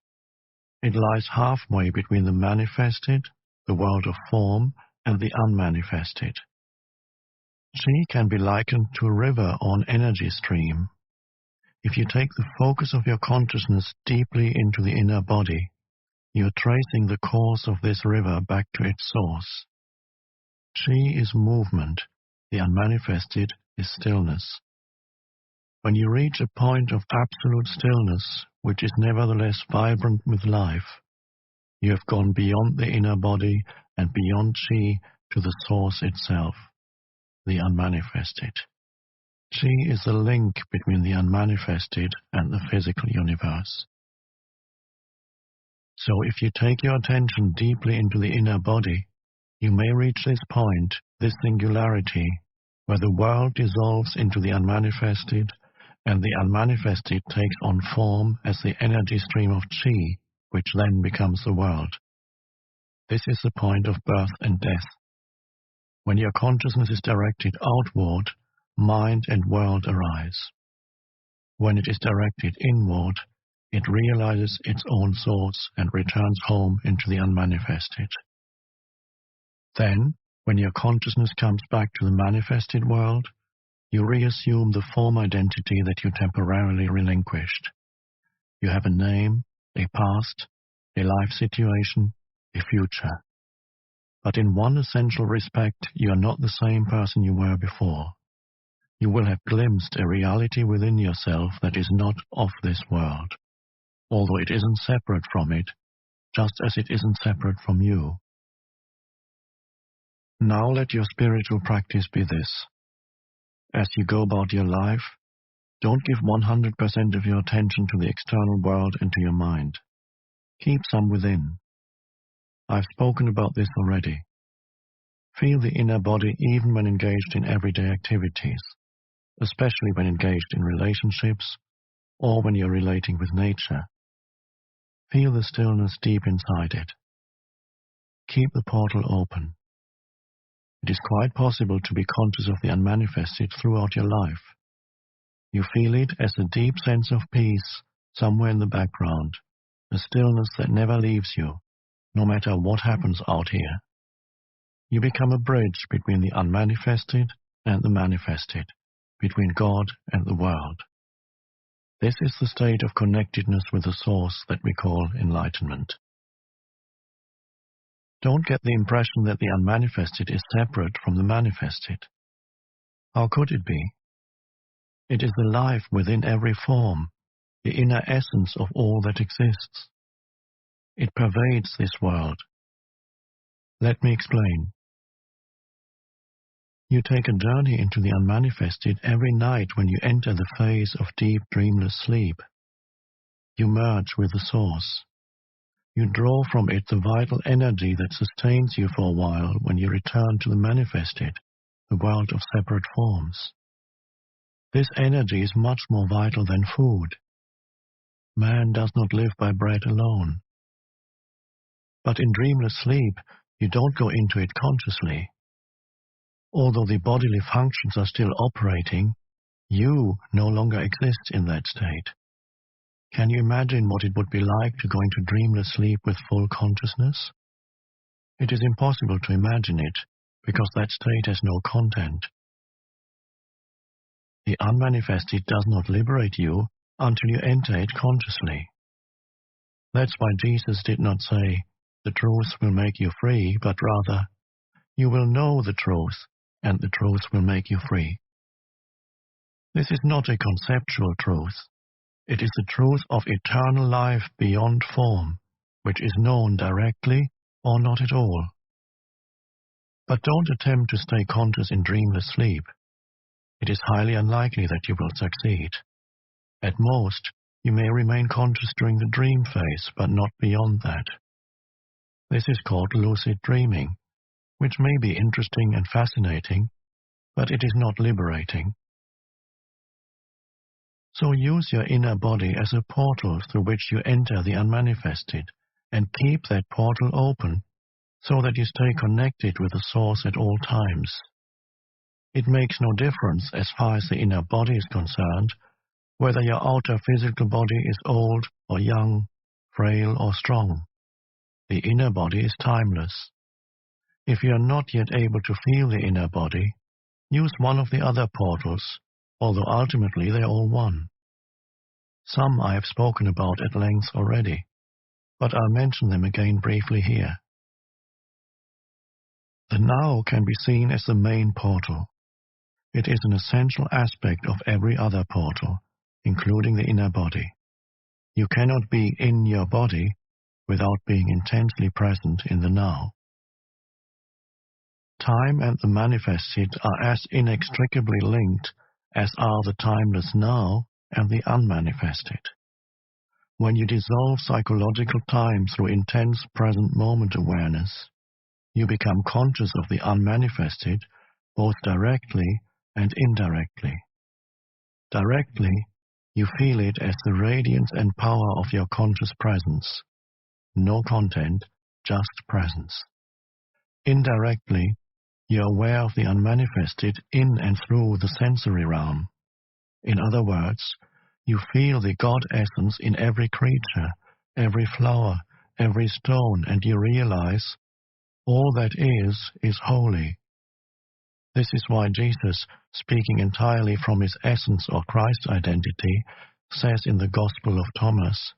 It lies halfway between the manifested, the world of form, and the unmanifested. Chi can be likened to a river or an energy stream. If you take the focus of your consciousness deeply into the inner body, you are tracing the course of this river back to its source. Chi is movement, the unmanifested is stillness. When you reach a point of absolute stillness, which is nevertheless vibrant with life, you have gone beyond the inner body and beyond chi to the source itself, the unmanifested. Chi is the link between the unmanifested and the physical universe. So if you take your attention deeply into the inner body, you may reach this point, this singularity, where the world dissolves into the unmanifested, and the unmanifested takes on form as the energy stream of chi, which then becomes the world. This is the point of birth and death. When your consciousness is directed outward, mind and world arise. When it is directed inward, it realizes its own source and returns home into the unmanifested. Then, when your consciousness comes back to the manifested world, you reassume the form identity that you temporarily relinquished. You have a name, a past, a life situation, a future. But in one essential respect, you are not the same person you were before. You will have glimpsed a reality within yourself that is not of this world, although it isn't separate from it, just as it isn't separate from you. Now let your spiritual practice be this. As you go about your life, don't give 100% of your attention to the external world and to your mind. Keep some within. I've spoken about this already. Feel the inner body even when engaged in everyday activities, especially when engaged in relationships or when you're relating with nature. Feel the stillness deep inside it. Keep the portal open. It is quite possible to be conscious of the unmanifested throughout your life. You feel it as a deep sense of peace somewhere in the background, a stillness that never leaves you, no matter what happens out here. You become a bridge between the unmanifested and the manifested, between God and the world. This is the state of connectedness with the source that we call enlightenment. Don't get the impression that the unmanifested is separate from the manifested. How could it be? It is the life within every form, the inner essence of all that exists. It pervades this world. Let me explain. You take a journey into the unmanifested every night when you enter the phase of deep, dreamless sleep. You merge with the source. You draw from it the vital energy that sustains you for a while when you return to the manifested, the world of separate forms. This energy is much more vital than food. Man does not live by bread alone. But in dreamless sleep, you don't go into it consciously. Although the bodily functions are still operating, you no longer exist in that state. Can you imagine what it would be like to go into dreamless sleep with full consciousness? It is impossible to imagine it, because that state has no content. The unmanifested does not liberate you until you enter it consciously. That's why Jesus did not say, "The truth will make you free," but rather, "You will know the truth, and the truth will make you free." This is not a conceptual truth. It is the truth of eternal life beyond form, which is known directly or not at all. But don't attempt to stay conscious in dreamless sleep. It is highly unlikely that you will succeed. At most, you may remain conscious during the dream phase, but not beyond that. This is called lucid dreaming, which may be interesting and fascinating, but it is not liberating. So use your inner body as a portal through which you enter the unmanifested, and keep that portal open so that you stay connected with the source at all times. It makes no difference as far as the inner body is concerned, whether your outer physical body is old or young, frail or strong. The inner body is timeless. If you are not yet able to feel the inner body, use one of the other portals, although ultimately they are all one. Some I have spoken about at length already, but I'll mention them again briefly here. The now can be seen as the main portal. It is an essential aspect of every other portal, including the inner body. You cannot be in your body without being intensely present in the now. Time and the manifested are as inextricably linked as are the timeless now and the unmanifested. When you dissolve psychological time through intense present moment awareness, you become conscious of the unmanifested both directly and indirectly. Directly, you feel it as the radiance and power of your conscious presence. No content, just presence. Indirectly, you are aware of the unmanifested in and through the sensory realm. In other words, you feel the God essence in every creature, every flower, every stone, and you realize all that is holy. This is why Jesus, speaking entirely from his essence or Christ identity, says in the Gospel of Thomas,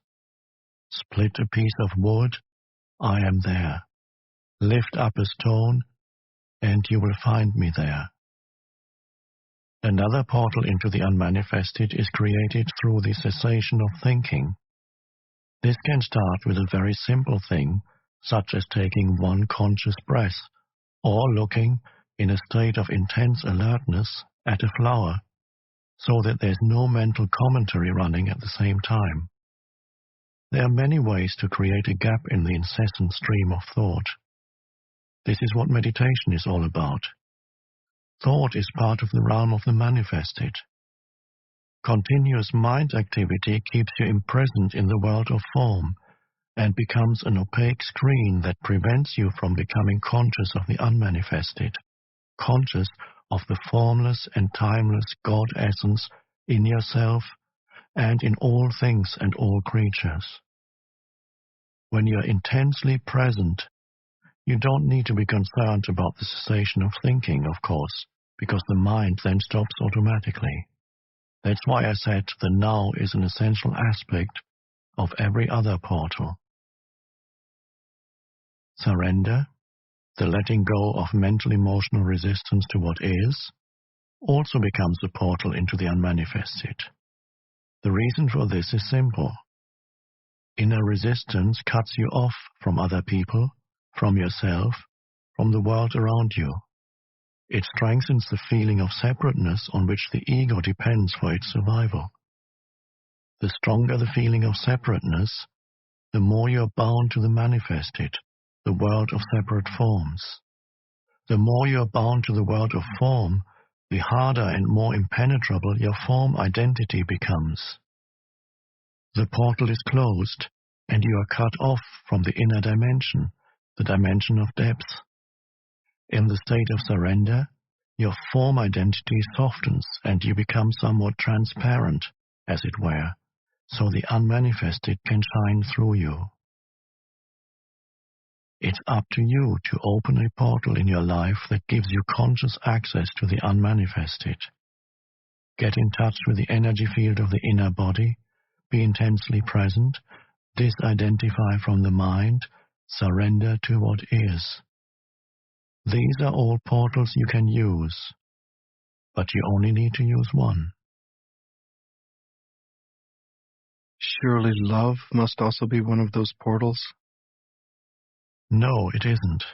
"Split a piece of wood, I am there. Lift up a stone, and you will find me there." Another portal into the unmanifested is created through the cessation of thinking. This can start with a very simple thing, such as taking one conscious breath, or looking, in a state of intense alertness, at a flower, so that there's no mental commentary running at the same time. There are many ways to create a gap in the incessant stream of thought. This is what meditation is all about. Thought is part of the realm of the manifested. Continuous mind activity keeps you imprisoned in the world of form and becomes an opaque screen that prevents you from becoming conscious of the unmanifested, conscious of the formless and timeless God essence in yourself and in all things and all creatures. When you are intensely present, you don't need to be concerned about the cessation of thinking, of course, because the mind then stops automatically. That's why I said the now is an essential aspect of every other portal. Surrender, the letting go of mental emotional resistance to what is, also becomes a portal into the unmanifested. The reason for this is simple. Inner resistance cuts you off from other people, from yourself, from the world around you. It strengthens the feeling of separateness on which the ego depends for its survival. The stronger the feeling of separateness, the more you are bound to the manifested, the world of separate forms. The more you are bound to the world of form, the harder and more impenetrable your form identity becomes. The portal is closed, and you are cut off from the inner dimension, the dimension of depth. In the state of surrender, your form identity softens and you become somewhat transparent, as it were, so the unmanifested can shine through you. It's up to you to open a portal in your life that gives you conscious access to the unmanifested. Get in touch with the energy field of the inner body, be intensely present, disidentify from the mind, surrender to what is. These are all portals you can use, but you only need to use one. Surely love must also be one of those portals? No, it isn't.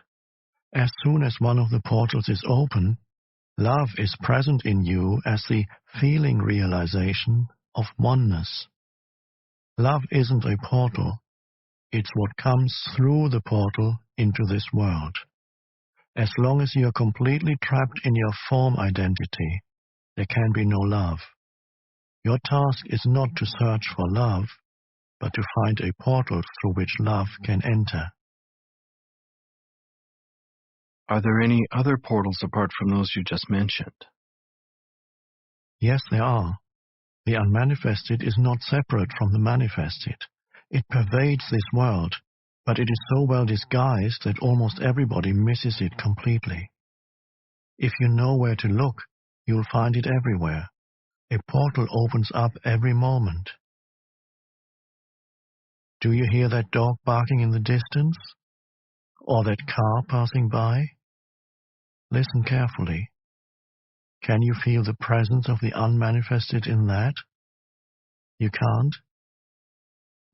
As soon as one of the portals is open, love is present in you as the feeling realization of oneness. Love isn't a portal. It's what comes through the portal into this world. As long as you are completely trapped in your form identity, there can be no love. Your task is not to search for love, but to find a portal through which love can enter. Are there any other portals apart from those you just mentioned? Yes, there are. The unmanifested is not separate from the manifested. It pervades this world, but it is so well disguised that almost everybody misses it completely. If you know where to look, you'll find it everywhere. A portal opens up every moment. Do you hear that dog barking in the distance? Or that car passing by? Listen carefully. Can you feel the presence of the unmanifested in that? You can't?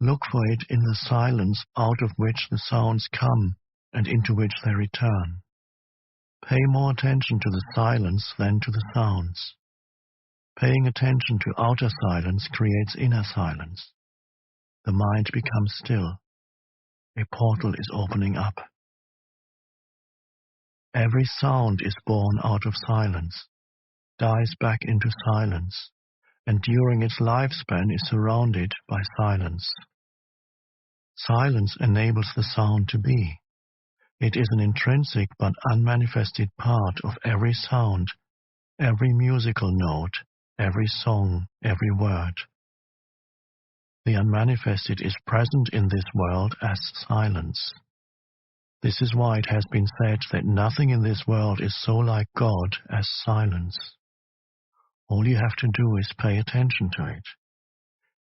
Look for it in the silence out of which the sounds come and into which they return. Pay more attention to the silence than to the sounds. Paying attention to outer silence creates inner silence. The mind becomes still. A portal is opening up. Every sound is born out of silence, dies back into silence, and during its lifespan is surrounded by silence. Silence enables the sound to be. It is an intrinsic but unmanifested part of every sound, every musical note, every song, every word. The unmanifested is present in this world as silence. This is why it has been said that nothing in this world is so like God as silence. All you have to do is pay attention to it.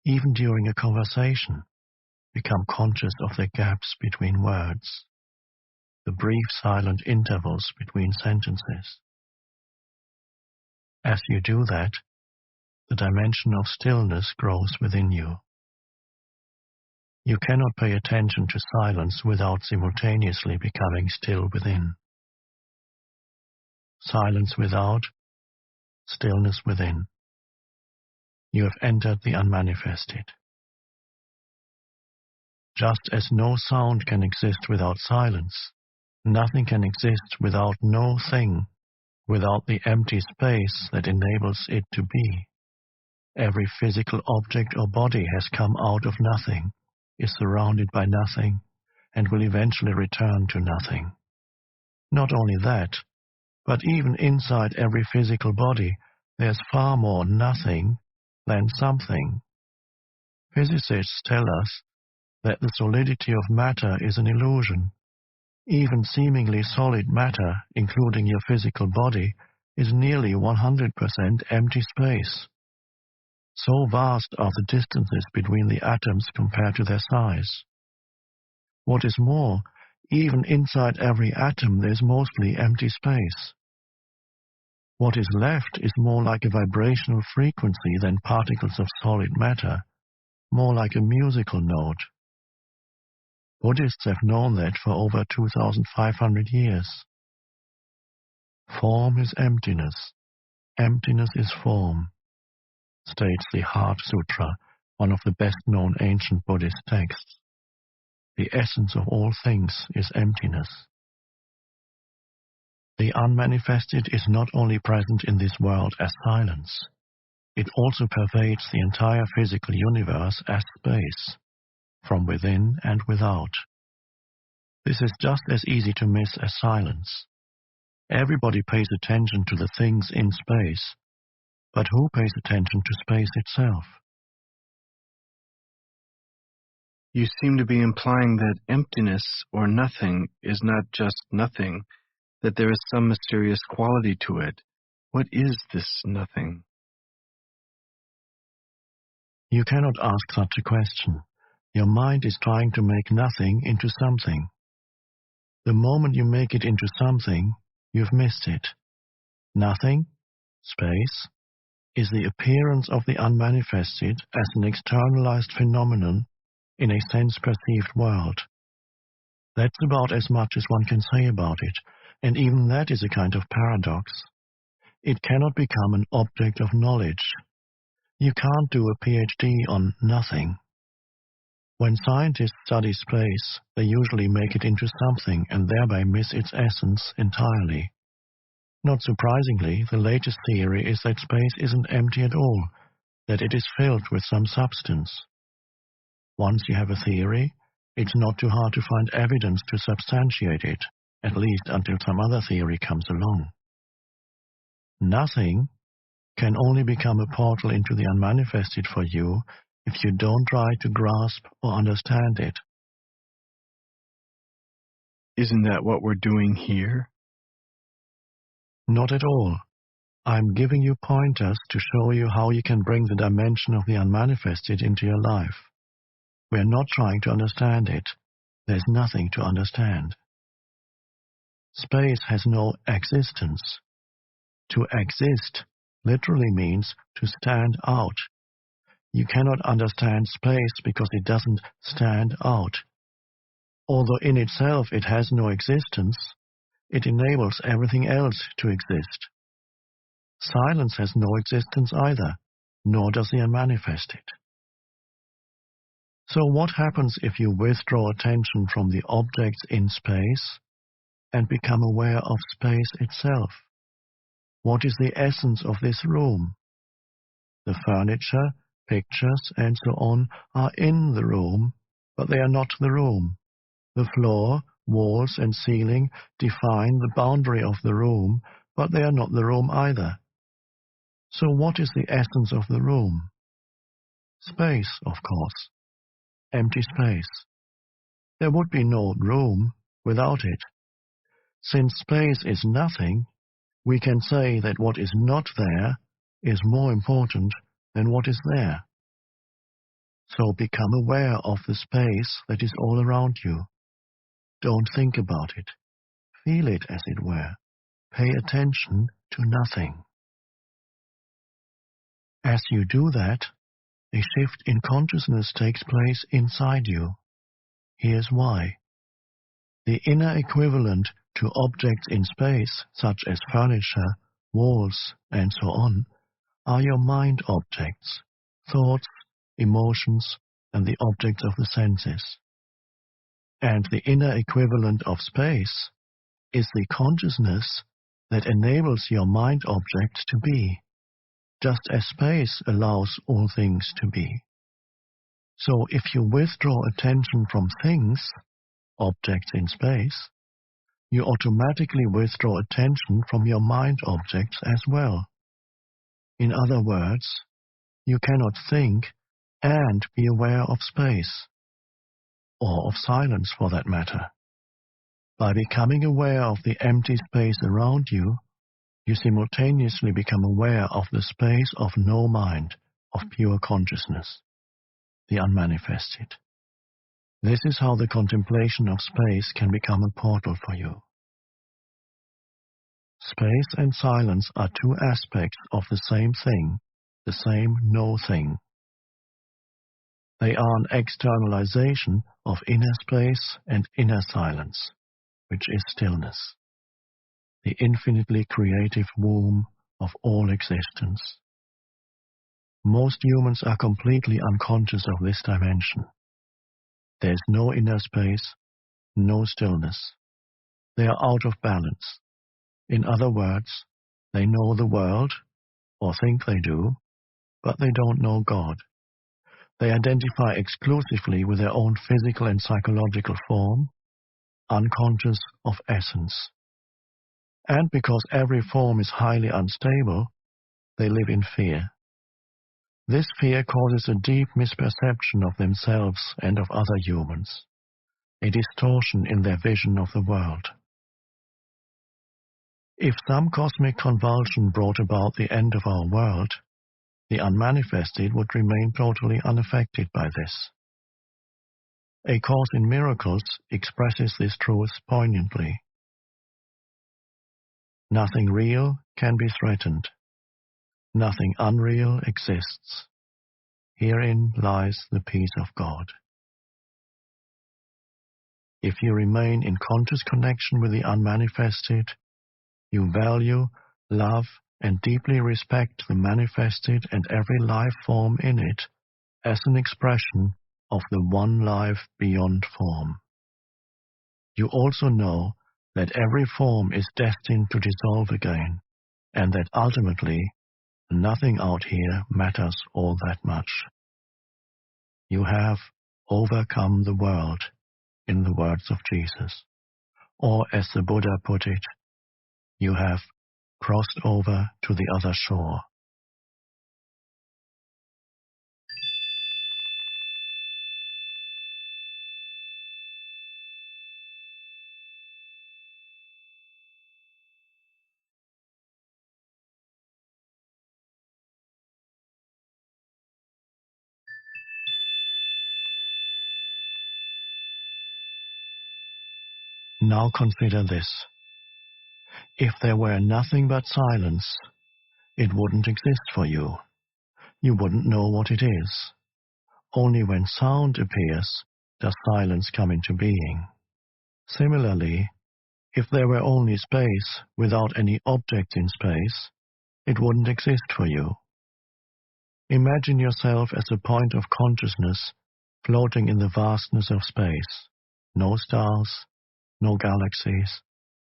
Even during a conversation, become conscious of the gaps between words, the brief silent intervals between sentences. As you do that, the dimension of stillness grows within you. You cannot pay attention to silence without simultaneously becoming still within. Silence without, stillness within. You have entered the unmanifested. Just as no sound can exist without silence, nothing can exist without no thing, without the empty space that enables it to be. Every physical object or body has come out of nothing, is surrounded by nothing, and will eventually return to nothing. Not only that, but even inside every physical body, there's far more nothing than something. Physicists tell us that the solidity of matter is an illusion. Even seemingly solid matter, including your physical body, is nearly 100% empty space. So vast are the distances between the atoms compared to their size. What is more, even inside every atom there is mostly empty space. What is left is more like a vibrational frequency than particles of solid matter, more like a musical note. Buddhists have known that for over 2,500 years. Form is emptiness. Emptiness is form, states the Heart Sutra, one of the best-known ancient Buddhist texts. The essence of all things is emptiness. The unmanifested is not only present in this world as silence, it also pervades the entire physical universe as space, from within and without. This is just as easy to miss as silence. Everybody pays attention to the things in space, but who pays attention to space itself? You seem to be implying that emptiness or nothing is not just nothing, that there is some mysterious quality to it. What is this nothing? You cannot ask such a question. Your mind is trying to make nothing into something. The moment you make it into something, you've missed it. Nothing, space, is the appearance of the unmanifested as an externalized phenomenon in a sense-perceived world. That's about as much as one can say about it, and even that is a kind of paradox. It cannot become an object of knowledge. You can't do a PhD on nothing. When scientists study space, they usually make it into something and thereby miss its essence entirely. Not surprisingly, the latest theory is that space isn't empty at all, that it is filled with some substance. Once you have a theory, it's not too hard to find evidence to substantiate it, at least until some other theory comes along. Nothing can only become a portal into the unmanifested for you if you don't try to grasp or understand it. Isn't that what we're doing here? Not at all. I'm giving you pointers to show you how you can bring the dimension of the unmanifested into your life. We're not trying to understand it. There's nothing to understand. Space has no existence. To exist literally means to stand out. You cannot understand space because it doesn't stand out. Although in itself it has no existence, it enables everything else to exist. Silence has no existence either, nor does the unmanifested. So what happens if you withdraw attention from the objects in space and become aware of space itself? What is the essence of this room? The furniture, pictures, and so on are in the room, but they are not the room. The floor, walls, and ceiling define the boundary of the room, but they are not the room either. So what is the essence of the room? Space, of course. Empty space. There would be no room without it. Since space is nothing, we can say that what is not there is more important than what is there. So become aware of the space that is all around you. Don't think about it. Feel it, as it were. Pay attention to nothing. As you do that, a shift in consciousness takes place inside you. Here's why. The inner equivalent to objects in space, such as furniture, walls, and so on, are your mind objects, thoughts, emotions, and the objects of the senses. And the inner equivalent of space is the consciousness that enables your mind objects to be, just as space allows all things to be. So if you withdraw attention from things, objects in space, you automatically withdraw attention from your mind objects as well. In other words, you cannot think and be aware of space, or of silence for that matter. By becoming aware of the empty space around you, you simultaneously become aware of the space of no mind, of pure consciousness, the unmanifested. This is how the contemplation of space can become a portal for you. Space and silence are two aspects of the same thing, the same no thing. They are an externalization of inner space and inner silence, which is stillness, the infinitely creative womb of all existence. Most humans are completely unconscious of this dimension. There is no inner space, no stillness. They are out of balance. In other words, they know the world, or think they do, but they don't know God. They identify exclusively with their own physical and psychological form, unconscious of essence. And because every form is highly unstable, they live in fear. This fear causes a deep misperception of themselves and of other humans, a distortion in their vision of the world. If some cosmic convulsion brought about the end of our world, the unmanifested would remain totally unaffected by this. A Course in Miracles expresses this truth poignantly. Nothing real can be threatened. Nothing unreal exists. Herein lies the peace of God. If you remain in conscious connection with the unmanifested, you value, love, and deeply respect the manifested and every life form in it as an expression of the one life beyond form. You also know that every form is destined to dissolve again, and that ultimately nothing out here matters all that much. You have overcome the world, in the words of Jesus, or as the Buddha put it, you have crossed over to the other shore. Now consider this. If there were nothing but silence, it wouldn't exist for you. You wouldn't know what it is. Only when sound appears does silence come into being. Similarly, if there were only space without any object in space, it wouldn't exist for you. Imagine yourself as a point of consciousness floating in the vastness of space. No stars, no galaxies,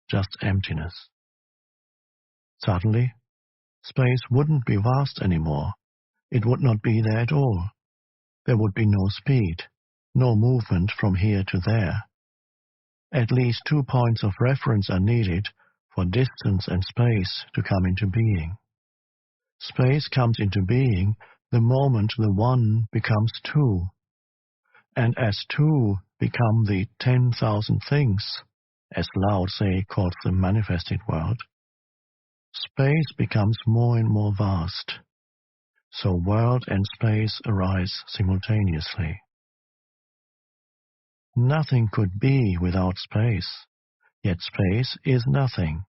just emptiness. Suddenly, space wouldn't be vast anymore. It would not be there at all. There would be no speed, no movement from here to there. At least 2 points of reference are needed for distance and space to come into being. Space comes into being the moment the one becomes two. And as two become the 10,000 things, as Lao Tse calls the manifested world, space becomes more and more vast. So world and space arise simultaneously. Nothing could be without space, yet space is nothing.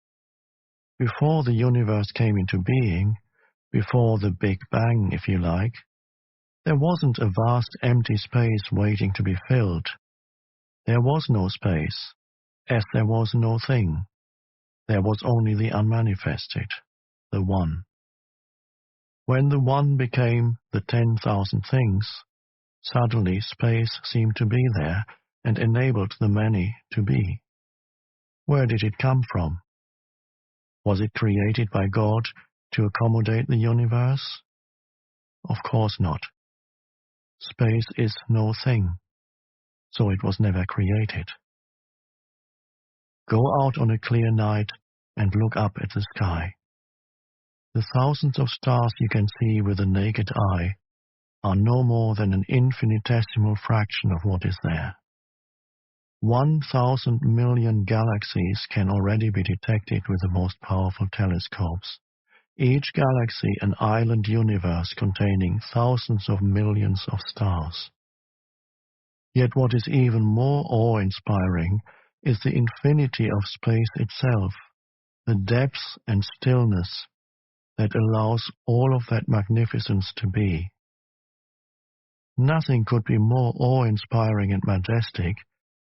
Before the universe came into being, before the Big Bang, if you like, there wasn't a vast empty space waiting to be filled. There was no space, as there was no thing. There was only the unmanifested, the One. When the One became the 10,000 things, suddenly space seemed to be there and enabled the many to be. Where did it come from? Was it created by God to accommodate the universe? Of course not. Space is no thing, so it was never created. Go out on a clear night and look up at the sky. The thousands of stars you can see with the naked eye are no more than an infinitesimal fraction of what is there. 1,000 million galaxies can already be detected with the most powerful telescopes, each galaxy an island universe containing thousands of millions of stars. Yet what is even more awe-inspiring is the infinity of space itself, the depth and stillness that allows all of that magnificence to be. Nothing could be more awe-inspiring and majestic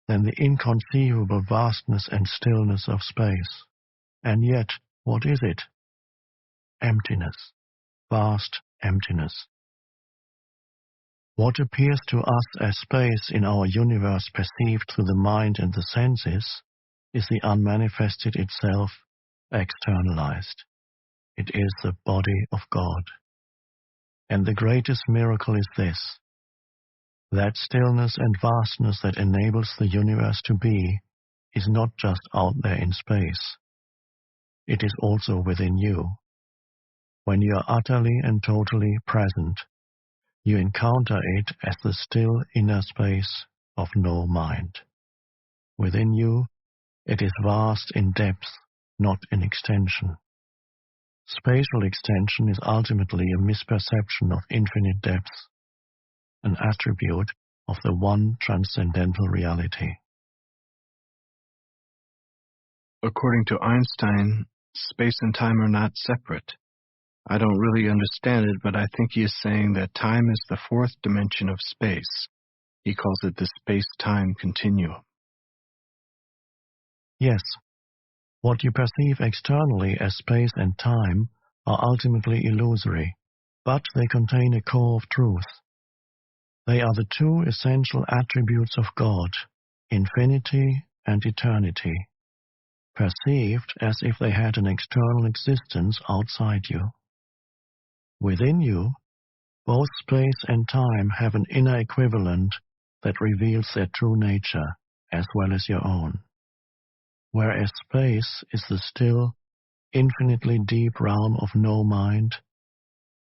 than the inconceivable vastness and stillness of space. And yet, what is it? Emptiness. Vast emptiness. What appears to us as space in our universe perceived through the mind and the senses is the unmanifested itself, externalized. It is the body of God. And the greatest miracle is this: that stillness and vastness that enables the universe to be is not just out there in space. It is also within you. When you are utterly and totally present, you encounter it as the still inner space of no mind. Within you, it is vast in depth, not in extension. Spatial extension is ultimately a misperception of infinite depth, an attribute of the one transcendental reality. According to Einstein, space and time are not separate. I don't really understand it, but I think he is saying that time is the fourth dimension of space. He calls it the space-time continuum. Yes, what you perceive externally as space and time are ultimately illusory, but they contain a core of truth. They are the two essential attributes of God, infinity and eternity, perceived as if they had an external existence outside you. Within you, both space and time have an inner equivalent that reveals their true nature as well as your own. Whereas space is the still, infinitely deep realm of no mind,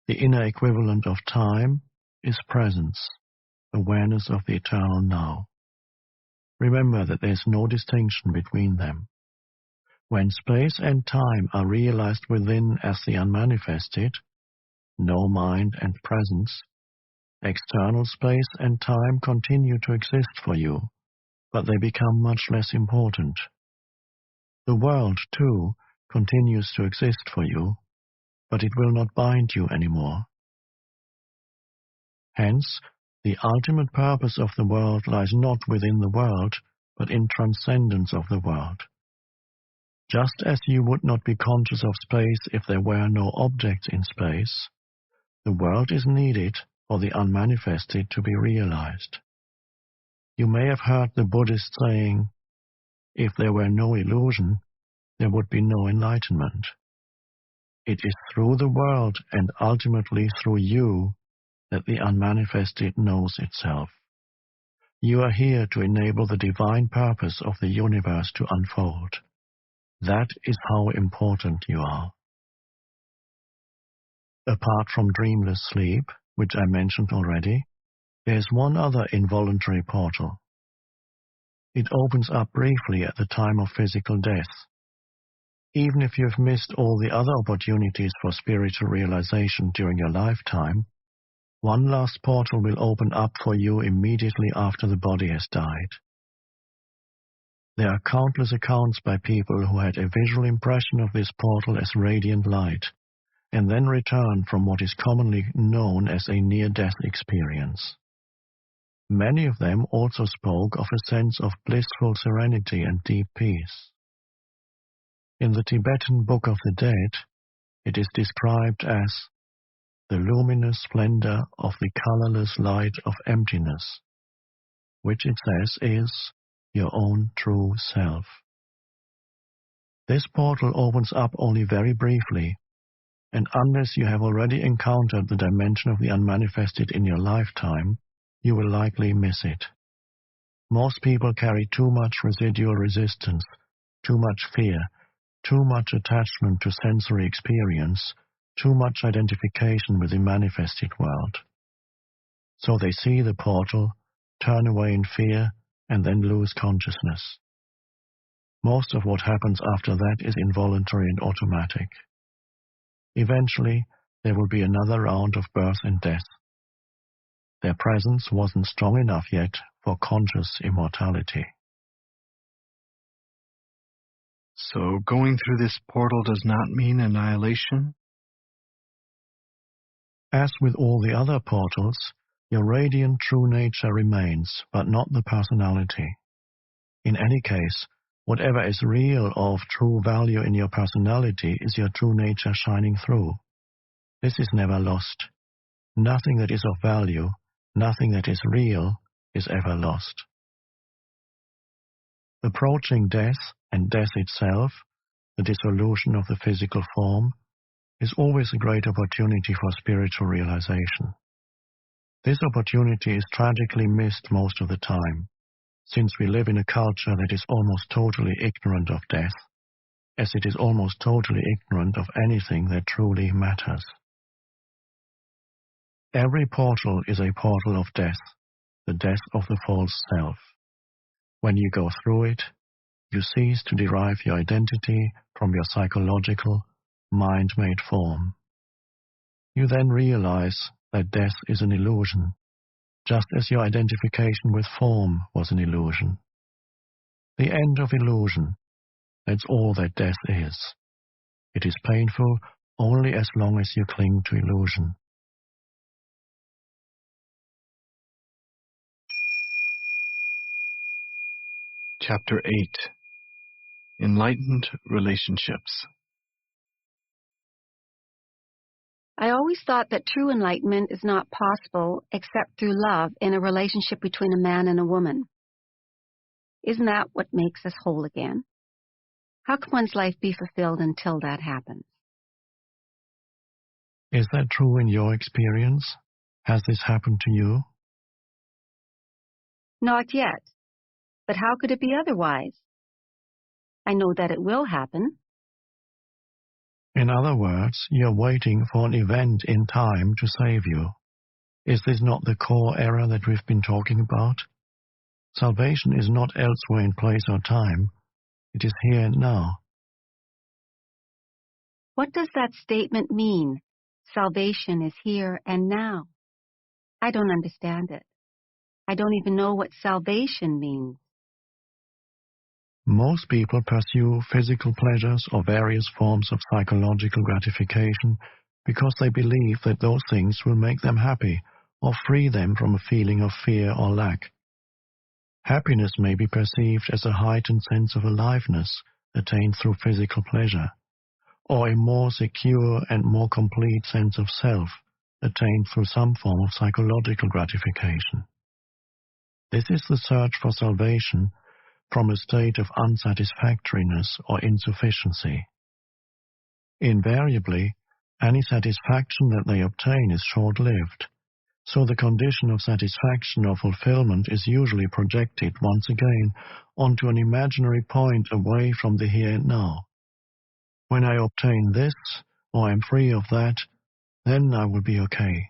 the inner equivalent of time is presence, awareness of the eternal now. Remember that there is no distinction between them. When space and time are realized within as the unmanifested, no mind and presence, external space and time continue to exist for you, but they become much less important. The world, too, continues to exist for you, but it will not bind you anymore. Hence, the ultimate purpose of the world lies not within the world, but in transcendence of the world. Just as you would not be conscious of space if there were no objects in space, the world is needed for the unmanifested to be realized. You may have heard the Buddhist saying, "If there were no illusion, there would be no enlightenment." It is through the world and ultimately through you that the unmanifested knows itself. You are here to enable the divine purpose of the universe to unfold. That is how important you are. Apart from dreamless sleep, which I mentioned already, there is one other involuntary portal. It opens up briefly at the time of physical death. Even if you have missed all the other opportunities for spiritual realization during your lifetime, one last portal will open up for you immediately after the body has died. There are countless accounts by people who had a visual impression of this portal as radiant light, and then returned from what is commonly known as a near-death experience. Many of them also spoke of a sense of blissful serenity and deep peace. In the Tibetan Book of the Dead, it is described as the luminous splendor of the colorless light of emptiness, which it says is your own true self. This portal opens up only very briefly, and unless you have already encountered the dimension of the unmanifested in your lifetime, you will likely miss it. Most people carry too much residual resistance, too much fear, too much attachment to sensory experience, too much identification with the manifested world. So they see the portal, turn away in fear, and then lose consciousness. Most of what happens after that is involuntary and automatic. Eventually, there will be another round of birth and death. Their presence wasn't strong enough yet for conscious immortality. So going through this portal does not mean annihilation? As with all the other portals, your radiant true nature remains, but not the personality. In any case, whatever is real or of true value in your personality is your true nature shining through. This is never lost. Nothing that is of value, nothing that is real, is ever lost. Approaching death and death itself, the dissolution of the physical form, is always a great opportunity for spiritual realization. This opportunity is tragically missed most of the time, since we live in a culture that is almost totally ignorant of death, as it is almost totally ignorant of anything that truly matters. Every portal is a portal of death, the death of the false self. When you go through it, you cease to derive your identity from your psychological, mind-made form. You then realize that death is an illusion, just as your identification with form was an illusion. The end of illusion, that's all that death is. It is painful only as long as you cling to illusion. Chapter 8. Enlightened Relationships. I always thought that true enlightenment is not possible except through love in a relationship between a man and a woman. Isn't that what makes us whole again? How can one's life be fulfilled until that happens? Is that true in your experience? Has this happened to you? Not yet. But how could it be otherwise? I know that it will happen. In other words, you're waiting for an event in time to save you. Is this not the core error that we've been talking about? Salvation is not elsewhere in place or time. It is here and now. What does that statement mean? Salvation is here and now. I don't understand it. I don't even know what salvation means. Most people pursue physical pleasures or various forms of psychological gratification because they believe that those things will make them happy or free them from a feeling of fear or lack. Happiness may be perceived as a heightened sense of aliveness attained through physical pleasure, or a more secure and more complete sense of self attained through some form of psychological gratification. This is the search for salvation from a state of unsatisfactoriness or insufficiency. Invariably, any satisfaction that they obtain is short-lived, so the condition of satisfaction or fulfillment is usually projected once again onto an imaginary point away from the here and now. When I obtain this, or I'm free of that, then I will be okay.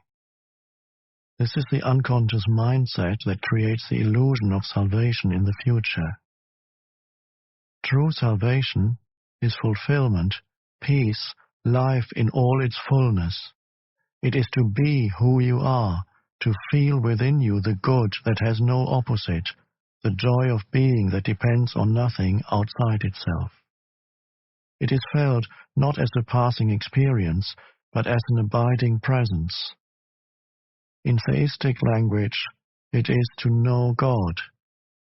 This is the unconscious mindset that creates the illusion of salvation in the future. True salvation is fulfillment, peace, life in all its fullness. It is to be who you are, to feel within you the good that has no opposite, the joy of being that depends on nothing outside itself. It is felt not as a passing experience, but as an abiding presence. In theistic language, it is to know God,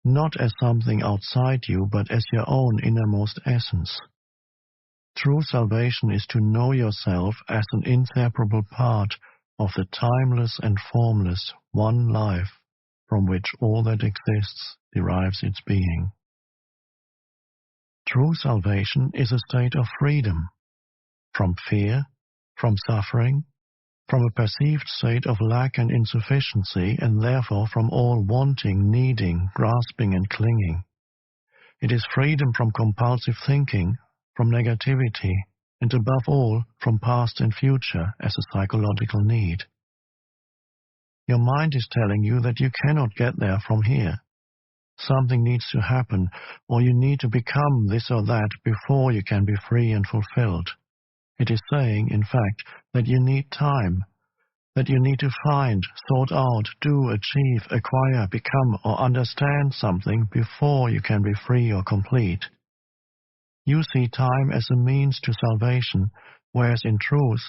not as something outside you, but as your own innermost essence. True salvation is to know yourself as an inseparable part of the timeless and formless one life from which all that exists derives its being. True salvation is a state of freedom from fear, from suffering, from a perceived state of lack and insufficiency, and therefore from all wanting, needing, grasping, and clinging. It is freedom from compulsive thinking, from negativity, and above all, from past and future as a psychological need. Your mind is telling you that you cannot get there from here. Something needs to happen, or you need to become this or that before you can be free and fulfilled. It is saying, in fact, that you need time, that you need to find, sort out, do, achieve, acquire, become, or understand something before you can be free or complete. You see time as a means to salvation, whereas in truth,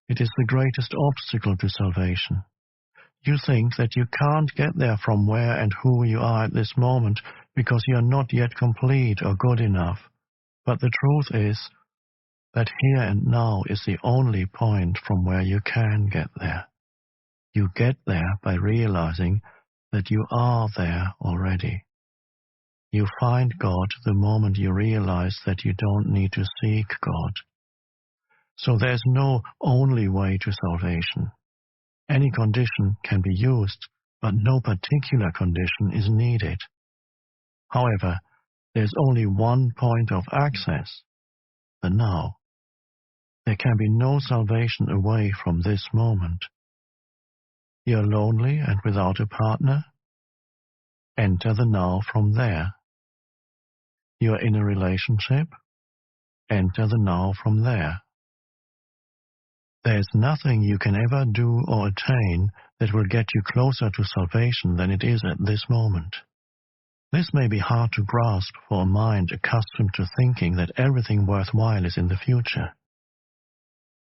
it is the greatest obstacle to salvation. You think that you can't get there from where and who you are at this moment because you are not yet complete or good enough. But the truth is that here and now is the only point from where you can get there. You get there by realizing that you are there already. You find God the moment you realize that you don't need to seek God. So there's no only way to salvation. Any condition can be used, but no particular condition is needed. However, there's only one point of access, the now. There can be no salvation away from this moment. You're lonely and without a partner? Enter the now from there. You're in a relationship? Enter the now from there. There's nothing you can ever do or attain that will get you closer to salvation than it is at this moment. This may be hard to grasp for a mind accustomed to thinking that everything worthwhile is in the future.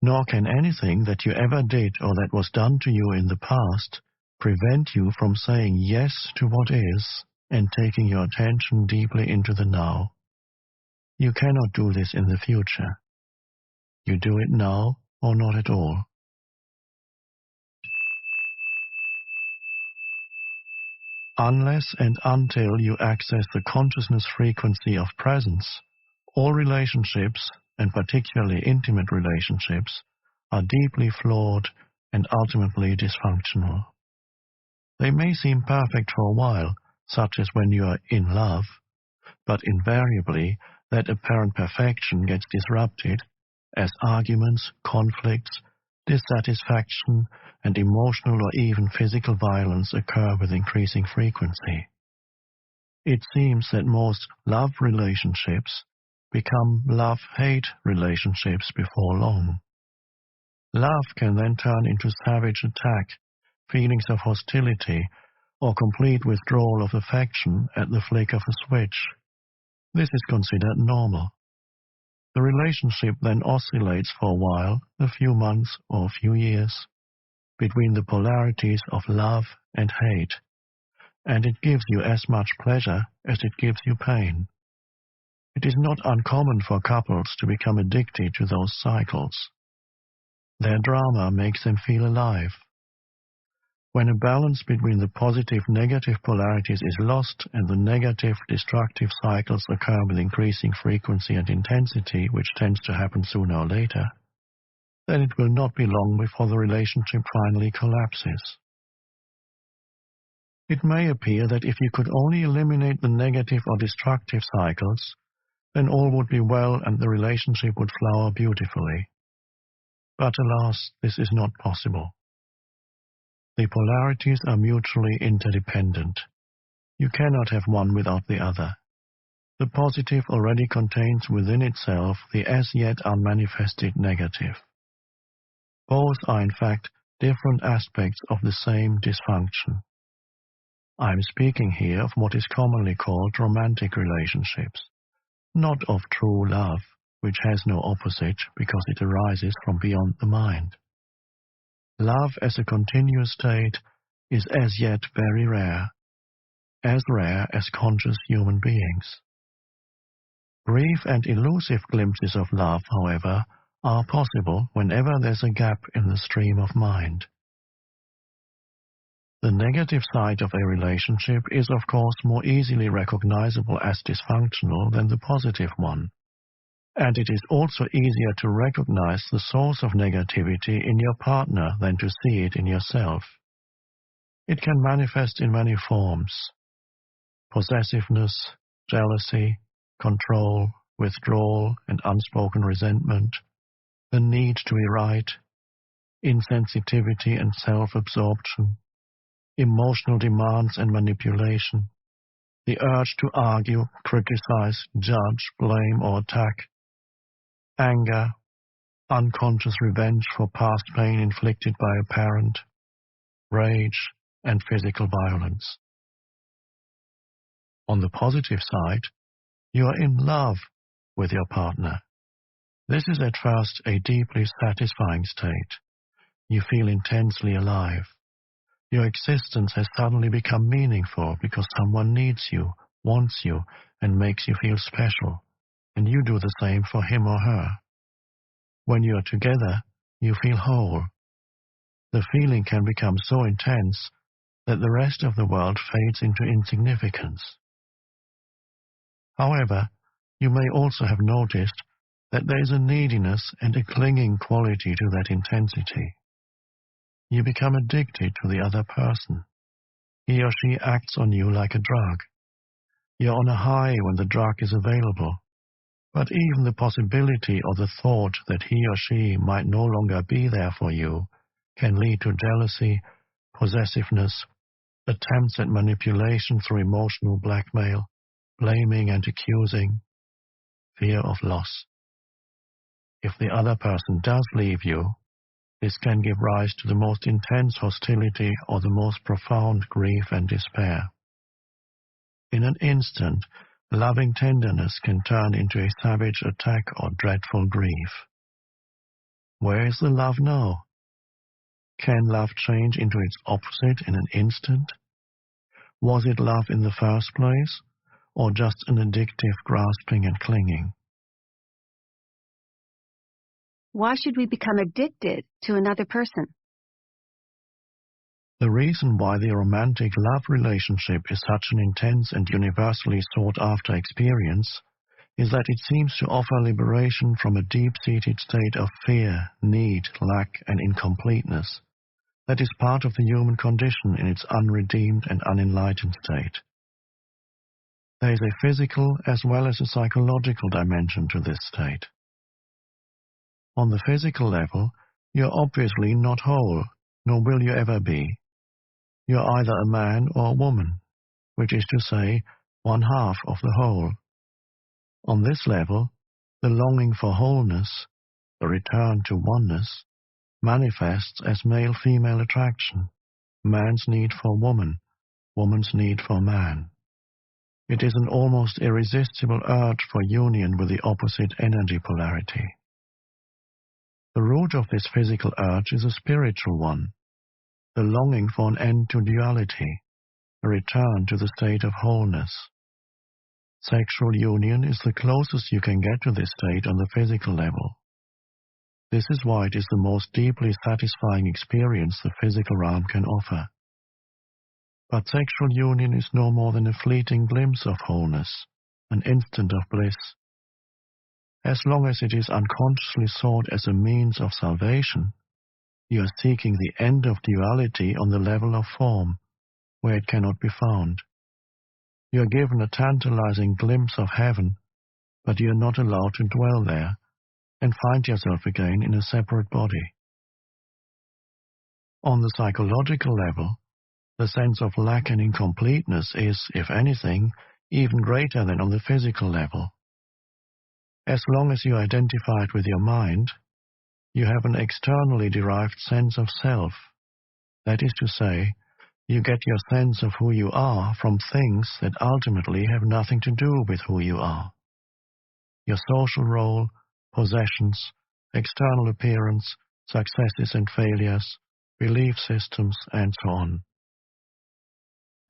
Nor can anything that you ever did or that was done to you in the past prevent you from saying yes to what is and taking your attention deeply into the now. You cannot do this in the future. You do it now or not at all. Unless and until you access the consciousness frequency of presence, all relationships, and particularly intimate relationships, are deeply flawed and ultimately dysfunctional. They may seem perfect for a while, such as when you are in love, but invariably that apparent perfection gets disrupted as arguments, conflicts, dissatisfaction, and emotional or even physical violence occur with increasing frequency. It seems that most love relationships become love-hate relationships before long. Love can then turn into savage attack, feelings of hostility, or complete withdrawal of affection at the flick of a switch. This is considered normal. The relationship then oscillates for a while, a few months or a few years, between the polarities of love and hate, and it gives you as much pleasure as it gives you pain. It is not uncommon for couples to become addicted to those cycles. Their drama makes them feel alive. When a balance between the positive-negative polarities is lost and the negative-destructive cycles occur with increasing frequency and intensity, which tends to happen sooner or later, then it will not be long before the relationship finally collapses. It may appear that if you could only eliminate the negative or destructive cycles, then all would be well and the relationship would flower beautifully. But alas, this is not possible. The polarities are mutually interdependent. You cannot have one without the other. The positive already contains within itself the as yet unmanifested negative. Both are in fact different aspects of the same dysfunction. I am speaking here of what is commonly called romantic relationships, not of true love, which has no opposite because it arises from beyond the mind. Love as a continuous state is as yet very rare as conscious human beings. Brief and elusive glimpses of love, however, are possible whenever there's a gap in the stream of mind. The negative side of a relationship is, of course, more easily recognizable as dysfunctional than the positive one. And it is also easier to recognize the source of negativity in your partner than to see it in yourself. It can manifest in many forms: possessiveness, jealousy, control, withdrawal, and unspoken resentment, the need to be right, insensitivity and self-absorption, emotional demands and manipulation, the urge to argue, criticize, judge, blame, or attack, anger, unconscious revenge for past pain inflicted by a parent, rage, and physical violence. On the positive side, you are in love with your partner. This is at first a deeply satisfying state. You feel intensely alive. Your existence has suddenly become meaningful because someone needs you, wants you, and makes you feel special, and you do the same for him or her. When you are together, you feel whole. The feeling can become so intense that the rest of the world fades into insignificance. However, you may also have noticed that there is a neediness and a clinging quality to that intensity. You become addicted to the other person. He or she acts on you like a drug. You're on a high when the drug is available, but even the possibility or the thought that he or she might no longer be there for you can lead to jealousy, possessiveness, attempts at manipulation through emotional blackmail, blaming and accusing, fear of loss. If the other person does leave you, this can give rise to the most intense hostility or the most profound grief and despair. In an instant, loving tenderness can turn into a savage attack or dreadful grief. Where is the love now? Can love change into its opposite in an instant? Was it love in the first place, or just an addictive grasping and clinging? Why should we become addicted to another person? The reason why the romantic love relationship is such an intense and universally sought-after experience is that it seems to offer liberation from a deep-seated state of fear, need, lack, and incompleteness that is part of the human condition in its unredeemed and unenlightened state. There is a physical as well as a psychological dimension to this state. On the physical level, you're obviously not whole, nor will you ever be. You're either a man or a woman, which is to say, one half of the whole. On this level, the longing for wholeness, the return to oneness, manifests as male-female attraction, man's need for woman, woman's need for man. It is an almost irresistible urge for union with the opposite energy polarity. The root of this physical urge is a spiritual one, the longing for an end to duality, a return to the state of wholeness. Sexual union is the closest you can get to this state on the physical level. This is why it is the most deeply satisfying experience the physical realm can offer. But sexual union is no more than a fleeting glimpse of wholeness, an instant of bliss. As long as it is unconsciously sought as a means of salvation, you are seeking the end of duality on the level of form, where it cannot be found. You are given a tantalizing glimpse of heaven, but you are not allowed to dwell there and find yourself again in a separate body. On the psychological level, the sense of lack and incompleteness is, if anything, even greater than on the physical level. As long as you identify it with your mind, you have an externally derived sense of self. That is to say, you get your sense of who you are from things that ultimately have nothing to do with who you are. Your social role, possessions, external appearance, successes and failures, belief systems, and so on.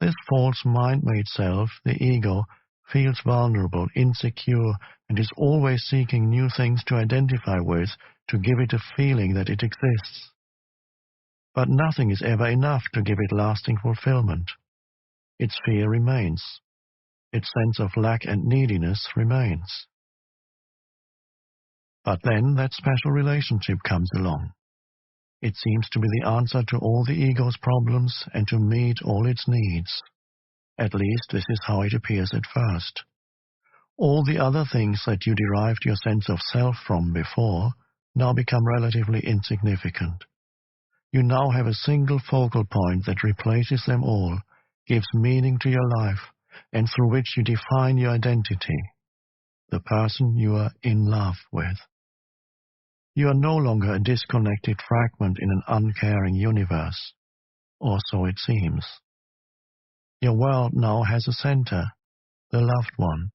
This false mind-made self, the ego, feels vulnerable, insecure, and is always seeking new things to identify with to give it a feeling that it exists. But nothing is ever enough to give it lasting fulfillment. Its fear remains. Its sense of lack and neediness remains. But then that special relationship comes along. It seems to be the answer to all the ego's problems and to meet all its needs. At least this is how it appears at first. All the other things that you derived your sense of self from before now become relatively insignificant. You now have a single focal point that replaces them all, gives meaning to your life, and through which you define your identity, the person you are in love with. You are no longer a disconnected fragment in an uncaring universe, or so it seems. Your world now has a center, the loved one.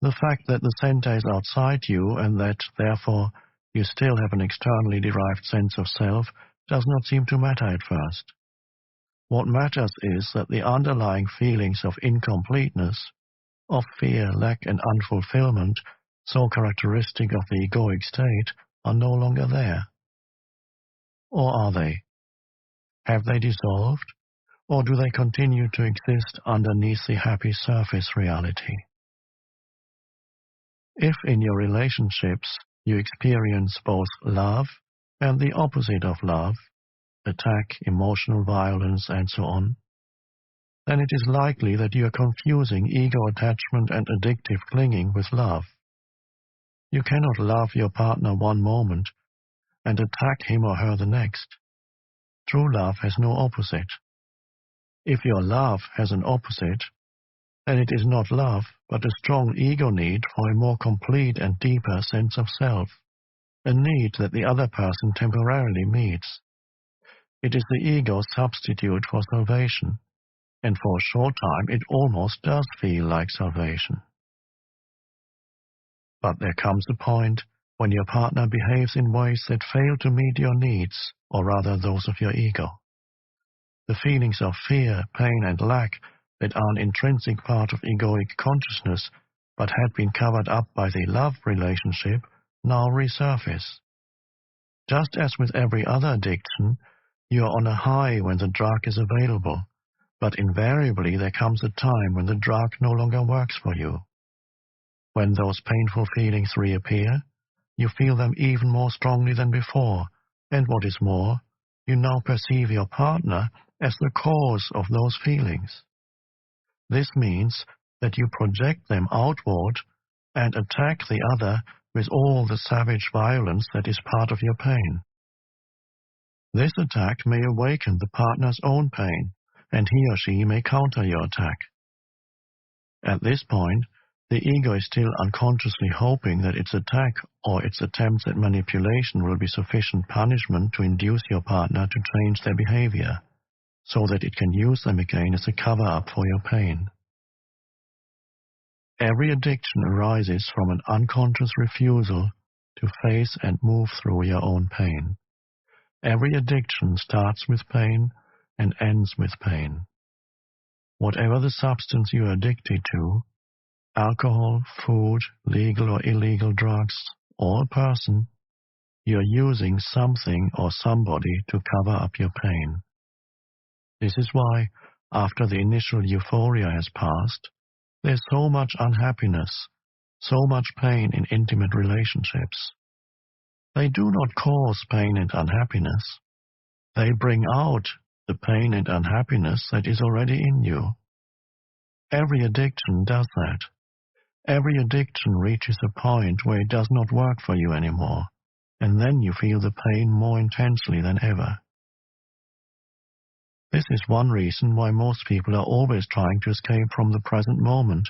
The fact that the center is outside you and that, therefore, you still have an externally derived sense of self does not seem to matter at first. What matters is that the underlying feelings of incompleteness, of fear, lack, and unfulfillment, so characteristic of the egoic state, are no longer there. Or are they? Have they dissolved? Or do they continue to exist underneath the happy surface reality? If in your relationships you experience both love and the opposite of love, attack, emotional violence, and so on, then it is likely that you are confusing ego attachment and addictive clinging with love. You cannot love your partner one moment and attack him or her the next. True love has no opposite. If your love has an opposite, then it is not love, but a strong ego need for a more complete and deeper sense of self, a need that the other person temporarily meets. It is the ego's substitute for salvation, and for a short time it almost does feel like salvation. But there comes a point when your partner behaves in ways that fail to meet your needs, or rather those of your ego. The feelings of fear, pain, and lack that are an intrinsic part of egoic consciousness but had been covered up by the love relationship now resurface. Just as with every other addiction, you are on a high when the drug is available, but invariably there comes a time when the drug no longer works for you. When those painful feelings reappear, you feel them even more strongly than before, and what is more, you now perceive your partner as the cause of those feelings. This means that you project them outward and attack the other with all the savage violence that is part of your pain. This attack may awaken the partner's own pain, and he or she may counter your attack. At this point, the ego is still unconsciously hoping that its attack or its attempts at manipulation will be sufficient punishment to induce your partner to change their behavior, so that it can use them again as a cover-up for your pain. Every addiction arises from an unconscious refusal to face and move through your own pain. Every addiction starts with pain and ends with pain. Whatever the substance you are addicted to, alcohol, food, legal or illegal drugs, or a person, you are using something or somebody to cover up your pain. This is why, after the initial euphoria has passed, there's so much unhappiness, so much pain in intimate relationships. They do not cause pain and unhappiness. They bring out the pain and unhappiness that is already in you. Every addiction does that. Every addiction reaches a point where it does not work for you anymore, and then you feel the pain more intensely than ever. This is one reason why most people are always trying to escape from the present moment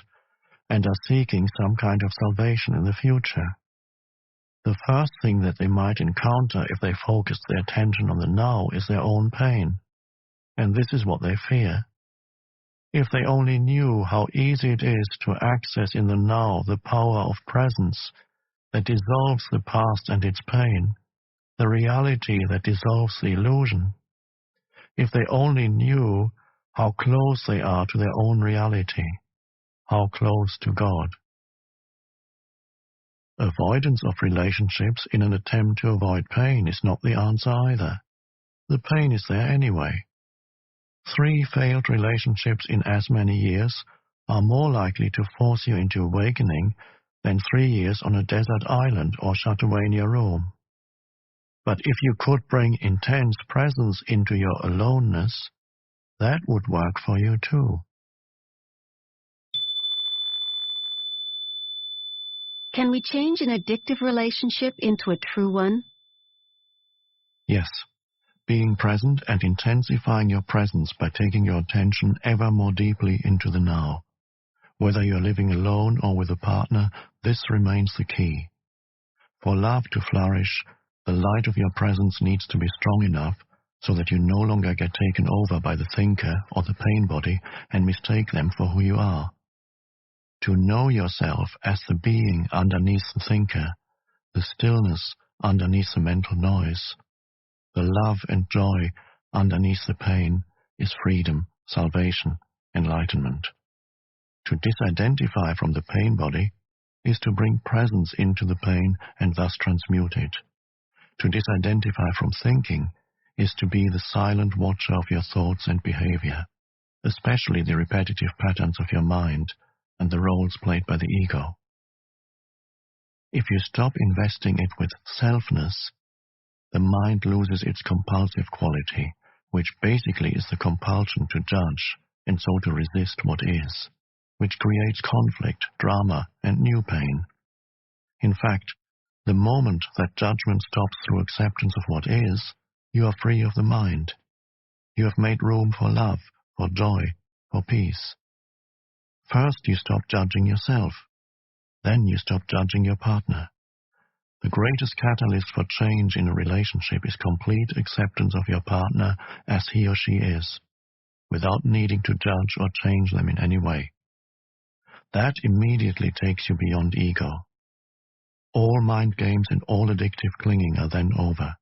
and are seeking some kind of salvation in the future. The first thing that they might encounter if they focus their attention on the now is their own pain, and this is what they fear. If they only knew how easy it is to access in the now the power of presence that dissolves the past and its pain, the reality that dissolves the illusion. If they only knew how close they are to their own reality, how close to God. Avoidance of relationships in an attempt to avoid pain is not the answer either. The pain is there anyway. 3 failed relationships in as many years are more likely to force you into awakening than 3 years on a desert island or shut away in your room. But if you could bring intense presence into your aloneness, that would work for you too. Can we change an addictive relationship into a true one? Yes. Being present and intensifying your presence by taking your attention ever more deeply into the now. Whether you're living alone or with a partner, this remains the key. For love to flourish, the light of your presence needs to be strong enough so that you no longer get taken over by the thinker or the pain body and mistake them for who you are. To know yourself as the being underneath the thinker, the stillness underneath the mental noise, the love and joy underneath the pain is freedom, salvation, enlightenment. To disidentify from the pain body is to bring presence into the pain and thus transmute it. To disidentify from thinking is to be the silent watcher of your thoughts and behavior, especially the repetitive patterns of your mind and the roles played by the ego. If you stop investing it with selfness, the mind loses its compulsive quality, which basically is the compulsion to judge and so to resist what is, which creates conflict, drama, and new pain. In fact, the moment that judgment stops through acceptance of what is, you are free of the mind. You have made room for love, for joy, for peace. First you stop judging yourself. Then you stop judging your partner. The greatest catalyst for change in a relationship is complete acceptance of your partner as he or she is, without needing to judge or change them in any way. That immediately takes you beyond ego. All mind games and all addictive clinging are then over.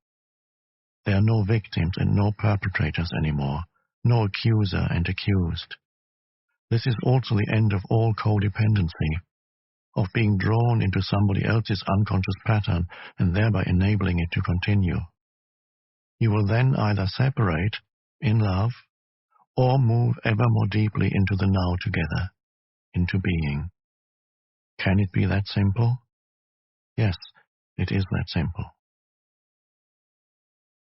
There are no victims and no perpetrators anymore, no accuser and accused. This is also the end of all codependency, of being drawn into somebody else's unconscious pattern and thereby enabling it to continue. You will then either separate, in love, or move ever more deeply into the now together, into being. Can it be that simple? Yes, it is that simple.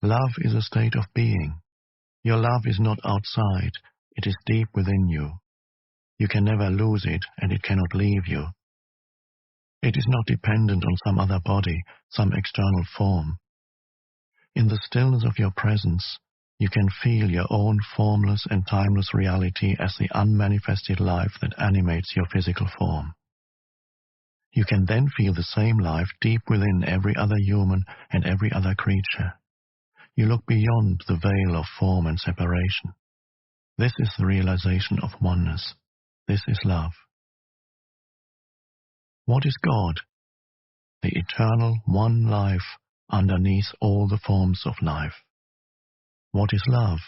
Love is a state of being. Your love is not outside, it is deep within you. You can never lose it, and it cannot leave you. It is not dependent on some other body, some external form. In the stillness of your presence, you can feel your own formless and timeless reality as the unmanifested life that animates your physical form. You can then feel the same life deep within every other human and every other creature. You look beyond the veil of form and separation. This is the realization of oneness. This is love. What is God? The eternal one life underneath all the forms of life. What is love?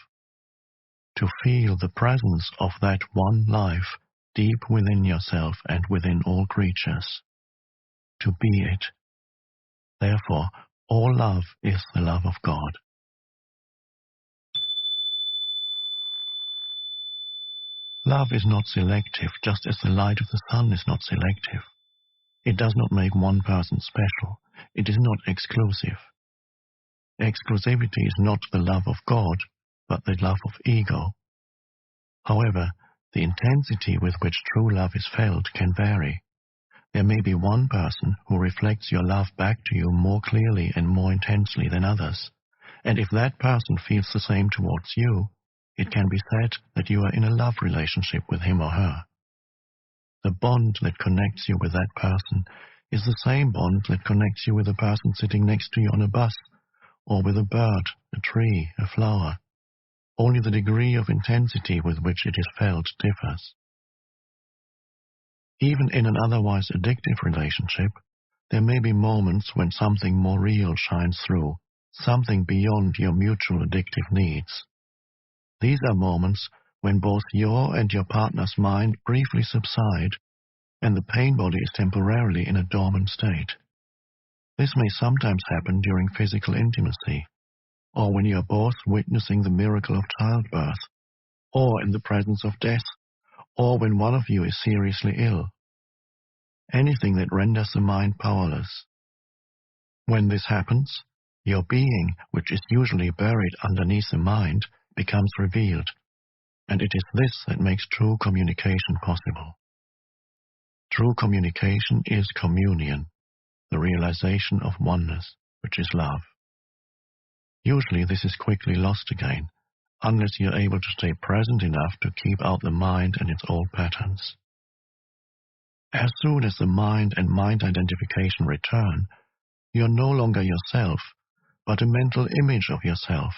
To feel the presence of that one life deep within yourself and within all creatures. To be it. Therefore, all love is the love of God. Love is not selective, just as the light of the sun is not selective. It does not make one person special. It is not exclusive. Exclusivity is not the love of God, but the love of ego. However, the intensity with which true love is felt can vary. There may be one person who reflects your love back to you more clearly and more intensely than others, and if that person feels the same towards you, it can be said that you are in a love relationship with him or her. The bond that connects you with that person is the same bond that connects you with a person sitting next to you on a bus, or with a bird, a tree, a flower. Only the degree of intensity with which it is felt differs. Even in an otherwise addictive relationship, there may be moments when something more real shines through, something beyond your mutual addictive needs. These are moments when both your and your partner's mind briefly subside, and the pain body is temporarily in a dormant state. This may sometimes happen during physical intimacy, or when you are both witnessing the miracle of childbirth, or in the presence of death, or when one of you is seriously ill. Anything that renders the mind powerless. When this happens, your being, which is usually buried underneath the mind, becomes revealed, and it is this that makes true communication possible. True communication is communion, the realization of oneness, which is love. Usually this is quickly lost again, unless you are able to stay present enough to keep out the mind and its old patterns. As soon as the mind and mind identification return, You're no longer yourself, but a mental image of yourself,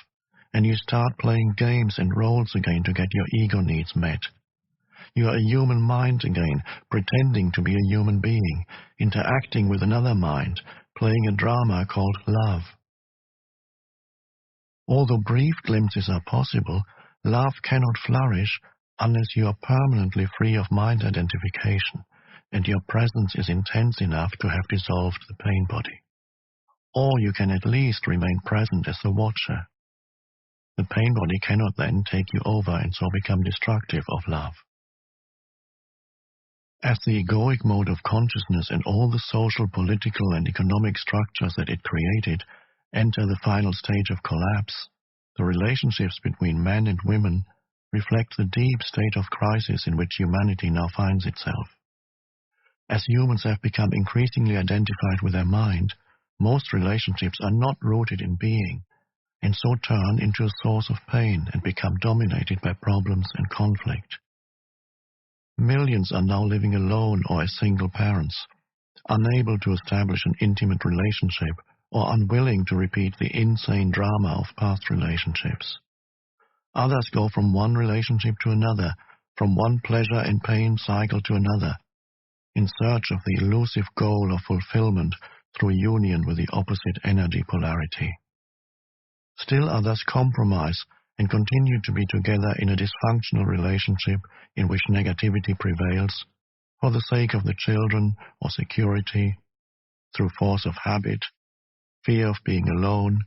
and you start playing games and roles again to get your ego needs met. You are a human mind again, pretending to be a human being, interacting with another mind, playing a drama called love. Although brief glimpses are possible, love cannot flourish unless you are permanently free of mind identification, and your presence is intense enough to have dissolved the pain body. Or you can at least remain present as the watcher. The pain body cannot then take you over and so become destructive of love. As the egoic mode of consciousness and all the social, political, and economic structures that it created enter the final stage of collapse, the relationships between men and women reflect the deep state of crisis in which humanity now finds itself. As humans have become increasingly identified with their mind, most relationships are not rooted in being, and so turn into a source of pain and become dominated by problems and conflict. Millions are now living alone or as single parents, unable to establish an intimate relationship or unwilling to repeat the insane drama of past relationships. Others go from one relationship to another, from one pleasure and pain cycle to another, in search of the elusive goal of fulfillment through union with the opposite energy polarity. Still others compromise and continue to be together in a dysfunctional relationship in which negativity prevails for the sake of the children or security, through force of habit, fear of being alone,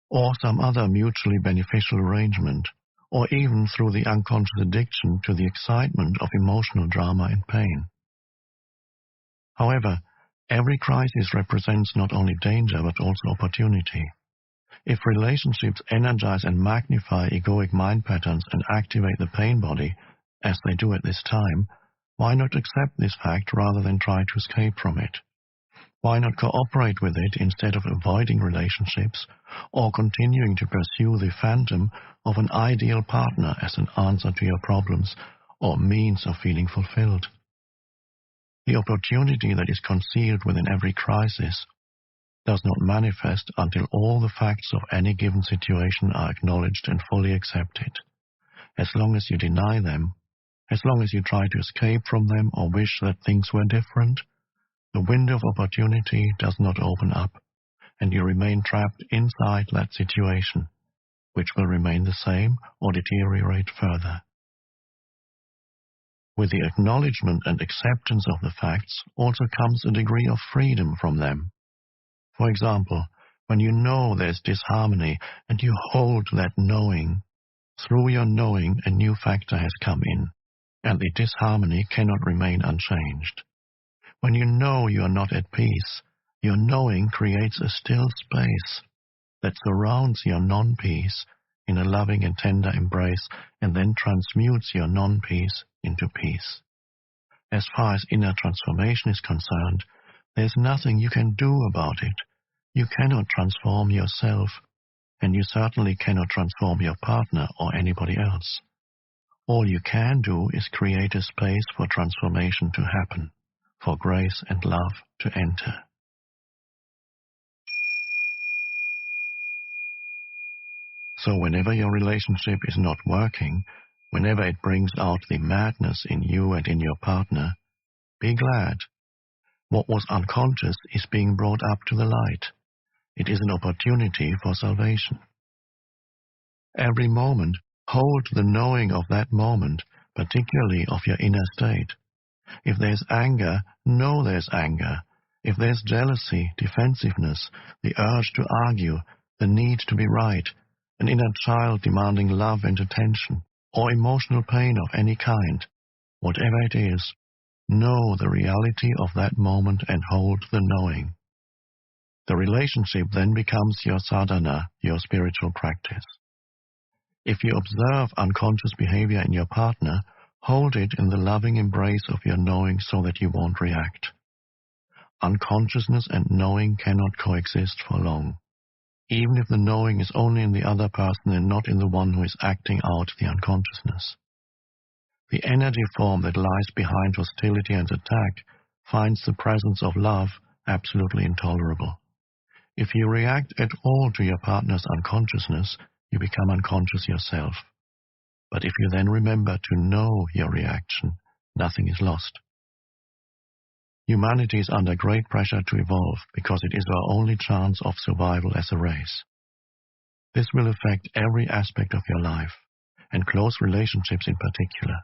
or some other mutually beneficial arrangement, or even through the unconscious addiction to the excitement of emotional drama and pain. However, every crisis represents not only danger but also opportunity. If relationships energize and magnify egoic mind patterns and activate the pain body, as they do at this time, why not accept this fact rather than try to escape from it? Why not cooperate with it instead of avoiding relationships or continuing to pursue the phantom of an ideal partner as an answer to your problems or means of feeling fulfilled? The opportunity that is concealed within every crisis does not manifest until all the facts of any given situation are acknowledged and fully accepted. As long as you deny them, as long as you try to escape from them or wish that things were different, the window of opportunity does not open up, and you remain trapped inside that situation, which will remain the same or deteriorate further. With the acknowledgement and acceptance of the facts also comes a degree of freedom from them. For example, when you know there's disharmony and you hold that knowing, through your knowing a new factor has come in, and the disharmony cannot remain unchanged. When you know you are not at peace, your knowing creates a still space that surrounds your non-peace in a loving and tender embrace and then transmutes your non-peace into peace. As far as inner transformation is concerned, there's nothing you can do about it. You cannot transform yourself, and you certainly cannot transform your partner or anybody else. All you can do is create a space for transformation to happen, for grace and love to enter. So whenever your relationship is not working, whenever it brings out the madness in you and in your partner, be glad. What was unconscious is being brought up to the light. It is an opportunity for salvation. Every moment, hold the knowing of that moment, particularly of your inner state. If there's anger, know there's anger. If there's jealousy, defensiveness, the urge to argue, the need to be right, an inner child demanding love and attention, or emotional pain of any kind, whatever it is, know the reality of that moment and hold the knowing. The relationship then becomes your sadhana, your spiritual practice. If you observe unconscious behavior in your partner, hold it in the loving embrace of your knowing so that you won't react. Unconsciousness and knowing cannot coexist for long, even if the knowing is only in the other person and not in the one who is acting out the unconsciousness. The energy form that lies behind hostility and attack finds the presence of love absolutely intolerable. If you react at all to your partner's unconsciousness, you become unconscious yourself. But if you then remember to know your reaction, nothing is lost. Humanity is under great pressure to evolve because it is our only chance of survival as a race. This will affect every aspect of your life, and close relationships in particular.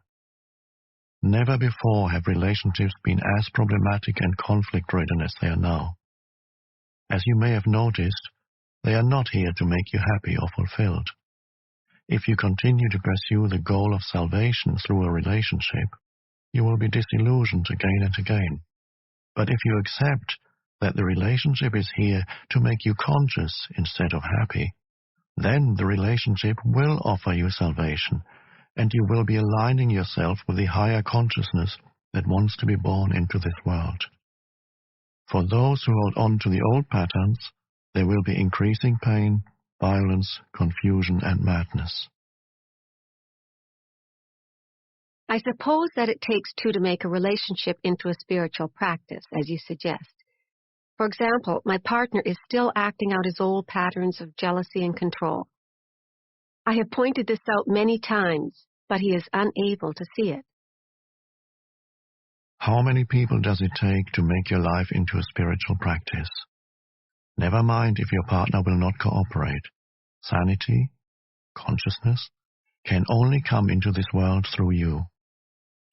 Never before have relationships been as problematic and conflict-ridden as they are now. As you may have noticed, they are not here to make you happy or fulfilled. If you continue to pursue the goal of salvation through a relationship, you will be disillusioned again and again. But if you accept that the relationship is here to make you conscious instead of happy, then the relationship will offer you salvation, and you will be aligning yourself with the higher consciousness that wants to be born into this world. For those who hold on to the old patterns, there will be increasing pain, violence, confusion, and madness. I suppose that it takes two to make a relationship into a spiritual practice, as you suggest. For example, my partner is still acting out his old patterns of jealousy and control. I have pointed this out many times, but he is unable to see it. How many people does it take to make your life into a spiritual practice? Never mind if your partner will not cooperate. Sanity, consciousness, can only come into this world through you.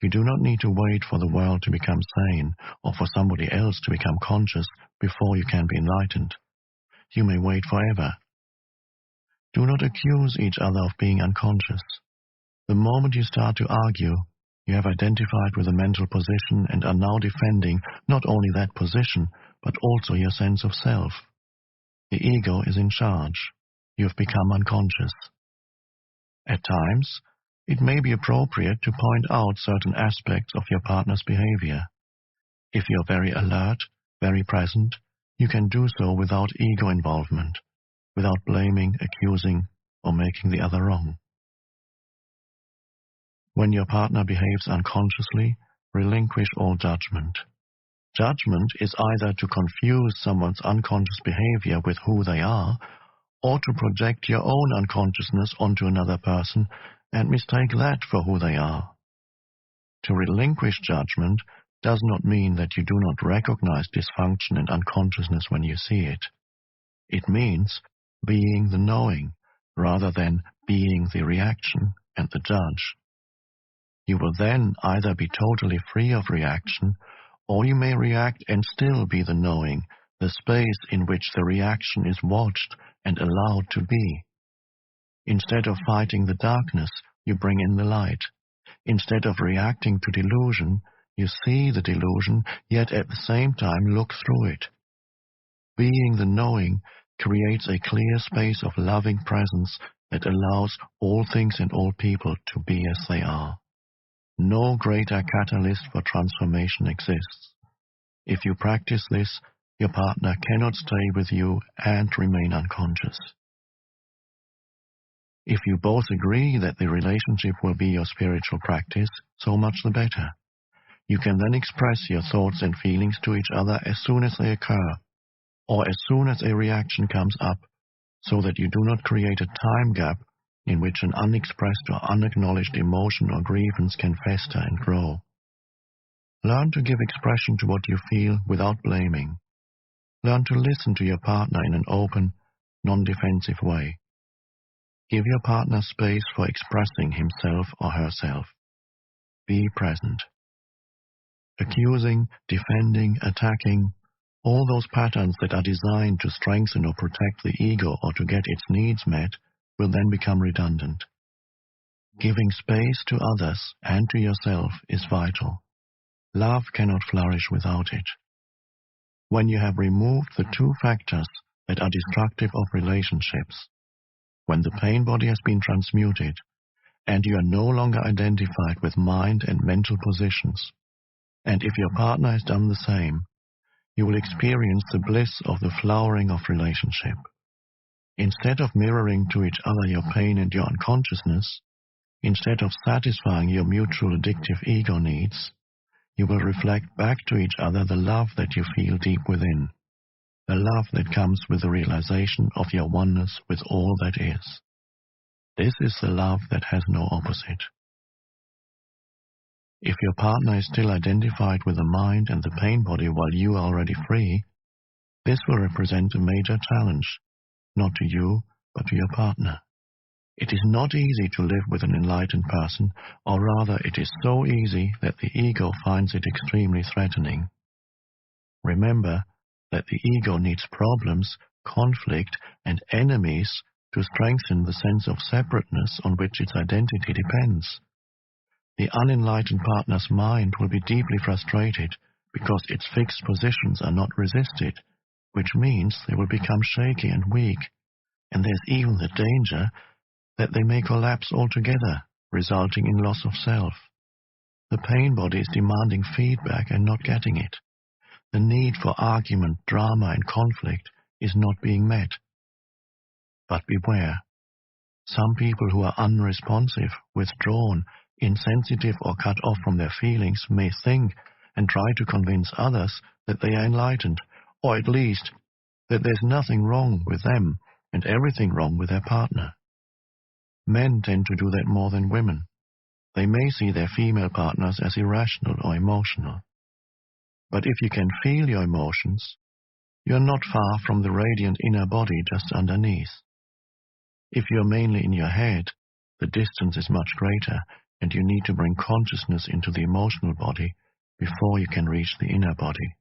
You do not need to wait for the world to become sane or for somebody else to become conscious before you can be enlightened. You may wait forever. Do not accuse each other of being unconscious. The moment you start to argue, you have identified with a mental position and are now defending not only that position, but also your sense of self. The ego is in charge. You have become unconscious. At times, it may be appropriate to point out certain aspects of your partner's behavior. If you're very alert, very present, you can do so without ego involvement, without blaming, accusing, or making the other wrong. When your partner behaves unconsciously, relinquish all judgment. Judgment is either to confuse someone's unconscious behavior with who they are, or to project your own unconsciousness onto another person and mistake that for who they are. To relinquish judgment does not mean that you do not recognize dysfunction and unconsciousness when you see it. It means being the knowing rather than being the reaction and the judge. You will then either be totally free of reaction, or you may react and still be the knowing, the space in which the reaction is watched and allowed to be. Instead of fighting the darkness, you bring in the light. Instead of reacting to delusion, you see the delusion, yet at the same time look through it. Being the knowing creates a clear space of loving presence that allows all things and all people to be as they are. No greater catalyst for transformation exists. If you practice this, your partner cannot stay with you and remain unconscious. If you both agree that the relationship will be your spiritual practice, so much the better. You can then express your thoughts and feelings to each other as soon as they occur, or as soon as a reaction comes up, so that you do not create a time gap in which an unexpressed or unacknowledged emotion or grievance can fester and grow. Learn to give expression to what you feel without blaming. Learn to listen to your partner in an open, non-defensive way. Give your partner space for expressing himself or herself. Be present. Accusing, defending, attacking, all those patterns that are designed to strengthen or protect the ego or to get its needs met will then become redundant. Giving space to others and to yourself is vital. Love cannot flourish without it. When you have removed the two factors that are destructive of relationships, when the pain body has been transmuted, and you are no longer identified with mind and mental positions, and if your partner has done the same, you will experience the bliss of the flowering of relationship. Instead of mirroring to each other your pain and your unconsciousness, instead of satisfying your mutual addictive ego needs, you will reflect back to each other the love that you feel deep within. the love that comes with the realization of your oneness with all that is. This is the love that has no opposite. If your partner is still identified with the mind and the pain body while you are already free, this will represent a major challenge, not to you, but to your partner. It is not easy to live with an enlightened person, or rather it is so easy that the ego finds it extremely threatening. Remember that the ego needs problems, conflict, and enemies to strengthen the sense of separateness on which its identity depends. The unenlightened partner's mind will be deeply frustrated because its fixed positions are not resisted, which means they will become shaky and weak, and there's even the danger that they may collapse altogether, resulting in loss of self. The pain body is demanding feedback and not getting it. The need for argument, drama, and conflict is not being met. But beware. Some people who are unresponsive, withdrawn, insensitive, or cut off from their feelings may think and try to convince others that they are enlightened, or at least that there's nothing wrong with them and everything wrong with their partner. Men tend to do that more than women. They may see their female partners as irrational or emotional. But if you can feel your emotions, you're not far from the radiant inner body just underneath. If you're mainly in your head, the distance is much greater, and you need to bring consciousness into the emotional body before you can reach the inner body.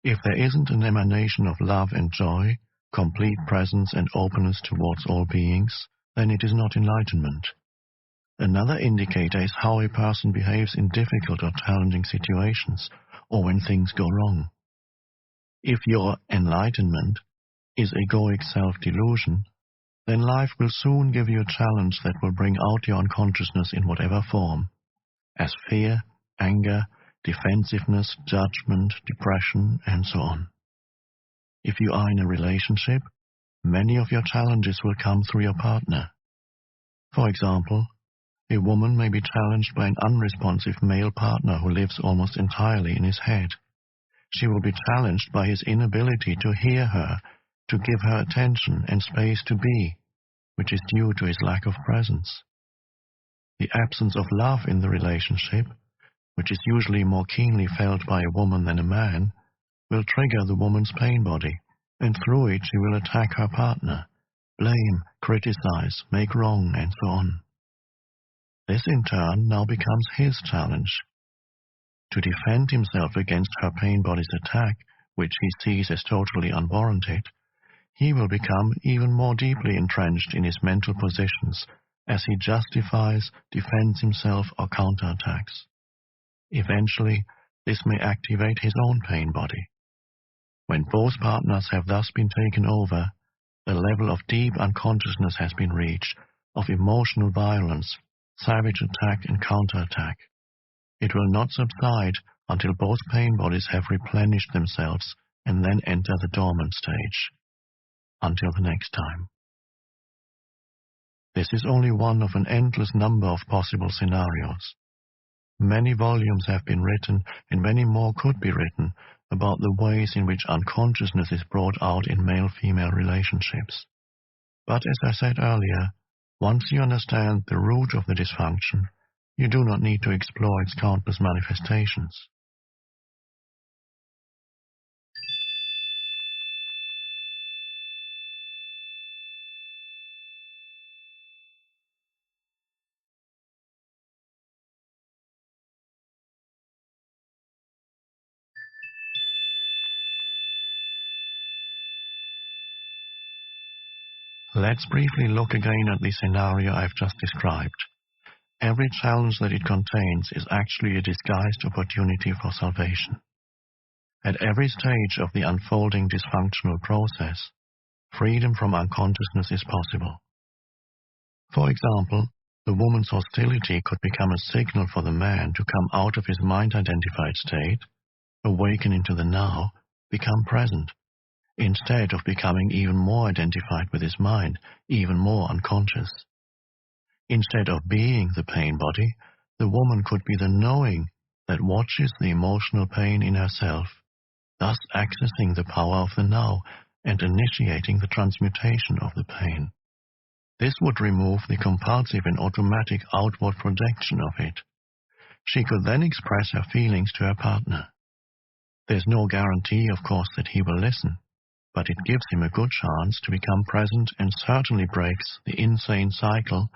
If there isn't an emanation of love and joy, complete presence and openness towards all beings, then it is not enlightenment. Another indicator is how a person behaves in difficult or challenging situations, or when things go wrong. If your enlightenment is egoic self-delusion, then life will soon give you a challenge that will bring out your unconsciousness in whatever form, as fear, anger, defensiveness, judgment, depression, and so on. If you are in a relationship, many of your challenges will come through your partner. For example, a woman may be challenged by an unresponsive male partner who lives almost entirely in his head. She will be challenged by his inability to hear her, to give her attention and space to be, which is due to his lack of presence. The absence of love in the relationship, which is usually more keenly felt by a woman than a man, will trigger the woman's pain body, and through it she will attack her partner, blame, criticize, make wrong, and so on. This in turn now becomes his challenge. To defend himself against her pain body's attack, which he sees as totally unwarranted, he will become even more deeply entrenched in his mental positions as he justifies, defends himself, or counterattacks. Eventually, this may activate his own pain body. When both partners have thus been taken over, a level of deep unconsciousness has been reached, of emotional violence, savage attack and counterattack. It will not subside until both pain bodies have replenished themselves and then enter the dormant stage. Until the next time. This is only one of an endless number of possible scenarios. Many volumes have been written, and many more could be written, about the ways in which unconsciousness is brought out in male-female relationships. But as I said earlier, once you understand the root of the dysfunction, you do not need to explore its countless manifestations. Let's briefly look again at the scenario I've just described. Every challenge that it contains is actually a disguised opportunity for salvation. At every stage of the unfolding dysfunctional process, freedom from unconsciousness is possible. For example, the woman's hostility could become a signal for the man to come out of his mind-identified state, awaken into the now, become present, instead of becoming even more identified with his mind, even more unconscious. Instead of being the pain body, the woman could be the knowing that watches the emotional pain in herself, thus accessing the power of the now and initiating the transmutation of the pain. This would remove the compulsive and automatic outward projection of it. She could then express her feelings to her partner. There's no guarantee, of course, that he will listen, but it gives him a good chance to become present and certainly breaks the insane cycle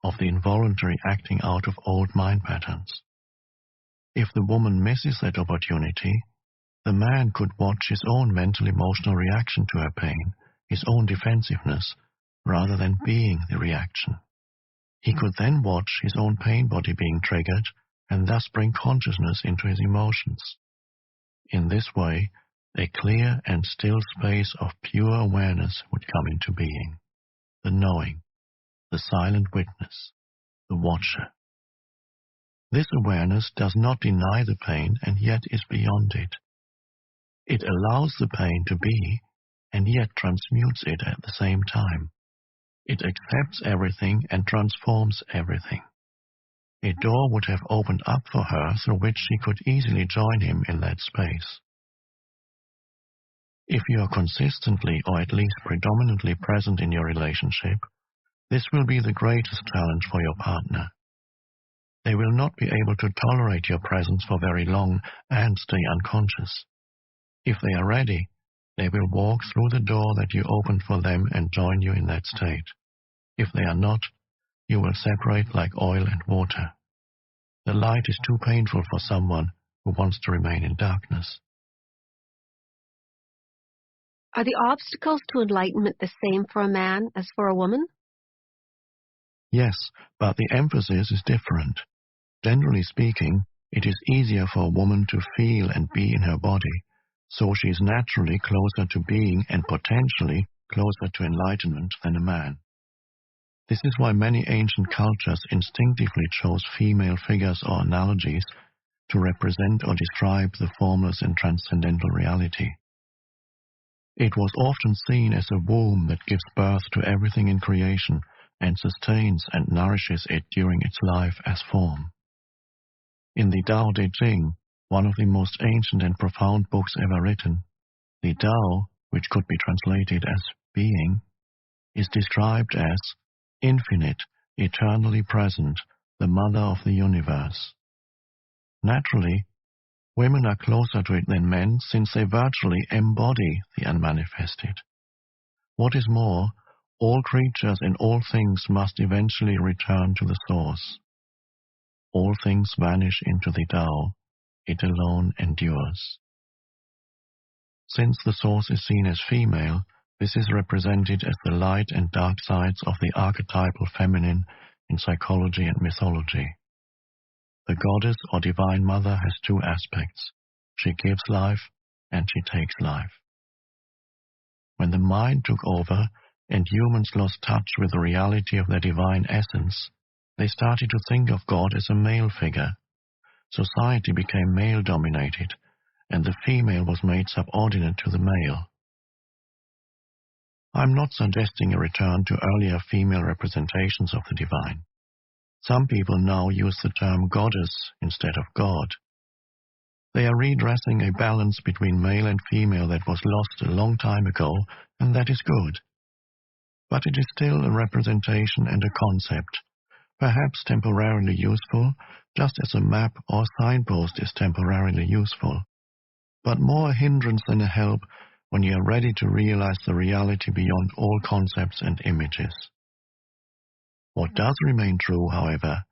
of the involuntary acting out of old mind patterns. If the woman misses that opportunity, the man could watch his own mental-emotional reaction to her pain, his own defensiveness, rather than being the reaction. He could then watch his own pain body being triggered and thus bring consciousness into his emotions. In this way, a clear and still space of pure awareness would come into being. The knowing, the silent witness, the watcher. This awareness does not deny the pain and yet is beyond it. It allows the pain to be and yet transmutes it at the same time. It accepts everything and transforms everything. A door would have opened up for her through which she could easily join him in that space. If you are consistently or at least predominantly present in your relationship, this will be the greatest challenge for your partner. They will not be able to tolerate your presence for very long and stay unconscious. If they are ready, they will walk through the door that you opened for them and join you in that state. If they are not, you will separate like oil and water. The light is too painful for someone who wants to remain in darkness. Are the obstacles to enlightenment the same for a man as for a woman? Yes, but the emphasis is different. Generally speaking, it is easier for a woman to feel and be in her body, so she is naturally closer to being and potentially closer to enlightenment than a man. This is why many ancient cultures instinctively chose female figures or analogies to represent or describe the formless and transcendental reality. It was often seen as a womb that gives birth to everything in creation and sustains and nourishes it during its life as form. In the Tao Te Ching, one of the most ancient and profound books ever written, the Tao, which could be translated as being, is described as infinite, eternally present, the mother of the universe. Naturally, women are closer to it than men since they virtually embody the unmanifested. What is more, all creatures and all things must eventually return to the source. All things vanish into the Tao, it alone endures. Since the source is seen as female, this is represented as the light and dark sides of the archetypal feminine in psychology and mythology. The goddess or divine mother has two aspects. She gives life and she takes life. When the mind took over and humans lost touch with the reality of their divine essence, they started to think of God as a male figure. Society became male-dominated, and the female was made subordinate to the male. I'm not suggesting a return to earlier female representations of the divine. Some people now use the term goddess instead of God. They are redressing a balance between male and female that was lost a long time ago, and that is good. But it is still a representation and a concept, perhaps temporarily useful, just as a map or signpost is temporarily useful, but more a hindrance than a help when you are ready to realize the reality beyond all concepts and images. What does remain true, however,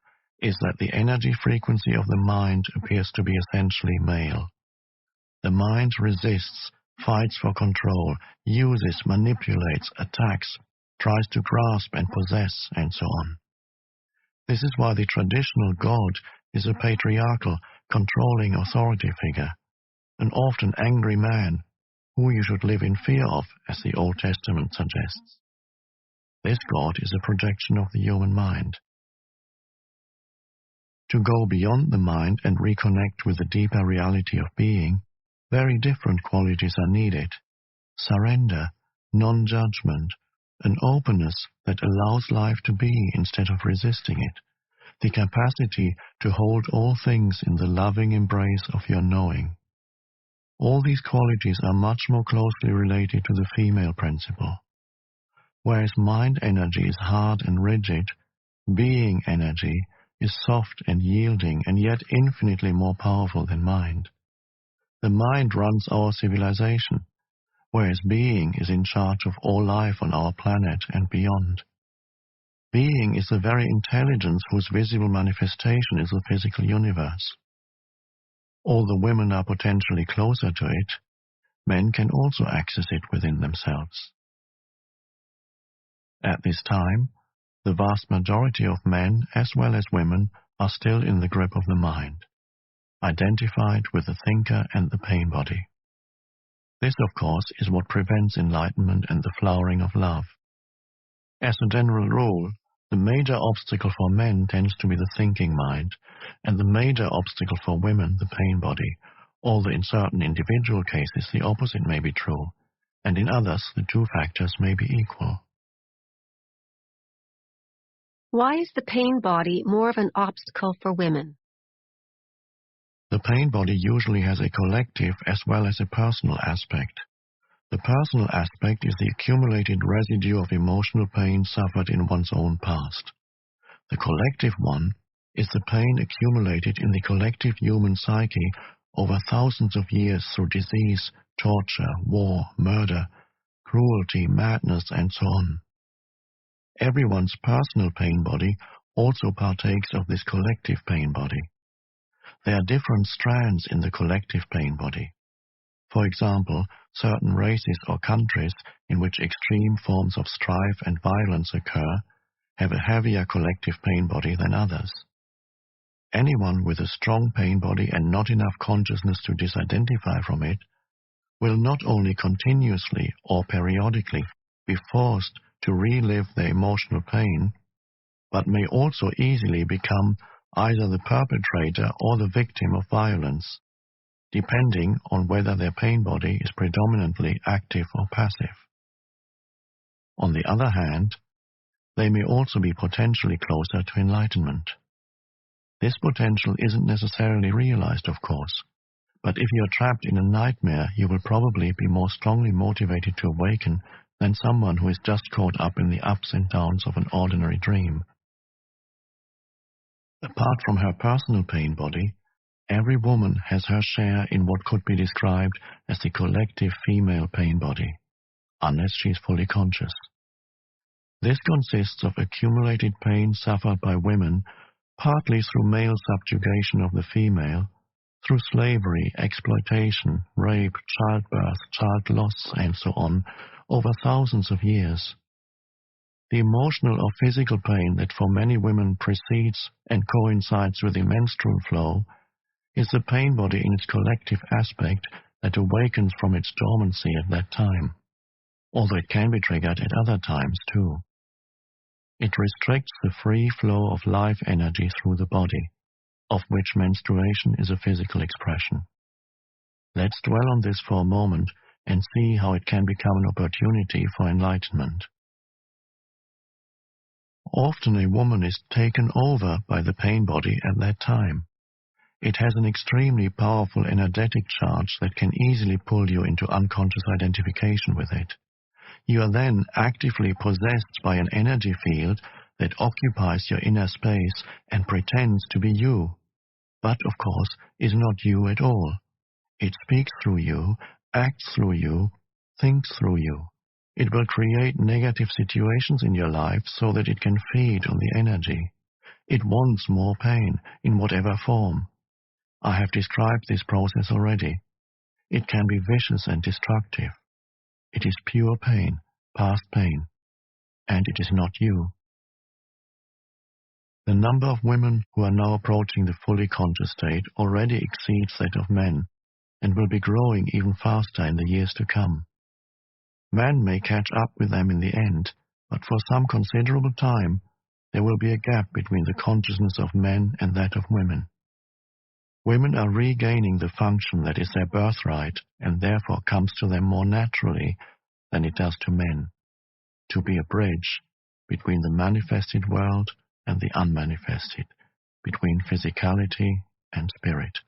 is that the energy frequency of the mind appears to be essentially male. The mind resists, fights for control, uses, manipulates, attacks, tries to grasp and possess, and so on. This is why the traditional God is a patriarchal, controlling authority figure, an often angry man, who you should live in fear of, as the Old Testament suggests. This God is a projection of the human mind. To go beyond the mind and reconnect with the deeper reality of being, very different qualities are needed. Surrender, non-judgment, an openness that allows life to be instead of resisting it, the capacity to hold all things in the loving embrace of your knowing. All these qualities are much more closely related to the female principle. Whereas mind energy is hard and rigid, being energy is soft and yielding and yet infinitely more powerful than mind. The mind runs our civilization, whereas being is in charge of all life on our planet and beyond. Being is the very intelligence whose visible manifestation is the physical universe. Although women are potentially closer to it, men can also access it within themselves. At this time, the vast majority of men as well as women are still in the grip of the mind, identified with the thinker and the pain body. This, of course, is what prevents enlightenment and the flowering of love. As a general rule, the major obstacle for men tends to be the thinking mind, and the major obstacle for women the pain body, although in certain individual cases the opposite may be true, and in others the two factors may be equal. Why is the pain body more of an obstacle for women? The pain body usually has a collective as well as a personal aspect. The personal aspect is the accumulated residue of emotional pain suffered in one's own past. The collective one is the pain accumulated in the collective human psyche over thousands of years through disease, torture, war, murder, cruelty, madness, and so on. Everyone's personal pain body also partakes of this collective pain body. There are different strands in the collective pain body. For example, certain races or countries in which extreme forms of strife and violence occur have a heavier collective pain body than others. Anyone with a strong pain body and not enough consciousness to disidentify from it will not only continuously or periodically be forced to relive their emotional pain, but may also easily become either the perpetrator or the victim of violence, depending on whether their pain body is predominantly active or passive. On the other hand, they may also be potentially closer to enlightenment. This potential isn't necessarily realized, of course, but if you're trapped in a nightmare, you will probably be more strongly motivated to awaken than someone who is just caught up in the ups and downs of an ordinary dream. Apart from her personal pain body, every woman has her share in what could be described as the collective female pain body, unless she is fully conscious. This consists of accumulated pain suffered by women, partly through male subjugation of the female, through slavery, exploitation, rape, childbirth, child loss, and so on, over thousands of years. The emotional or physical pain that for many women precedes and coincides with the menstrual flow is the pain body in its collective aspect that awakens from its dormancy at that time, although it can be triggered at other times too. It restricts the free flow of life energy through the body, of which menstruation is a physical expression. Let's dwell on this for a moment and see how it can become an opportunity for enlightenment. Often a woman is taken over by the pain body at that time. It has an extremely powerful energetic charge that can easily pull you into unconscious identification with it. You are then actively possessed by an energy field that occupies your inner space and pretends to be you, but of course is not you at all. It speaks through you, acts through you, thinks through you. It will create negative situations in your life so that it can feed on the energy. It wants more pain, in whatever form. I have described this process already. It can be vicious and destructive. It is pure pain, past pain, and it is not you. The number of women who are now approaching the fully conscious state already exceeds that of men, and will be growing even faster in the years to come. Men may catch up with them in the end, but for some considerable time there will be a gap between the consciousness of men and that of women. Women are regaining the function that is their birthright and therefore comes to them more naturally than it does to men, to be a bridge between the manifested world and the unmanifested, between physicality and spirit.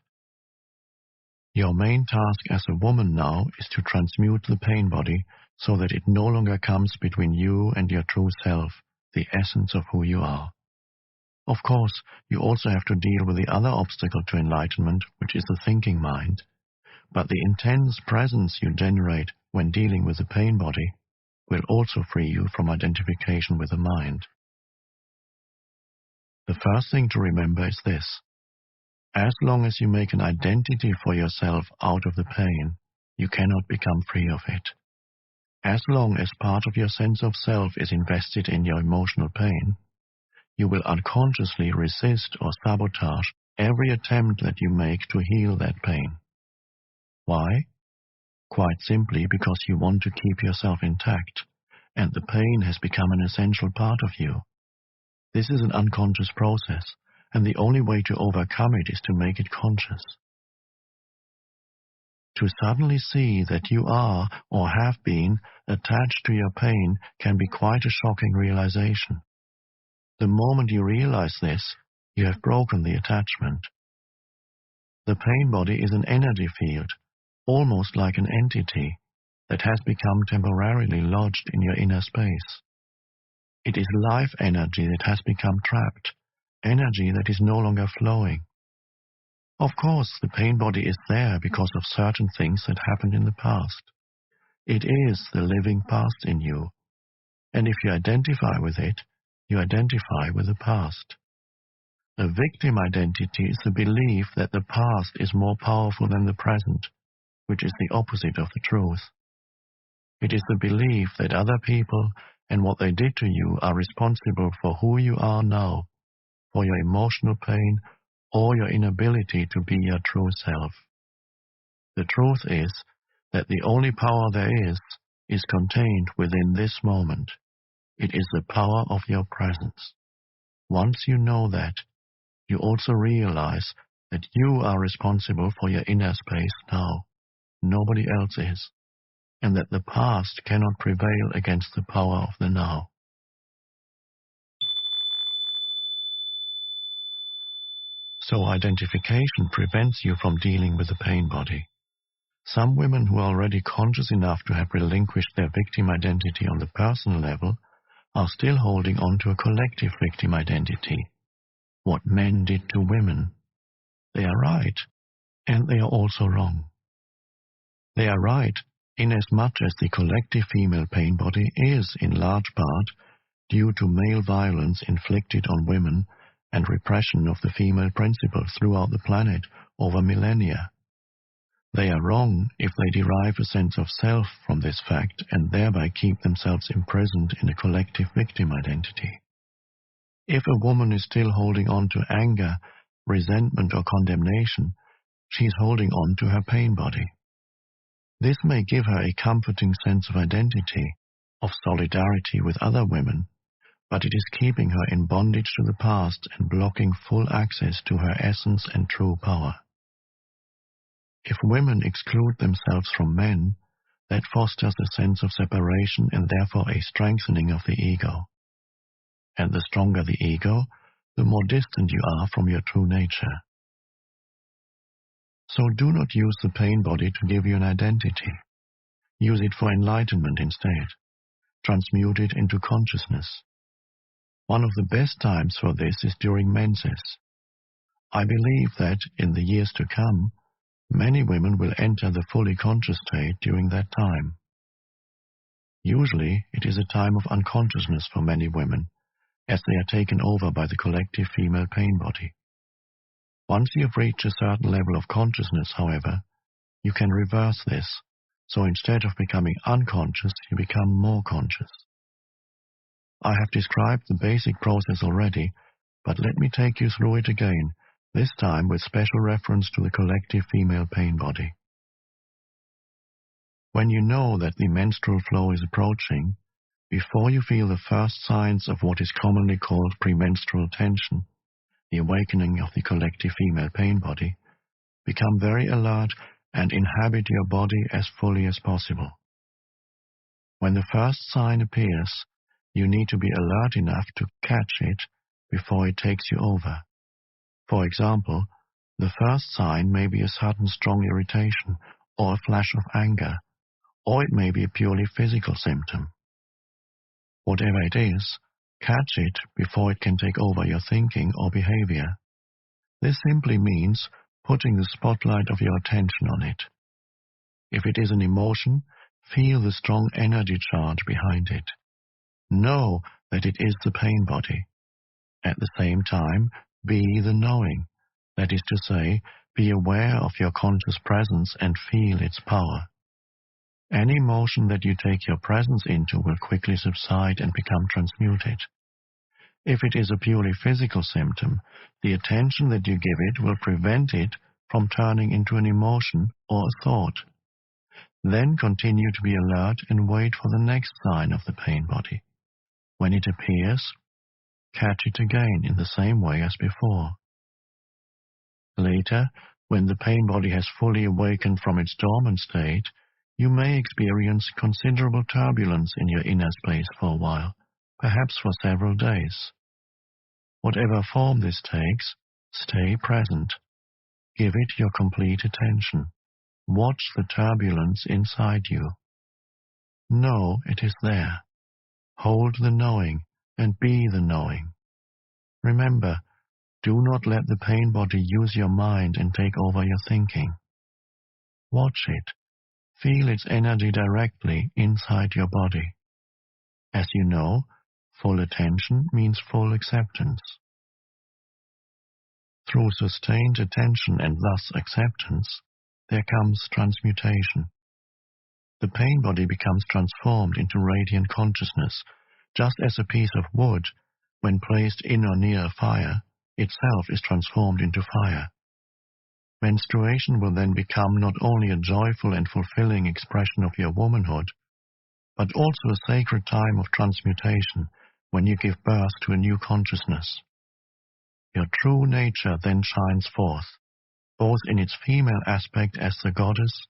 Your main task as a woman now is to transmute the pain body so that it no longer comes between you and your true self, the essence of who you are. Of course, you also have to deal with the other obstacle to enlightenment, which is the thinking mind. But the intense presence you generate when dealing with the pain body will also free you from identification with the mind. The first thing to remember is this. As long as you make an identity for yourself out of the pain, you cannot become free of it. As long as part of your sense of self is invested in your emotional pain, you will unconsciously resist or sabotage every attempt that you make to heal that pain. Why? Quite simply because you want to keep yourself intact, and the pain has become an essential part of you. This is an unconscious process, and the only way to overcome it is to make it conscious. To suddenly see that you are, or have been, attached to your pain can be quite a shocking realization. The moment you realize this, you have broken the attachment. The pain body is an energy field, almost like an entity, that has become temporarily lodged in your inner space. It is life energy that has become trapped, energy that is no longer flowing. Of course, the pain body is there because of certain things that happened in the past. It is the living past in you, and if you identify with it, you identify with the past. A victim identity is the belief that the past is more powerful than the present, which is the opposite of the truth. It is the belief that other people and what they did to you are responsible for who you are now, for your emotional pain, or your inability to be your true self. The truth is that the only power there is contained within this moment. It is the power of your presence. Once you know that, you also realize that you are responsible for your inner space now. Nobody else is, and that the past cannot prevail against the power of the now. So identification prevents you from dealing with the pain body. Some women who are already conscious enough to have relinquished their victim identity on the personal level are still holding on to a collective victim identity. What men did to women. They are right, and they are also wrong. They are right inasmuch as the collective female pain body is, in large part, due to male violence inflicted on women and repression of the female principle throughout the planet over millennia. They are wrong if they derive a sense of self from this fact and thereby keep themselves imprisoned in a collective victim identity. If a woman is still holding on to anger, resentment, or condemnation, she is holding on to her pain body. This may give her a comforting sense of identity, of solidarity with other women, but it is keeping her in bondage to the past and blocking full access to her essence and true power. If women exclude themselves from men, that fosters a sense of separation and therefore a strengthening of the ego. And the stronger the ego, the more distant you are from your true nature. So do not use the pain body to give you an identity. Use it for enlightenment instead. Transmute it into consciousness. One of the best times for this is during menses. I believe that, in the years to come, many women will enter the fully conscious state during that time. Usually, it is a time of unconsciousness for many women, as they are taken over by the collective female pain body. Once you have reached a certain level of consciousness, however, you can reverse this, so instead of becoming unconscious, you become more conscious. I have described the basic process already, but let me take you through it again, this time with special reference to the collective female pain body. When you know that the menstrual flow is approaching, before you feel the first signs of what is commonly called premenstrual tension, the awakening of the collective female pain body, become very alert and inhabit your body as fully as possible. When the first sign appears, you need to be alert enough to catch it before it takes you over. For example, The first sign may be a sudden strong irritation or a flash of anger, or it may be a purely physical symptom. Whatever it is, catch it before it can take over your thinking or behavior. This simply means putting the spotlight of your attention on it. If it is an emotion, feel the strong energy charge behind it. Know that it is the pain body. At the same time, be the knowing. That is to say, be aware of your conscious presence and feel its power. Any emotion that you take your presence into will quickly subside and become transmuted. If it is a purely physical symptom, the attention that you give it will prevent it from turning into an emotion or a thought. Then continue to be alert and wait for the next sign of the pain body. When it appears, catch it again in the same way as before. Later, when the pain body has fully awakened from its dormant state, you may experience considerable turbulence in your inner space for a while, perhaps for several days. Whatever form this takes, stay present. Give it your complete attention. Watch the turbulence inside you. Know it is there. Hold the knowing and be the knowing. Remember, do not let the pain body use your mind and take over your thinking. Watch it. Feel its energy directly inside your body. As you know, full attention means full acceptance. Through sustained attention and thus acceptance, there comes transmutation. The pain body becomes transformed into radiant consciousness, just as a piece of wood, when placed in or near a fire, itself is transformed into fire. Menstruation will then become not only a joyful and fulfilling expression of your womanhood, but also a sacred time of transmutation when you give birth to a new consciousness. Your true nature then shines forth, both in its female aspect as the goddess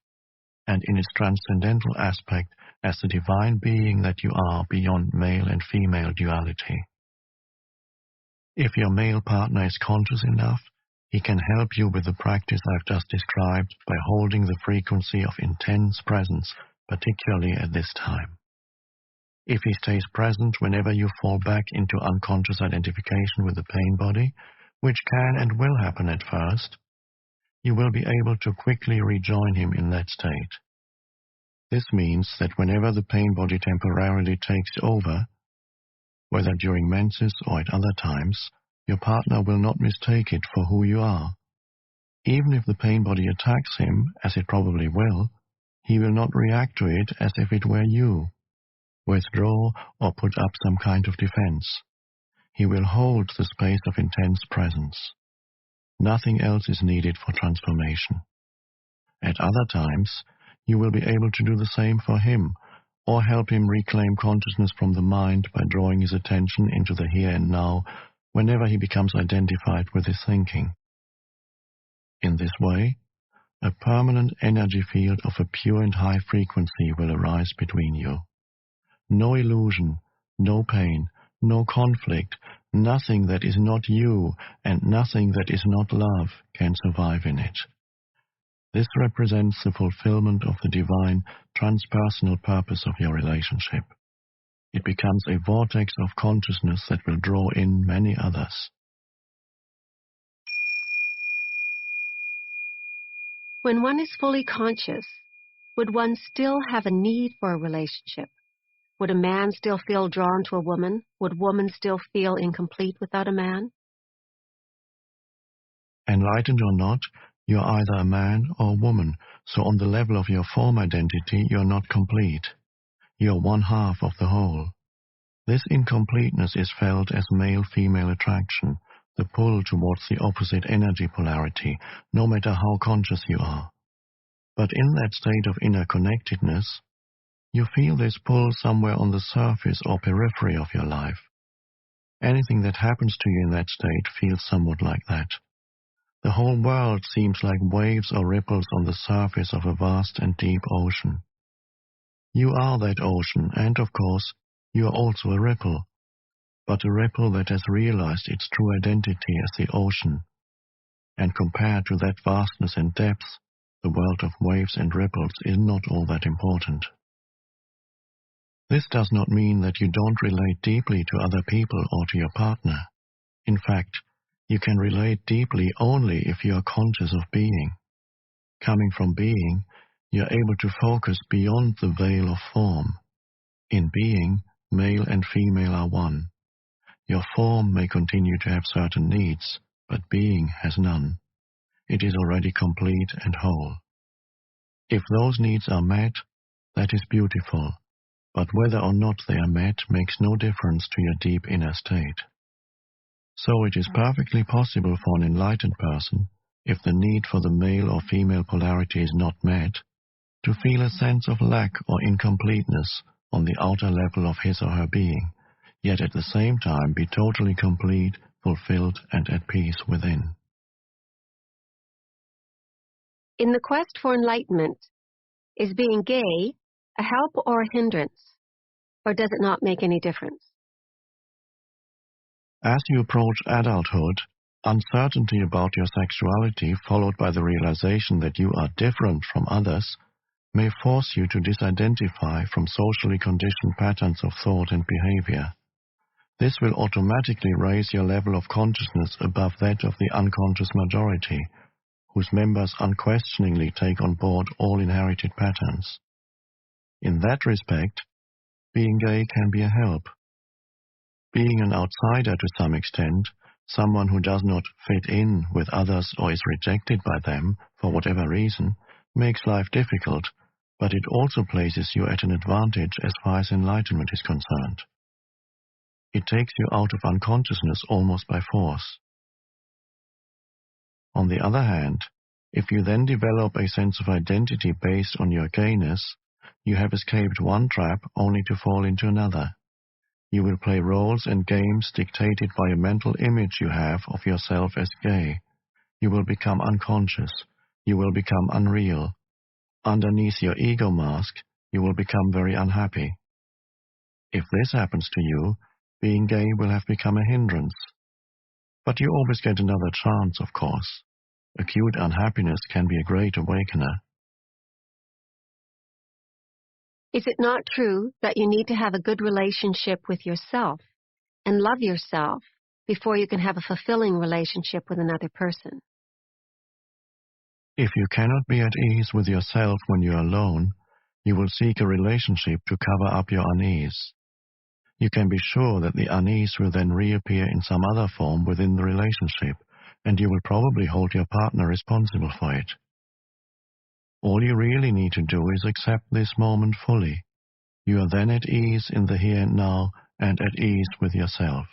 and in its transcendental aspect as the divine being that you are beyond male and female duality. If your male partner is conscious enough, he can help you with the practice I've just described by holding the frequency of intense presence, particularly at this time. If he stays present whenever you fall back into unconscious identification with the pain body, which can and will happen at first, you will be able to quickly rejoin him in that state. This means that whenever the pain body temporarily takes over, whether during menses or at other times, your partner will not mistake it for who you are. Even if the pain body attacks him, as it probably will, he will not react to it as if it were you, withdraw or put up some kind of defense. He will hold the space of intense presence. Nothing else is needed for transformation. At other times, you will be able to do the same for him, or help him reclaim consciousness from the mind by drawing his attention into the here and now whenever he becomes identified with his thinking. In this way, a permanent energy field of a pure and high frequency will arise between you. No illusion, no pain, no conflict, nothing that is not you and nothing that is not love can survive in it. This represents the fulfillment of the divine, transpersonal purpose of your relationship. It becomes a vortex of consciousness that will draw in many others. When one is fully conscious, would one still have a need for a relationship? Would a man still feel drawn to a woman? Would woman still feel incomplete without a man? Enlightened or not, you are either a man or a woman, so on the level of your form identity, you are not complete. You are one half of the whole. This incompleteness is felt as male-female attraction, the pull towards the opposite energy polarity, no matter how conscious you are. But in that state of inner connectedness, you feel this pull somewhere on the surface or periphery of your life. Anything that happens to you in that state feels somewhat like that. The whole world seems like waves or ripples on the surface of a vast and deep ocean. You are that ocean, and of course, you are also a ripple, but a ripple that has realized its true identity as the ocean, and compared to that vastness and depth, the world of waves and ripples is not all that important. This does not mean that you don't relate deeply to other people or to your partner. In fact, you can relate deeply only if you are conscious of being. Coming from being, you are able to focus beyond the veil of form. In being, male and female are one. Your form may continue to have certain needs, but being has none. It is already complete and whole. If those needs are met, that is beautiful, but whether or not they are met makes no difference to your deep inner state. So it is perfectly possible for an enlightened person, if the need for the male or female polarity is not met, to feel a sense of lack or incompleteness on the outer level of his or her being, yet at the same time be totally complete, fulfilled, and at peace within. In the quest for enlightenment, is being gay a help or a hindrance, or does it not make any difference? As you approach adulthood, uncertainty about your sexuality, followed by the realization that you are different from others, may force you to disidentify from socially conditioned patterns of thought and behavior. This will automatically raise your level of consciousness above that of the unconscious majority, whose members unquestioningly take on board all inherited patterns. In that respect, being gay can be a help. Being an outsider to some extent, someone who does not fit in with others or is rejected by them for whatever reason, makes life difficult, but it also places you at an advantage as far as enlightenment is concerned. It takes you out of unconsciousness almost by force. On the other hand, if you then develop a sense of identity based on your gayness, you have escaped one trap only to fall into another. You will play roles and games dictated by a mental image you have of yourself as gay. You will become unconscious. You will become unreal. Underneath your ego mask, you will become very unhappy. If this happens to you, being gay will have become a hindrance. But you always get another chance, of course. Acute unhappiness can be a great awakener. Is it not true that you need to have a good relationship with yourself and love yourself before you can have a fulfilling relationship with another person? If you cannot be at ease with yourself when you are alone, you will seek a relationship to cover up your unease. You can be sure that the unease will then reappear in some other form within the relationship, and you will probably hold your partner responsible for it. All you really need to do is accept this moment fully. You are then at ease in the here and now and at ease with yourself.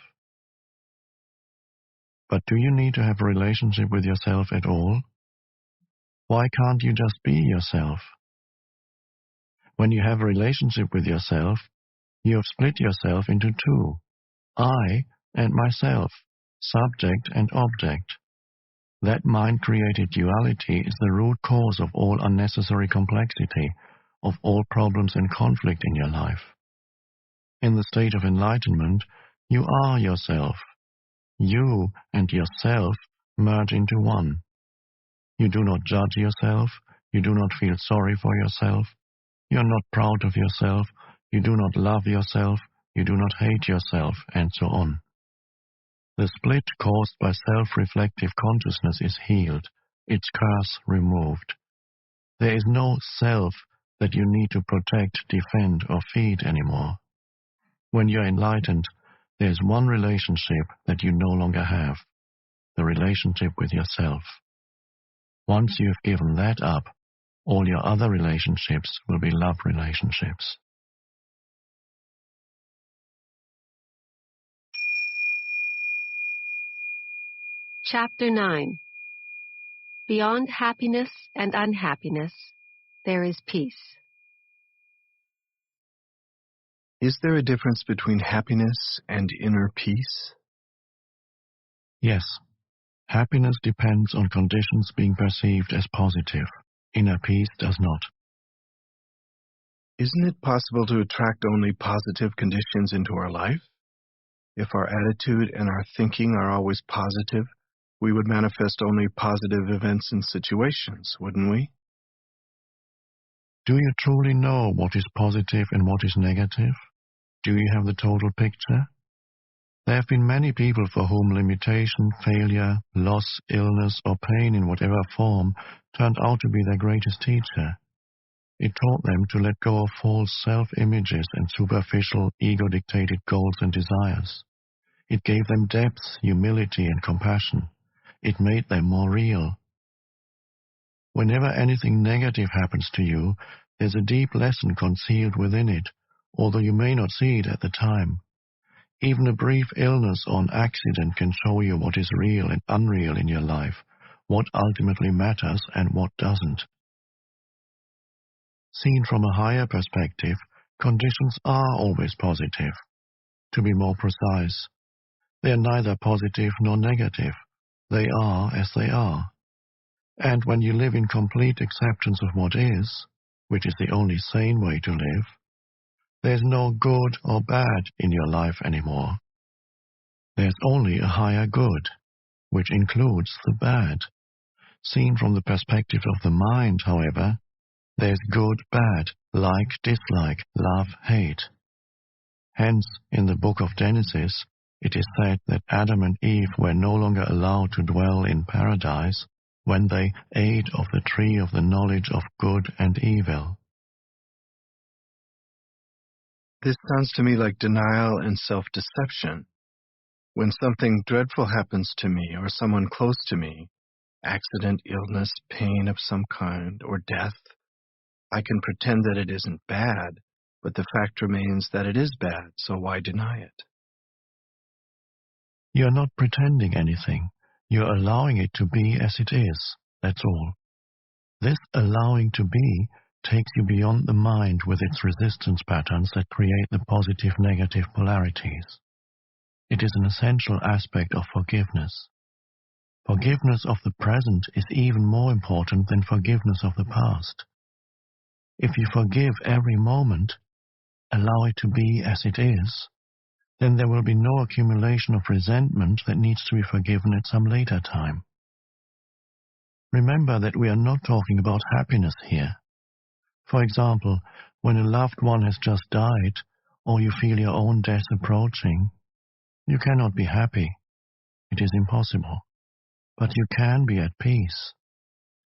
But do you need to have a relationship with yourself at all? Why can't you just be yourself? When you have a relationship with yourself, you have split yourself into two, I and myself, subject and object. That mind-created duality is the root cause of all unnecessary complexity, of all problems and conflict in your life. In the state of enlightenment, you are yourself. You and yourself merge into one. You do not judge yourself. You do not feel sorry for yourself. You are not proud of yourself. You do not love yourself. You do not hate yourself, and so on. The split caused by self-reflective consciousness is healed, its curse removed. There is no self that you need to protect, defend, or feed anymore. When you are enlightened, there is one relationship that you no longer have, the relationship with yourself. Once you have given that up, all your other relationships will be love relationships. Chapter 9. Beyond happiness and unhappiness, there is peace. Is there a difference between happiness and inner peace? Yes. Happiness depends on conditions being perceived as positive. Inner peace does not. Isn't it possible to attract only positive conditions into our life? If our attitude and our thinking are always positive, we would manifest only positive events and situations, wouldn't we? Do you truly know what is positive and what is negative? Do you have the total picture? There have been many people for whom limitation, failure, loss, illness, or pain in whatever form turned out to be their greatest teacher. It taught them to let go of false self-images and superficial, ego-dictated goals and desires. It gave them depth, humility, and compassion. It made them more real. Whenever anything negative happens to you, there's a deep lesson concealed within it, although you may not see it at the time. Even a brief illness or an accident can show you what is real and unreal in your life, what ultimately matters and what doesn't. Seen from a higher perspective, conditions are always positive. To be more precise, they are neither positive nor negative. They are as they are. And when you live in complete acceptance of what is, which is the only sane way to live, there's no good or bad in your life anymore. There's only a higher good, which includes the bad. Seen from the perspective of the mind, however, there's good, bad, like, dislike, love, hate. Hence, in the book of Genesis, it is said that Adam and Eve were no longer allowed to dwell in paradise when they ate of the tree of the knowledge of good and evil. This sounds to me like denial and self-deception. When something dreadful happens to me or someone close to me, accident, illness, pain of some kind, or death, I can pretend that it isn't bad, but the fact remains that it is bad, so why deny it? You're not pretending anything. You're allowing it to be as it is, that's all. This allowing to be takes you beyond the mind with its resistance patterns that create the positive-negative polarities. It is an essential aspect of forgiveness. Forgiveness of the present is even more important than forgiveness of the past. If you forgive every moment, allow it to be as it is, then there will be no accumulation of resentment that needs to be forgiven at some later time. Remember that we are not talking about happiness here. For example, when a loved one has just died, or you feel your own death approaching, you cannot be happy. It is impossible. But you can be at peace.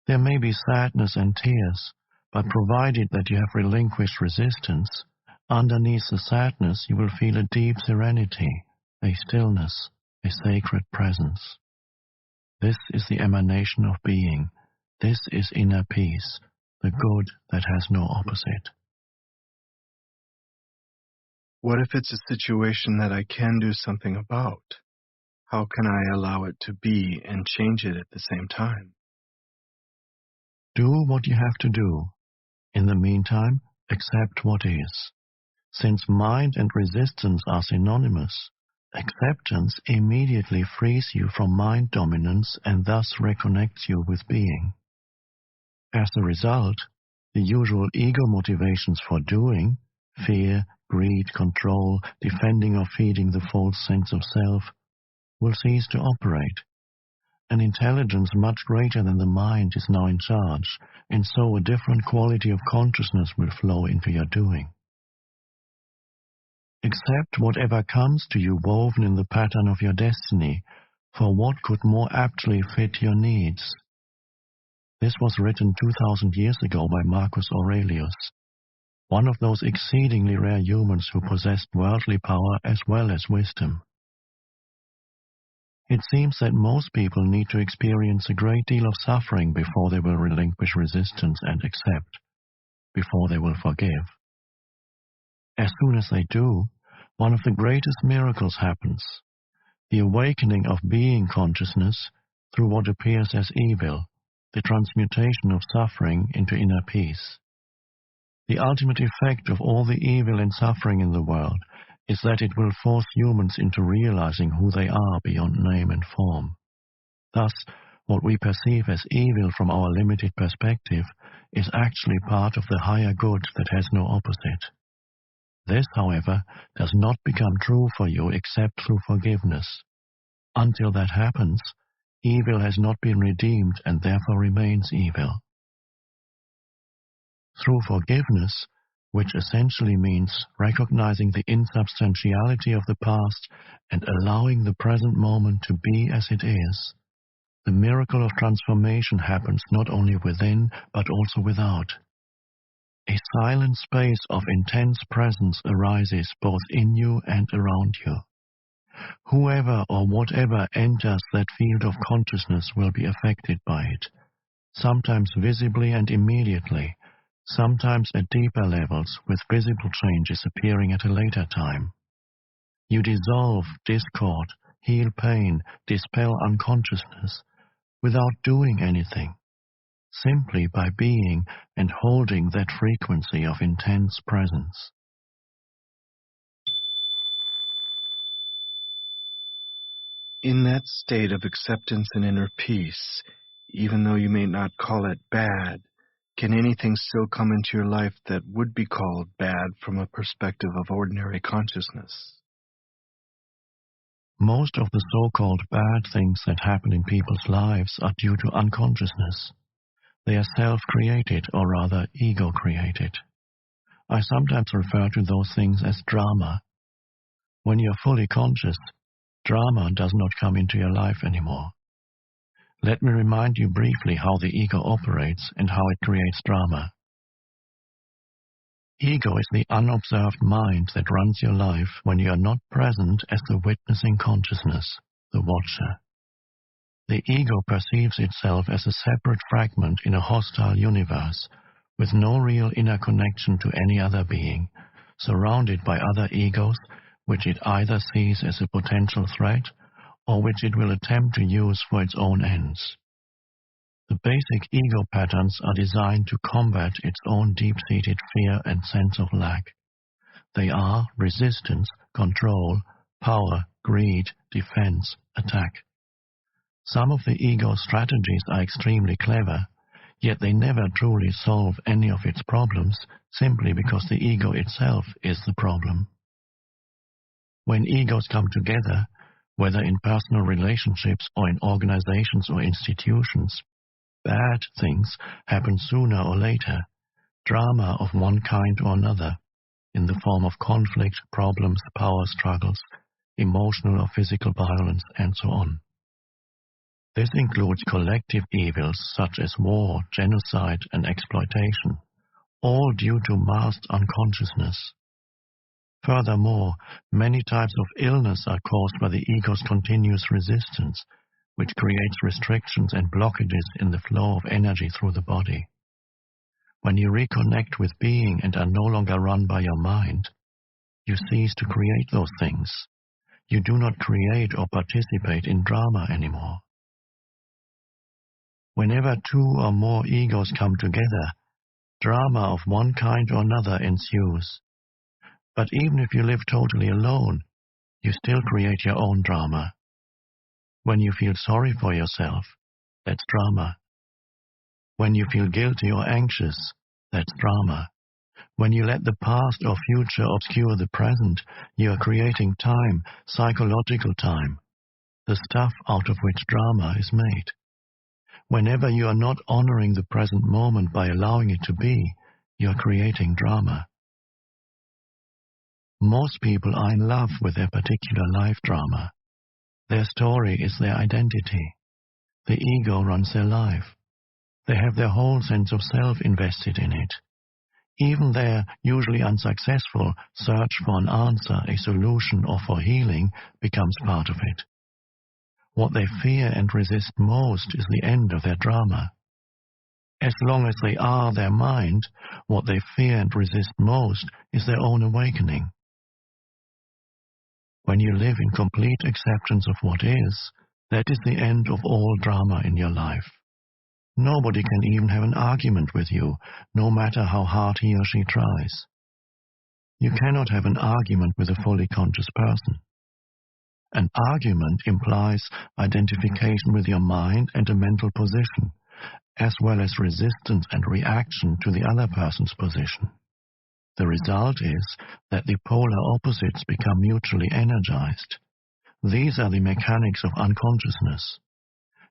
There may be sadness and tears, but provided that you have relinquished resistance, underneath the sadness you will feel a deep serenity, a stillness, a sacred presence. This is the emanation of being. This is inner peace, the good that has no opposite. What if it's a situation that I can do something about? How can I allow it to be and change it at the same time? Do what you have to do. In the meantime, accept what is. Since mind and resistance are synonymous, acceptance immediately frees you from mind dominance and thus reconnects you with being. As a result, the usual ego motivations for doing, fear, greed, control, defending or feeding the false sense of self, will cease to operate. An intelligence much greater than the mind is now in charge, and so a different quality of consciousness will flow into your doing. Accept whatever comes to you woven in the pattern of your destiny, for what could more aptly fit your needs? This was written 2,000 years ago by Marcus Aurelius, one of those exceedingly rare humans who possessed worldly power as well as wisdom. It seems that most people need to experience a great deal of suffering before they will relinquish resistance and accept, before they will forgive. As soon as they do, one of the greatest miracles happens, the awakening of being consciousness through what appears as evil, the transmutation of suffering into inner peace. The ultimate effect of all the evil and suffering in the world is that it will force humans into realizing who they are beyond name and form. Thus, what we perceive as evil from our limited perspective is actually part of the higher good that has no opposite. This, however, does not become true for you except through forgiveness. Until that happens, Evil has not been redeemed and therefore remains evil. Through forgiveness, which essentially means recognizing the insubstantiality of the past and allowing the present moment to be as it is, the miracle of transformation happens not only within but also without. A silent space of intense presence arises both in you and around you. Whoever or whatever enters that field of consciousness will be affected by it, sometimes visibly and immediately, sometimes at deeper levels with visible changes appearing at a later time. You dissolve discord, heal pain, dispel unconsciousness without doing anything, simply by being and holding that frequency of intense presence. In that state of acceptance and inner peace, even though you may not call it bad, can anything still come into your life that would be called bad from a perspective of ordinary consciousness? Most of the so-called bad things that happen in people's lives are due to unconsciousness. They are self-created, or rather ego-created. I sometimes refer to those things as drama. When you're fully conscious, drama does not come into your life anymore. Let me remind you briefly how the ego operates and how it creates drama. Ego is the unobserved mind that runs your life when you are not present as the witnessing consciousness, the watcher. The ego perceives itself as a separate fragment in a hostile universe, with no real inner connection to any other being, surrounded by other egos, which it either sees as a potential threat or which it will attempt to use for its own ends. The basic ego patterns are designed to combat its own deep-seated fear and sense of lack. They are resistance, control, power, greed, defense, attack. Some of the ego's strategies are extremely clever, yet they never truly solve any of its problems simply because the ego itself is the problem. When egos come together, whether in personal relationships or in organizations or institutions, bad things happen sooner or later, drama of one kind or another, in the form of conflict, problems, power struggles, emotional or physical violence, and so on. This includes collective evils such as war, genocide, and exploitation, all due to masked unconsciousness. Furthermore, many types of illness are caused by the ego's continuous resistance, which creates restrictions and blockages in the flow of energy through the body. When you reconnect with being and are no longer run by your mind, you cease to create those things. You do not create or participate in drama anymore. Whenever two or more egos come together, drama of one kind or another ensues. But even if you live totally alone, you still create your own drama. When you feel sorry for yourself, that's drama. When you feel guilty or anxious, that's drama. When you let the past or future obscure the present, you are creating time, psychological time, the stuff out of which drama is made. Whenever you are not honoring the present moment by allowing it to be, you are creating drama. Most people are in love with their particular life drama. Their story is their identity. The ego runs their life. They have their whole sense of self invested in it. Even their, usually unsuccessful, search for an answer, a solution, or for healing becomes part of it. What they fear and resist most is the end of their drama. As long as they are their mind, what they fear and resist most is their own awakening. When you live in complete acceptance of what is, that is the end of all drama in your life. Nobody can even have an argument with you, no matter how hard he or she tries. You cannot have an argument with a fully conscious person. An argument implies identification with your mind and a mental position, as well as resistance and reaction to the other person's position. The result is that the polar opposites become mutually energized. These are the mechanics of unconsciousness.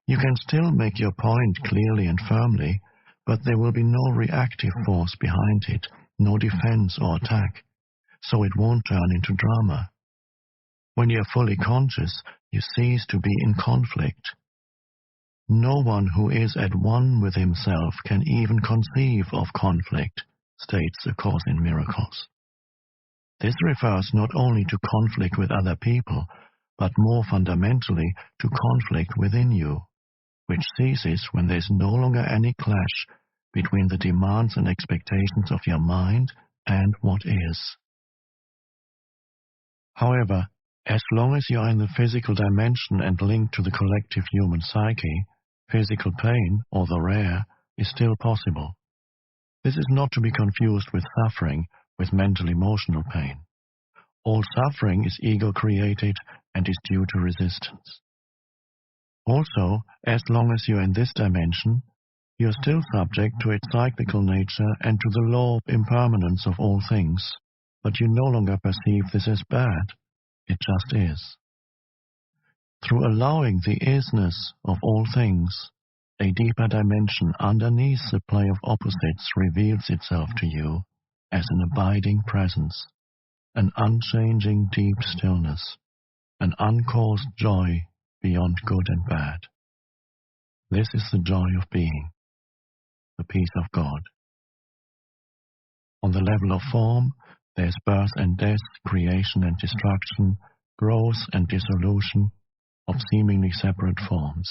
You can still make your point clearly and firmly, but there will be no reactive force behind it, no defense or attack, so it won't turn into drama. When you're fully conscious, you cease to be in conflict. No one who is at one with himself can even conceive of conflict, states A Course in Miracles. This refers not only to conflict with other people, but more fundamentally to conflict within you, which ceases when there is no longer any clash between the demands and expectations of your mind and what is. However, as long as you are in the physical dimension and linked to the collective human psyche, physical pain, although rare, is still possible. This is not to be confused with suffering, with mental-emotional pain. All suffering is ego-created and is due to resistance. Also, as long as you are in this dimension, you are still subject to its cyclical nature and to the law of impermanence of all things, but you no longer perceive this as bad. It just is. Through allowing the isness of all things, a deeper dimension underneath the play of opposites reveals itself to you as an abiding presence, an unchanging deep stillness, an uncaused joy beyond good and bad. This is the joy of being, the peace of God. On the level of form, there's birth and death, creation and destruction, growth and dissolution of seemingly separate forms.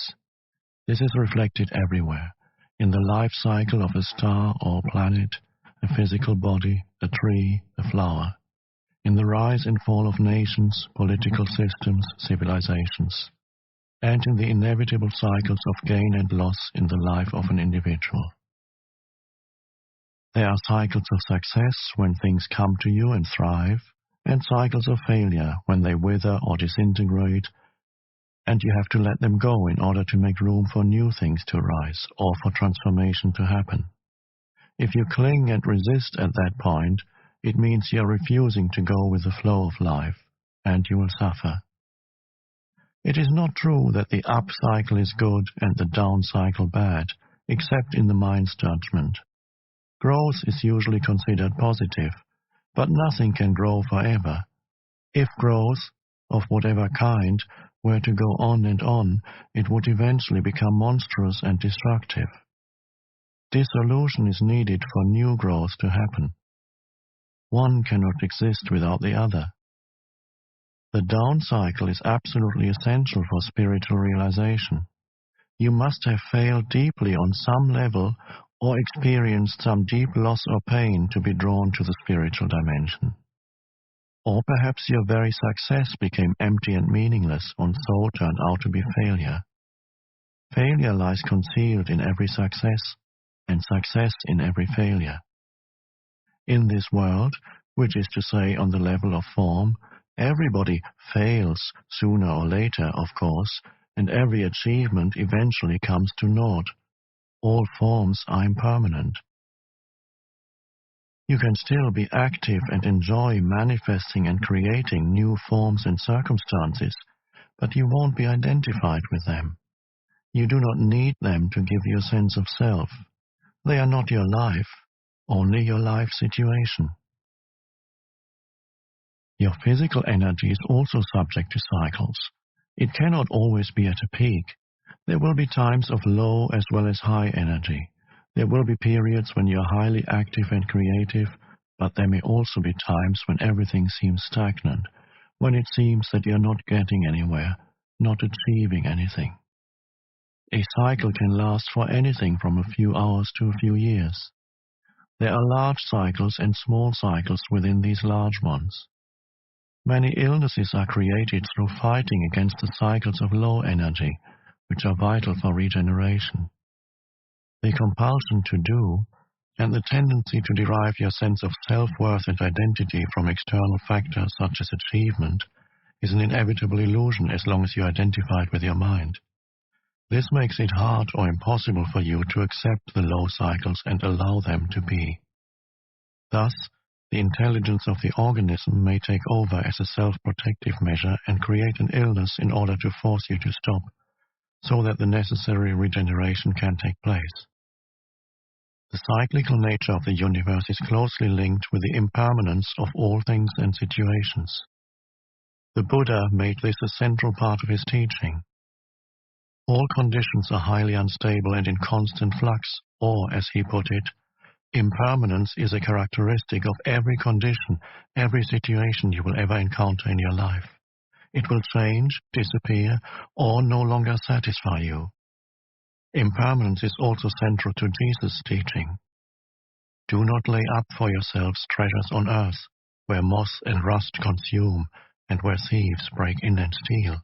This is reflected everywhere, in the life cycle of a star or planet, a physical body, a tree, a flower, in the rise and fall of nations, political systems, civilizations, and in the inevitable cycles of gain and loss in the life of an individual. There are cycles of success when things come to you and thrive, and cycles of failure when they wither or disintegrate, and you have to let them go in order to make room for new things to arise or for transformation to happen. If you cling and resist at that point, it means you're refusing to go with the flow of life, and you will suffer. It is not true that the up cycle is good and the down cycle bad, except in the mind's judgment. Growth is usually considered positive, but nothing can grow forever. If growth, of whatever kind, were to go on and on, it would eventually become monstrous and destructive. Dissolution is needed for new growth to happen. One cannot exist without the other. The down cycle is absolutely essential for spiritual realization. You must have failed deeply on some level or experienced some deep loss or pain to be drawn to the spiritual dimension. Or perhaps your very success became empty and meaningless and so turned out to be failure. Failure lies concealed in every success, and success in every failure. In this world, which is to say on the level of form, everybody fails sooner or later, of course, and every achievement eventually comes to naught. All forms are impermanent. You can still be active and enjoy manifesting and creating new forms and circumstances, but you won't be identified with them. You do not need them to give you a sense of self. They are not your life, only your life situation. Your physical energy is also subject to cycles. It cannot always be at a peak. There will be times of low as well as high energy. There will be periods when you are highly active and creative, but there may also be times when everything seems stagnant, when it seems that you are not getting anywhere, not achieving anything. A cycle can last for anything from a few hours to a few years. There are large cycles and small cycles within these large ones. Many illnesses are created through fighting against the cycles of low energy, which are vital for regeneration. The compulsion to do, and the tendency to derive your sense of self-worth and identity from external factors such as achievement, is an inevitable illusion as long as you are identified with your mind. This makes it hard or impossible for you to accept the low cycles and allow them to be. Thus, the intelligence of the organism may take over as a self-protective measure and create an illness in order to force you to stop, so that the necessary regeneration can take place. The cyclical nature of the universe is closely linked with the impermanence of all things and situations. The Buddha made this a central part of his teaching. All conditions are highly unstable and in constant flux, or, as he put it, impermanence is a characteristic of every condition, every situation you will ever encounter in your life. It will change, disappear, or no longer satisfy you. Impermanence is also central to Jesus' teaching. Do not lay up for yourselves treasures on earth, where moth and rust consume, and where thieves break in and steal.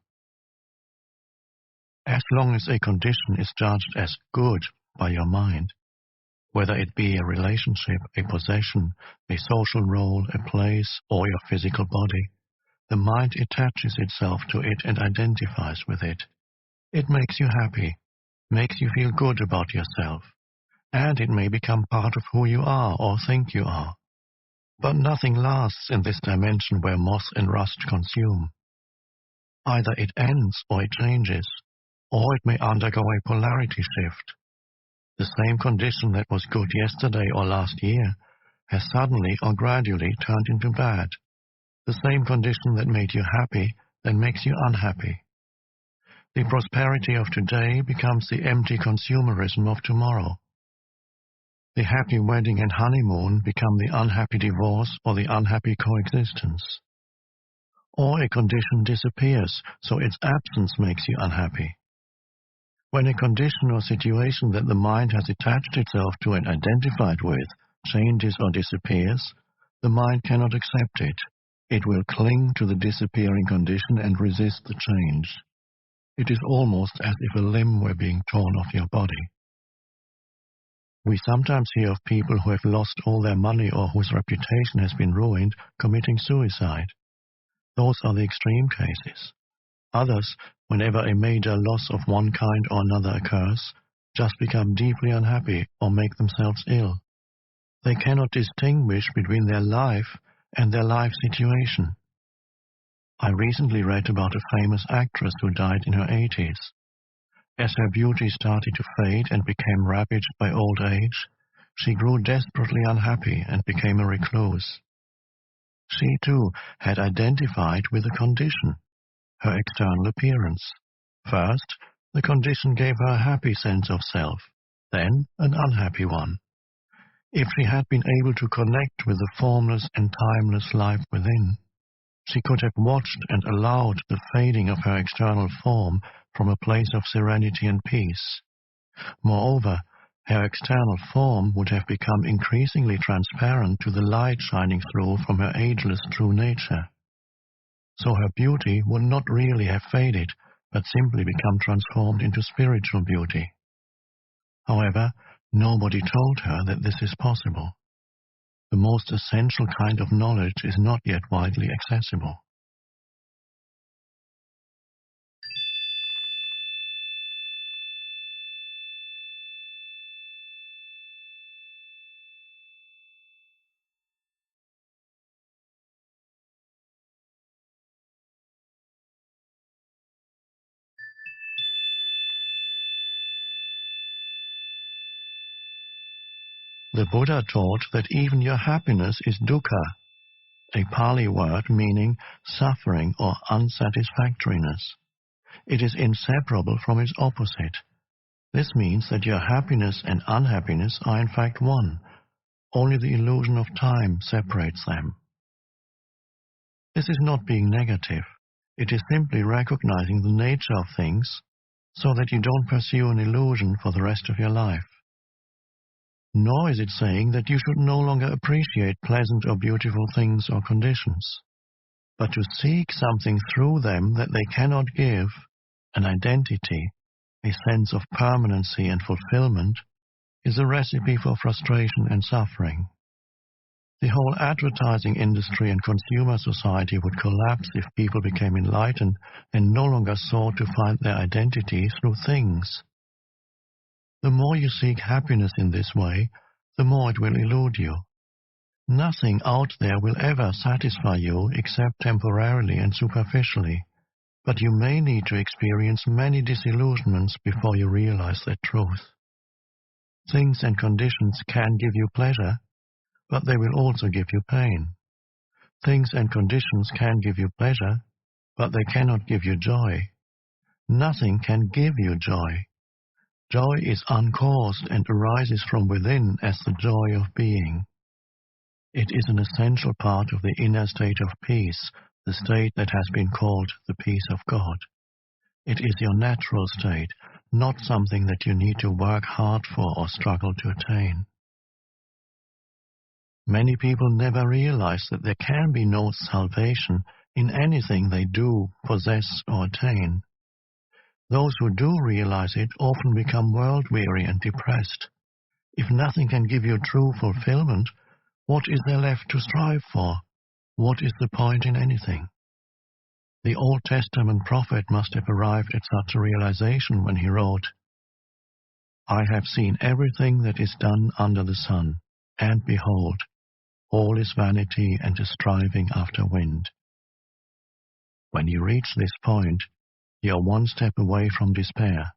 As long as a condition is judged as good by your mind, whether it be a relationship, a possession, a social role, a place, or your physical body, the mind attaches itself to it and identifies with it. It makes you happy, makes you feel good about yourself, and it may become part of who you are or think you are. But nothing lasts in this dimension where moth and rust consume. Either it ends or it changes, or it may undergo a polarity shift. The same condition that was good yesterday or last year has suddenly or gradually turned into bad. The same condition that made you happy then makes you unhappy. The prosperity of today becomes the empty consumerism of tomorrow. The happy wedding and honeymoon become the unhappy divorce or the unhappy coexistence. Or a condition disappears, so its absence makes you unhappy. When a condition or situation that the mind has attached itself to and identified with changes or disappears, the mind cannot accept it. It will cling to the disappearing condition and resist the change. It is almost as if a limb were being torn off your body. We sometimes hear of people who have lost all their money or whose reputation has been ruined committing suicide. Those are the extreme cases. Others, whenever a major loss of one kind or another occurs, just become deeply unhappy or make themselves ill. They cannot distinguish between their life and their life situation. I recently read about a famous actress who died in her 80s. As her beauty started to fade and became ravaged by old age, she grew desperately unhappy and became a recluse. She, too, had identified with the condition, her external appearance. First, the condition gave her a happy sense of self, then an unhappy one. If she had been able to connect with the formless and timeless life within, she could have watched and allowed the fading of her external form from a place of serenity and peace. Moreover, her external form would have become increasingly transparent to the light shining through from her ageless true nature. So her beauty would not really have faded, but simply become transformed into spiritual beauty. However, nobody told her that this is possible. The most essential kind of knowledge is not yet widely accessible. The Buddha taught that even your happiness is dukkha, a Pali word meaning suffering or unsatisfactoriness. It is inseparable from its opposite. This means that your happiness and unhappiness are in fact one. Only the illusion of time separates them. This is not being negative. It is simply recognizing the nature of things so that you don't pursue an illusion for the rest of your life. Nor is it saying that you should no longer appreciate pleasant or beautiful things or conditions, but to seek something through them that they cannot give, an identity, a sense of permanency and fulfillment, is a recipe for frustration and suffering. The whole advertising industry and consumer society would collapse if people became enlightened and no longer sought to find their identity through things. The more you seek happiness in this way, the more it will elude you. Nothing out there will ever satisfy you except temporarily and superficially, But you may need to experience many disillusionments before you realize that truth. Things and conditions can give you pleasure, but they will also give you pain. Things and conditions can give you pleasure, but they cannot give you joy. Nothing can give you joy. Joy is uncaused and arises from within as the joy of being. It is an essential part of the inner state of peace, the state that has been called the peace of God. It is your natural state, not something that you need to work hard for or struggle to attain. Many people never realize that there can be no salvation in anything they do, possess, or attain. Those who do realize it often become world-weary and depressed. If nothing can give you true fulfillment, what is there left to strive for? What is the point in anything? The Old Testament prophet must have arrived at such a realization when he wrote, "I have seen everything that is done under the sun, and behold, all is vanity and a striving after wind." When you reach this point, you are one step away from despair,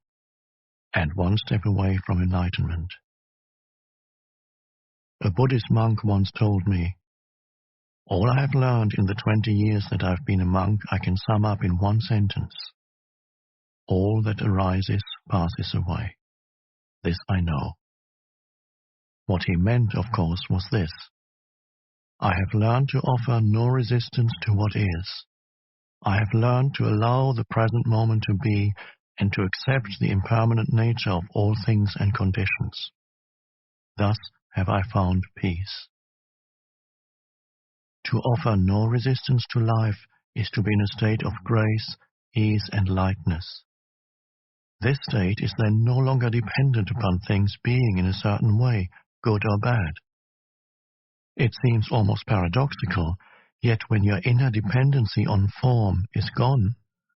and one step away from enlightenment. A Buddhist monk once told me, "All I have learned in the 20 years that I've been a monk I can sum up in one sentence. All that arises passes away. This I know." What he meant, of course, was this: I have learned to offer no resistance to what is. I have learned to allow the present moment to be and to accept the impermanent nature of all things and conditions. Thus have I found peace. To offer no resistance to life is to be in a state of grace, ease, and lightness. This state is then no longer dependent upon things being in a certain way, good or bad. It seems almost paradoxical, yet when your inner dependency on form is gone,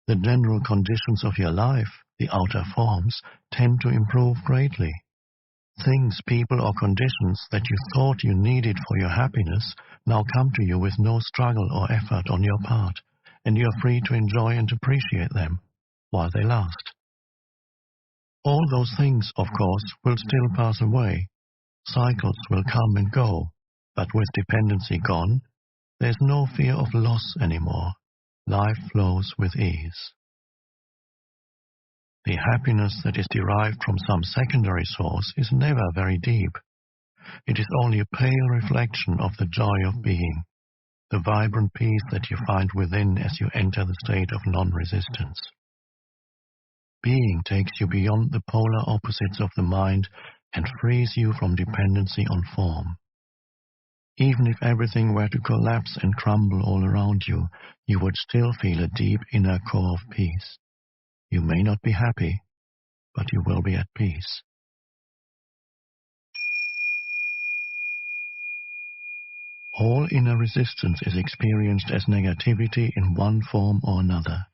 the general conditions of your life, the outer forms, tend to improve greatly. Things, people, or conditions that you thought you needed for your happiness now come to you with no struggle or effort on your part, and you are free to enjoy and appreciate them while they last. All those things, of course, will still pass away. Cycles will come and go, but with dependency gone, there's no fear of loss anymore. Life flows with ease. The happiness that is derived from some secondary source is never very deep. It is only a pale reflection of the joy of being, the vibrant peace that you find within as you enter the state of non-resistance. Being takes you beyond the polar opposites of the mind and frees you from dependency on form. Even if everything were to collapse and crumble all around you, you would still feel a deep inner core of peace. You may not be happy, but you will be at peace. All inner resistance is experienced as negativity in one form or another.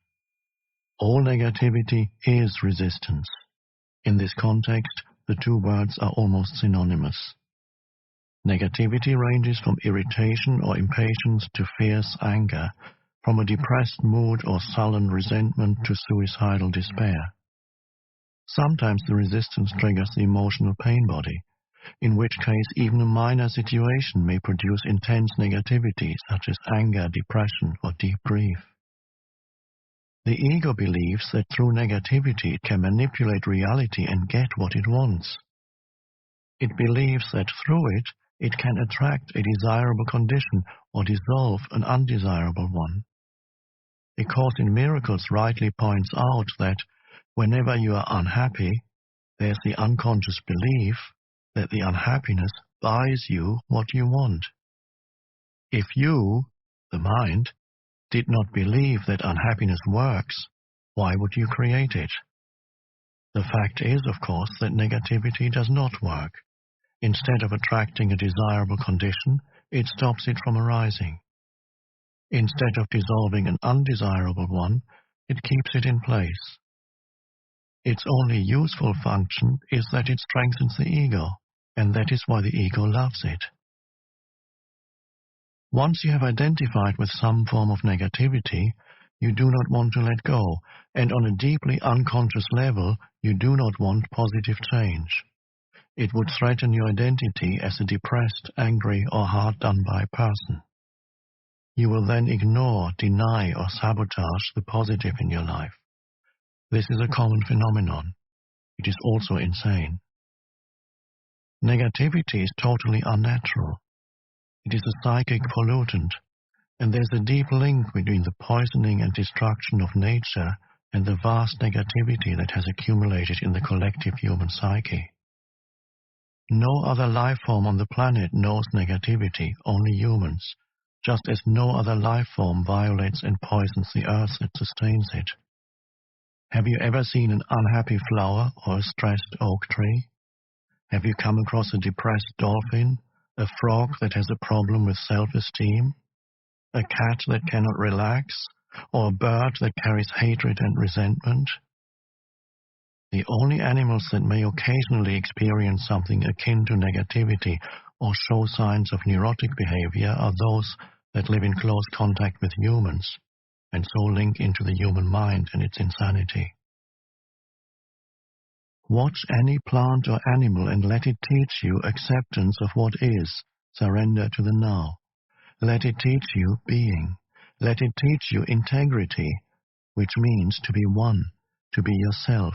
All negativity is resistance. In this context, the two words are almost synonymous. Negativity ranges from irritation or impatience to fierce anger, from a depressed mood or sullen resentment to suicidal despair. Sometimes the resistance triggers the emotional pain body, in which case even a minor situation may produce intense negativity such as anger, depression, or deep grief. The ego believes that through negativity it can manipulate reality and get what it wants. It believes that through it can attract a desirable condition or dissolve an undesirable one. A Course in Miracles rightly points out that whenever you are unhappy, there's the unconscious belief that the unhappiness buys you what you want. If you, the mind, did not believe that unhappiness works, why would you create it? The fact is, of course, that negativity does not work. Instead of attracting a desirable condition, it stops it from arising. Instead of dissolving an undesirable one, it keeps it in place. Its only useful function is that it strengthens the ego, and that is why the ego loves it. Once you have identified with some form of negativity, you do not want to let go, and on a deeply unconscious level, you do not want positive change. It would threaten your identity as a depressed, angry, or hard-done-by person. You will then ignore, deny, or sabotage the positive in your life. This is a common phenomenon. It is also insane. Negativity is totally unnatural. It is a psychic pollutant, and there's a deep link between the poisoning and destruction of nature and the vast negativity that has accumulated in the collective human psyche. No other life form on the planet knows negativity, only humans, just as no other life form violates and poisons the earth that sustains it. Have you ever seen an unhappy flower or a stressed oak tree? Have you come across a depressed dolphin, a frog that has a problem with self-esteem, a cat that cannot relax, or a bird that carries hatred and resentment? The only animals that may occasionally experience something akin to negativity or show signs of neurotic behavior are those that live in close contact with humans, and so link into the human mind and its insanity. Watch any plant or animal and let it teach you acceptance of what is, surrender to the now. Let it teach you being. Let it teach you integrity, which means to be one, to be yourself,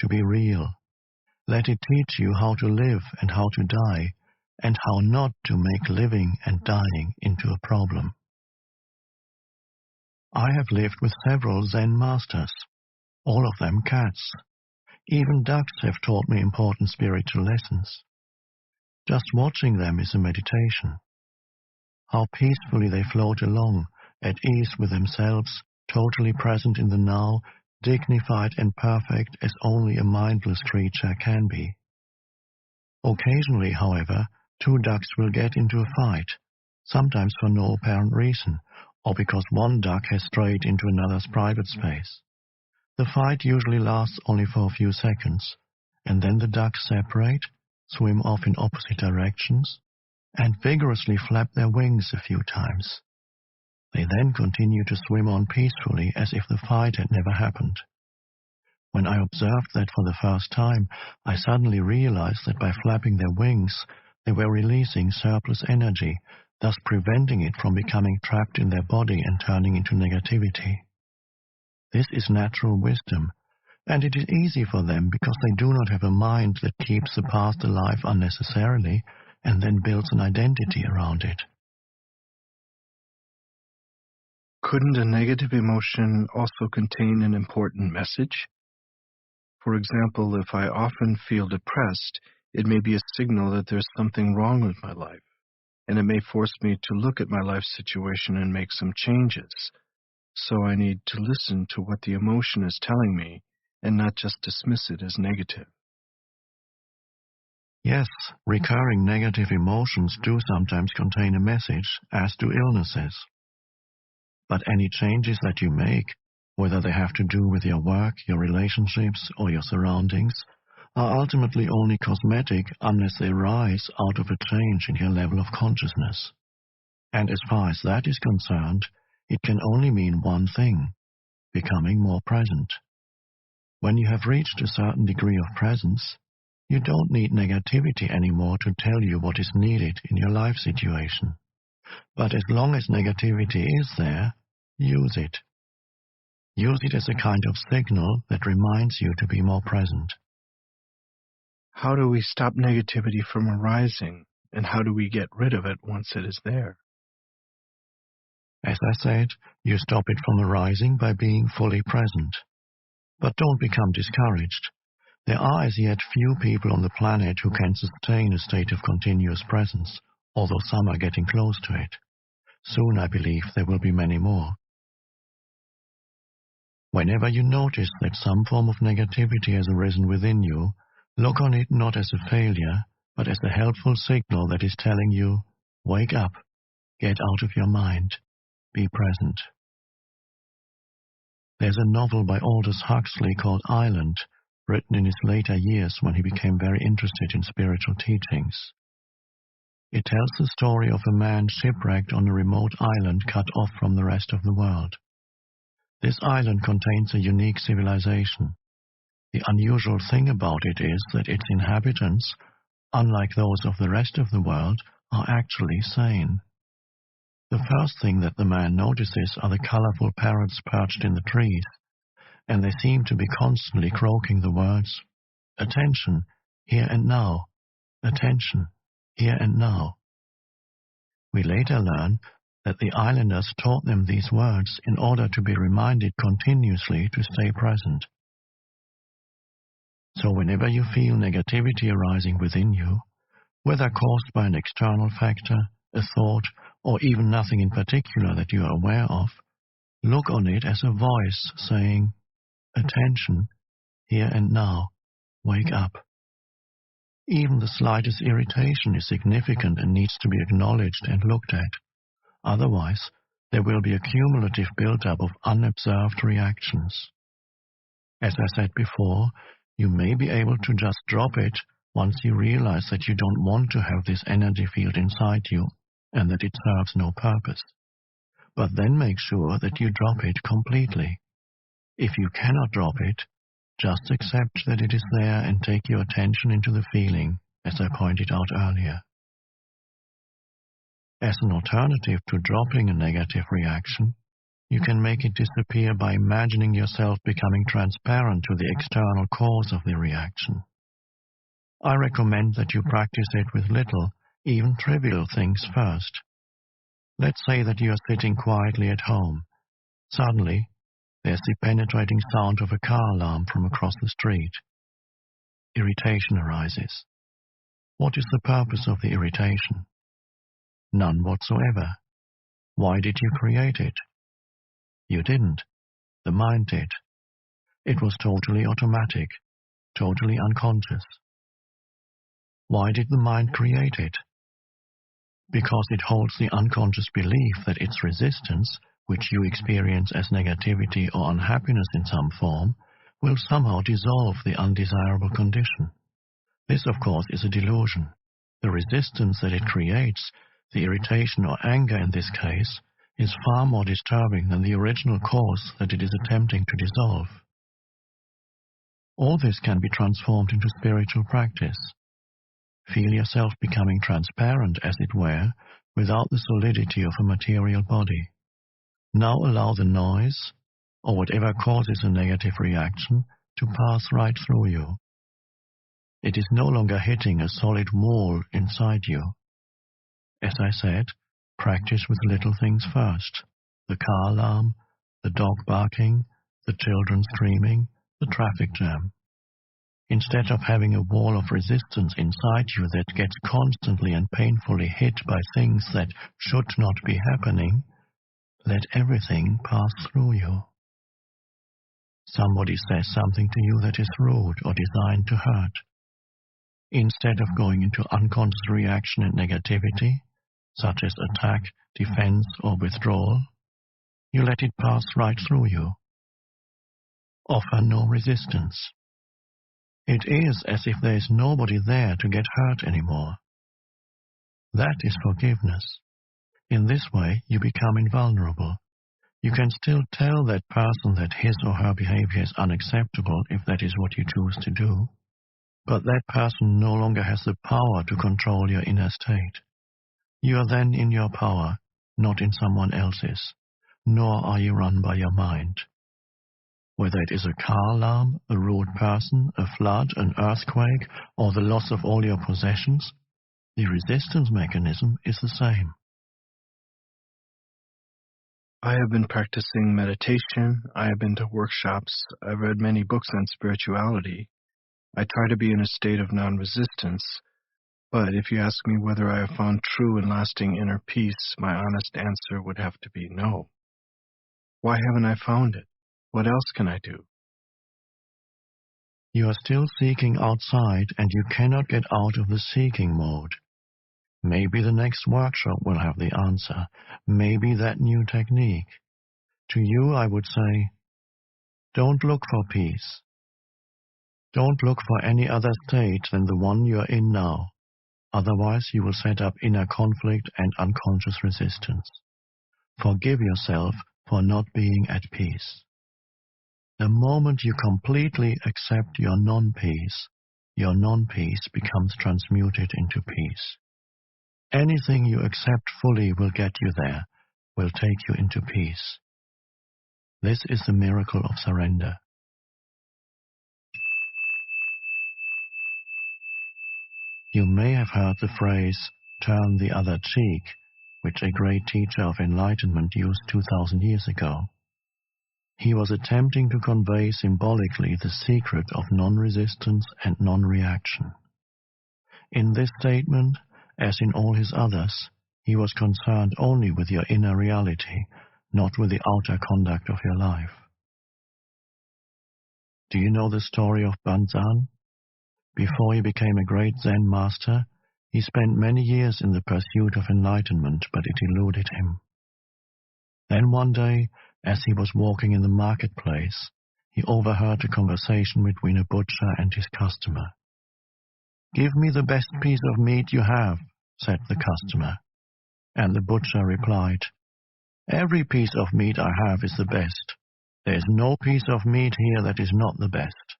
to be real. Let it teach you how to live and how to die, and how not to make living and dying into a problem. I have lived with several Zen masters, all of them cats. Even ducks have taught me important spiritual lessons. Just watching them is a meditation. How peacefully they float along, at ease with themselves, totally present in the now, dignified and perfect as only a mindless creature can be. Occasionally, however, two ducks will get into a fight, sometimes for no apparent reason, or because one duck has strayed into another's private space. The fight usually lasts only for a few seconds, and then the ducks separate, swim off in opposite directions, and vigorously flap their wings a few times. They then continue to swim on peacefully as if the fight had never happened. When I observed that for the first time, I suddenly realized that by flapping their wings, they were releasing surplus energy, thus preventing it from becoming trapped in their body and turning into negativity. This is natural wisdom, and it is easy for them because they do not have a mind that keeps the past alive unnecessarily and then builds an identity around it. Couldn't a negative emotion also contain an important message? For example, if I often feel depressed, it may be a signal that there's something wrong with my life, and it may force me to look at my life situation and make some changes. So I need to listen to what the emotion is telling me and not just dismiss it as negative. Yes, recurring negative emotions do sometimes contain a message, as do illnesses. But any changes that you make, whether they have to do with your work, your relationships, or your surroundings, are ultimately only cosmetic unless they arise out of a change in your level of consciousness. And as far as that is concerned, it can only mean one thing: becoming more present. When you have reached a certain degree of presence, you don't need negativity anymore to tell you what is needed in your life situation. But as long as negativity is there, use it. Use it as a kind of signal that reminds you to be more present. How do we stop negativity from arising, and how do we get rid of it once it is there? As I said, you stop it from arising by being fully present. But don't become discouraged. There are as yet few people on the planet who can sustain a state of continuous presence, although some are getting close to it. Soon, I believe, there will be many more. Whenever you notice that some form of negativity has arisen within you, look on it not as a failure, but as a helpful signal that is telling you, wake up, get out of your mind, be present. There's a novel by Aldous Huxley called Island, written in his later years when he became very interested in spiritual teachings. It tells the story of a man shipwrecked on a remote island cut off from the rest of the world. This island contains a unique civilization. The unusual thing about it is that its inhabitants, unlike those of the rest of the world, are actually sane. The first thing that the man notices are the colorful parrots perched in the trees, and they seem to be constantly croaking the words, "Attention, here and now. Attention, here and now." We later learn that the islanders taught them these words in order to be reminded continuously to stay present. So whenever you feel negativity arising within you, whether caused by an external factor, a thought, or even nothing in particular that you are aware of, look on it as a voice saying, "Attention, here and now, wake up." Even the slightest irritation is significant and needs to be acknowledged and looked at. Otherwise, there will be a cumulative build-up of unobserved reactions. As I said before, you may be able to just drop it once you realize that you don't want to have this energy field inside you and that it serves no purpose. But then make sure that you drop it completely. If you cannot drop it, just accept that it is there and take your attention into the feeling, as I pointed out earlier. As an alternative to dropping a negative reaction, you can make it disappear by imagining yourself becoming transparent to the external cause of the reaction. I recommend that you practice it with little, even trivial things first. Let's say that you are sitting quietly at home. Suddenly, there's the penetrating sound of a car alarm from across the street. Irritation arises. What is the purpose of the irritation? None whatsoever. Why did you create it? You didn't. The mind did. It was totally automatic, totally unconscious. Why did the mind create it? Because it holds the unconscious belief that its resistance, which you experience as negativity or unhappiness in some form, will somehow dissolve the undesirable condition. This, of course, is a delusion. The resistance that it creates, the irritation or anger in this case, is far more disturbing than the original cause that it is attempting to dissolve. All this can be transformed into spiritual practice. Feel yourself becoming transparent, as it were, without the solidity of a material body. Now allow the noise, or whatever causes a negative reaction, to pass right through you. It is no longer hitting a solid wall inside you. As I said, practice with little things first. The car alarm, the dog barking, the children screaming, the traffic jam. Instead of having a wall of resistance inside you that gets constantly and painfully hit by things that should not be happening, let everything pass through you. Somebody says something to you that is rude or designed to hurt. Instead of going into unconscious reaction and negativity, such as attack, defense, or withdrawal, you let it pass right through you. Offer no resistance. It is as if there is nobody there to get hurt anymore. That is forgiveness. In this way, you become invulnerable. You can still tell that person that his or her behavior is unacceptable if that is what you choose to do. But that person no longer has the power to control your inner state. You are then in your power, not in someone else's, nor are you run by your mind. Whether it is a car alarm, a rude person, a flood, an earthquake, or the loss of all your possessions, the resistance mechanism is the same. I have been practicing meditation. I have been to workshops. I've read many books on spirituality. I try to be in a state of non-resistance. But if you ask me whether I have found true and lasting inner peace, my honest answer would have to be no. Why haven't I found it? What else can I do? You are still seeking outside, and you cannot get out of the seeking mode. Maybe the next workshop will have the answer. Maybe that new technique. To you, I would say, don't look for peace. Don't look for any other state than the one you are in now. Otherwise, you will set up inner conflict and unconscious resistance. Forgive yourself for not being at peace. The moment you completely accept your non-peace becomes transmuted into peace. Anything you accept fully will get you there, will take you into peace. This is the miracle of surrender. You may have heard the phrase, "turn the other cheek," which a great teacher of enlightenment used 2,000 years ago. He was attempting to convey symbolically the secret of non-resistance and non-reaction. In this statement, as in all his others, he was concerned only with your inner reality, not with the outer conduct of your life. Do you know the story of Banzan? Before he became a great Zen master, he spent many years in the pursuit of enlightenment, but it eluded him. Then one day, as he was walking in the marketplace, he overheard a conversation between a butcher and his customer. "Give me the best piece of meat you have," said the customer. And the butcher replied, "Every piece of meat I have is the best. There is no piece of meat here that is not the best."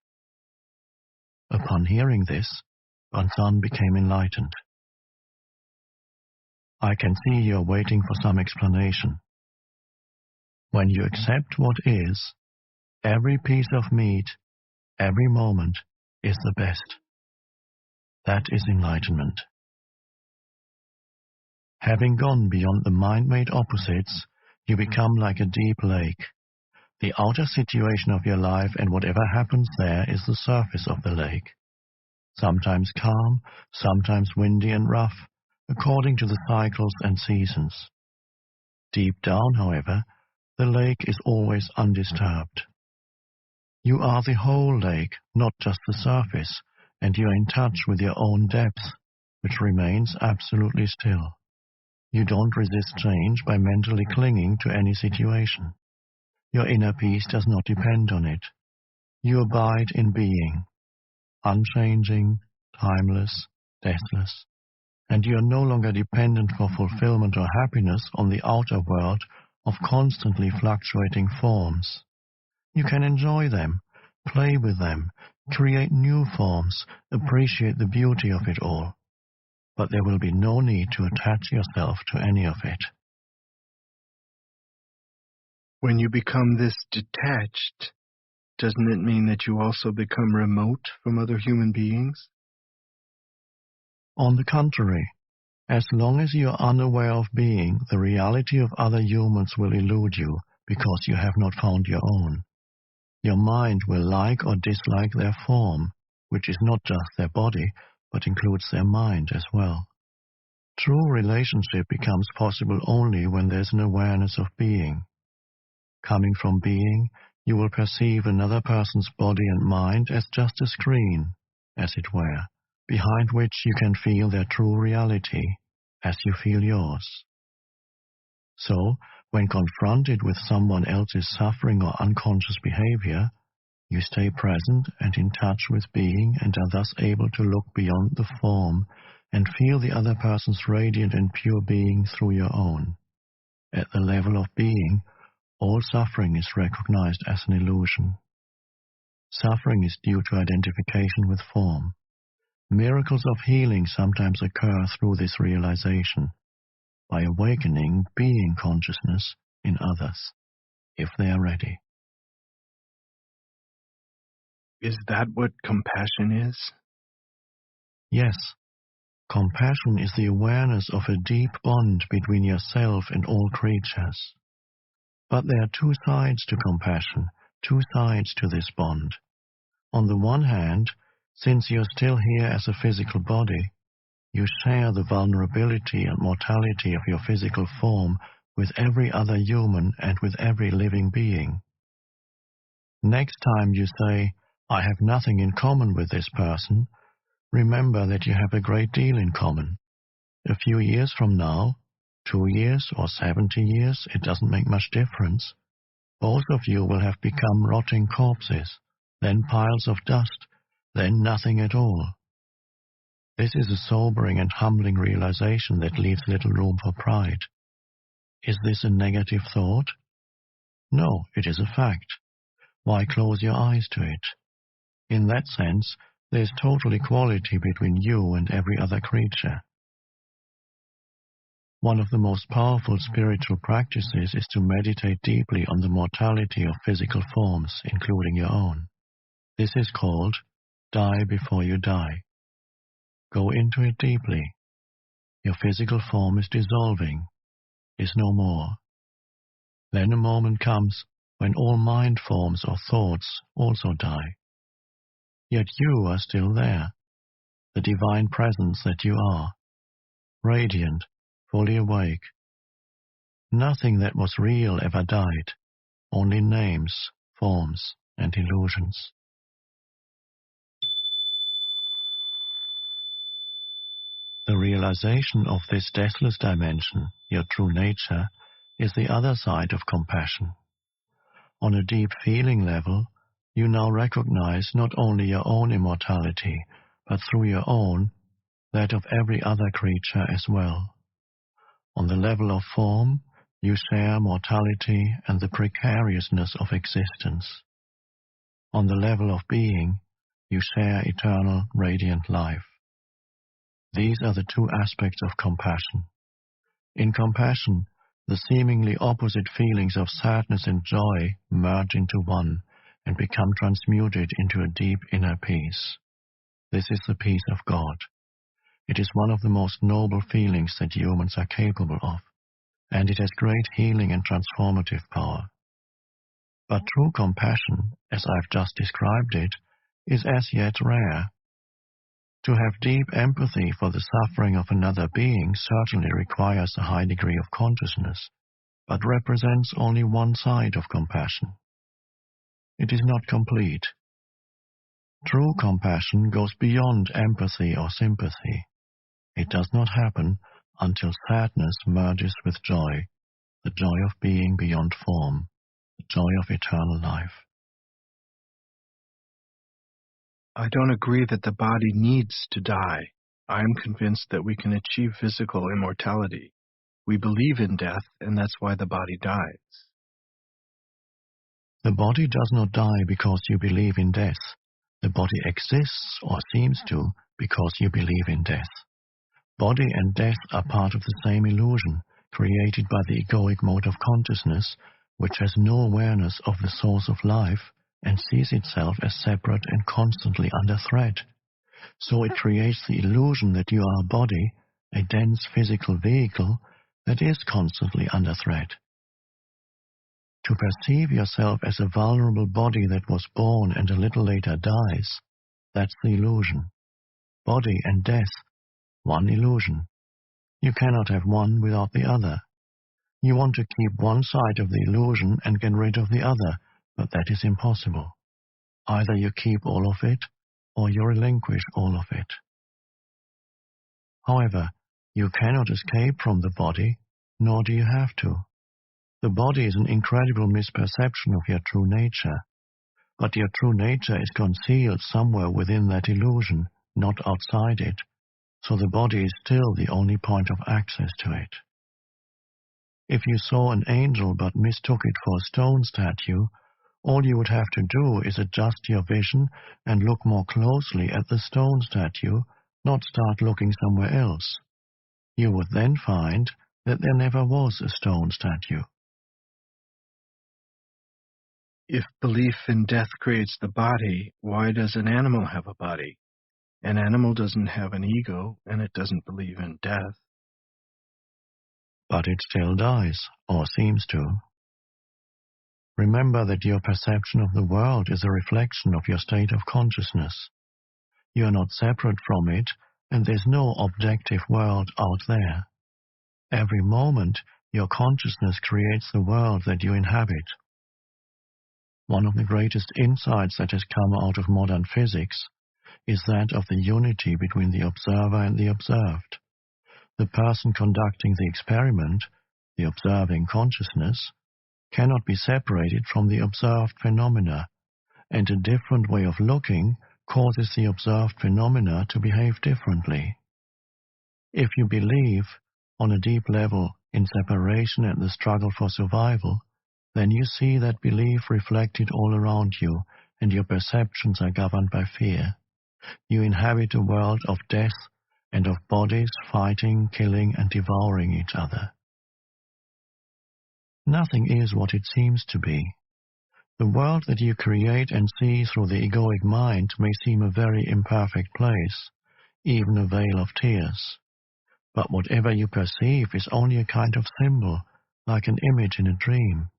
Upon hearing this, Banzan became enlightened. I can see you are waiting for some explanation. When you accept what is, every piece of meat, every moment, is the best. That is enlightenment. Having gone beyond the mind-made opposites, you become like a deep lake. The outer situation of your life and whatever happens there is the surface of the lake. Sometimes calm, sometimes windy and rough, according to the cycles and seasons. Deep down, however, the lake is always undisturbed. You are the whole lake, not just the surface, and you are in touch with your own depth, which remains absolutely still. You don't resist change by mentally clinging to any situation. Your inner peace does not depend on it. You abide in being, unchanging, timeless, deathless, and you are no longer dependent for fulfillment or happiness on the outer world of constantly fluctuating forms. You can enjoy them, play with them, create new forms, appreciate the beauty of it all, but there will be no need to attach yourself to any of it. When you become this detached, doesn't it mean that you also become remote from other human beings? On the contrary, as long as you are unaware of being, the reality of other humans will elude you because you have not found your own. Your mind will like or dislike their form, which is not just their body, but includes their mind as well. True relationship becomes possible only when there's an awareness of being. Coming from being, you will perceive another person's body and mind as just a screen, as it were, behind which you can feel their true reality, as you feel yours. So, when confronted with someone else's suffering or unconscious behavior, you stay present and in touch with being and are thus able to look beyond the form and feel the other person's radiant and pure being through your own. At the level of being, all suffering is recognized as an illusion. Suffering is due to identification with form. Miracles of healing sometimes occur through this realization, by awakening being consciousness in others, if they are ready. Is that what compassion is? Yes, compassion is the awareness of a deep bond between yourself and all creatures. But there are two sides to compassion, two sides to this bond. On the one hand, since you're still here as a physical body, you share the vulnerability and mortality of your physical form with every other human and with every living being. Next time you say, "I have nothing in common with this person," remember that you have a great deal in common. A few years from now, 2 years or 70 years, it doesn't make much difference. Both of you will have become rotting corpses, then piles of dust, then nothing at all. This is a sobering and humbling realization that leaves little room for pride. Is this a negative thought? No, it is a fact. Why close your eyes to it? In that sense, there is total equality between you and every other creature. One of the most powerful spiritual practices is to meditate deeply on the mortality of physical forms, including your own. This is called die before you die. Go into it deeply. Your physical form is dissolving, is no more. Then a moment comes when all mind forms or thoughts also die. Yet you are still there, the divine presence that you are, radiant, fully awake. Nothing that was real ever died, only names, forms, and illusions. The realization of this deathless dimension, your true nature, is the other side of compassion. On a deep feeling level, you now recognize not only your own immortality, but through your own, that of every other creature as well. On the level of form, you share mortality and the precariousness of existence. On the level of being, you share eternal, radiant life. These are the two aspects of compassion. In compassion, the seemingly opposite feelings of sadness and joy merge into one and become transmuted into a deep inner peace. This is the peace of God. It is one of the most noble feelings that humans are capable of, and it has great healing and transformative power. But true compassion, as I've just described it, is as yet rare. To have deep empathy for the suffering of another being certainly requires a high degree of consciousness, but represents only one side of compassion. It is not complete. True compassion goes beyond empathy or sympathy. It does not happen until sadness merges with joy, the joy of being beyond form, the joy of eternal life. I don't agree that the body needs to die. I am convinced that we can achieve physical immortality. We believe in death, and that's why the body dies. The body does not die because you believe in death. The body exists, or seems to, because you believe in death. Body and death are part of the same illusion, created by the egoic mode of consciousness, which has no awareness of the source of life and sees itself as separate and constantly under threat. So it creates the illusion that you are a body, a dense physical vehicle, that is constantly under threat. To perceive yourself as a vulnerable body that was born and a little later dies, that's the illusion. Body and death, one illusion. You cannot have one without the other. You want to keep one side of the illusion and get rid of the other, but that is impossible. Either you keep all of it, or you relinquish all of it. However, you cannot escape from the body, nor do you have to. The body is an incredible misperception of your true nature, but your true nature is concealed somewhere within that illusion, not outside it, so the body is still the only point of access to it. If you saw an angel but mistook it for a stone statue, all you would have to do is adjust your vision and look more closely at the stone statue, not start looking somewhere else. You would then find that there never was a stone statue. If belief in death creates the body, why does an animal have a body? An animal doesn't have an ego, and it doesn't believe in death. But it still dies, or seems to. Remember that your perception of the world is a reflection of your state of consciousness. You are not separate from it, and there's no objective world out there. Every moment, your consciousness creates the world that you inhabit. One of the greatest insights that has come out of modern physics is that of the unity between the observer and the observed. The person conducting the experiment, the observing consciousness, cannot be separated from the observed phenomena, and a different way of looking causes the observed phenomena to behave differently. If you believe, on a deep level, in separation and the struggle for survival, then you see that belief reflected all around you, and your perceptions are governed by fear. You inhabit a world of death and of bodies fighting, killing, and devouring each other. Nothing is what it seems to be. The world that you create and see through the egoic mind may seem a very imperfect place, even a vale of tears. But whatever you perceive is only a kind of symbol, like an image in a dream.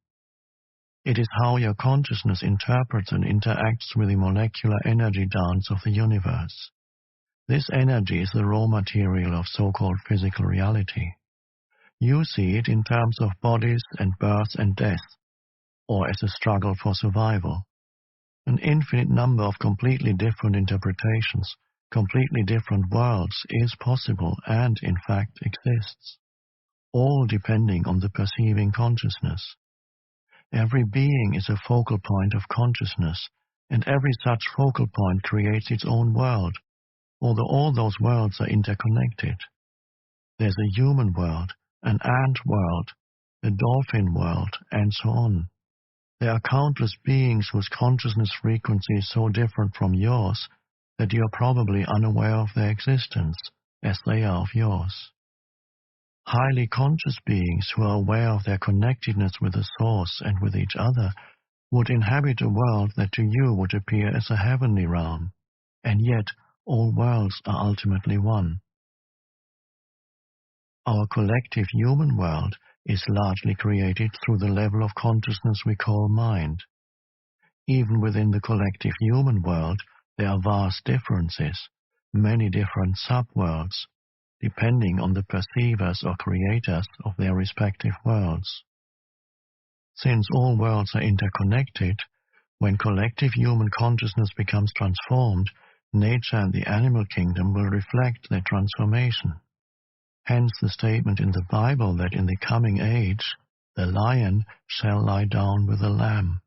It is how your consciousness interprets and interacts with the molecular energy dance of the universe. This energy is the raw material of so-called physical reality. You see it in terms of bodies and birth and death, or as a struggle for survival. An infinite number of completely different interpretations, completely different worlds is possible and, in fact, exists, all depending on the perceiving consciousness. Every being is a focal point of consciousness, and every such focal point creates its own world, although all those worlds are interconnected. There's a human world, an ant world, a dolphin world, and so on. There are countless beings whose consciousness frequency is so different from yours that you are probably unaware of their existence, as they are of yours. Highly conscious beings who are aware of their connectedness with the Source and with each other would inhabit a world that to you would appear as a heavenly realm, and yet all worlds are ultimately one. Our collective human world is largely created through the level of consciousness we call mind. Even within the collective human world, there are vast differences, many different sub-worlds, depending on the perceivers or creators of their respective worlds. Since all worlds are interconnected, when collective human consciousness becomes transformed, nature and the animal kingdom will reflect their transformation. Hence the statement in the Bible that in the coming age, the lion shall lie down with the lamb.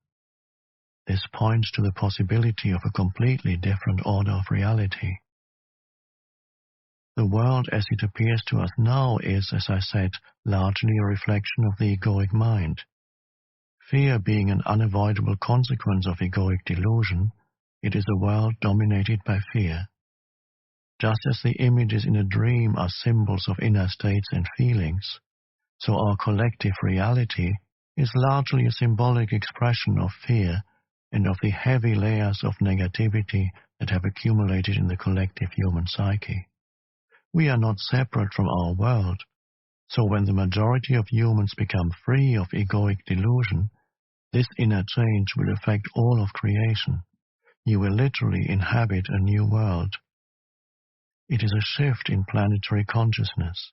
This points to the possibility of a completely different order of reality. The world as it appears to us now is, as I said, largely a reflection of the egoic mind. Fear being an unavoidable consequence of egoic delusion, it is a world dominated by fear. Just as the images in a dream are symbols of inner states and feelings, so our collective reality is largely a symbolic expression of fear and of the heavy layers of negativity that have accumulated in the collective human psyche. We are not separate from our world, so when the majority of humans become free of egoic delusion, this inner change will affect all of creation. You will literally inhabit a new world. It is a shift in planetary consciousness.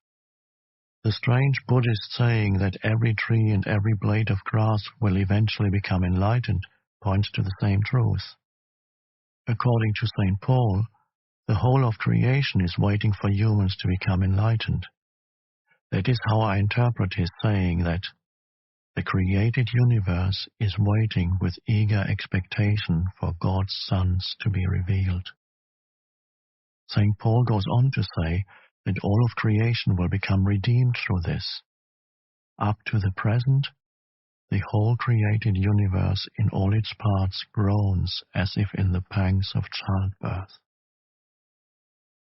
The strange Buddhist saying that every tree and every blade of grass will eventually become enlightened points to the same truth. According to St. Paul, the whole of creation is waiting for humans to become enlightened. That is how I interpret his saying that the created universe is waiting with eager expectation for God's sons to be revealed. St. Paul goes on to say that all of creation will become redeemed through this. Up to the present, the whole created universe in all its parts groans as if in the pangs of childbirth.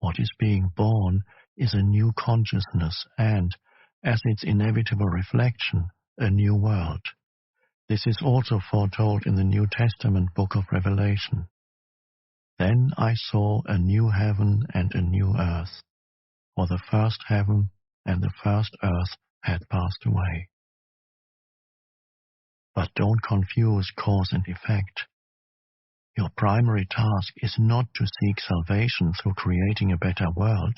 What is being born is a new consciousness and, as its inevitable reflection, a new world. This is also foretold in the New Testament book of Revelation. Then I saw a new heaven and a new earth, for the first heaven and the first earth had passed away. But don't confuse cause and effect. Your primary task is not to seek salvation through creating a better world,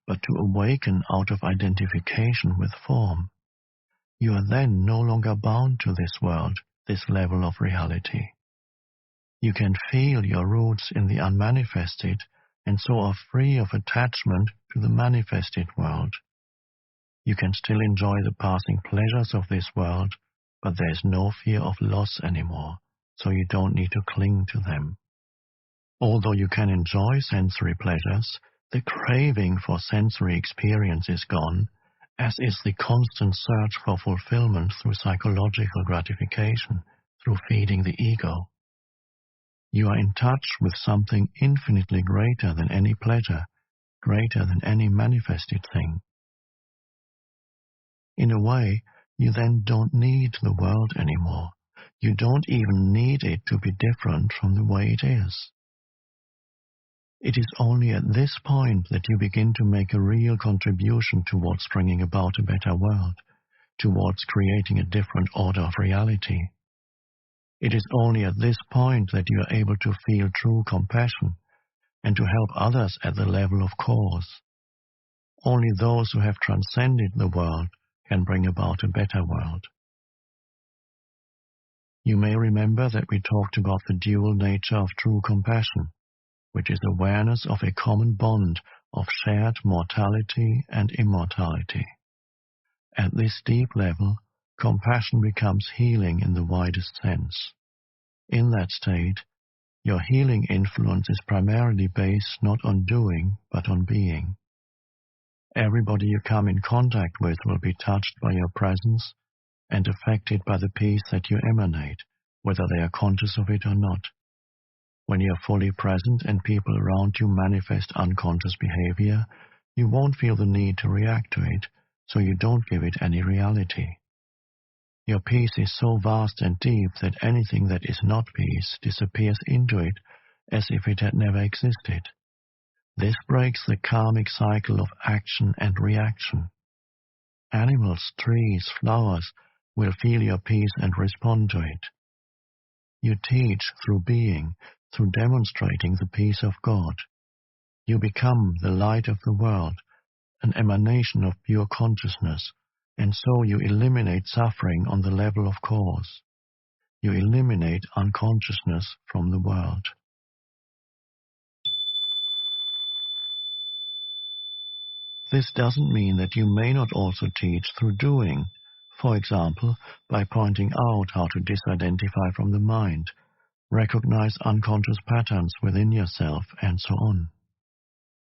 but to awaken out of identification with form. You are then no longer bound to this world, this level of reality. You can feel your roots in the unmanifested and so are free of attachment to the manifested world. You can still enjoy the passing pleasures of this world, but there is no fear of loss anymore, so you don't need to cling to them. Although you can enjoy sensory pleasures, the craving for sensory experience is gone, as is the constant search for fulfillment through psychological gratification, through feeding the ego. You are in touch with something infinitely greater than any pleasure, greater than any manifested thing. In a way, you then don't need the world anymore. You don't even need it to be different from the way it is. It is only at this point that you begin to make a real contribution towards bringing about a better world, towards creating a different order of reality. It is only at this point that you are able to feel true compassion and to help others at the level of cause. Only those who have transcended the world can bring about a better world. You may remember that we talked about the dual nature of true compassion, which is awareness of a common bond of shared mortality and immortality. At this deep level, compassion becomes healing in the widest sense. In that state, your healing influence is primarily based not on doing, but on being. Everybody you come in contact with will be touched by your presence and affected by the peace that you emanate, whether they are conscious of it or not. When you are fully present and people around you manifest unconscious behavior, you won't feel the need to react to it, so you don't give it any reality. Your peace is so vast and deep that anything that is not peace disappears into it as if it had never existed. This breaks the karmic cycle of action and reaction. Animals, trees, flowers will feel your peace and respond to it. You teach through being, through demonstrating the peace of God. You become the light of the world, an emanation of pure consciousness, and so you eliminate suffering on the level of cause. You eliminate unconsciousness from the world. This doesn't mean that you may not also teach through doing, for example, by pointing out how to disidentify from the mind, recognize unconscious patterns within yourself, and so on.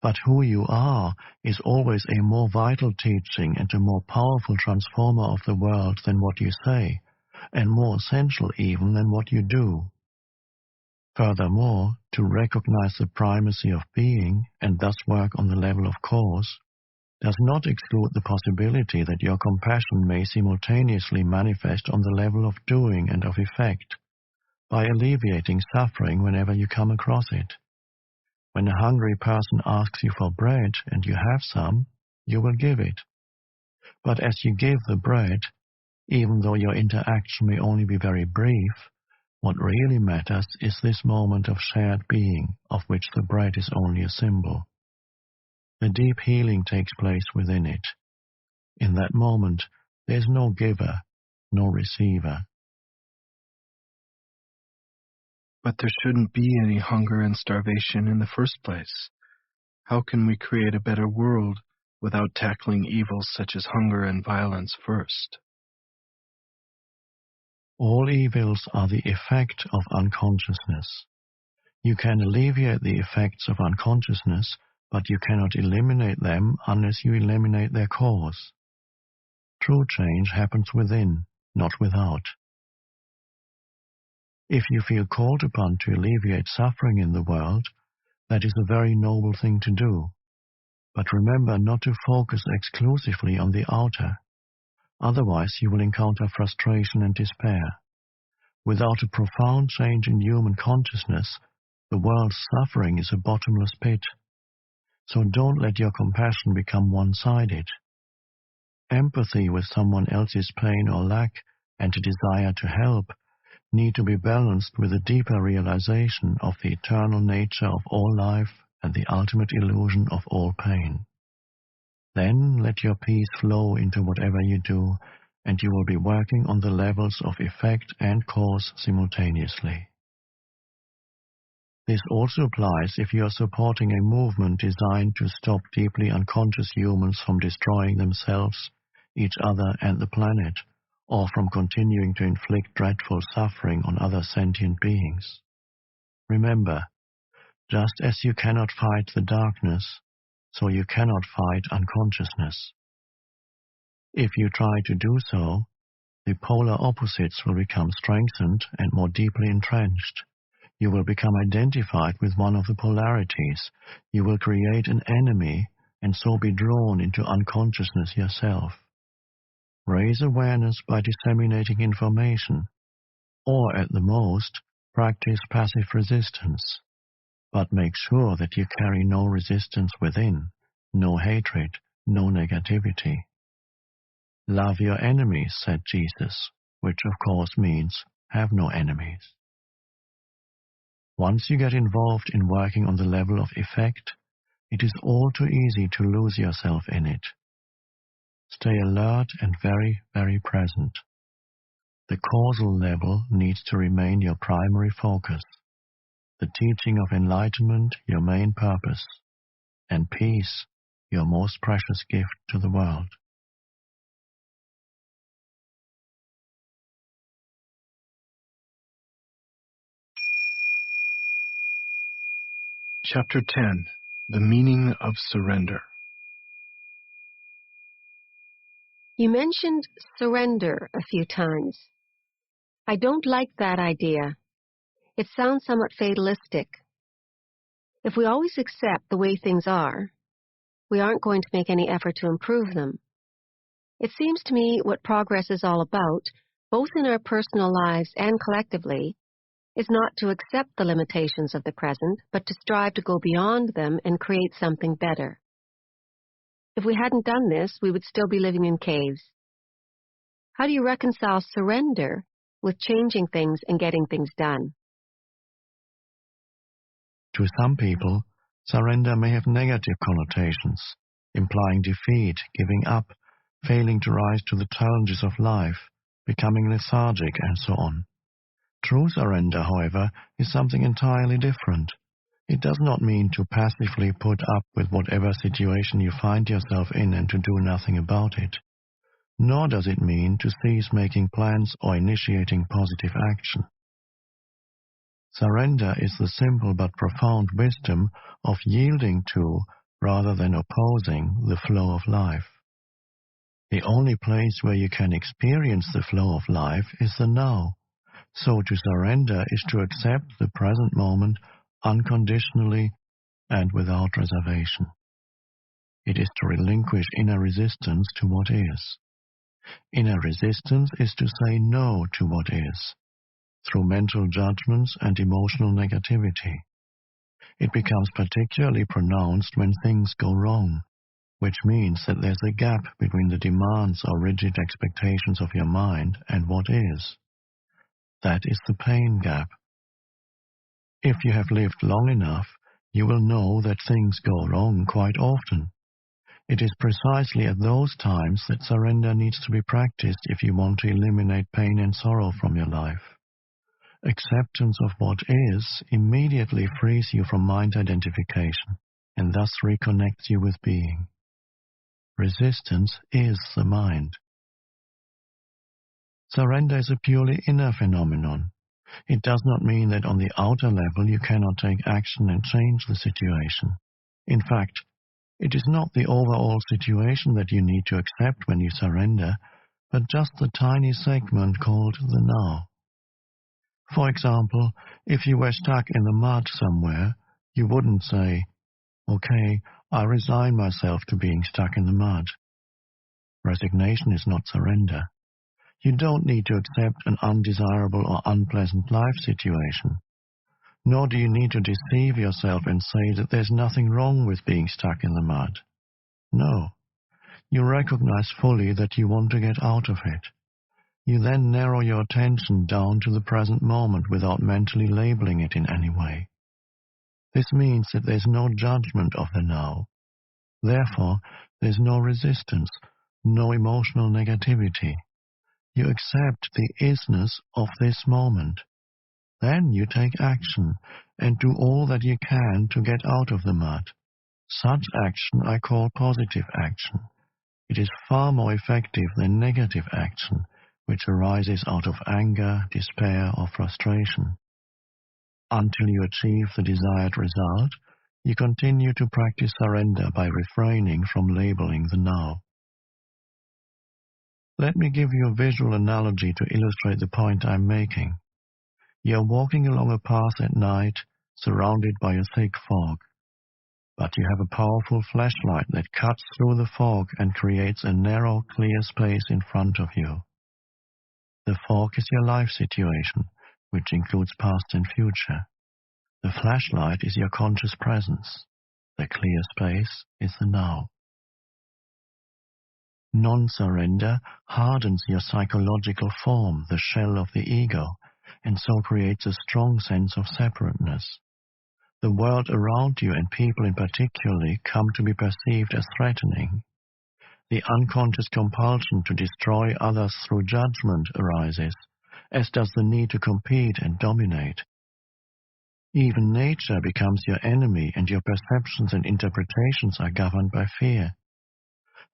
But who you are is always a more vital teaching and a more powerful transformer of the world than what you say, and more essential even than what you do. Furthermore, to recognize the primacy of being, and thus work on the level of cause, does not exclude the possibility that your compassion may simultaneously manifest on the level of doing and of effect, by alleviating suffering whenever you come across it. When a hungry person asks you for bread and you have some, you will give it. But as you give the bread, even though your interaction may only be very brief, what really matters is this moment of shared being, of which the bread is only a symbol. The deep healing takes place within it. In that moment, there is no giver, no receiver. But there shouldn't be any hunger and starvation in the first place. How can we create a better world without tackling evils such as hunger and violence first? All evils are the effect of unconsciousness. You can alleviate the effects of unconsciousness, but you cannot eliminate them unless you eliminate their cause. True change happens within, not without. If you feel called upon to alleviate suffering in the world, that is a very noble thing to do. But remember not to focus exclusively on the outer. Otherwise you will encounter frustration and despair. Without a profound change in human consciousness, the world's suffering is a bottomless pit. So don't let your compassion become one-sided. Empathy with someone else's pain or lack and a desire to help need to be balanced with a deeper realization of the eternal nature of all life and the ultimate illusion of all pain. Then let your peace flow into whatever you do, and you will be working on the levels of effect and cause simultaneously. This also applies if you are supporting a movement designed to stop deeply unconscious humans from destroying themselves, each other, and the planet, or from continuing to inflict dreadful suffering on other sentient beings. Remember, just as you cannot fight the darkness, so you cannot fight unconsciousness. If you try to do so, the polar opposites will become strengthened and more deeply entrenched. You will become identified with one of the polarities. You will create an enemy and so be drawn into unconsciousness yourself. Raise awareness by disseminating information, or at the most, practice passive resistance. But make sure that you carry no resistance within, no hatred, no negativity. Love your enemies, said Jesus, which of course means have no enemies. Once you get involved in working on the level of effect, it is all too easy to lose yourself in it. Stay alert and very, very present. The causal level needs to remain your primary focus, the teaching of enlightenment your main purpose, and peace your most precious gift to the world. Chapter 10. The Meaning of Surrender. You mentioned surrender a few times. I don't like that idea. It sounds somewhat fatalistic. If we always accept the way things are, we aren't going to make any effort to improve them. It seems to me what progress is all about, both in our personal lives and collectively, is not to accept the limitations of the present, but to strive to go beyond them and create something better. If we hadn't done this, we would still be living in caves. How do you reconcile surrender with changing things and getting things done? To some people, surrender may have negative connotations, implying defeat, giving up, failing to rise to the challenges of life, becoming lethargic, and so on. True surrender, however, is something entirely different. It does not mean to passively put up with whatever situation you find yourself in and to do nothing about it. Nor does it mean to cease making plans or initiating positive action. Surrender is the simple but profound wisdom of yielding to, rather than opposing, the flow of life. The only place where you can experience the flow of life is the now. So to surrender is to accept the present moment unconditionally and without reservation. It is to relinquish inner resistance to what is. Inner resistance is to say no to what is, through mental judgments and emotional negativity. It becomes particularly pronounced when things go wrong, which means that there's a gap between the demands or rigid expectations of your mind and what is. That is the pain gap. If you have lived long enough, you will know that things go wrong quite often. It is precisely at those times that surrender needs to be practiced if you want to eliminate pain and sorrow from your life. Acceptance of what is immediately frees you from mind identification and thus reconnects you with being. Resistance is the mind. Surrender is a purely inner phenomenon. It does not mean that on the outer level you cannot take action and change the situation. In fact, it is not the overall situation that you need to accept when you surrender, but just the tiny segment called the now. For example, if you were stuck in the mud somewhere, you wouldn't say, "Okay, I resign myself to being stuck in the mud." Resignation is not surrender. You don't need to accept an undesirable or unpleasant life situation. Nor do you need to deceive yourself and say that there's nothing wrong with being stuck in the mud. No. You recognize fully that you want to get out of it. You then narrow your attention down to the present moment without mentally labeling it in any way. This means that there's no judgment of the now. Therefore, there's no resistance, no emotional negativity. You accept the isness of this moment. Then you take action and do all that you can to get out of the mud. Such action I call positive action. It is far more effective than negative action, which arises out of anger, despair, or frustration. Until you achieve the desired result, you continue to practice surrender by refraining from labeling the now. Let me give you a visual analogy to illustrate the point I'm making. You're walking along a path at night, surrounded by a thick fog. But you have a powerful flashlight that cuts through the fog and creates a narrow, clear space in front of you. The fog is your life situation, which includes past and future. The flashlight is your conscious presence. The clear space is the now. Non-surrender hardens your psychological form, the shell of the ego, and so creates a strong sense of separateness. The world around you and people in particular come to be perceived as threatening. The unconscious compulsion to destroy others through judgment arises, as does the need to compete and dominate. Even nature becomes your enemy, and your perceptions and interpretations are governed by fear.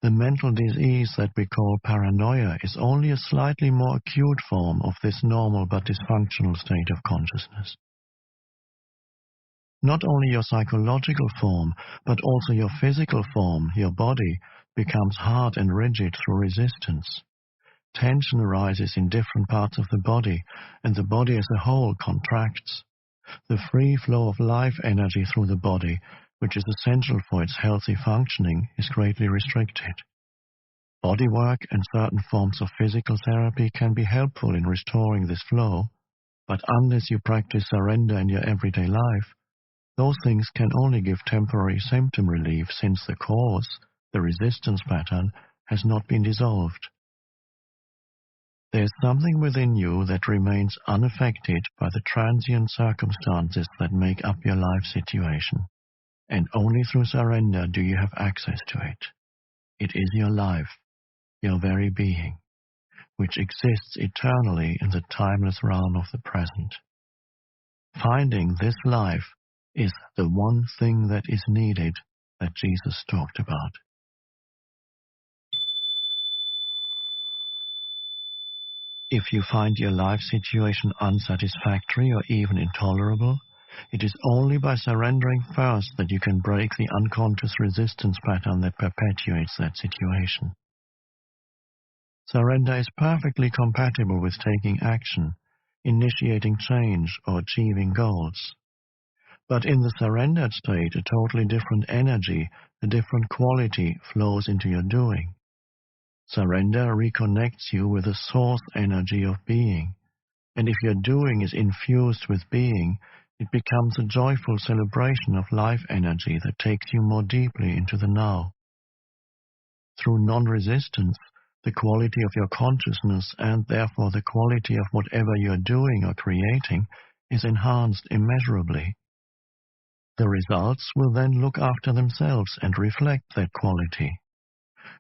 The mental disease that we call paranoia is only a slightly more acute form of this normal but dysfunctional state of consciousness. Not only your psychological form, but also your physical form, your body, becomes hard and rigid through resistance. Tension arises in different parts of the body, and the body as a whole contracts. The free flow of life energy through the body, which is essential for its healthy functioning, is greatly restricted. Body work and certain forms of physical therapy can be helpful in restoring this flow, but unless you practice surrender in your everyday life, those things can only give temporary symptom relief since the cause, the resistance pattern, has not been dissolved. There is something within you that remains unaffected by the transient circumstances that make up your life situation, and only through surrender do you have access to it. It is your life, your very being, which exists eternally in the timeless realm of the present. Finding this life is the one thing that is needed that Jesus talked about. If you find your life situation unsatisfactory or even intolerable, it is only by surrendering first that you can break the unconscious resistance pattern that perpetuates that situation. Surrender is perfectly compatible with taking action, initiating change, or achieving goals. But in the surrendered state, a totally different energy, a different quality flows into your doing. Surrender reconnects you with the source energy of being, and if your doing is infused with being, it becomes a joyful celebration of life energy that takes you more deeply into the now. Through non-resistance, the quality of your consciousness, and therefore the quality of whatever you are doing or creating, is enhanced immeasurably. The results will then look after themselves and reflect that quality.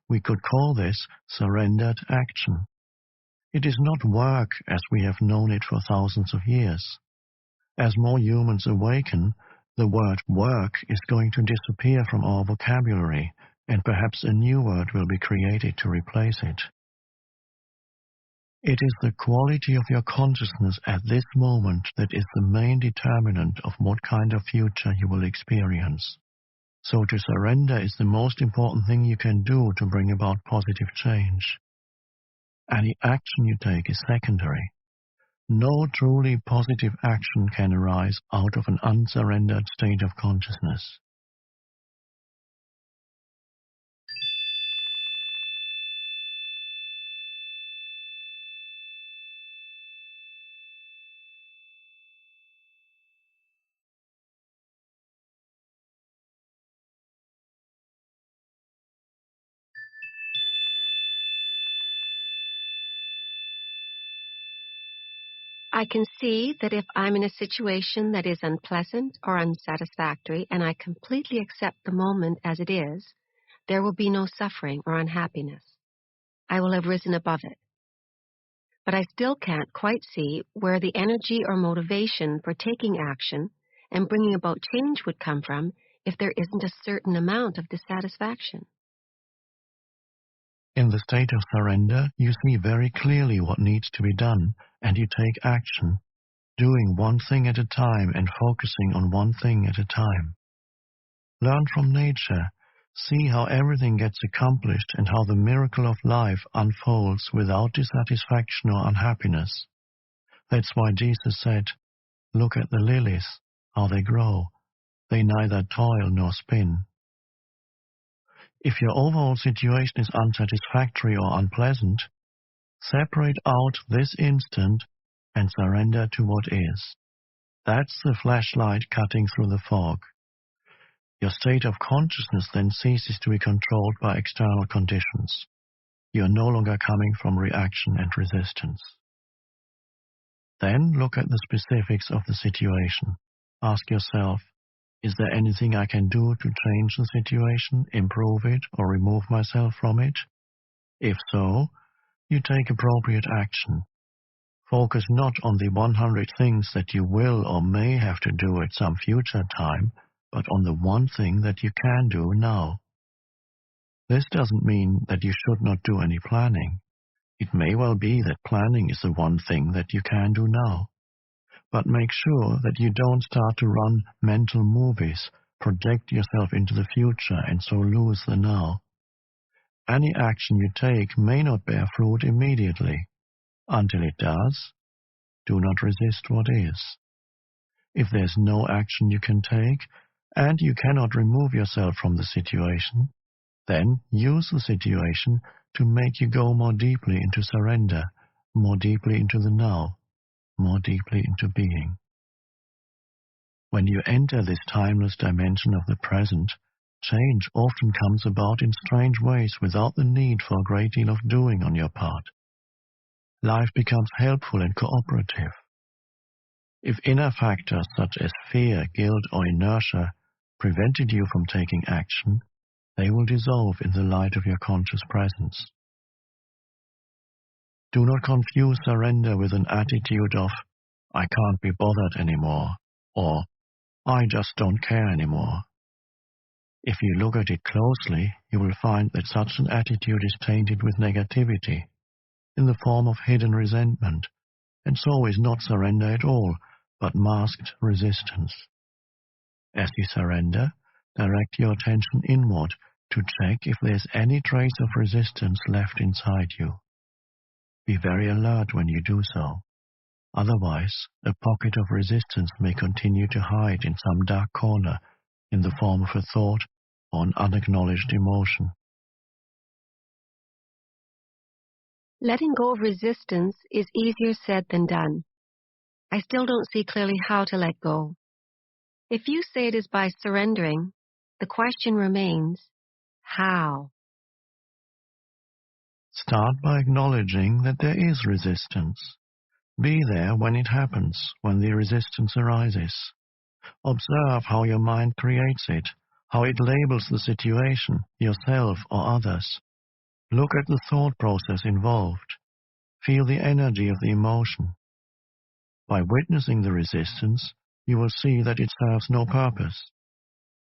We could call this surrendered action. It is not work as we have known it for thousands of years. As more humans awaken, the word work is going to disappear from our vocabulary, and perhaps a new word will be created to replace it. It is the quality of your consciousness at this moment that is the main determinant of what kind of future you will experience. So to surrender is the most important thing you can do to bring about positive change. Any action you take is secondary. No truly positive action can arise out of an unsurrendered state of consciousness. I can see that if I'm in a situation that is unpleasant or unsatisfactory, and I completely accept the moment as it is, there will be no suffering or unhappiness. I will have risen above it. But I still can't quite see where the energy or motivation for taking action and bringing about change would come from if there isn't a certain amount of dissatisfaction. In the state of surrender, you see very clearly what needs to be done, and you take action, doing one thing at a time and focusing on one thing at a time. Learn from nature. See how everything gets accomplished and how the miracle of life unfolds without dissatisfaction or unhappiness. That's why Jesus said, "Look at the lilies, how they grow. They neither toil nor spin." If your overall situation is unsatisfactory or unpleasant, separate out this instant and surrender to what is. That's the flashlight cutting through the fog. Your state of consciousness then ceases to be controlled by external conditions. You are no longer coming from reaction and resistance. Then look at the specifics of the situation. Ask yourself, is there anything I can do to change the situation, improve it, or remove myself from it? If so, you take appropriate action. Focus not on the 100 things that you will or may have to do at some future time, but on the one thing that you can do now. This doesn't mean that you should not do any planning. It may well be that planning is the one thing that you can do now. But make sure that you don't start to run mental movies, project yourself into the future, and so lose the now. Any action you take may not bear fruit immediately. Until it does, do not resist what is. If there's no action you can take, and you cannot remove yourself from the situation, then use the situation to make you go more deeply into surrender, more deeply into the now, more deeply into being. When you enter this timeless dimension of the present, change often comes about in strange ways without the need for a great deal of doing on your part. Life becomes helpful and cooperative. If inner factors such as fear, guilt, or inertia prevented you from taking action, they will dissolve in the light of your conscious presence. Do not confuse surrender with an attitude of, "I can't be bothered anymore," or "I just don't care anymore." If you look at it closely, you will find that such an attitude is tainted with negativity, in the form of hidden resentment, and so is not surrender at all, but masked resistance. As you surrender, direct your attention inward to check if there's any trace of resistance left inside you. Be very alert when you do so. Otherwise, a pocket of resistance may continue to hide in some dark corner in the form of a thought or an unacknowledged emotion. Letting go of resistance is easier said than done. I still don't see clearly how to let go. If you say it is by surrendering, the question remains, how? Start by acknowledging that there is resistance. Be there when it happens, when the resistance arises. Observe how your mind creates it, how it labels the situation, yourself or others. Look at the thought process involved. Feel the energy of the emotion. By witnessing the resistance, you will see that it serves no purpose.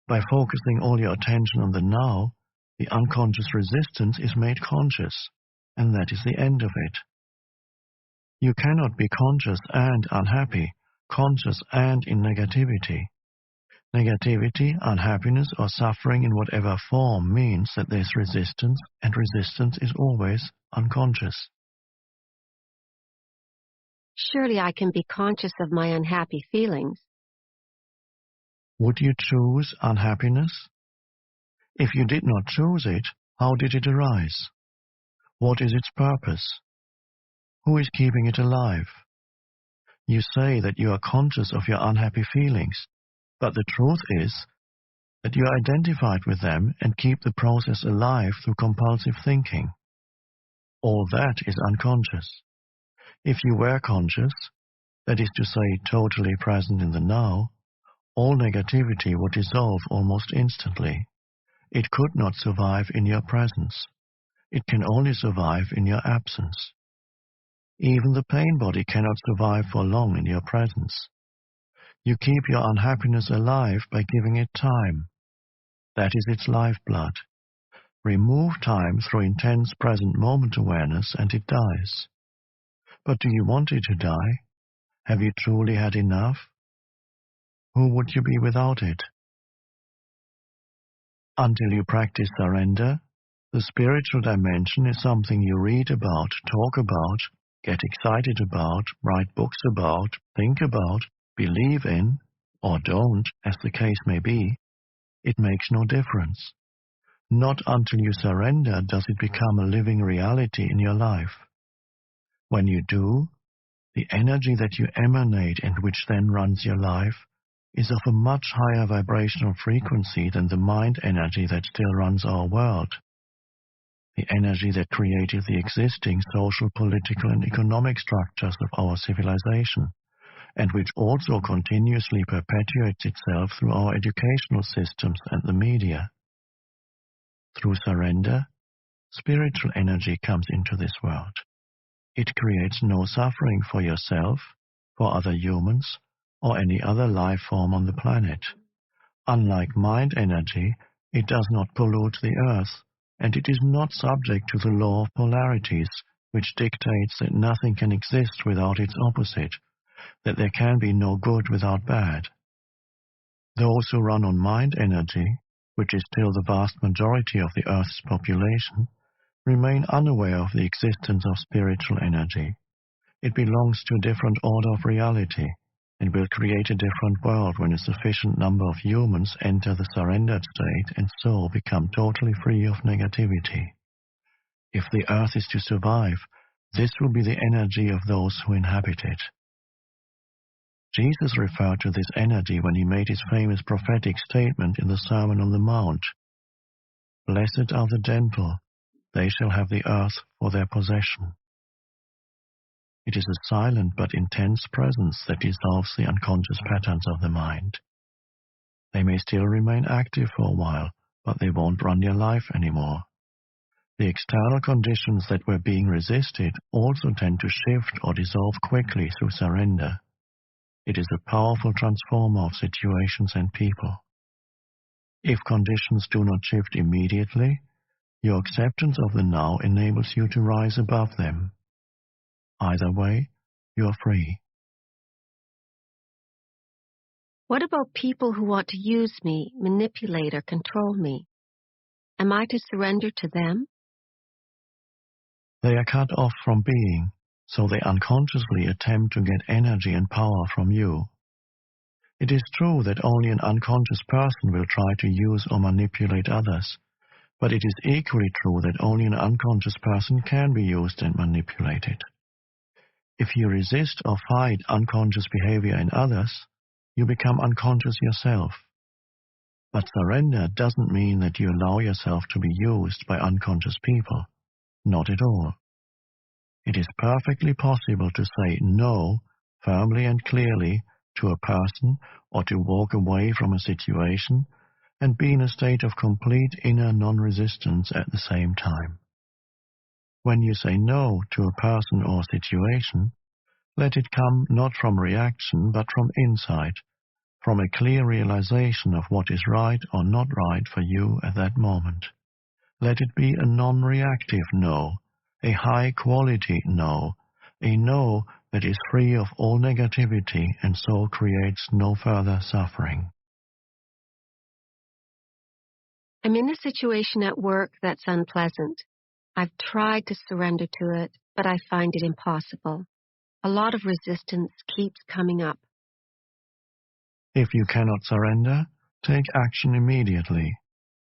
By focusing all your attention on the now, the unconscious resistance is made conscious, and that is the end of it. You cannot be conscious and unhappy, conscious and in negativity. Negativity, unhappiness, or suffering in whatever form means that there's resistance, and resistance is always unconscious. Surely I can be conscious of my unhappy feelings. Would you choose unhappiness? If you did not choose it, how did it arise? What is its purpose? Who is keeping it alive? You say that you are conscious of your unhappy feelings, but the truth is that you are identified with them and keep the process alive through compulsive thinking. All that is unconscious. If you were conscious, that is to say, totally present in the now, all negativity would dissolve almost instantly. It could not survive in your presence. It can only survive in your absence. Even the pain body cannot survive for long in your presence. You keep your unhappiness alive by giving it time. That is its lifeblood. Remove time through intense present moment awareness and it dies. But do you want it to die? Have you truly had enough? Who would you be without it? Until you practice surrender, the spiritual dimension is something you read about, talk about, get excited about, write books about, think about, believe in, or don't, as the case may be. It makes no difference. Not until you surrender does it become a living reality in your life. When you do, the energy that you emanate and which then runs your life is of a much higher vibrational frequency than the mind energy that still runs our world. The energy that created the existing social, political, and economic structures of our civilization, and which also continuously perpetuates itself through our educational systems and the media. Through surrender, spiritual energy comes into this world. It creates no suffering for yourself, for other humans, or any other life form on the planet. Unlike mind energy, it does not pollute the earth, and it is not subject to the law of polarities, which dictates that nothing can exist without its opposite, that there can be no good without bad. Those who run on mind energy, which is still the vast majority of the Earth's population, remain unaware of the existence of spiritual energy. It belongs to a different order of reality, and will create a different world when a sufficient number of humans enter the surrendered state and so become totally free of negativity. If the Earth is to survive, this will be the energy of those who inhabit it. Jesus referred to this energy when he made his famous prophetic statement in the Sermon on the Mount. Blessed are the gentle, they shall have the earth for their possession. It is a silent but intense presence that dissolves the unconscious patterns of the mind. They may still remain active for a while, but they won't run your life anymore. The external conditions that were being resisted also tend to shift or dissolve quickly through surrender. It is a powerful transformer of situations and people. If conditions do not shift immediately, your acceptance of the now enables you to rise above them. Either way, you're free. What about people who want to use me, manipulate, or control me? Am I to surrender to them? They are cut off from being, so they unconsciously attempt to get energy and power from you. It is true that only an unconscious person will try to use or manipulate others, but it is equally true that only an unconscious person can be used and manipulated. If you resist or fight unconscious behavior in others, you become unconscious yourself. But surrender doesn't mean that you allow yourself to be used by unconscious people. Not at all. It is perfectly possible to say no firmly and clearly to a person or to walk away from a situation and be in a state of complete inner non-resistance at the same time. When you say no to a person or situation, let it come not from reaction but from insight, from a clear realization of what is right or not right for you at that moment. Let it be a non-reactive no, a high-quality no, a no that is free of all negativity and so creates no further suffering. I'm in a situation at work that's unpleasant. I've tried to surrender to it, but I find it impossible. A lot of resistance keeps coming up. If you cannot surrender, take action immediately.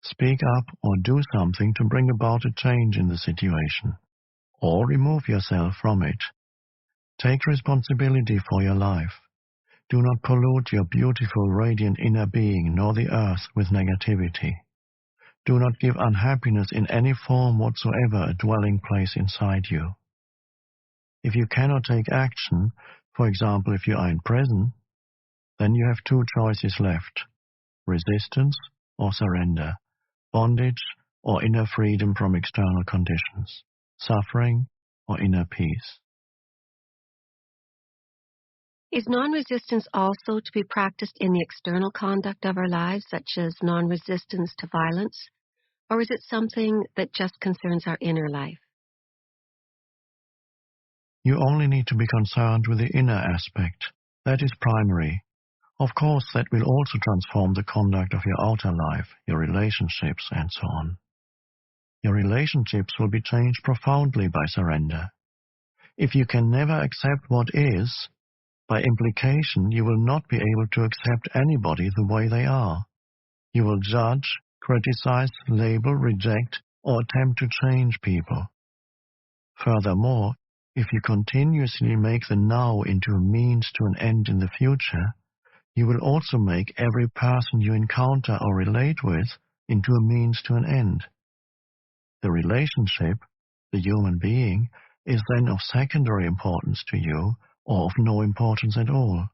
Speak up or do something to bring about a change in the situation, or remove yourself from it. Take responsibility for your life. Do not pollute your beautiful, radiant inner being nor the earth with negativity. Do not give unhappiness in any form whatsoever a dwelling place inside you. If you cannot take action, for example, if you are in prison, then you have two choices left: resistance or surrender, bondage or inner freedom from external conditions, suffering or inner peace. Is non-resistance also to be practiced in the external conduct of our lives, such as non-resistance to violence? Or is it something that just concerns our inner life? You only need to be concerned with the inner aspect. That is primary. Of course, that will also transform the conduct of your outer life, your relationships, and so on. Your relationships will be changed profoundly by surrender. If you can never accept what is, by implication, you will not be able to accept anybody the way they are. You will judge, criticize, label, reject, or attempt to change people. Furthermore, if you continuously make the now into a means to an end in the future, you will also make every person you encounter or relate with into a means to an end. The relationship, the human being, is then of secondary importance to you or of no importance at all.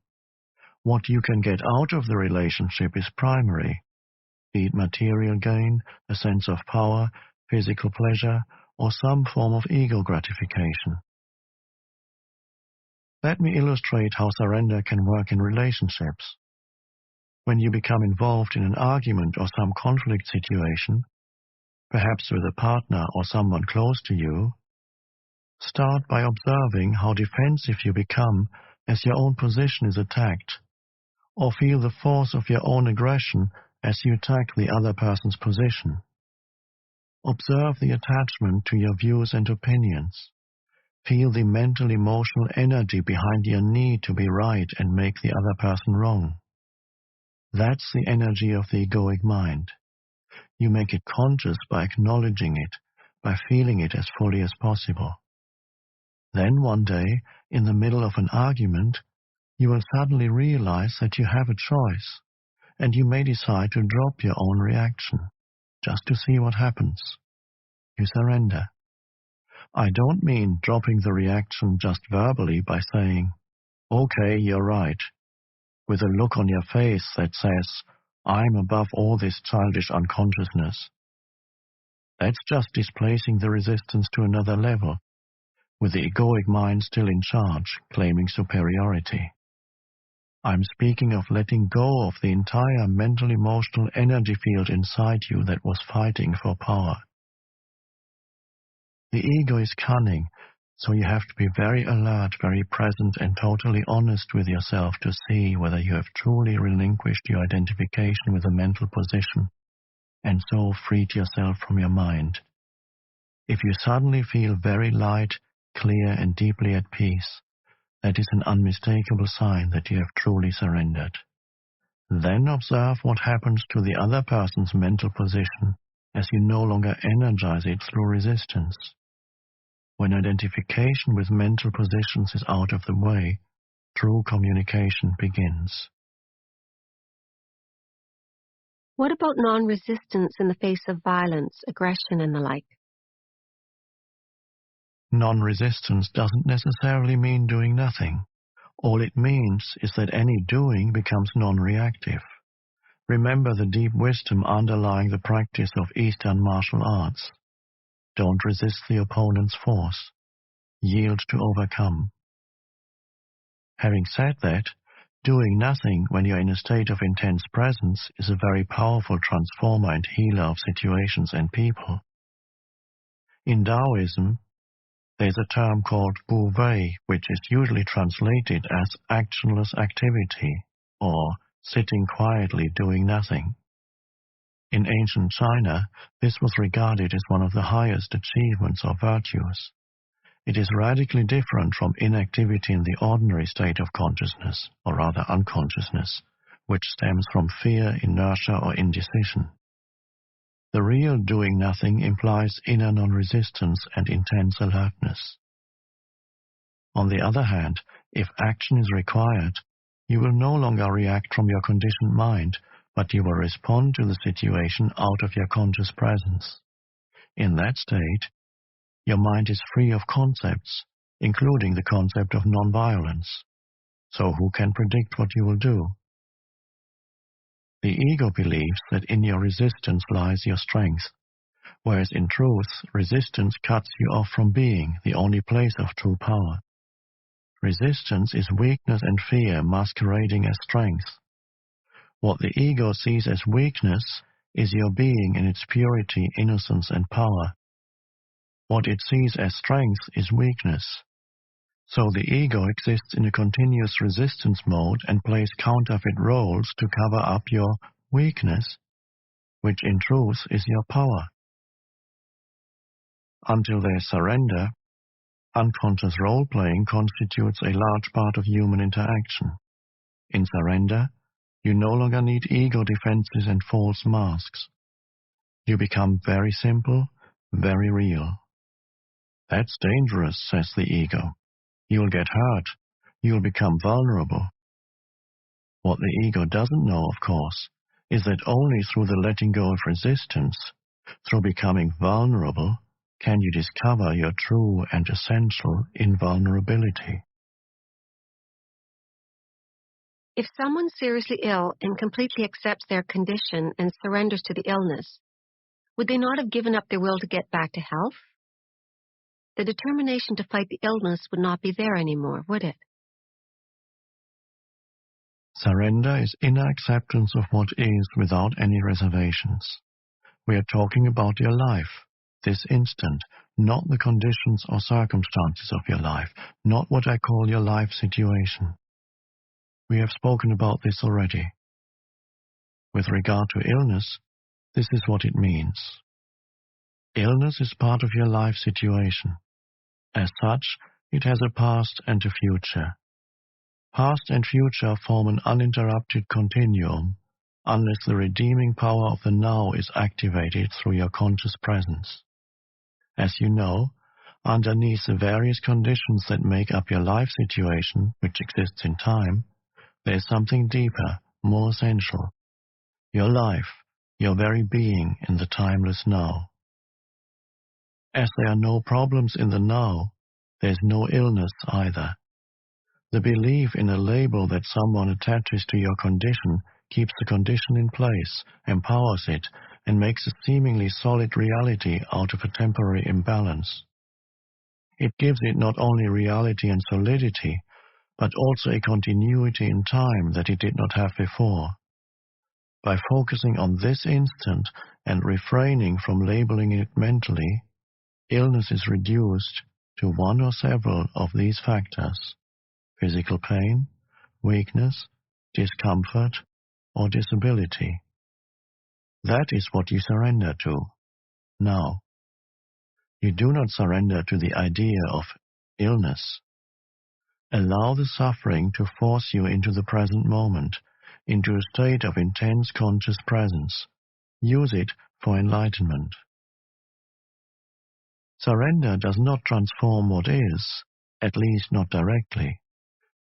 What you can get out of the relationship is primary, be it material gain, a sense of power, physical pleasure, or some form of ego gratification. Let me illustrate how surrender can work in relationships. When you become involved in an argument or some conflict situation, perhaps with a partner or someone close to you, start by observing how defensive you become as your own position is attacked, or feel the force of your own aggression as you attack the other person's position. Observe the attachment to your views and opinions. Feel the mental emotional energy behind your need to be right and make the other person wrong. That's the energy of the egoic mind. You make it conscious by acknowledging it, by feeling it as fully as possible. Then one day, in the middle of an argument, you will suddenly realize that you have a choice, and you may decide to drop your own reaction, just to see what happens. You surrender. I don't mean dropping the reaction just verbally by saying, "Okay, you're right," with a look on your face that says, "I'm above all this childish unconsciousness." That's just displacing the resistance to another level, with the egoic mind still in charge, claiming superiority. I'm speaking of letting go of the entire mental-emotional energy field inside you that was fighting for power. The ego is cunning, so you have to be very alert, very present, and totally honest with yourself to see whether you have truly relinquished your identification with a mental position, and so freed yourself from your mind. If you suddenly feel very light, clear, and deeply at peace, that is an unmistakable sign that you have truly surrendered. Then observe what happens to the other person's mental position as you no longer energize it through resistance. When identification with mental positions is out of the way, true communication begins. What about non-resistance in the face of violence, aggression, and the like? Non-resistance doesn't necessarily mean doing nothing. All it means is that any doing becomes non-reactive. Remember the deep wisdom underlying the practice of Eastern martial arts. Don't resist the opponent's force. Yield to overcome. Having said that, doing nothing when you're in a state of intense presence is a very powerful transformer and healer of situations and people. In Taoism, there's a term called Wu Wei, which is usually translated as actionless activity, or sitting quietly doing nothing. In ancient China, this was regarded as one of the highest achievements or virtues. It is radically different from inactivity in the ordinary state of consciousness, or rather unconsciousness, which stems from fear, inertia, or indecision. The real doing nothing implies inner non-resistance and intense alertness. On the other hand, if action is required, you will no longer react from your conditioned mind, but you will respond to the situation out of your conscious presence. In that state, your mind is free of concepts, including the concept of non-violence. So who can predict what you will do? The ego believes that in your resistance lies your strength, whereas in truth, resistance cuts you off from being, the only place of true power. Resistance is weakness and fear masquerading as strength. What the ego sees as weakness is your being in its purity, innocence, and power. What it sees as strength is weakness. So the ego exists in a continuous resistance mode and plays counterfeit roles to cover up your weakness, which in truth is your power. Until there's surrender, unconscious role-playing constitutes a large part of human interaction. In surrender, you no longer need ego defenses and false masks. You become very simple, very real. That's dangerous, says the ego. You'll get hurt. You'll become vulnerable. What the ego doesn't know, of course, is that only through the letting go of resistance, through becoming vulnerable, can you discover your true and essential invulnerability. If someone's seriously ill and completely accepts their condition and surrenders to the illness, would they not have given up their will to get back to health? The determination to fight the illness would not be there anymore, would it? Surrender is inner acceptance of what is without any reservations. We are talking about your life, this instant, not the conditions or circumstances of your life, not what I call your life situation. We have spoken about this already. With regard to illness, this is what it means. Illness is part of your life situation. As such, it has a past and a future. Past and future form an uninterrupted continuum unless the redeeming power of the now is activated through your conscious presence. As you know, underneath the various conditions that make up your life situation, which exists in time, there is something deeper, more essential. Your life, your very being in the timeless now. As there are no problems in the now, there is no illness either. The belief in a label that someone attaches to your condition keeps the condition in place, empowers it, and makes a seemingly solid reality out of a temporary imbalance. It gives it not only reality and solidity, but also a continuity in time that it did not have before. By focusing on this instant and refraining from labeling it mentally, illness is reduced to one or several of these factors: physical pain, weakness, discomfort, or disability. That is what you surrender to now. You do not surrender to the idea of illness. Allow the suffering to force you into the present moment, into a state of intense conscious presence. Use it for enlightenment. Surrender does not transform what is, at least not directly.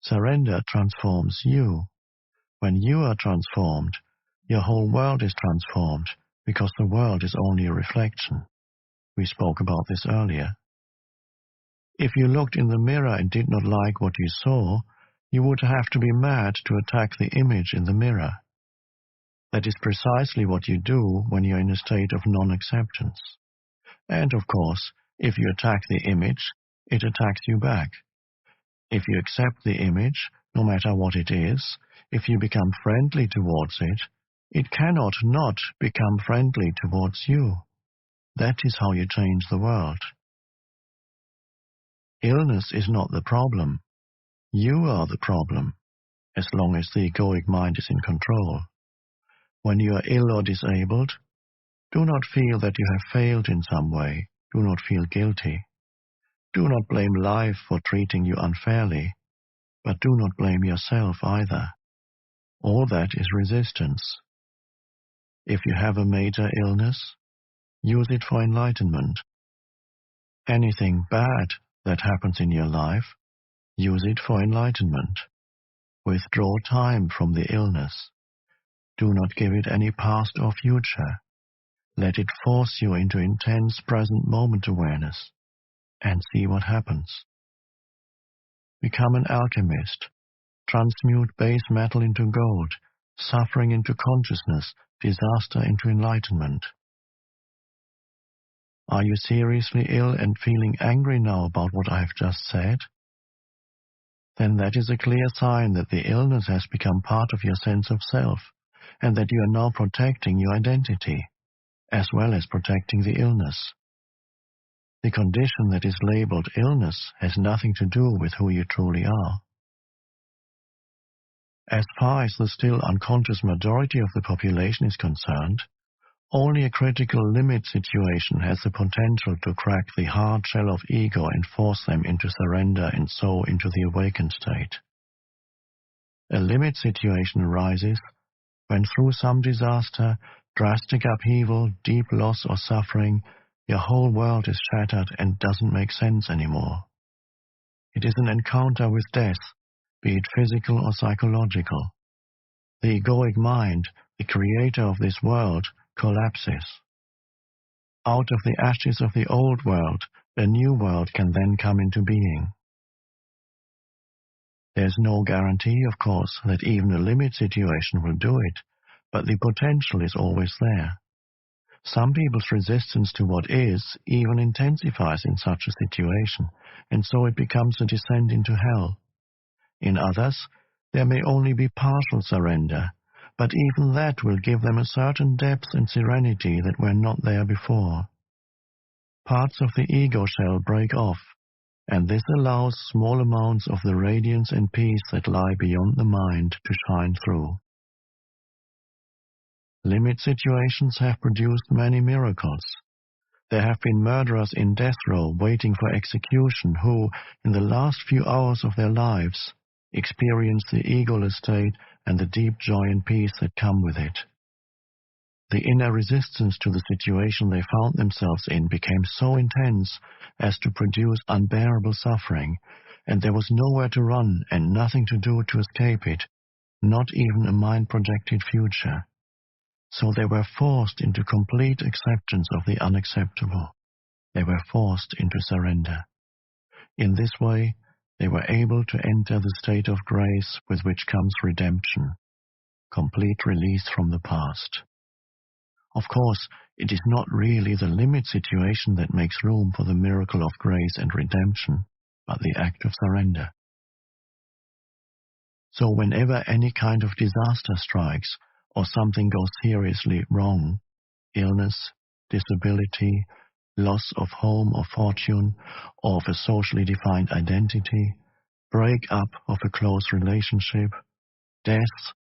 Surrender transforms you. When you are transformed, your whole world is transformed, because the world is only a reflection. We spoke about this earlier. If you looked in the mirror and did not like what you saw, you would have to be mad to attack the image in the mirror. That is precisely what you do when you're in a state of non-acceptance. And of course, if you attack the image, it attacks you back. If you accept the image, no matter what it is, if you become friendly towards it, it cannot not become friendly towards you. That is how you change the world. Illness is not the problem. You are the problem, as long as the egoic mind is in control. When you are ill or disabled, do not feel that you have failed in some way. Do not feel guilty. Do not blame life for treating you unfairly, but do not blame yourself either. All that is resistance. If you have a major illness, use it for enlightenment. Anything bad that happens in your life, use it for enlightenment. Withdraw time from the illness. Do not give it any past or future. Let it force you into intense present moment awareness, and see what happens. Become an alchemist. Transmute base metal into gold, suffering into consciousness, disaster into enlightenment. Are you seriously ill and feeling angry now about what I have just said? Then that is a clear sign that the illness has become part of your sense of self, and that you are now protecting your identity, as well as protecting the illness. The condition that is labeled illness has nothing to do with who you truly are. As far as the still unconscious majority of the population is concerned, only a critical limit situation has the potential to crack the hard shell of ego and force them into surrender and so into the awakened state. A limit situation arises when through some disaster, drastic upheaval, deep loss or suffering, your whole world is shattered and doesn't make sense anymore. It is an encounter with death, be it physical or psychological. The egoic mind, the creator of this world, collapses. Out of the ashes of the old world, a new world can then come into being. There's no guarantee, of course, that even a limit situation will do it, but the potential is always there. Some people's resistance to what is even intensifies in such a situation, and so it becomes a descent into hell. In others, there may only be partial surrender, but even that will give them a certain depth and serenity that were not there before. Parts of the ego shell break off, and this allows small amounts of the radiance and peace that lie beyond the mind to shine through. Limit situations have produced many miracles. There have been murderers in death row waiting for execution who, in the last few hours of their lives, experienced the egoless state and the deep joy and peace that come with it. The inner resistance to the situation they found themselves in became so intense as to produce unbearable suffering, and there was nowhere to run and nothing to do to escape it, not even a mind-projected future. So they were forced into complete acceptance of the unacceptable. They were forced into surrender. In this way, they were able to enter the state of grace with which comes redemption, complete release from the past. Of course, it is not really the limit situation that makes room for the miracle of grace and redemption, but the act of surrender. So whenever any kind of disaster strikes, or something goes seriously wrong, illness, disability, loss of home or fortune, or of a socially defined identity, break-up of a close relationship, death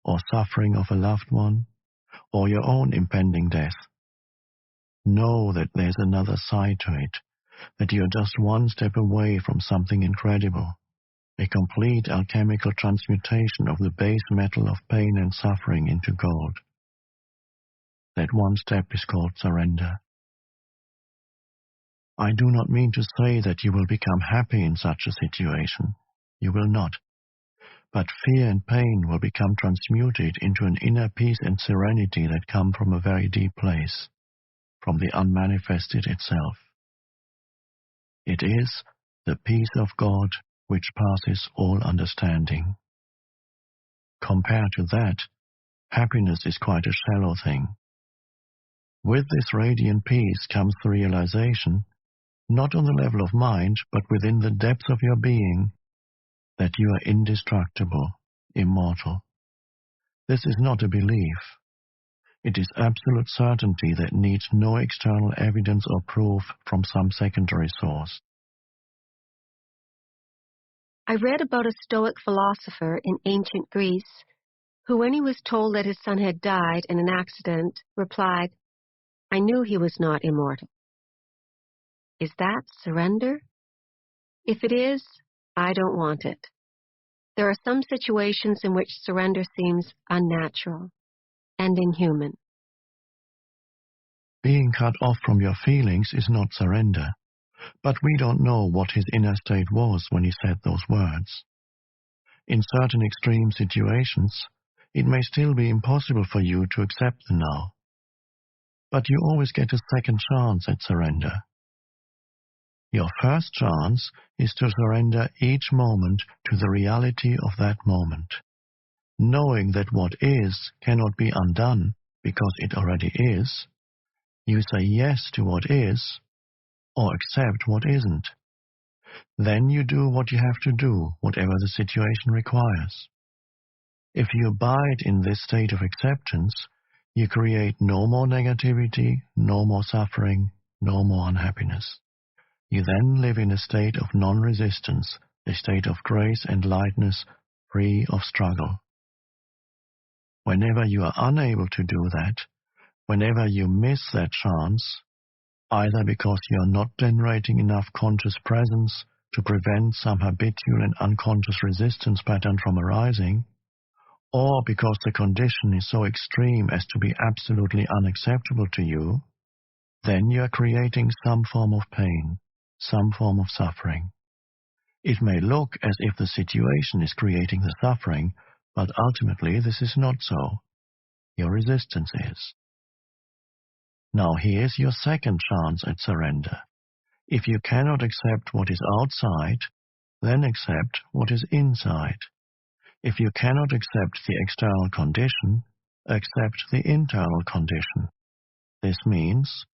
or suffering of a loved one, or your own impending death, know that there's another side to it, that you're just one step away from something incredible, a complete alchemical transmutation of the base metal of pain and suffering into gold. That one step is called surrender. I do not mean to say that you will become happy in such a situation. You will not. But fear and pain will become transmuted into an inner peace and serenity that come from a very deep place, from the unmanifested itself. It is the peace of God which passes all understanding. Compared to that, happiness is quite a shallow thing. With this radiant peace comes the realization, not on the level of mind, but within the depths of your being, that you are indestructible, immortal. This is not a belief. It is absolute certainty that needs no external evidence or proof from some secondary source. I read about a Stoic philosopher in ancient Greece who, when he was told that his son had died in an accident, replied, "I knew he was not immortal." Is that surrender? If it is, I don't want it. There are some situations in which surrender seems unnatural and inhuman. Being cut off from your feelings is not surrender, but we don't know what his inner state was when he said those words. In certain extreme situations, it may still be impossible for you to accept the now. But you always get a second chance at surrender. Your first chance is to surrender each moment to the reality of that moment, knowing that what is cannot be undone because it already is. You say yes to what is, or accept what isn't. Then you do what you have to do, whatever the situation requires. If you abide in this state of acceptance, you create no more negativity, no more suffering, no more unhappiness. You then live in a state of non-resistance, a state of grace and lightness, free of struggle. Whenever you are unable to do that, whenever you miss that chance, either because you are not generating enough conscious presence to prevent some habitual and unconscious resistance pattern from arising, or because the condition is so extreme as to be absolutely unacceptable to you, then you are creating some form of pain, some form of suffering. It may look as if the situation is creating the suffering, but ultimately this is not so. Your resistance is. Now here's your second chance at surrender. If you cannot accept what is outside, then accept what is inside. If you cannot accept the external condition, accept the internal condition. This means,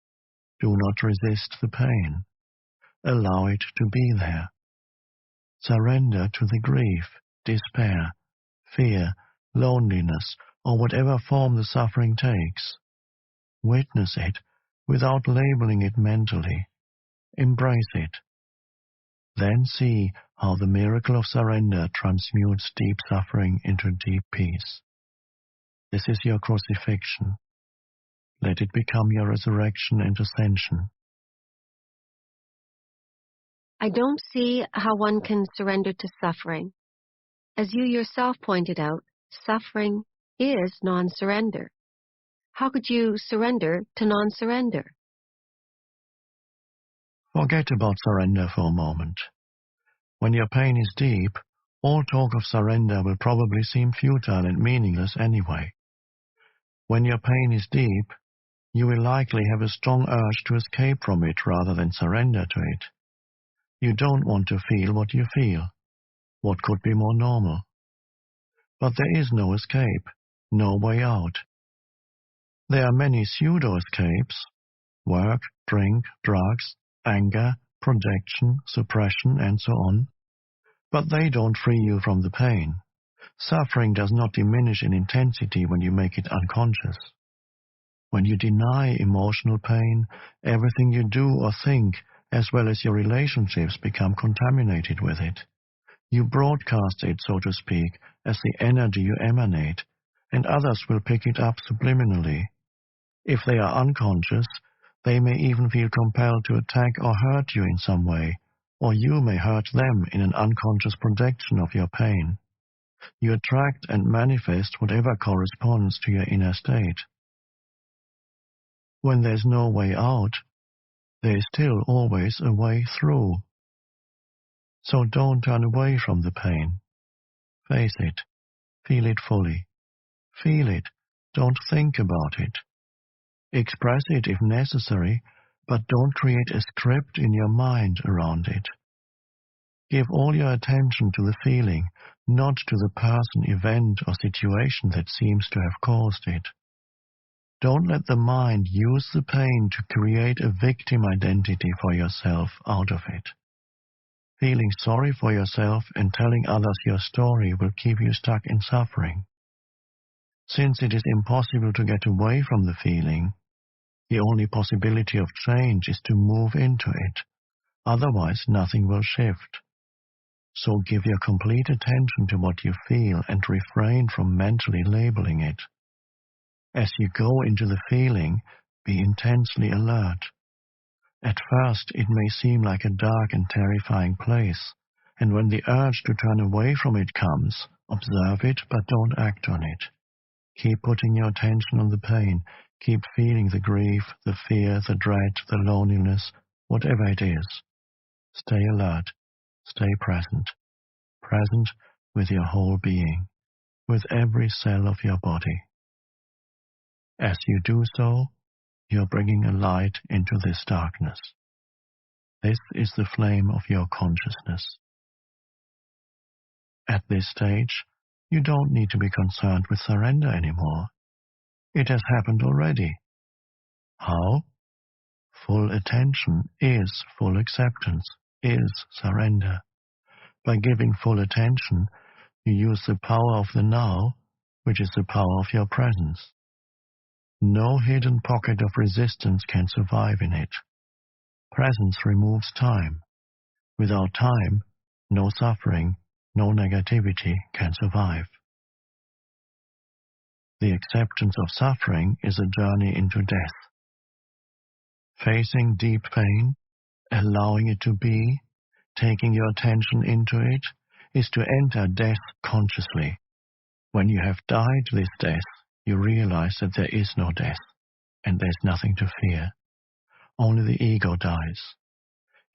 do not resist the pain. Allow it to be there. Surrender to the grief, despair, fear, loneliness, or whatever form the suffering takes. Witness it without labeling it mentally. Embrace it. Then see how the miracle of surrender transmutes deep suffering into deep peace. This is your crucifixion. Let it become your resurrection and ascension. I don't see how one can surrender to suffering. As you yourself pointed out, suffering is non-surrender. How could you surrender to non-surrender? Forget about surrender for a moment. When your pain is deep, all talk of surrender will probably seem futile and meaningless anyway. When your pain is deep, you will likely have a strong urge to escape from it rather than surrender to it. You don't want to feel what you feel. What could be more normal? But there is no escape, no way out. There are many pseudo-escapes: work, drink, drugs, anger, projection, suppression, and so on. But they don't free you from the pain. Suffering does not diminish in intensity when you make it unconscious. When you deny emotional pain, everything you do or think, as well as your relationships, become contaminated with it. You broadcast it, so to speak, as the energy you emanate, and others will pick it up subliminally. If they are unconscious, they may even feel compelled to attack or hurt you in some way, or you may hurt them in an unconscious projection of your pain. You attract and manifest whatever corresponds to your inner state. When there's no way out, there is still always a way through. So don't turn away from the pain. Face it. Feel it fully. Feel it. Don't think about it. Express it if necessary, but don't create a script in your mind around it. Give all your attention to the feeling, not to the person, event, or situation that seems to have caused it. Don't let the mind use the pain to create a victim identity for yourself out of it. Feeling sorry for yourself and telling others your story will keep you stuck in suffering. Since it is impossible to get away from the feeling, the only possibility of change is to move into it. Otherwise, nothing will shift. So give your complete attention to what you feel and refrain from mentally labeling it. As you go into the feeling, be intensely alert. At first, it may seem like a dark and terrifying place, and when the urge to turn away from it comes, observe it but don't act on it. Keep putting your attention on the pain. Keep feeling the grief, the fear, the dread, the loneliness, whatever it is. Stay alert. Stay present. Present with your whole being, with every cell of your body. As you do so, you are bringing a light into this darkness. This is the flame of your consciousness. At this stage, you don't need to be concerned with surrender anymore. It has happened already. How? Full attention is full acceptance, is surrender. By giving full attention, you use the power of the now, which is the power of your presence. No hidden pocket of resistance can survive in it. presence removes time. Without time, no suffering, no negativity can survive. The acceptance of suffering is a journey into death. Facing deep pain, allowing it to be, taking your attention into it, is to enter death consciously. When you have died this death, you realize that there is no death, and there's nothing to fear. Only the ego dies.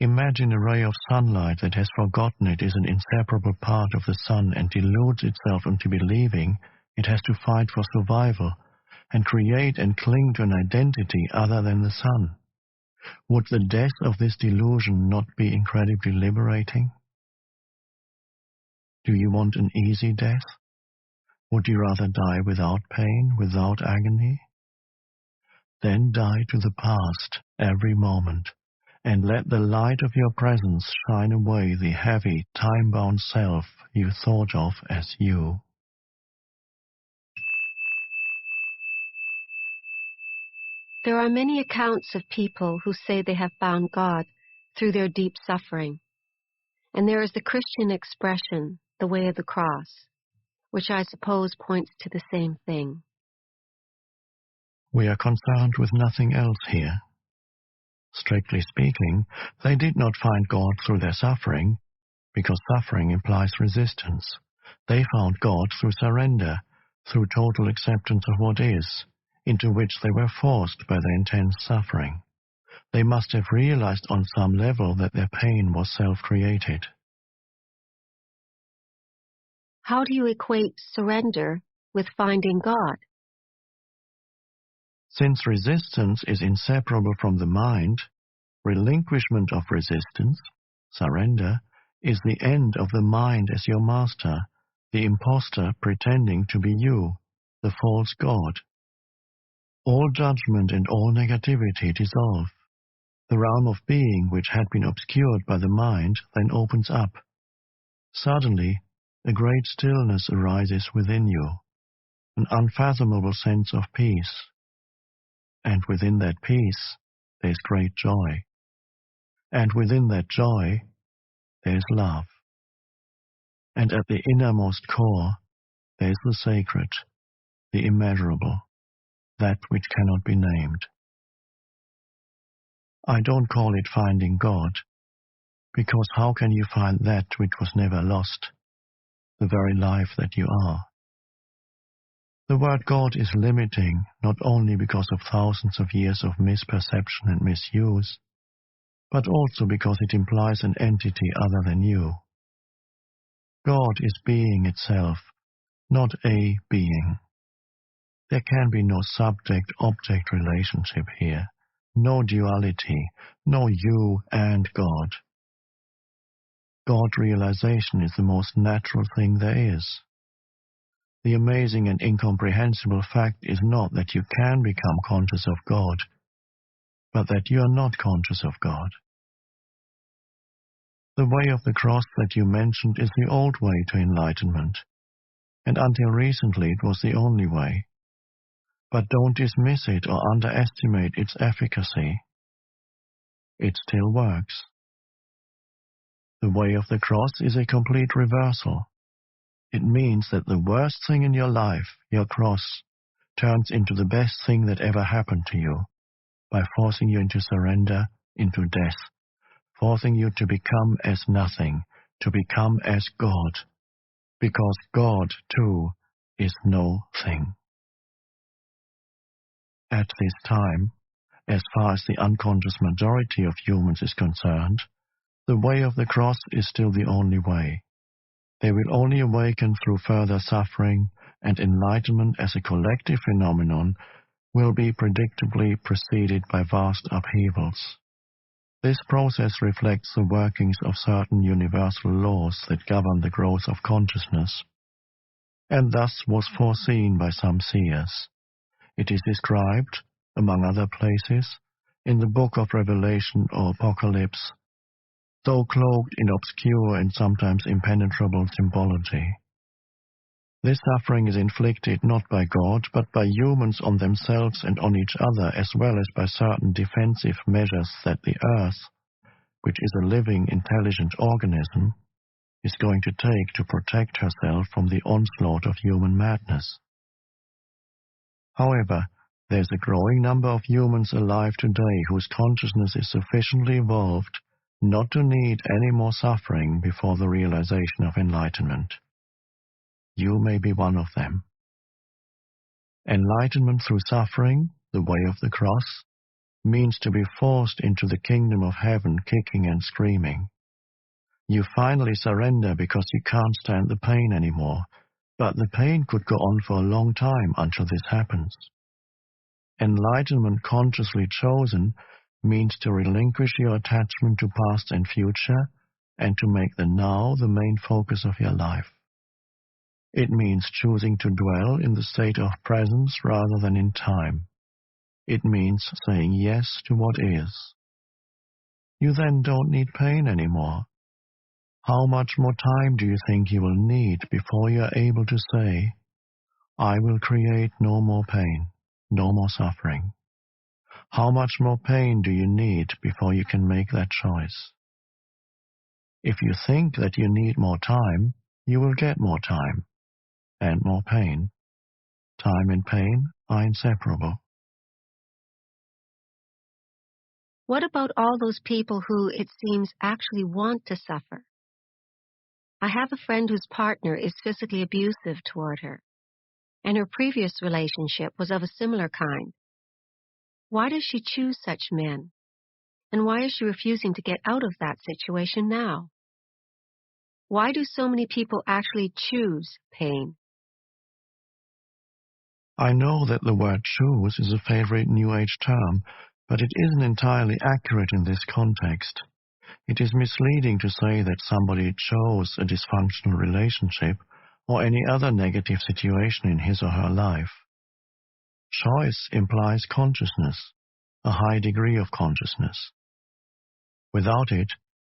Imagine a ray of sunlight that has forgotten it is an inseparable part of the sun and deludes itself into believing it has to fight for survival and create and cling to an identity other than the sun. Would the death of this delusion not be incredibly liberating? Do you want an easy death? Would you rather die without pain, without agony? Then die to the past every moment, and let the light of your presence shine away the heavy, time-bound self you thought of as you. There are many accounts of people who say they have found God through their deep suffering. And there is the Christian expression, the way of the cross, which I suppose points to the same thing. We are concerned with nothing else here. Strictly speaking, they did not find God through their suffering, because suffering implies resistance. They found God through surrender, through total acceptance of what is, into which they were forced by their intense suffering. They must have realized on some level that their pain was self-created. How do you equate surrender with finding God? Since resistance is inseparable from the mind, relinquishment of resistance, surrender, is the end of the mind as your master, the impostor pretending to be you, the false God. All judgment and all negativity dissolve. The realm of being which had been obscured by the mind then opens up. Suddenly, a great stillness arises within you, an unfathomable sense of peace. And within that peace, there's great joy. And within that joy, there's love. And at the innermost core, there's the sacred, the immeasurable, that which cannot be named. I don't call it finding God, because how can you find that which was never lost, the very life that you are? The word God is limiting, not only because of thousands of years of misperception and misuse, but also because it implies an entity other than you. God is being itself, not a being. There can be no subject-object relationship here, no duality, no you and God. God realization is the most natural thing there is. The amazing and incomprehensible fact is not that you can become conscious of God, but that you are not conscious of God. The way of the cross that you mentioned is the old way to enlightenment, and until recently it was the only way. But don't dismiss it or underestimate its efficacy. It still works. The way of the cross is a complete reversal. It means that the worst thing in your life, your cross, turns into the best thing that ever happened to you, by forcing you into surrender, into death, forcing you to become as nothing, to become as God, because God, too, is no thing. At this time, as far as the unconscious majority of humans is concerned, the way of the cross is still the only way. They will only awaken through further suffering, and enlightenment as a collective phenomenon will be predictably preceded by vast upheavals. This process reflects the workings of certain universal laws that govern the growth of consciousness, and thus was foreseen by some seers. It is described, among other places, in the Book of Revelation or Apocalypse, though cloaked in obscure and sometimes impenetrable symbology. This suffering is inflicted not by God, but by humans on themselves and on each other, as well as by certain defensive measures that the Earth, which is a living, intelligent organism, is going to take to protect herself from the onslaught of human madness. However, there's a growing number of humans alive today whose consciousness is sufficiently evolved not to need any more suffering before the realization of enlightenment. You may be one of them. Enlightenment through suffering, the way of the cross, means to be forced into the kingdom of heaven kicking and screaming. You finally surrender because you can't stand the pain anymore, but the pain could go on for a long time until this happens. Enlightenment consciously chosen means to relinquish your attachment to past and future and to make the now the main focus of your life. It means choosing to dwell in the state of presence rather than in time. It means saying yes to what is. You then don't need pain anymore. How much more time do you think you will need before you are able to say, I will create no more pain, no more suffering? How much more pain do you need before you can make that choice? If you think that you need more time, you will get more time and more pain. Time and pain are inseparable. What about all those people who, it seems, actually want to suffer? I have a friend whose partner is physically abusive toward her, and her previous relationship was of a similar kind. Why does she choose such men? And why is she refusing to get out of that situation now? Why do so many people actually choose pain? I know that the word choose is a favorite New Age term, but it isn't entirely accurate in this context. It is misleading to say that somebody chose a dysfunctional relationship or any other negative situation in his or her life. Choice implies consciousness, a high degree of consciousness. Without it,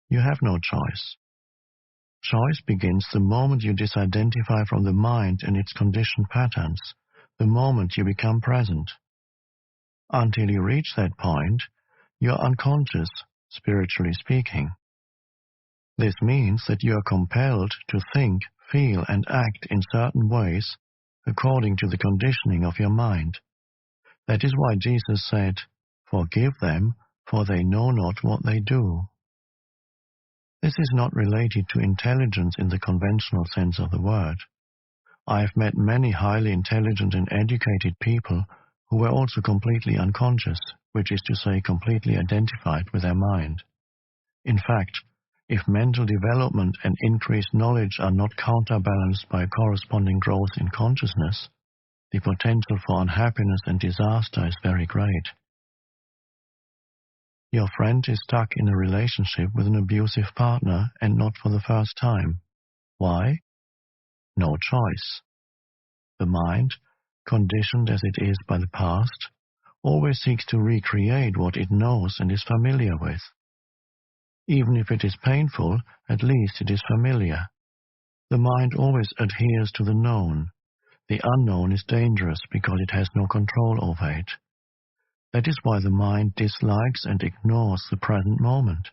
you have no choice. Choice begins the moment you disidentify from the mind and its conditioned patterns, the moment you become present. Until you reach that point, you are unconscious, spiritually speaking. This means that you are compelled to think, feel, and act in certain ways according to the conditioning of your mind. That is why Jesus said, "Forgive them, for they know not what they do." This is not related to intelligence in the conventional sense of the word. I have met many highly intelligent and educated people who were also completely unconscious, which is to say completely identified with their mind. In fact, if mental development and increased knowledge are not counterbalanced by a corresponding growth in consciousness, the potential for unhappiness and disaster is very great. Your friend is stuck in a relationship with an abusive partner and not for the first time. Why? No choice. The mind, conditioned as it is by the past, always seeks to recreate what it knows and is familiar with. Even if it is painful, at least it is familiar. The mind always adheres to the known. The unknown is dangerous because it has no control over it. That is why the mind dislikes and ignores the present moment.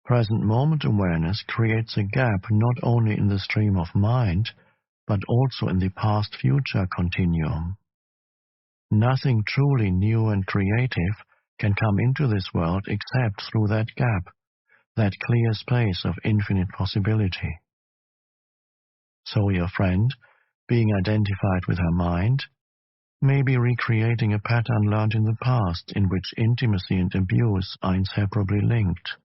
Present moment awareness creates a gap not only in the stream of mind, but also in the past-future continuum. Nothing truly new and creative can come into this world except through that gap, that clear space of infinite possibility. So your friend, being identified with her mind, may be recreating a pattern learned in the past in which intimacy and abuse are inseparably linked.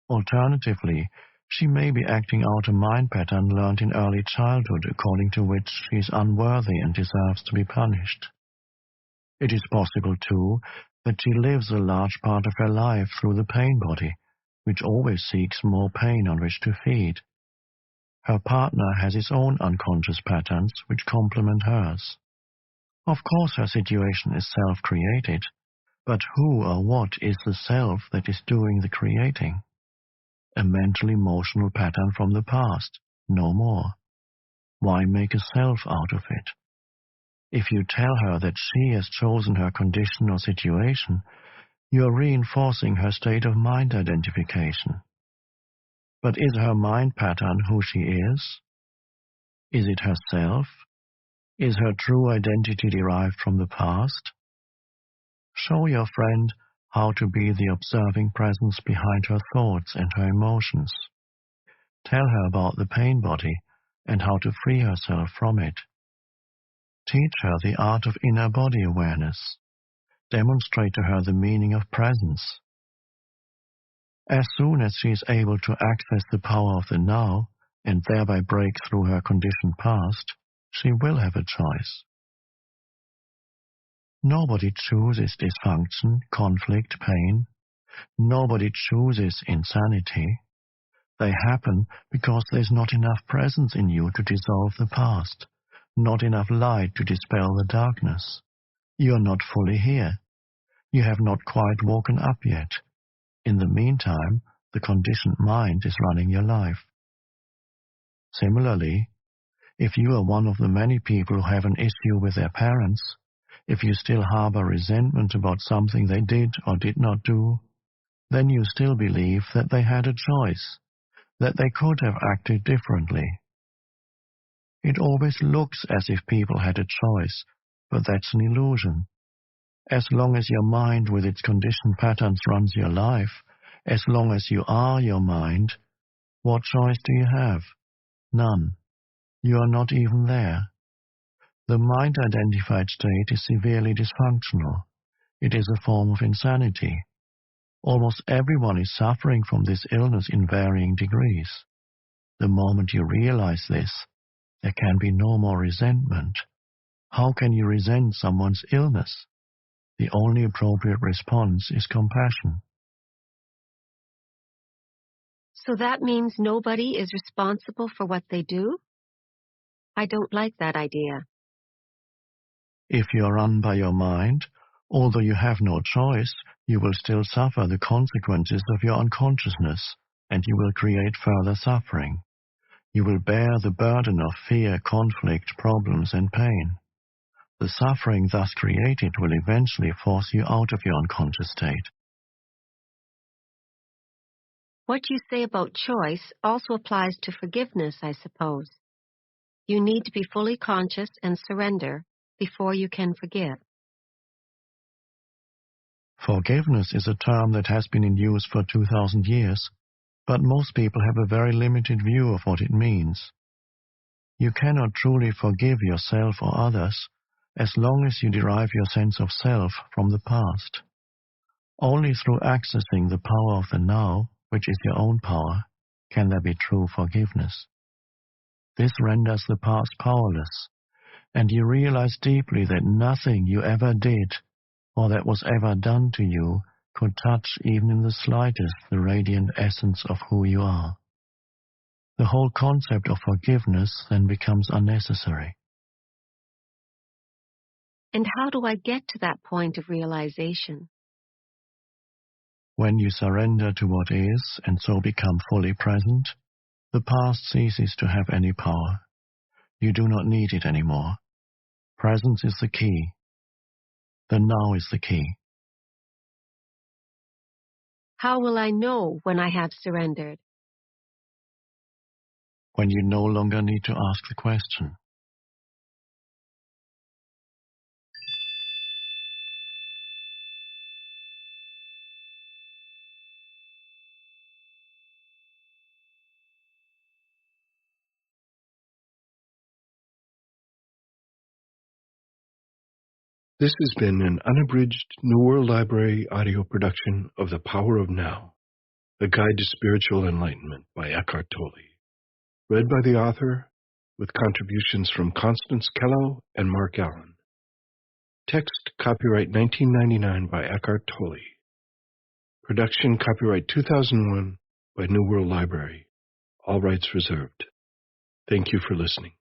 Alternatively, she may be acting out a mind pattern learned in early childhood according to which she is unworthy and deserves to be punished. It is possible, too, that she lives a large part of her life through the pain body, which always seeks more pain on which to feed. Her partner has his own unconscious patterns which complement hers. Of course her situation is self-created, but who or what is the self that is doing the creating? A mental-emotional pattern from the past, no more. Why make a self out of it? If you tell her that she has chosen her condition or situation, you are reinforcing her state of mind identification. But is her mind pattern who she is? Is it herself? Is her true identity derived from the past? Show your friend how to be the observing presence behind her thoughts and her emotions. Tell her about the pain body and how to free herself from it. Teach her the art of inner body awareness. Demonstrate to her the meaning of presence. As soon as she is able to access the power of the now and thereby break through her conditioned past, she will have a choice. Nobody chooses dysfunction, conflict, pain. Nobody chooses insanity. They happen because there's not enough presence in you to dissolve the past, not enough light to dispel the darkness. You are not fully here. You have not quite woken up yet. In the meantime, the conditioned mind is running your life. Similarly, if you are one of the many people who have an issue with their parents, if you still harbor resentment about something they did or did not do, then you still believe that they had a choice, that they could have acted differently. It always looks as if people had a choice, but that's an illusion. As long as your mind with its conditioned patterns runs your life, as long as you are your mind, what choice do you have? None. You are not even there. The mind-identified state is severely dysfunctional. It is a form of insanity. Almost everyone is suffering from this illness in varying degrees. The moment you realize this, there can be no more resentment. How can you resent someone's illness? The only appropriate response is compassion. So that means nobody is responsible for what they do? I don't like that idea. If you are run by your mind, although you have no choice, you will still suffer the consequences of your unconsciousness, and you will create further suffering. You will bear the burden of fear, conflict, problems, and pain. The suffering thus created will eventually force you out of your unconscious state. What you say about choice also applies to forgiveness, I suppose. You need to be fully conscious and surrender before you can forgive. Forgiveness is a term that has been in use for 2,000 years, but most people have a very limited view of what it means. You cannot truly forgive yourself or others as long as you derive your sense of self from the past. Only through accessing the power of the now, which is your own power, can there be true forgiveness. This renders the past powerless, and you realize deeply that nothing you ever did or that was ever done to you could touch even in the slightest the radiant essence of who you are. The whole concept of forgiveness then becomes unnecessary. And how do I get to that point of realization? When you surrender to what is and so become fully present, the past ceases to have any power. You do not need it anymore. Presence is the key. The now is the key. How will I know when I have surrendered? When you no longer need to ask the question. This has been an unabridged New World Library audio production of The Power of Now, A Guide to Spiritual Enlightenment by Eckhart Tolle. Read by the author, with contributions from Constance Kello and Mark Allen. Text copyright 1999 by Eckhart Tolle. Production copyright 2001 by New World Library. All rights reserved. Thank you for listening.